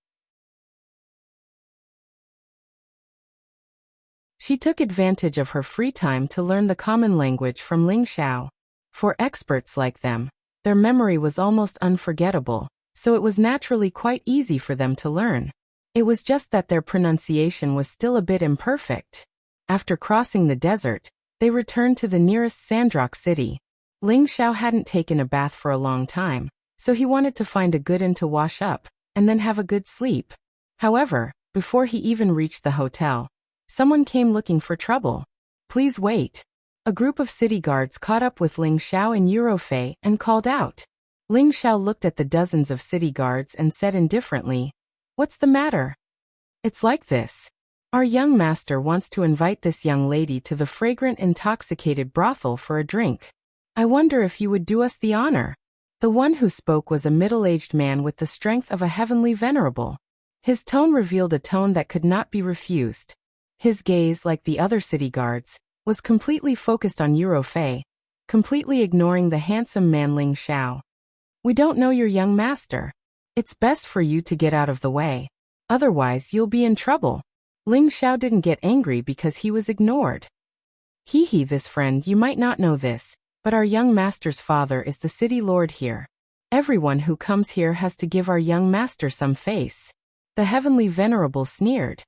She took advantage of her free time to learn the common language from Ling Xiao. For experts like them, their memory was almost unforgettable, so it was naturally quite easy for them to learn. It was just that their pronunciation was still a bit imperfect. After crossing the desert, they returned to the nearest Sandrock city. Ling Xiao hadn't taken a bath for a long time, so he wanted to find a good inn to wash up, and then have a good sleep. However, before he even reached the hotel, someone came looking for trouble. Please wait. A group of city guards caught up with Ling Xiao and Eurofei and called out. Ling Xiao looked at the dozens of city guards and said indifferently, "What's the matter?" "It's like this. Our young master wants to invite this young lady to the fragrant intoxicated brothel for a drink. I wonder if you would do us the honor." The one who spoke was a middle-aged man with the strength of a heavenly venerable. His tone revealed a tone that could not be refused. His gaze, like the other city guards, was completely focused on Eurofei, completely ignoring the handsome man Ling Xiao. "We don't know your young master. It's best for you to get out of the way. Otherwise you'll be in trouble." Ling Xiao didn't get angry because he was ignored. "Hee, this friend, you might not know this, but our young master's father is the city lord here. Everyone who comes here has to give our young master some face." The heavenly venerable sneered.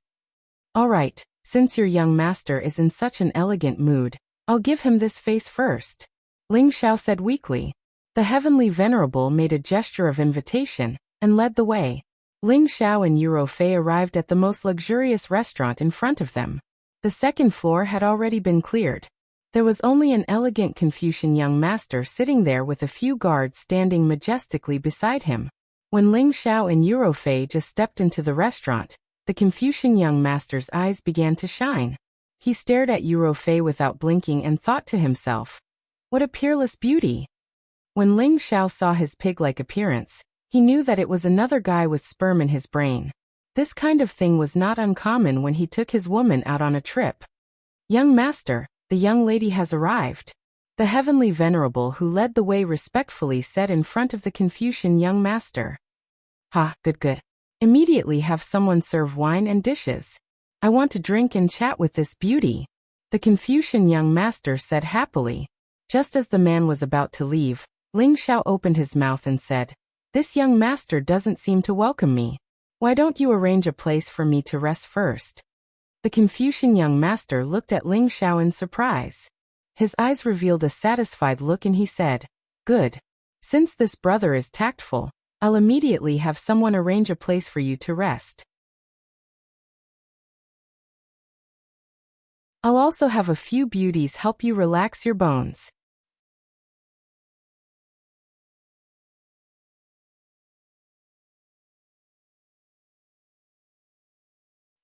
"All right, since your young master is in such an elegant mood, I'll give him this face first," Ling Xiao said weakly. The heavenly venerable made a gesture of invitation and led the way. Ling Xiao and Eurofei arrived at the most luxurious restaurant in front of them. The second floor had already been cleared. There was only an elegant Confucian young master sitting there with a few guards standing majestically beside him. When Ling Xiao and Eurofei just stepped into the restaurant, the Confucian young master's eyes began to shine. He stared at Eurofei without blinking and thought to himself, "What a peerless beauty." When Ling Xiao saw his pig-like appearance, he knew that it was another guy with sperm in his brain. This kind of thing was not uncommon when he took his woman out on a trip. "Young master, the young lady has arrived," the heavenly venerable who led the way respectfully said in front of the Confucian young master. "Ha, good. Immediately have someone serve wine and dishes. I want to drink and chat with this beauty," the Confucian young master said happily. Just as the man was about to leave, Ling Xiao opened his mouth and said, "This young master doesn't seem to welcome me. Why don't you arrange a place for me to rest first?" The Confucian young master looked at Ling Xiao in surprise. His eyes revealed a satisfied look and he said, "Good. Since this brother is tactful, I'll immediately have someone arrange a place for you to rest. I'll also have a few beauties help you relax your bones.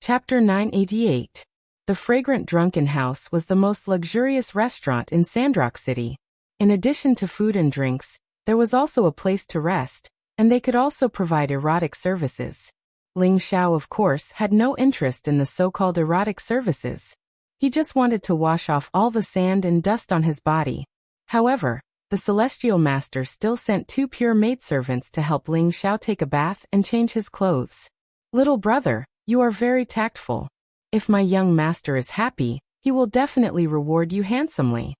Chapter 988. The Fragrant Drunken House was the most luxurious restaurant in Sandrock City. In addition to food and drinks, there was also a place to rest, and they could also provide erotic services. Ling Xiao, of course, had no interest in the so-called erotic services. He just wanted to wash off all the sand and dust on his body. However, the Celestial Master still sent 2 pure maidservants to help Ling Xiao take a bath and change his clothes. Little brother, you are very tactful. If my young master is happy, he will definitely reward you handsomely.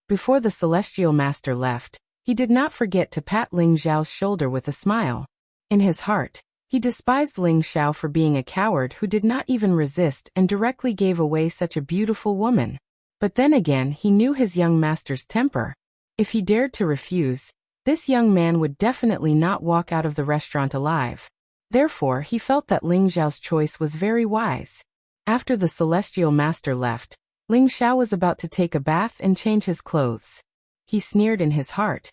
Before the Celestial Master left, he did not forget to pat Ling Xiao's shoulder with a smile. In his heart, he despised Ling Xiao for being a coward who did not even resist and directly gave away such a beautiful woman. But then again, he knew his young master's temper. If he dared to refuse, this young man would definitely not walk out of the restaurant alive. Therefore, he felt that Ling Xiao's choice was very wise. After the Celestial Master left, Ling Xiao was about to take a bath and change his clothes. He sneered in his heart.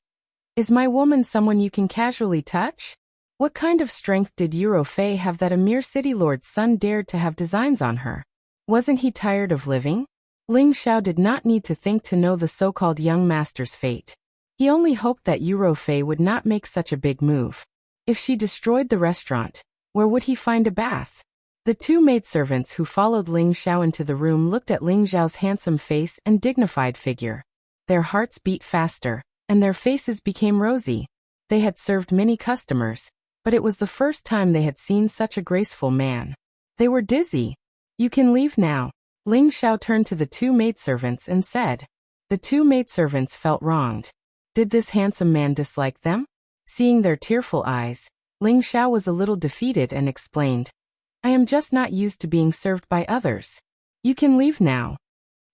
Is my woman someone you can casually touch? What kind of strength did Euro Fei have that a mere city lord's son dared to have designs on her? Wasn't he tired of living? Ling Xiao did not need to think to know the so-called young master's fate. He only hoped that Euro Fei would not make such a big move. If she destroyed the restaurant, where would he find a bath? The 2 maidservants who followed Ling Xiao into the room looked at Ling Xiao's handsome face and dignified figure. Their hearts beat faster, and their faces became rosy. They had served many customers, but it was the first time they had seen such a graceful man. They were dizzy. You can leave now. Ling Xiao turned to the 2 maidservants and said. The 2 maidservants felt wronged. Did this handsome man dislike them? Seeing their tearful eyes, Ling Xiao was a little defeated and explained. I am just not used to being served by others. You can leave now.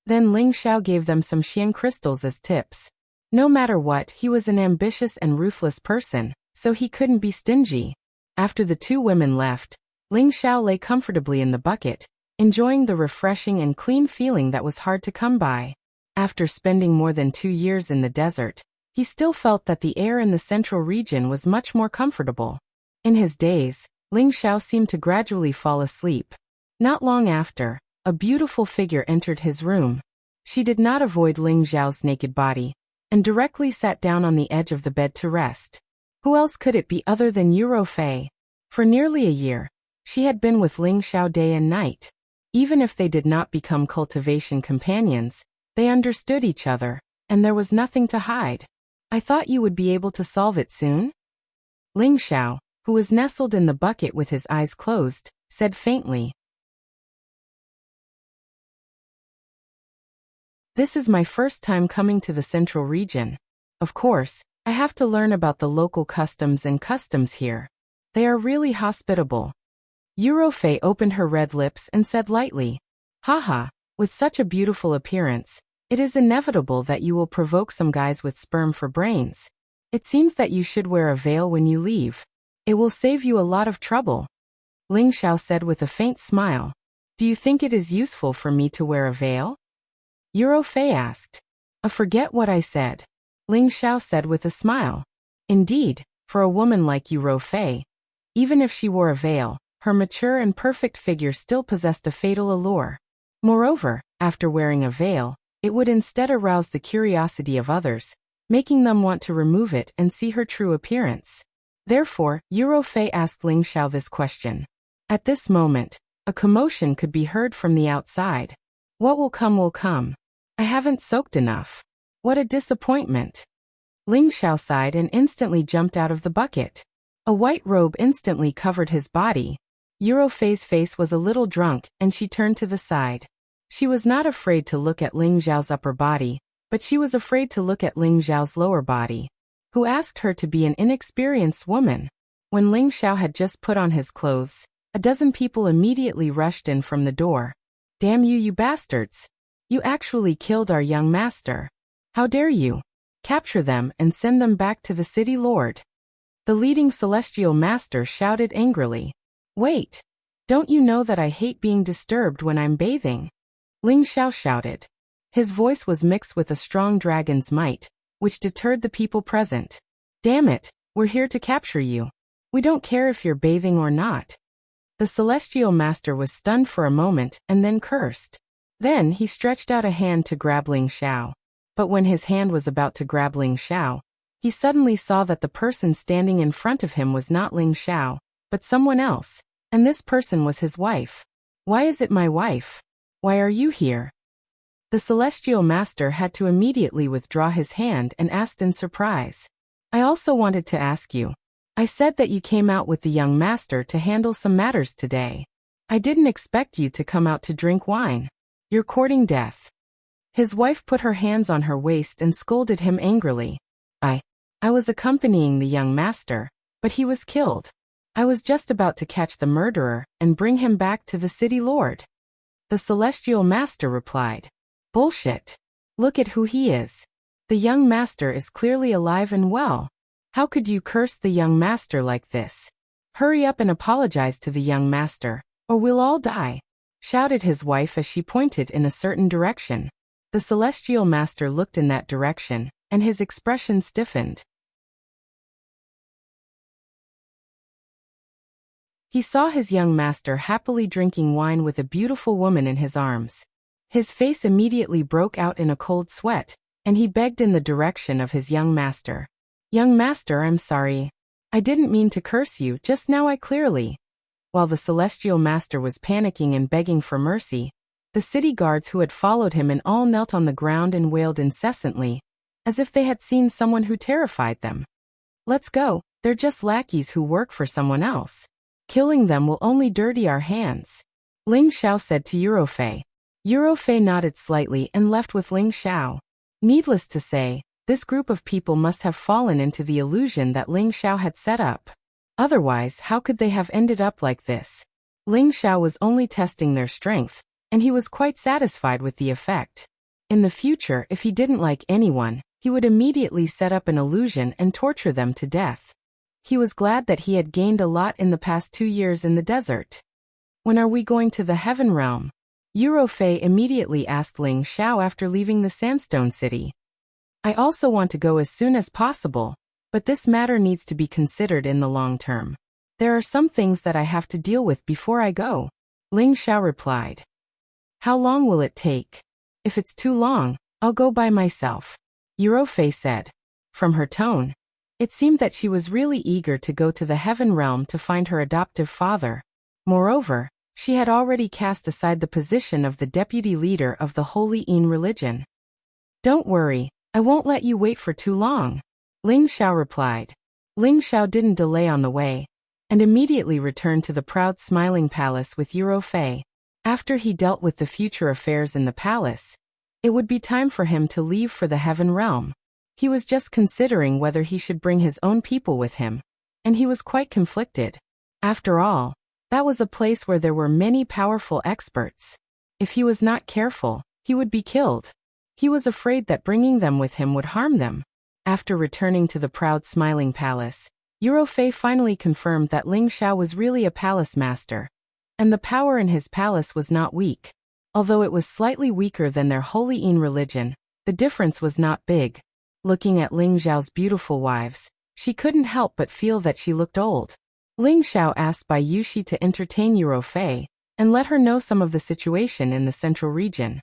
Then Ling Xiao gave them some Xian crystals as tips. No matter what, he was an ambitious and ruthless person, so he couldn't be stingy. After the 2 women left, Ling Xiao lay comfortably in the bucket, enjoying the refreshing and clean feeling that was hard to come by. After spending more than 2 years in the desert, he still felt that the air in the central region was much more comfortable. In his daze, Ling Xiao seemed to gradually fall asleep. Not long after, a beautiful figure entered his room. She did not avoid Ling Xiao's naked body, and directly sat down on the edge of the bed to rest. Who else could it be other than Euro Fei? For nearly a year, she had been with Ling Xiao day and night. Even if they did not become cultivation companions, they understood each other, and there was nothing to hide. I thought you would be able to solve it soon? Ling Xiao, who was nestled in the bucket with his eyes closed, said faintly. This is my first time coming to the central region. Of course, I have to learn about the local customs and customs here. They are really hospitable. Euro Fei opened her red lips and said lightly, Haha, with such a beautiful appearance, it is inevitable that you will provoke some guys with sperm for brains. It seems that you should wear a veil when you leave. It will save you a lot of trouble. Ling Xiao said with a faint smile. Do you think it is useful for me to wear a veil? Euro Fei asked. Forget what I said. Ling Xiao said with a smile. Indeed, for a woman like Euro Fei, even if she wore a veil, her mature and perfect figure still possessed a fatal allure. Moreover, after wearing a veil, it would instead arouse the curiosity of others, making them want to remove it and see her true appearance. Therefore, Euro Fei asked Ling Xiao this question. At this moment, a commotion could be heard from the outside. What will come will come. I haven't soaked enough. What a disappointment. Ling Xiao sighed and instantly jumped out of the bucket. A white robe instantly covered his body. Euro Fei's face was a little drunk, and she turned to the side. She was not afraid to look at Ling Xiao's upper body, but she was afraid to look at Ling Xiao's lower body. Who asked her to be an inexperienced woman? When Ling Xiao had just put on his clothes, a dozen people immediately rushed in from the door. Damn you, you bastards! You actually killed our young master. How dare you? Capture them and send them back to the city lord. The leading celestial master shouted angrily. Wait! Don't you know that I hate being disturbed when I'm bathing? Ling Xiao shouted. His voice was mixed with a strong dragon's might, which deterred the people present. Damn it, we're here to capture you. We don't care if you're bathing or not. The celestial master was stunned for a moment and then cursed. Then he stretched out a hand to grab Ling Xiao. But when his hand was about to grab Ling Xiao, he suddenly saw that the person standing in front of him was not Ling Xiao, but someone else, and this person was his wife. Why is it my wife? Why are you here? The celestial master had to immediately withdraw his hand and asked in surprise. I also wanted to ask you. I said that you came out with the young master to handle some matters today. I didn't expect you to come out to drink wine. You're courting death. His wife put her hands on her waist and scolded him angrily. I was accompanying the young master, but he was killed. I was just about to catch the murderer and bring him back to the city lord. The celestial master replied. Bullshit. Look at who he is. The young master is clearly alive and well. How could you curse the young master like this? Hurry up and apologize to the young master, or we'll all die, shouted his wife as she pointed in a certain direction. The celestial master looked in that direction, and his expression stiffened. He saw his young master happily drinking wine with a beautiful woman in his arms. His face immediately broke out in a cold sweat, and he begged in the direction of his young master. Young master, I'm sorry. I didn't mean to curse you, just now I clearly. While the celestial master was panicking and begging for mercy, the city guards who had followed him and all knelt on the ground and wailed incessantly, as if they had seen someone who terrified them. Let's go, they're just lackeys who work for someone else. Killing them will only dirty our hands. Ling Xiao said to Eurofei. Eurofei nodded slightly and left with Ling Xiao. Needless to say, this group of people must have fallen into the illusion that Ling Xiao had set up. Otherwise, how could they have ended up like this? Ling Xiao was only testing their strength, and he was quite satisfied with the effect. In the future, if he didn't like anyone, he would immediately set up an illusion and torture them to death. He was glad that he had gained a lot in the past 2 years in the desert. When are we going to the heaven realm? Eurofei immediately asked Ling Xiao after leaving the Sandstone City. I also want to go as soon as possible, but this matter needs to be considered in the long term. There are some things that I have to deal with before I go, Ling Xiao replied. How long will it take? If it's too long, I'll go by myself, Eurofei said. From her tone, it seemed that she was really eager to go to the heaven realm to find her adoptive father. Moreover, she had already cast aside the position of the deputy leader of the Holy In religion. Don't worry, I won't let you wait for too long, Ling Xiao replied. Ling Xiao didn't delay on the way, and immediately returned to the proud smiling palace with Eurofei. After he dealt with the future affairs in the palace, it would be time for him to leave for the heaven realm. He was just considering whether he should bring his own people with him, and he was quite conflicted. After all, that was a place where there were many powerful experts. If he was not careful, he would be killed. He was afraid that bringing them with him would harm them. After returning to the proud smiling palace, Eurofei finally confirmed that Ling Xiao was really a palace master, and the power in his palace was not weak. Although it was slightly weaker than their Holy In religion, the difference was not big. Looking at Ling Xiao's beautiful wives, she couldn't help but feel that she looked old. Ling Xiao asked Bai Yushi to entertain Eurofei and let her know some of the situation in the central region.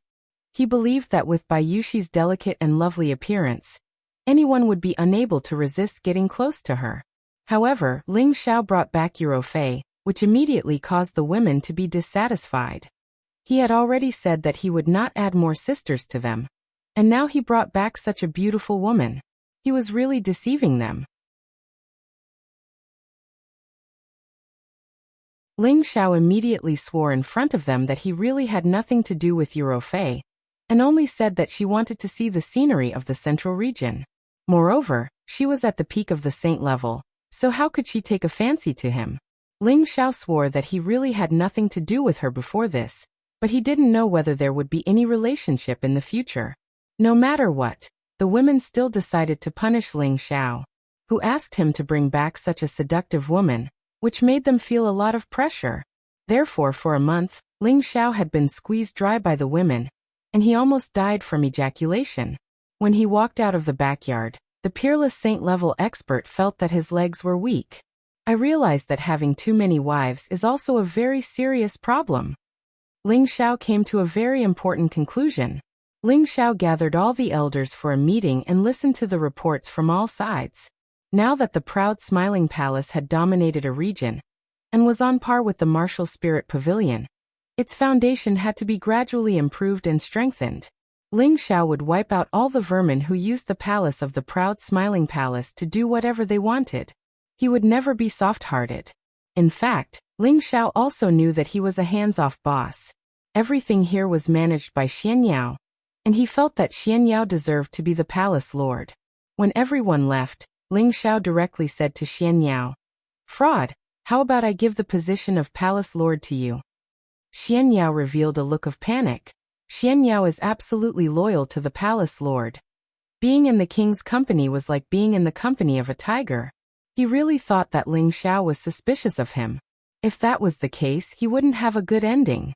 He believed that with Bai Yushi's delicate and lovely appearance, anyone would be unable to resist getting close to her. However, Ling Xiao brought back Eurofei, which immediately caused the women to be dissatisfied. He had already said that he would not add more sisters to them, and now he brought back such a beautiful woman. He was really deceiving them. Ling Xiao immediately swore in front of them that he really had nothing to do with Eurofei, and only said that she wanted to see the scenery of the central region. Moreover, she was at the peak of the saint level, so how could she take a fancy to him? Ling Xiao swore that he really had nothing to do with her before this, but he didn't know whether there would be any relationship in the future. No matter what, the women still decided to punish Ling Xiao. who asked him to bring back such a seductive woman, which made them feel a lot of pressure. Therefore, for a month, Ling Xiao had been squeezed dry by the women, and he almost died from ejaculation. When he walked out of the backyard, the peerless saint-level expert felt that his legs were weak. I realized that having too many wives is also a very serious problem. Ling Xiao came to a very important conclusion. Ling Xiao gathered all the elders for a meeting and listened to the reports from all sides. Now that the proud smiling palace had dominated a region, and was on par with the martial spirit pavilion, its foundation had to be gradually improved and strengthened. Ling Xiao would wipe out all the vermin who used the palace of the proud smiling palace to do whatever they wanted. He would never be soft-hearted. In fact, Ling Xiao also knew that he was a hands-off boss. Everything here was managed by Xian Yao, and he felt that Xian Yao deserved to be the palace lord. When everyone left, Ling Xiao directly said to Xian Yao, "Fraud, how about I give the position of palace lord to you?" Xian Yao revealed a look of panic. Xian Yao is absolutely loyal to the palace lord. Being in the king's company was like being in the company of a tiger. He really thought that Ling Xiao was suspicious of him. If that was the case, he wouldn't have a good ending.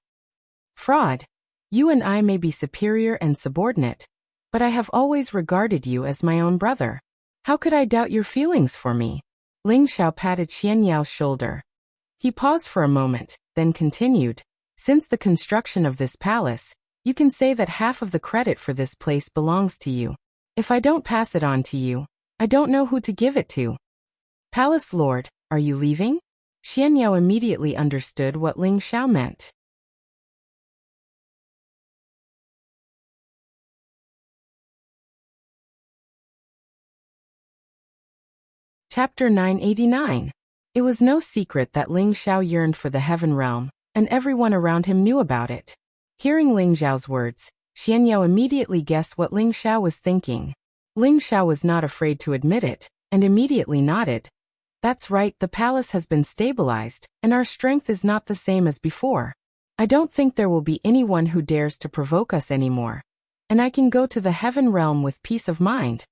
"Fraud, you and I may be superior and subordinate, but I have always regarded you as my own brother. How could I doubt your feelings for me?" Ling Xiao patted Xian Yao's shoulder. He paused for a moment, then continued, "Since the construction of this palace, you can say that half of the credit for this place belongs to you. If I don't pass it on to you, I don't know who to give it to." "Palace Lord, are you leaving?" Xian Yao immediately understood what Ling Xiao meant. Chapter 989. It was no secret that Ling Xiao yearned for the heaven realm, and everyone around him knew about it. Hearing Ling Xiao's words, Xian Yao immediately guessed what Ling Xiao was thinking. Ling Xiao was not afraid to admit it, and immediately nodded. "That's right, the palace has been stabilized, and our strength is not the same as before. I don't think there will be anyone who dares to provoke us anymore, and I can go to the heaven realm with peace of mind."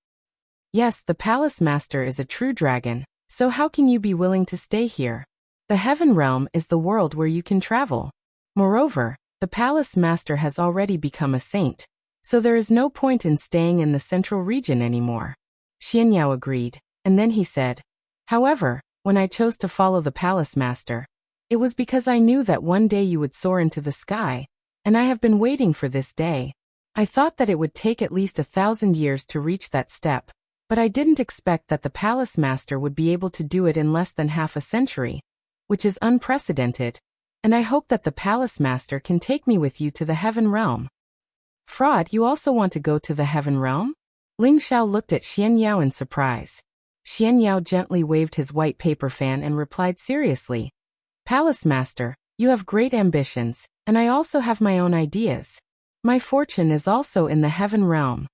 "Yes, the palace master is a true dragon, so how can you be willing to stay here? The heaven realm is the world where you can travel. Moreover, the palace master has already become a saint, so there is no point in staying in the central region anymore." Xian Yao agreed, and then he said, "However, when I chose to follow the palace master, it was because I knew that one day you would soar into the sky, and I have been waiting for this day. I thought that it would take at least 1,000 years to reach that step, but I didn't expect that the palace master would be able to do it in less than half a century, which is unprecedented, and I hope that the palace master can take me with you to the heaven realm." "Fraud, you also want to go to the heaven realm?" Ling Xiao looked at Xian Yao in surprise. Xian Yao gently waved his white paper fan and replied seriously, "Palace master, you have great ambitions, and I also have my own ideas. My fortune is also in the heaven realm."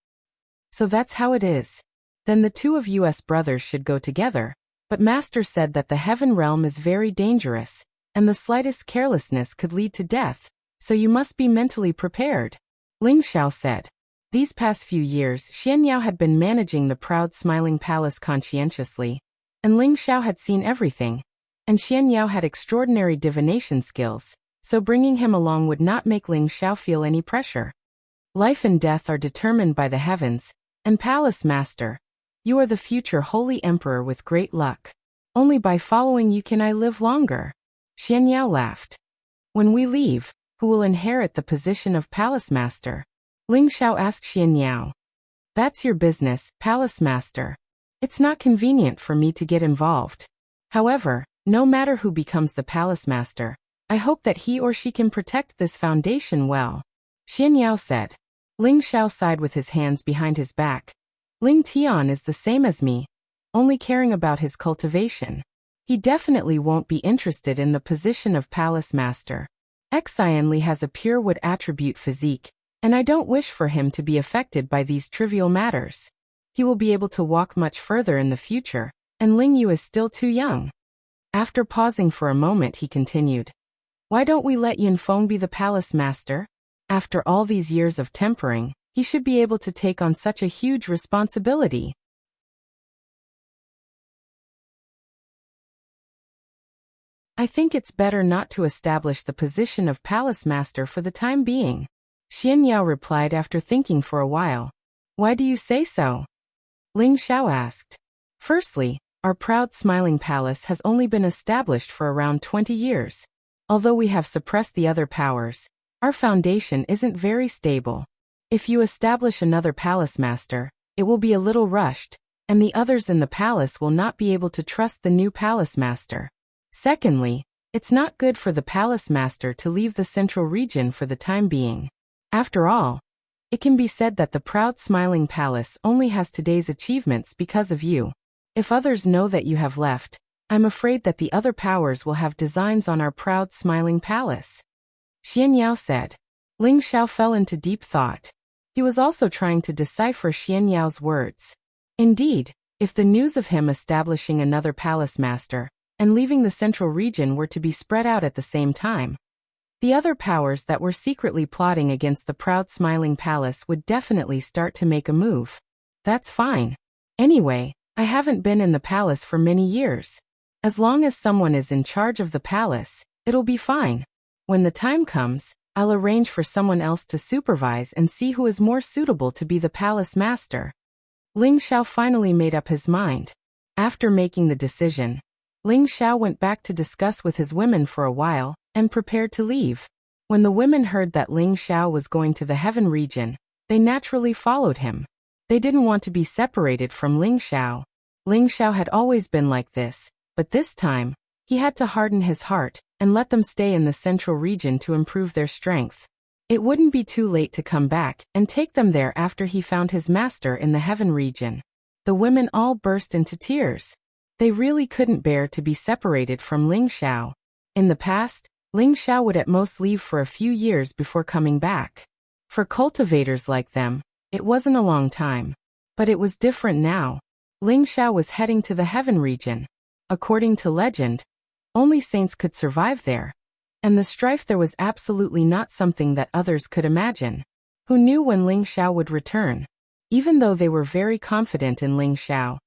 "So that's how it is. Then the two of you as brothers should go together, but master said that the heaven realm is very dangerous, and the slightest carelessness could lead to death, so you must be mentally prepared," Ling Xiao said. These past few years, Xian Yao had been managing the proud smiling palace conscientiously, and Ling Xiao had seen everything, and Xian Yao had extraordinary divination skills, so bringing him along would not make Ling Xiao feel any pressure. "Life and death are determined by the heavens, and palace master, you are the future holy emperor with great luck. Only by following you can I live longer." Xian Yao laughed. "When we leave, who will inherit the position of palace master?" Ling Xiao asked Xian Yao. "That's your business, palace master. It's not convenient for me to get involved. However, no matter who becomes the palace master, I hope that he or she can protect this foundation well," Xian Yao said. Ling Xiao sighed with his hands behind his back. "Ling Tian is the same as me, only caring about his cultivation. He definitely won't be interested in the position of palace master. Xianli has a pure wood attribute physique, and I don't wish for him to be affected by these trivial matters. He will be able to walk much further in the future, and Ling Yu is still too young." After pausing for a moment, he continued, "Why don't we let Yunfeng be the palace master? After all these years of tempering, he should be able to take on such a huge responsibility." I think it's better not to establish the position of palace master for the time being. Xian Yao replied after thinking for a while. Why do you say so? Ling Xiao asked. Firstly, our proud smiling palace has only been established for around 20 years. Although we have suppressed the other powers, our foundation isn't very stable. If you establish another palace master, it will be a little rushed, and the others in the palace will not be able to trust the new palace master. Secondly, it's not good for the palace master to leave the central region for the time being. After all, it can be said that the proud smiling palace only has today's achievements because of you. If others know that you have left, I'm afraid that the other powers will have designs on our proud smiling palace. Xian Yao said. Ling Xiao fell into deep thought. He was also trying to decipher Xian Yao's words. Indeed, if the news of him establishing another palace master and leaving the central region were to be spread out at the same time, the other powers that were secretly plotting against the proud smiling palace would definitely start to make a move. That's fine. Anyway, I haven't been in the palace for many years. As long as someone is in charge of the palace, it'll be fine. When the time comes, I'll arrange for someone else to supervise and see who is more suitable to be the palace master. Ling Xiao finally made up his mind. After making the decision, Ling Xiao went back to discuss with his women for a while and prepared to leave. When the women heard that Ling Xiao was going to the heaven region, they naturally followed him. They didn't want to be separated from Ling Xiao. Ling Xiao had always been like this, but this time, he had to harden his heart and let them stay in the central region to improve their strength. It wouldn't be too late to come back and take them there after he found his master in the heaven region. The women all burst into tears. They really couldn't bear to be separated from Ling Xiao. In the past, Ling Xiao would at most leave for a few years before coming back. For cultivators like them, it wasn't a long time. But it was different now. Ling Xiao was heading to the heaven region. According to legend, only saints could survive there. And the strife there was absolutely not something that others could imagine. Who knew when Ling Xiao would return? Even though they were very confident in Ling Xiao,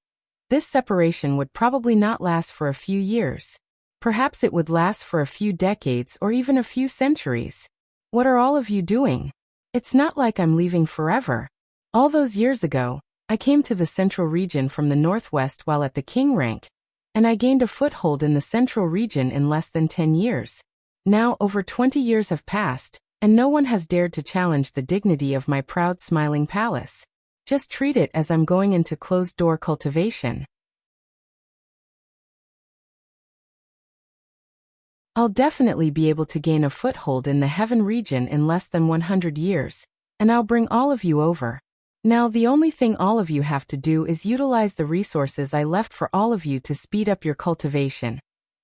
this separation would probably not last for a few years. Perhaps it would last for a few decades or even a few centuries. What are all of you doing? It's not like I'm leaving forever. All those years ago, I came to the central region from the northwest while at the king rank, and I gained a foothold in the central region in less than 10 years. Now over 20 years have passed, and no one has dared to challenge the dignity of my proud smiling palace. Just treat it as I'm going into closed-door cultivation. I'll definitely be able to gain a foothold in the heaven region in less than 100 years, and I'll bring all of you over. Now the only thing all of you have to do is utilize the resources I left for all of you to speed up your cultivation,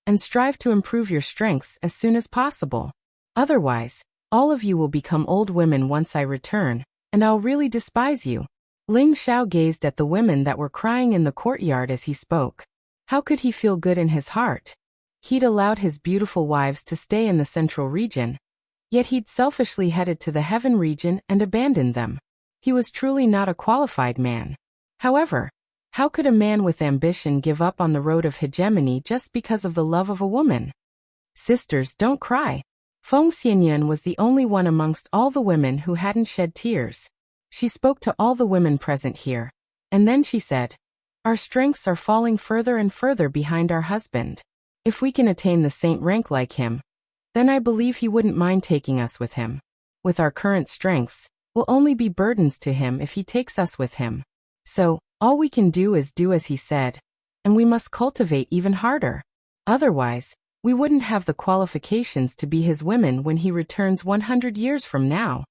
and strive to improve your strengths as soon as possible. Otherwise, all of you will become old women once I return, and I'll really despise you. Ling Xiao gazed at the women that were crying in the courtyard as he spoke. How could he feel good in his heart? He'd allowed his beautiful wives to stay in the central region, yet he'd selfishly headed to the heaven region and abandoned them. He was truly not a qualified man. However, how could a man with ambition give up on the road of hegemony just because of the love of a woman? Sisters, don't cry. Feng Xianyan was the only one amongst all the women who hadn't shed tears. She spoke to all the women present here, and then she said, "Our strengths are falling further and further behind our husband. If we can attain the saint rank like him, then I believe he wouldn't mind taking us with him. With our current strengths, we'll only be burdens to him if he takes us with him. So, all we can do is do as he said, and we must cultivate even harder. Otherwise, we wouldn't have the qualifications to be his women when he returns 100 years from now."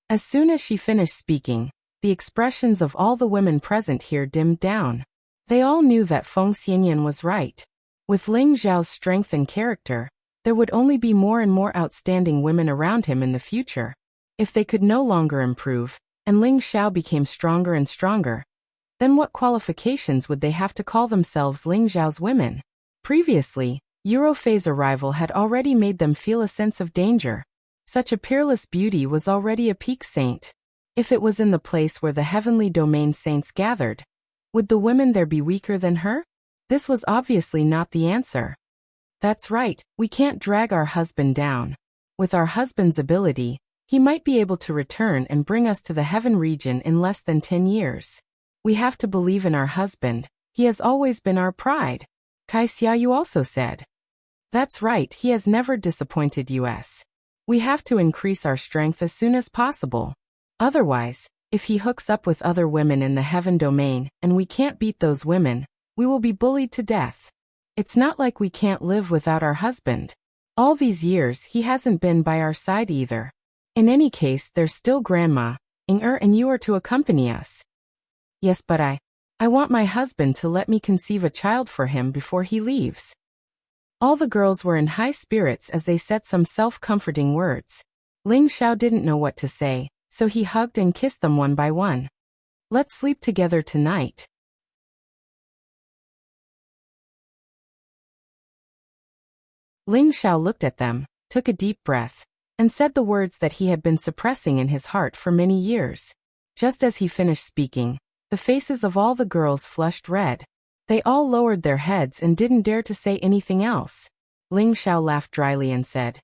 As soon as she finished speaking, the expressions of all the women present here dimmed down. They all knew that Feng Xianyan was right. With Ling Xiao's strength and character, there would only be more and more outstanding women around him in the future. If they could no longer improve, and Ling Xiao became stronger and stronger, then what qualifications would they have to call themselves Ling Xiao's women? Previously, Eurofei's arrival had already made them feel a sense of danger. Such a peerless beauty was already a peak saint. If it was in the place where the heavenly domain saints gathered, would the women there be weaker than her? This was obviously not the answer. That's right, we can't drag our husband down. With our husband's ability, he might be able to return and bring us to the heaven region in less than 10 years. We have to believe in our husband, he has always been our pride. Kai Xiaoyu also said. That's right, he has never disappointed us. We have to increase our strength as soon as possible. Otherwise, if he hooks up with other women in the heaven domain and we can't beat those women, we will be bullied to death. It's not like we can't live without our husband. All these years he hasn't been by our side either. In any case, there's still Grandma, and you are to accompany us. Yes, but I want my husband to let me conceive a child for him before he leaves. All the girls were in high spirits as they said some self-comforting words. Ling Xiao didn't know what to say, so he hugged and kissed them one by one. Let's sleep together tonight. Ling Xiao looked at them, took a deep breath, and said the words that he had been suppressing in his heart for many years. Just as he finished speaking, the faces of all the girls flushed red. They all lowered their heads and didn't dare to say anything else. Ling Xiao laughed dryly and said,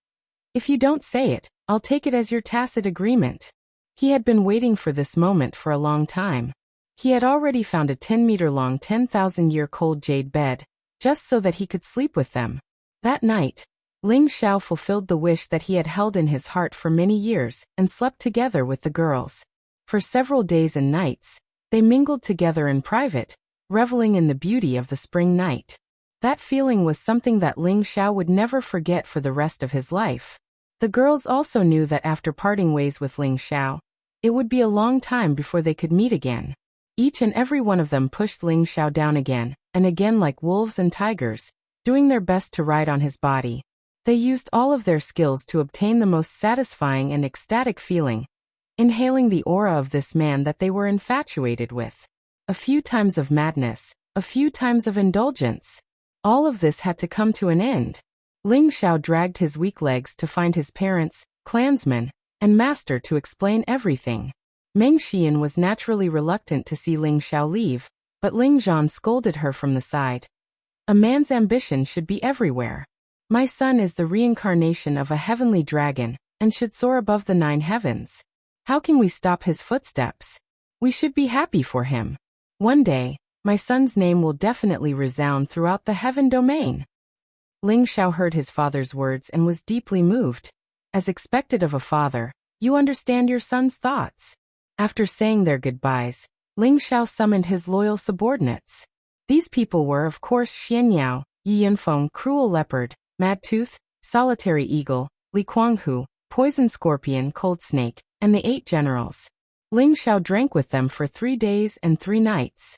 If you don't say it, I'll take it as your tacit agreement. He had been waiting for this moment for a long time. He had already found a 10-meter-long 10,000-year-cold jade bed, just so that he could sleep with them. That night, Ling Xiao fulfilled the wish that he had held in his heart for many years and slept together with the girls. For several days and nights, they mingled together in private, reveling in the beauty of the spring night. That feeling was something that Ling Xiao would never forget for the rest of his life. The girls also knew that after parting ways with Ling Xiao, it would be a long time before they could meet again. Each and every one of them pushed Ling Xiao down again, and again like wolves and tigers, doing their best to ride on his body. They used all of their skills to obtain the most satisfying and ecstatic feeling, inhaling the aura of this man that they were infatuated with. A few times of madness, a few times of indulgence. All of this had to come to an end. Ling Xiao dragged his weak legs to find his parents, clansmen, and master to explain everything. Meng Xian was naturally reluctant to see Ling Xiao leave, but Ling Zhan scolded her from the side. A man's ambition should be everywhere. My son is the reincarnation of a heavenly dragon, and should soar above the 9 heavens. How can we stop his footsteps? We should be happy for him. One day, my son's name will definitely resound throughout the heaven domain. Ling Xiao heard his father's words and was deeply moved. As expected of a father, you understand your son's thoughts. After saying their goodbyes, Ling Xiao summoned his loyal subordinates. These people were of course Xian Yao, Yi Yunfeng, Cruel Leopard, Mad Tooth, Solitary Eagle, Li Kuanghu, Poison Scorpion, Cold Snake, and the 8 generals. Ling Xiao drank with them for 3 days and 3 nights.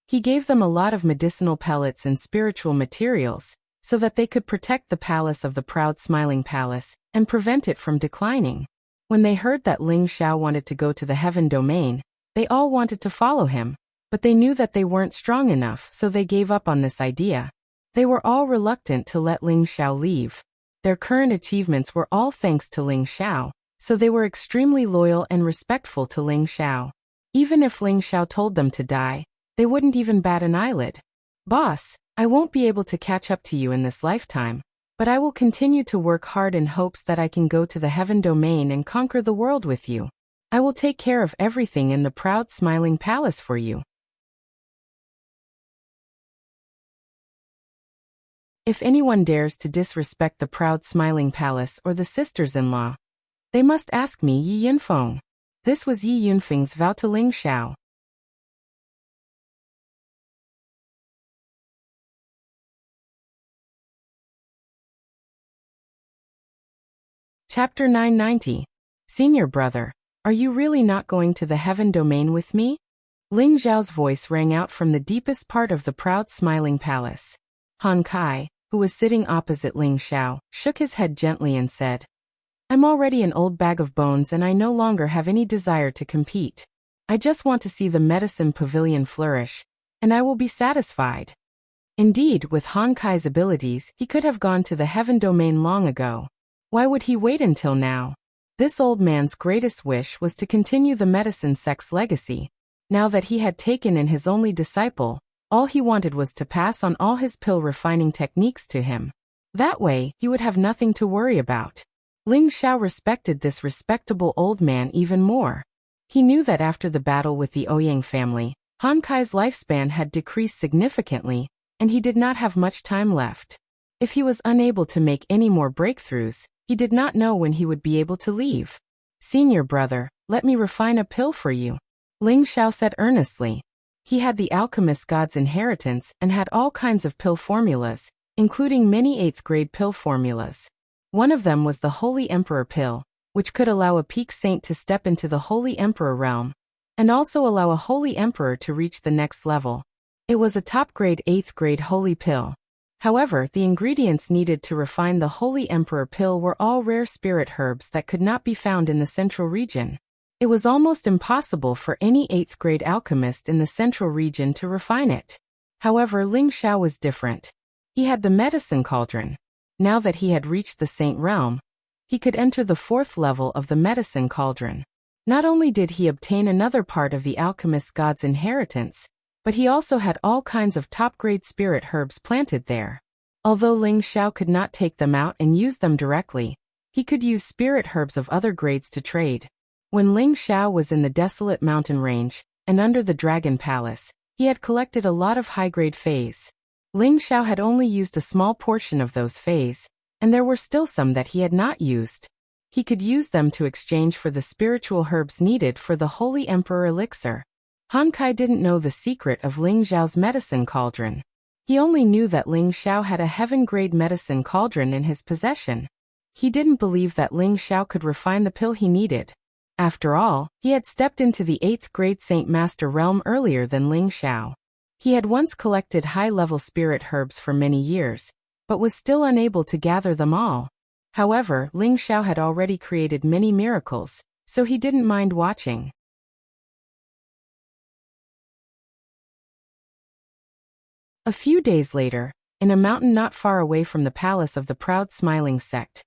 He gave them a lot of medicinal pellets and spiritual materials, so that they could protect the palace of the proud smiling palace, and prevent it from declining. When they heard that Ling Xiao wanted to go to the heaven domain, they all wanted to follow him, but they knew that they weren't strong enough, so they gave up on this idea. They were all reluctant to let Ling Xiao leave. Their current achievements were all thanks to Ling Xiao, so they were extremely loyal and respectful to Ling Xiao. Even if Ling Xiao told them to die, they wouldn't even bat an eyelid. Boss, I won't be able to catch up to you in this lifetime, but I will continue to work hard in hopes that I can go to the heaven domain and conquer the world with you. I will take care of everything in the proud smiling palace for you. If anyone dares to disrespect the proud smiling palace or the sisters-in-law, they must ask me, Yi Yunfeng. This was Yi Yunfeng's vow to Ling Xiao. Chapter 990. Senior brother, are you really not going to the heaven domain with me? Ling Zhao's voice rang out from the deepest part of the proud smiling palace. Han Kai, who was sitting opposite Ling Xiao, shook his head gently and said, I'm already an old bag of bones and I no longer have any desire to compete. I just want to see the medicine pavilion flourish, and I will be satisfied. Indeed, with Han Kai's abilities, he could have gone to the heaven domain long ago. Why would he wait until now? This old man's greatest wish was to continue the medicine sect's legacy. Now that he had taken in his only disciple, all he wanted was to pass on all his pill refining techniques to him. That way, he would have nothing to worry about. Ling Xiao respected this respectable old man even more. He knew that after the battle with the Ouyang family, Han Kai's lifespan had decreased significantly, and he did not have much time left. If he was unable to make any more breakthroughs, he did not know when he would be able to leave. Senior brother, let me refine a pill for you, Ling Xiao said earnestly. He had the alchemist god's inheritance and had all kinds of pill formulas, including many 8th grade pill formulas. One of them was the Holy Emperor pill, which could allow a peak saint to step into the Holy Emperor realm, and also allow a Holy Emperor to reach the next level. It was a top-grade 8th grade holy pill. However, the ingredients needed to refine the Holy Emperor pill were all rare spirit herbs that could not be found in the central region. It was almost impossible for any 8th grade alchemist in the central region to refine it. However, Ling Xiao was different. He had the medicine cauldron. Now that he had reached the saint realm, he could enter the 4th level of the medicine cauldron. Not only did he obtain another part of the alchemist god's inheritance, but he also had all kinds of top-grade spirit herbs planted there. Although Ling Xiao could not take them out and use them directly, he could use spirit herbs of other grades to trade. When Ling Xiao was in the desolate mountain range, and under the Dragon Palace, he had collected a lot of high-grade fays. Ling Xiao had only used a small portion of those fays, and there were still some that he had not used. He could use them to exchange for the spiritual herbs needed for the Holy Emperor elixir. Han Kai didn't know the secret of Ling Xiao's medicine cauldron. He only knew that Ling Xiao had a heaven-grade medicine cauldron in his possession. He didn't believe that Ling Xiao could refine the pill he needed. After all, he had stepped into the 8th grade Saint Master realm earlier than Ling Xiao. He had once collected high-level spirit herbs for many years, but was still unable to gather them all. However, Ling Xiao had already created many miracles, so he didn't mind watching. A few days later, in a mountain not far away from the palace of the proud smiling sect,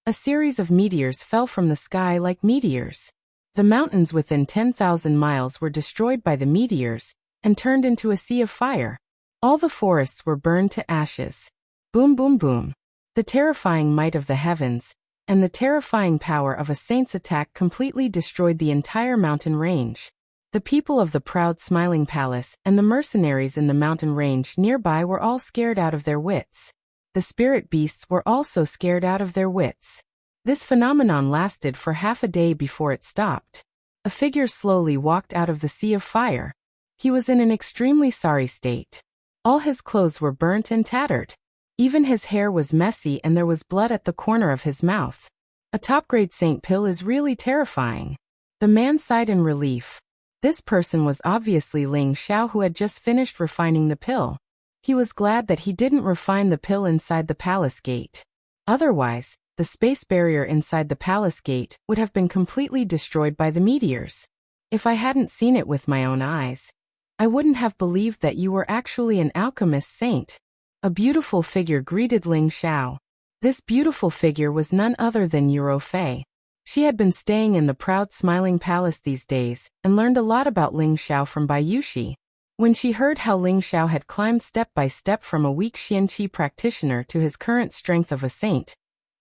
a series of meteors fell from the sky like meteors. The mountains within 10,000 miles were destroyed by the meteors and turned into a sea of fire. All the forests were burned to ashes. Boom, boom, boom. The terrifying might of the heavens and the terrifying power of a saint's attack completely destroyed the entire mountain range. The people of the proud smiling palace and the mercenaries in the mountain range nearby were all scared out of their wits. The spirit beasts were also scared out of their wits. This phenomenon lasted for half a day before it stopped. A figure slowly walked out of the sea of fire. He was in an extremely sorry state. All his clothes were burnt and tattered. Even his hair was messy and there was blood at the corner of his mouth. A top-grade saint pill is really terrifying. The man sighed in relief. This person was obviously Ling Xiao, who had just finished refining the pill. He was glad that he didn't refine the pill inside the palace gate. Otherwise, the space barrier inside the palace gate would have been completely destroyed by the meteors. If I hadn't seen it with my own eyes, I wouldn't have believed that you were actually an alchemist saint. A beautiful figure greeted Ling Xiao. This beautiful figure was none other than Yuro Fei. She had been staying in the proud smiling palace these days and learned a lot about Ling Xiao from Bayushi. When she heard how Ling Xiao had climbed step by step from a weak Xianqi practitioner to his current strength of a saint,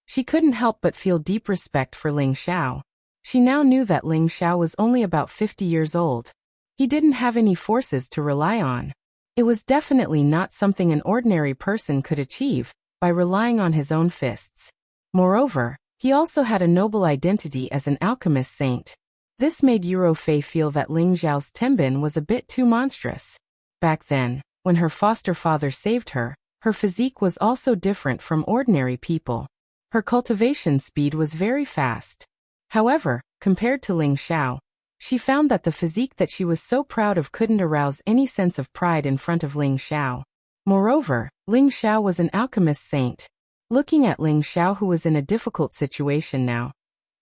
she couldn't help but feel deep respect for Ling Xiao. She now knew that Ling Xiao was only about 50 years old. He didn't have any forces to rely on. It was definitely not something an ordinary person could achieve by relying on his own fists. Moreover, he also had a noble identity as an alchemist saint. This made Yuro Fei feel that Ling Xiao's Tenbin was a bit too monstrous. Back then, when her foster father saved her, her physique was also different from ordinary people. Her cultivation speed was very fast. However, compared to Ling Xiao, she found that the physique that she was so proud of couldn't arouse any sense of pride in front of Ling Xiao. Moreover, Ling Xiao was an alchemist saint. Looking at Ling Xiao, who was in a difficult situation now,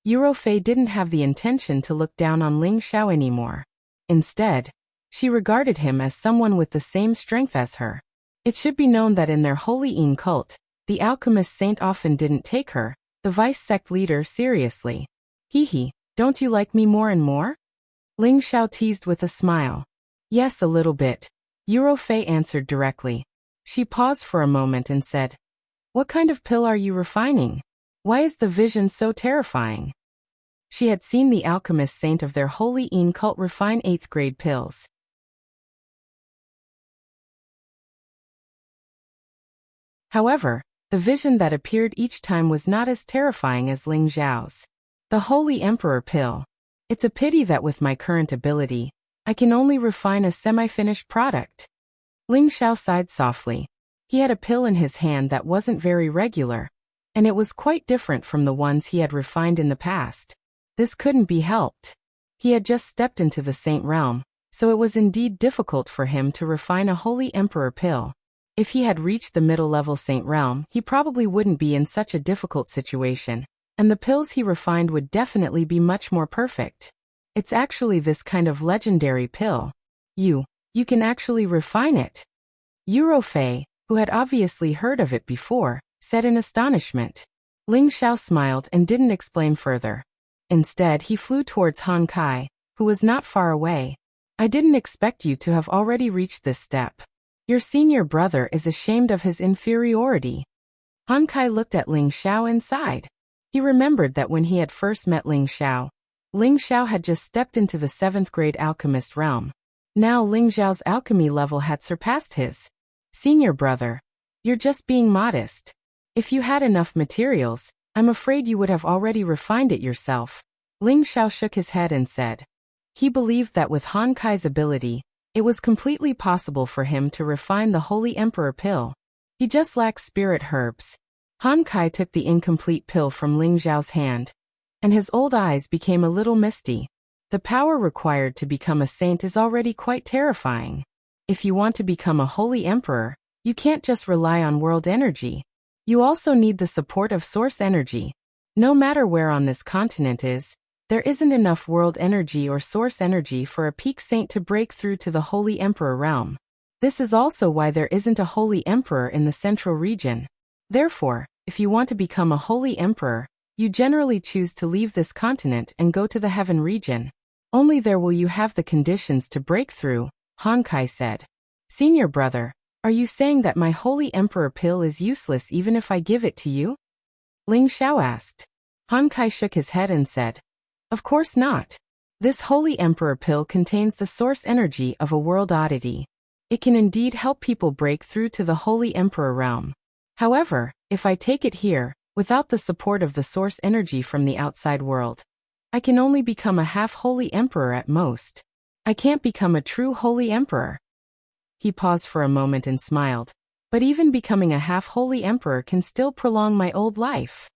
Yuro Fei didn't have the intention to look down on Ling Xiao anymore. Instead, she regarded him as someone with the same strength as her. It should be known that in their Holy Yin cult, the alchemist saint often didn't take her, the vice sect leader, seriously. Hee, don't you like me more and more? Ling Xiao teased with a smile. Yes, a little bit, Yuro Fei answered directly. She paused for a moment and said, What kind of pill are you refining? Why is the vision so terrifying? She had seen the alchemist saint of their holy Een cult refine 8th grade pills. However, the vision that appeared each time was not as terrifying as Ling Xiao's. The Holy Emperor pill. It's a pity that with my current ability, I can only refine a semi-finished product. Ling Xiao sighed softly. He had a pill in his hand that wasn't very regular, and it was quite different from the ones he had refined in the past. This couldn't be helped. He had just stepped into the saint realm, so it was indeed difficult for him to refine a Holy Emperor pill. If he had reached the middle-level saint realm, he probably wouldn't be in such a difficult situation, and the pills he refined would definitely be much more perfect. It's actually this kind of legendary pill. You can actually refine it. Eurofei, who had obviously heard of it before, said in astonishment. Ling Xiao smiled and didn't explain further. Instead, he flew towards Han Kai, who was not far away. I didn't expect you to have already reached this step. Your senior brother is ashamed of his inferiority. Han Kai looked at Ling Xiao and sighed. He remembered that when he had first met Ling Xiao had just stepped into the 7th grade alchemist realm. Now Ling Xiao's alchemy level had surpassed his. Senior brother, you're just being modest. If you had enough materials, I'm afraid you would have already refined it yourself. Ling Xiao shook his head and said. He believed that with Han Kai's ability, it was completely possible for him to refine the Holy Emperor pill. He just lacked spirit herbs. Han Kai took the incomplete pill from Ling Xiao's hand, and his old eyes became a little misty. The power required to become a saint is already quite terrifying. If you want to become a Holy Emperor, you can't just rely on world energy. You also need the support of source energy. No matter where on this continent is, there isn't enough world energy or source energy for a peak saint to break through to the Holy Emperor realm. This is also why there isn't a Holy Emperor in the central region. Therefore, if you want to become a Holy Emperor, you generally choose to leave this continent and go to the Heaven region. Only there will you have the conditions to break through, Han Kai said. Senior brother, are you saying that my Holy Emperor pill is useless even if I give it to you? Ling Xiao asked. Han Kai shook his head and said. Of course not. This Holy Emperor pill contains the source energy of a world oddity. It can indeed help people break through to the Holy Emperor realm. However, if I take it here, without the support of the source energy from the outside world, I can only become a half-Holy Emperor at most. I can't become a true Holy Emperor. He paused for a moment and smiled. But even becoming a half-Holy Emperor can still prolong my old life.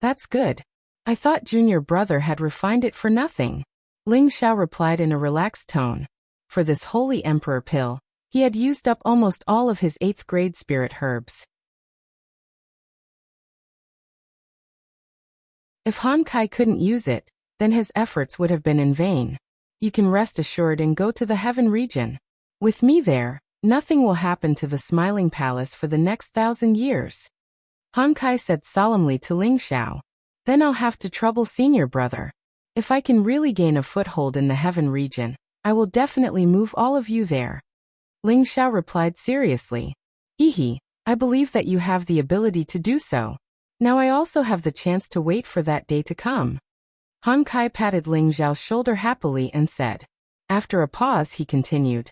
That's good. I thought junior brother had refined it for nothing. Ling Xiao replied in a relaxed tone. For this Holy Emperor pill, he had used up almost all of his 8th grade spirit herbs. If Han Kai couldn't use it, then his efforts would have been in vain. You can rest assured and go to the Heaven region. With me there, nothing will happen to the Smiling Palace for the next 1,000 years. Han Kai said solemnly to Ling Xiao. Then I'll have to trouble senior brother. If I can really gain a foothold in the Heaven region, I will definitely move all of you there. Ling Xiao replied seriously. Hehe, I believe that you have the ability to do so. Now I also have the chance to wait for that day to come. Han Kai patted Ling Xiao's shoulder happily and said. After a pause he continued.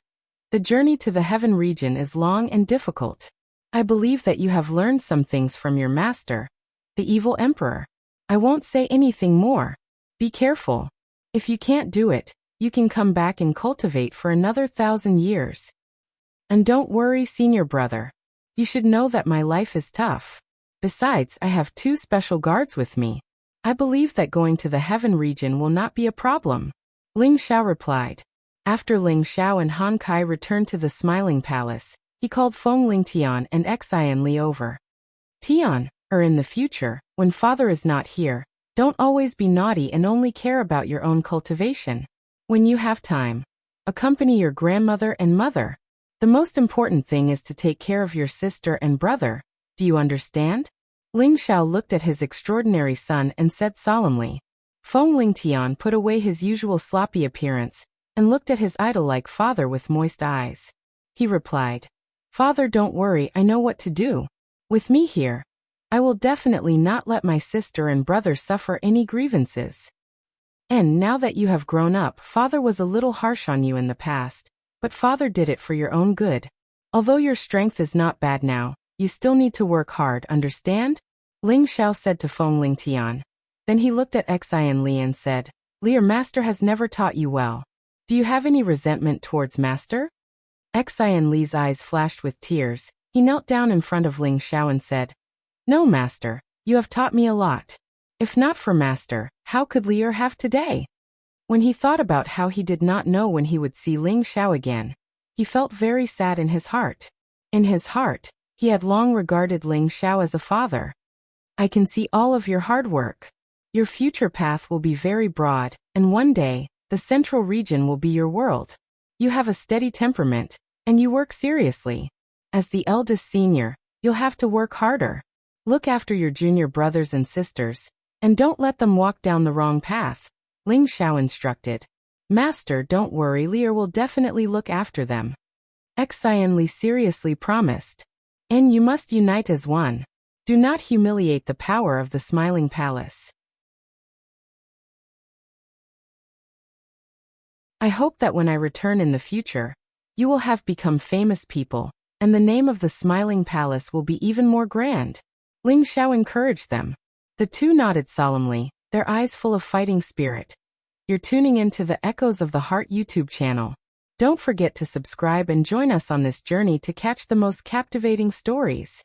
The journey to the Heaven region is long and difficult. I believe that you have learned some things from your master, the evil emperor. I won't say anything more. Be careful. If you can't do it, you can come back and cultivate for another 1,000 years. And don't worry, senior brother. You should know that my life is tough. Besides, I have 2 special guards with me. I believe that going to the Heaven region will not be a problem. Ling Xiao replied. After Ling Xiao and Han Kai returned to the Smiling Palace, he called Feng Lingtian and Xian Li over. Tian, in the future, when father is not here, don't always be naughty and only care about your own cultivation. When you have time, accompany your grandmother and mother. The most important thing is to take care of your sister and brother. Do you understand? Ling Xiao looked at his extraordinary son and said solemnly. Feng Lingtian put away his usual sloppy appearance and looked at his idol-like father with moist eyes. He replied, Father, don't worry, I know what to do. With me here, I will definitely not let my sister and brother suffer any grievances. And now that you have grown up, father was a little harsh on you in the past, but father did it for your own good. Although your strength is not bad now, you still need to work hard, understand? Ling Xiao said to Feng Lingtian. Then he looked at Xian Li and said, Li, your master has never taught you well. Do you have any resentment towards master? Xian Li's eyes flashed with tears. He knelt down in front of Ling Xiao and said, No, master, you have taught me a lot. If not for master, how could Lier have today? When he thought about how he did not know when he would see Ling Xiao again, he felt very sad in his heart. In his heart, he had long regarded Ling Xiao as a father. I can see all of your hard work. Your future path will be very broad, and one day, the central region will be your world. You have a steady temperament, and you work seriously. As the eldest senior, you'll have to work harder. Look after your junior brothers and sisters, and don't let them walk down the wrong path, Ling Xiao instructed. Master, don't worry, Lier will definitely look after them. Xian Li seriously promised. And you must unite as one. Do not humiliate the power of the Smiling Palace. I hope that when I return in the future, you will have become famous people, and the name of the Smiling Palace will be even more grand. Ling Xiao encouraged them. The two nodded solemnly, their eyes full of fighting spirit. You're tuning into the Echoes of the Heart YouTube channel. Don't forget to subscribe and join us on this journey to catch the most captivating stories.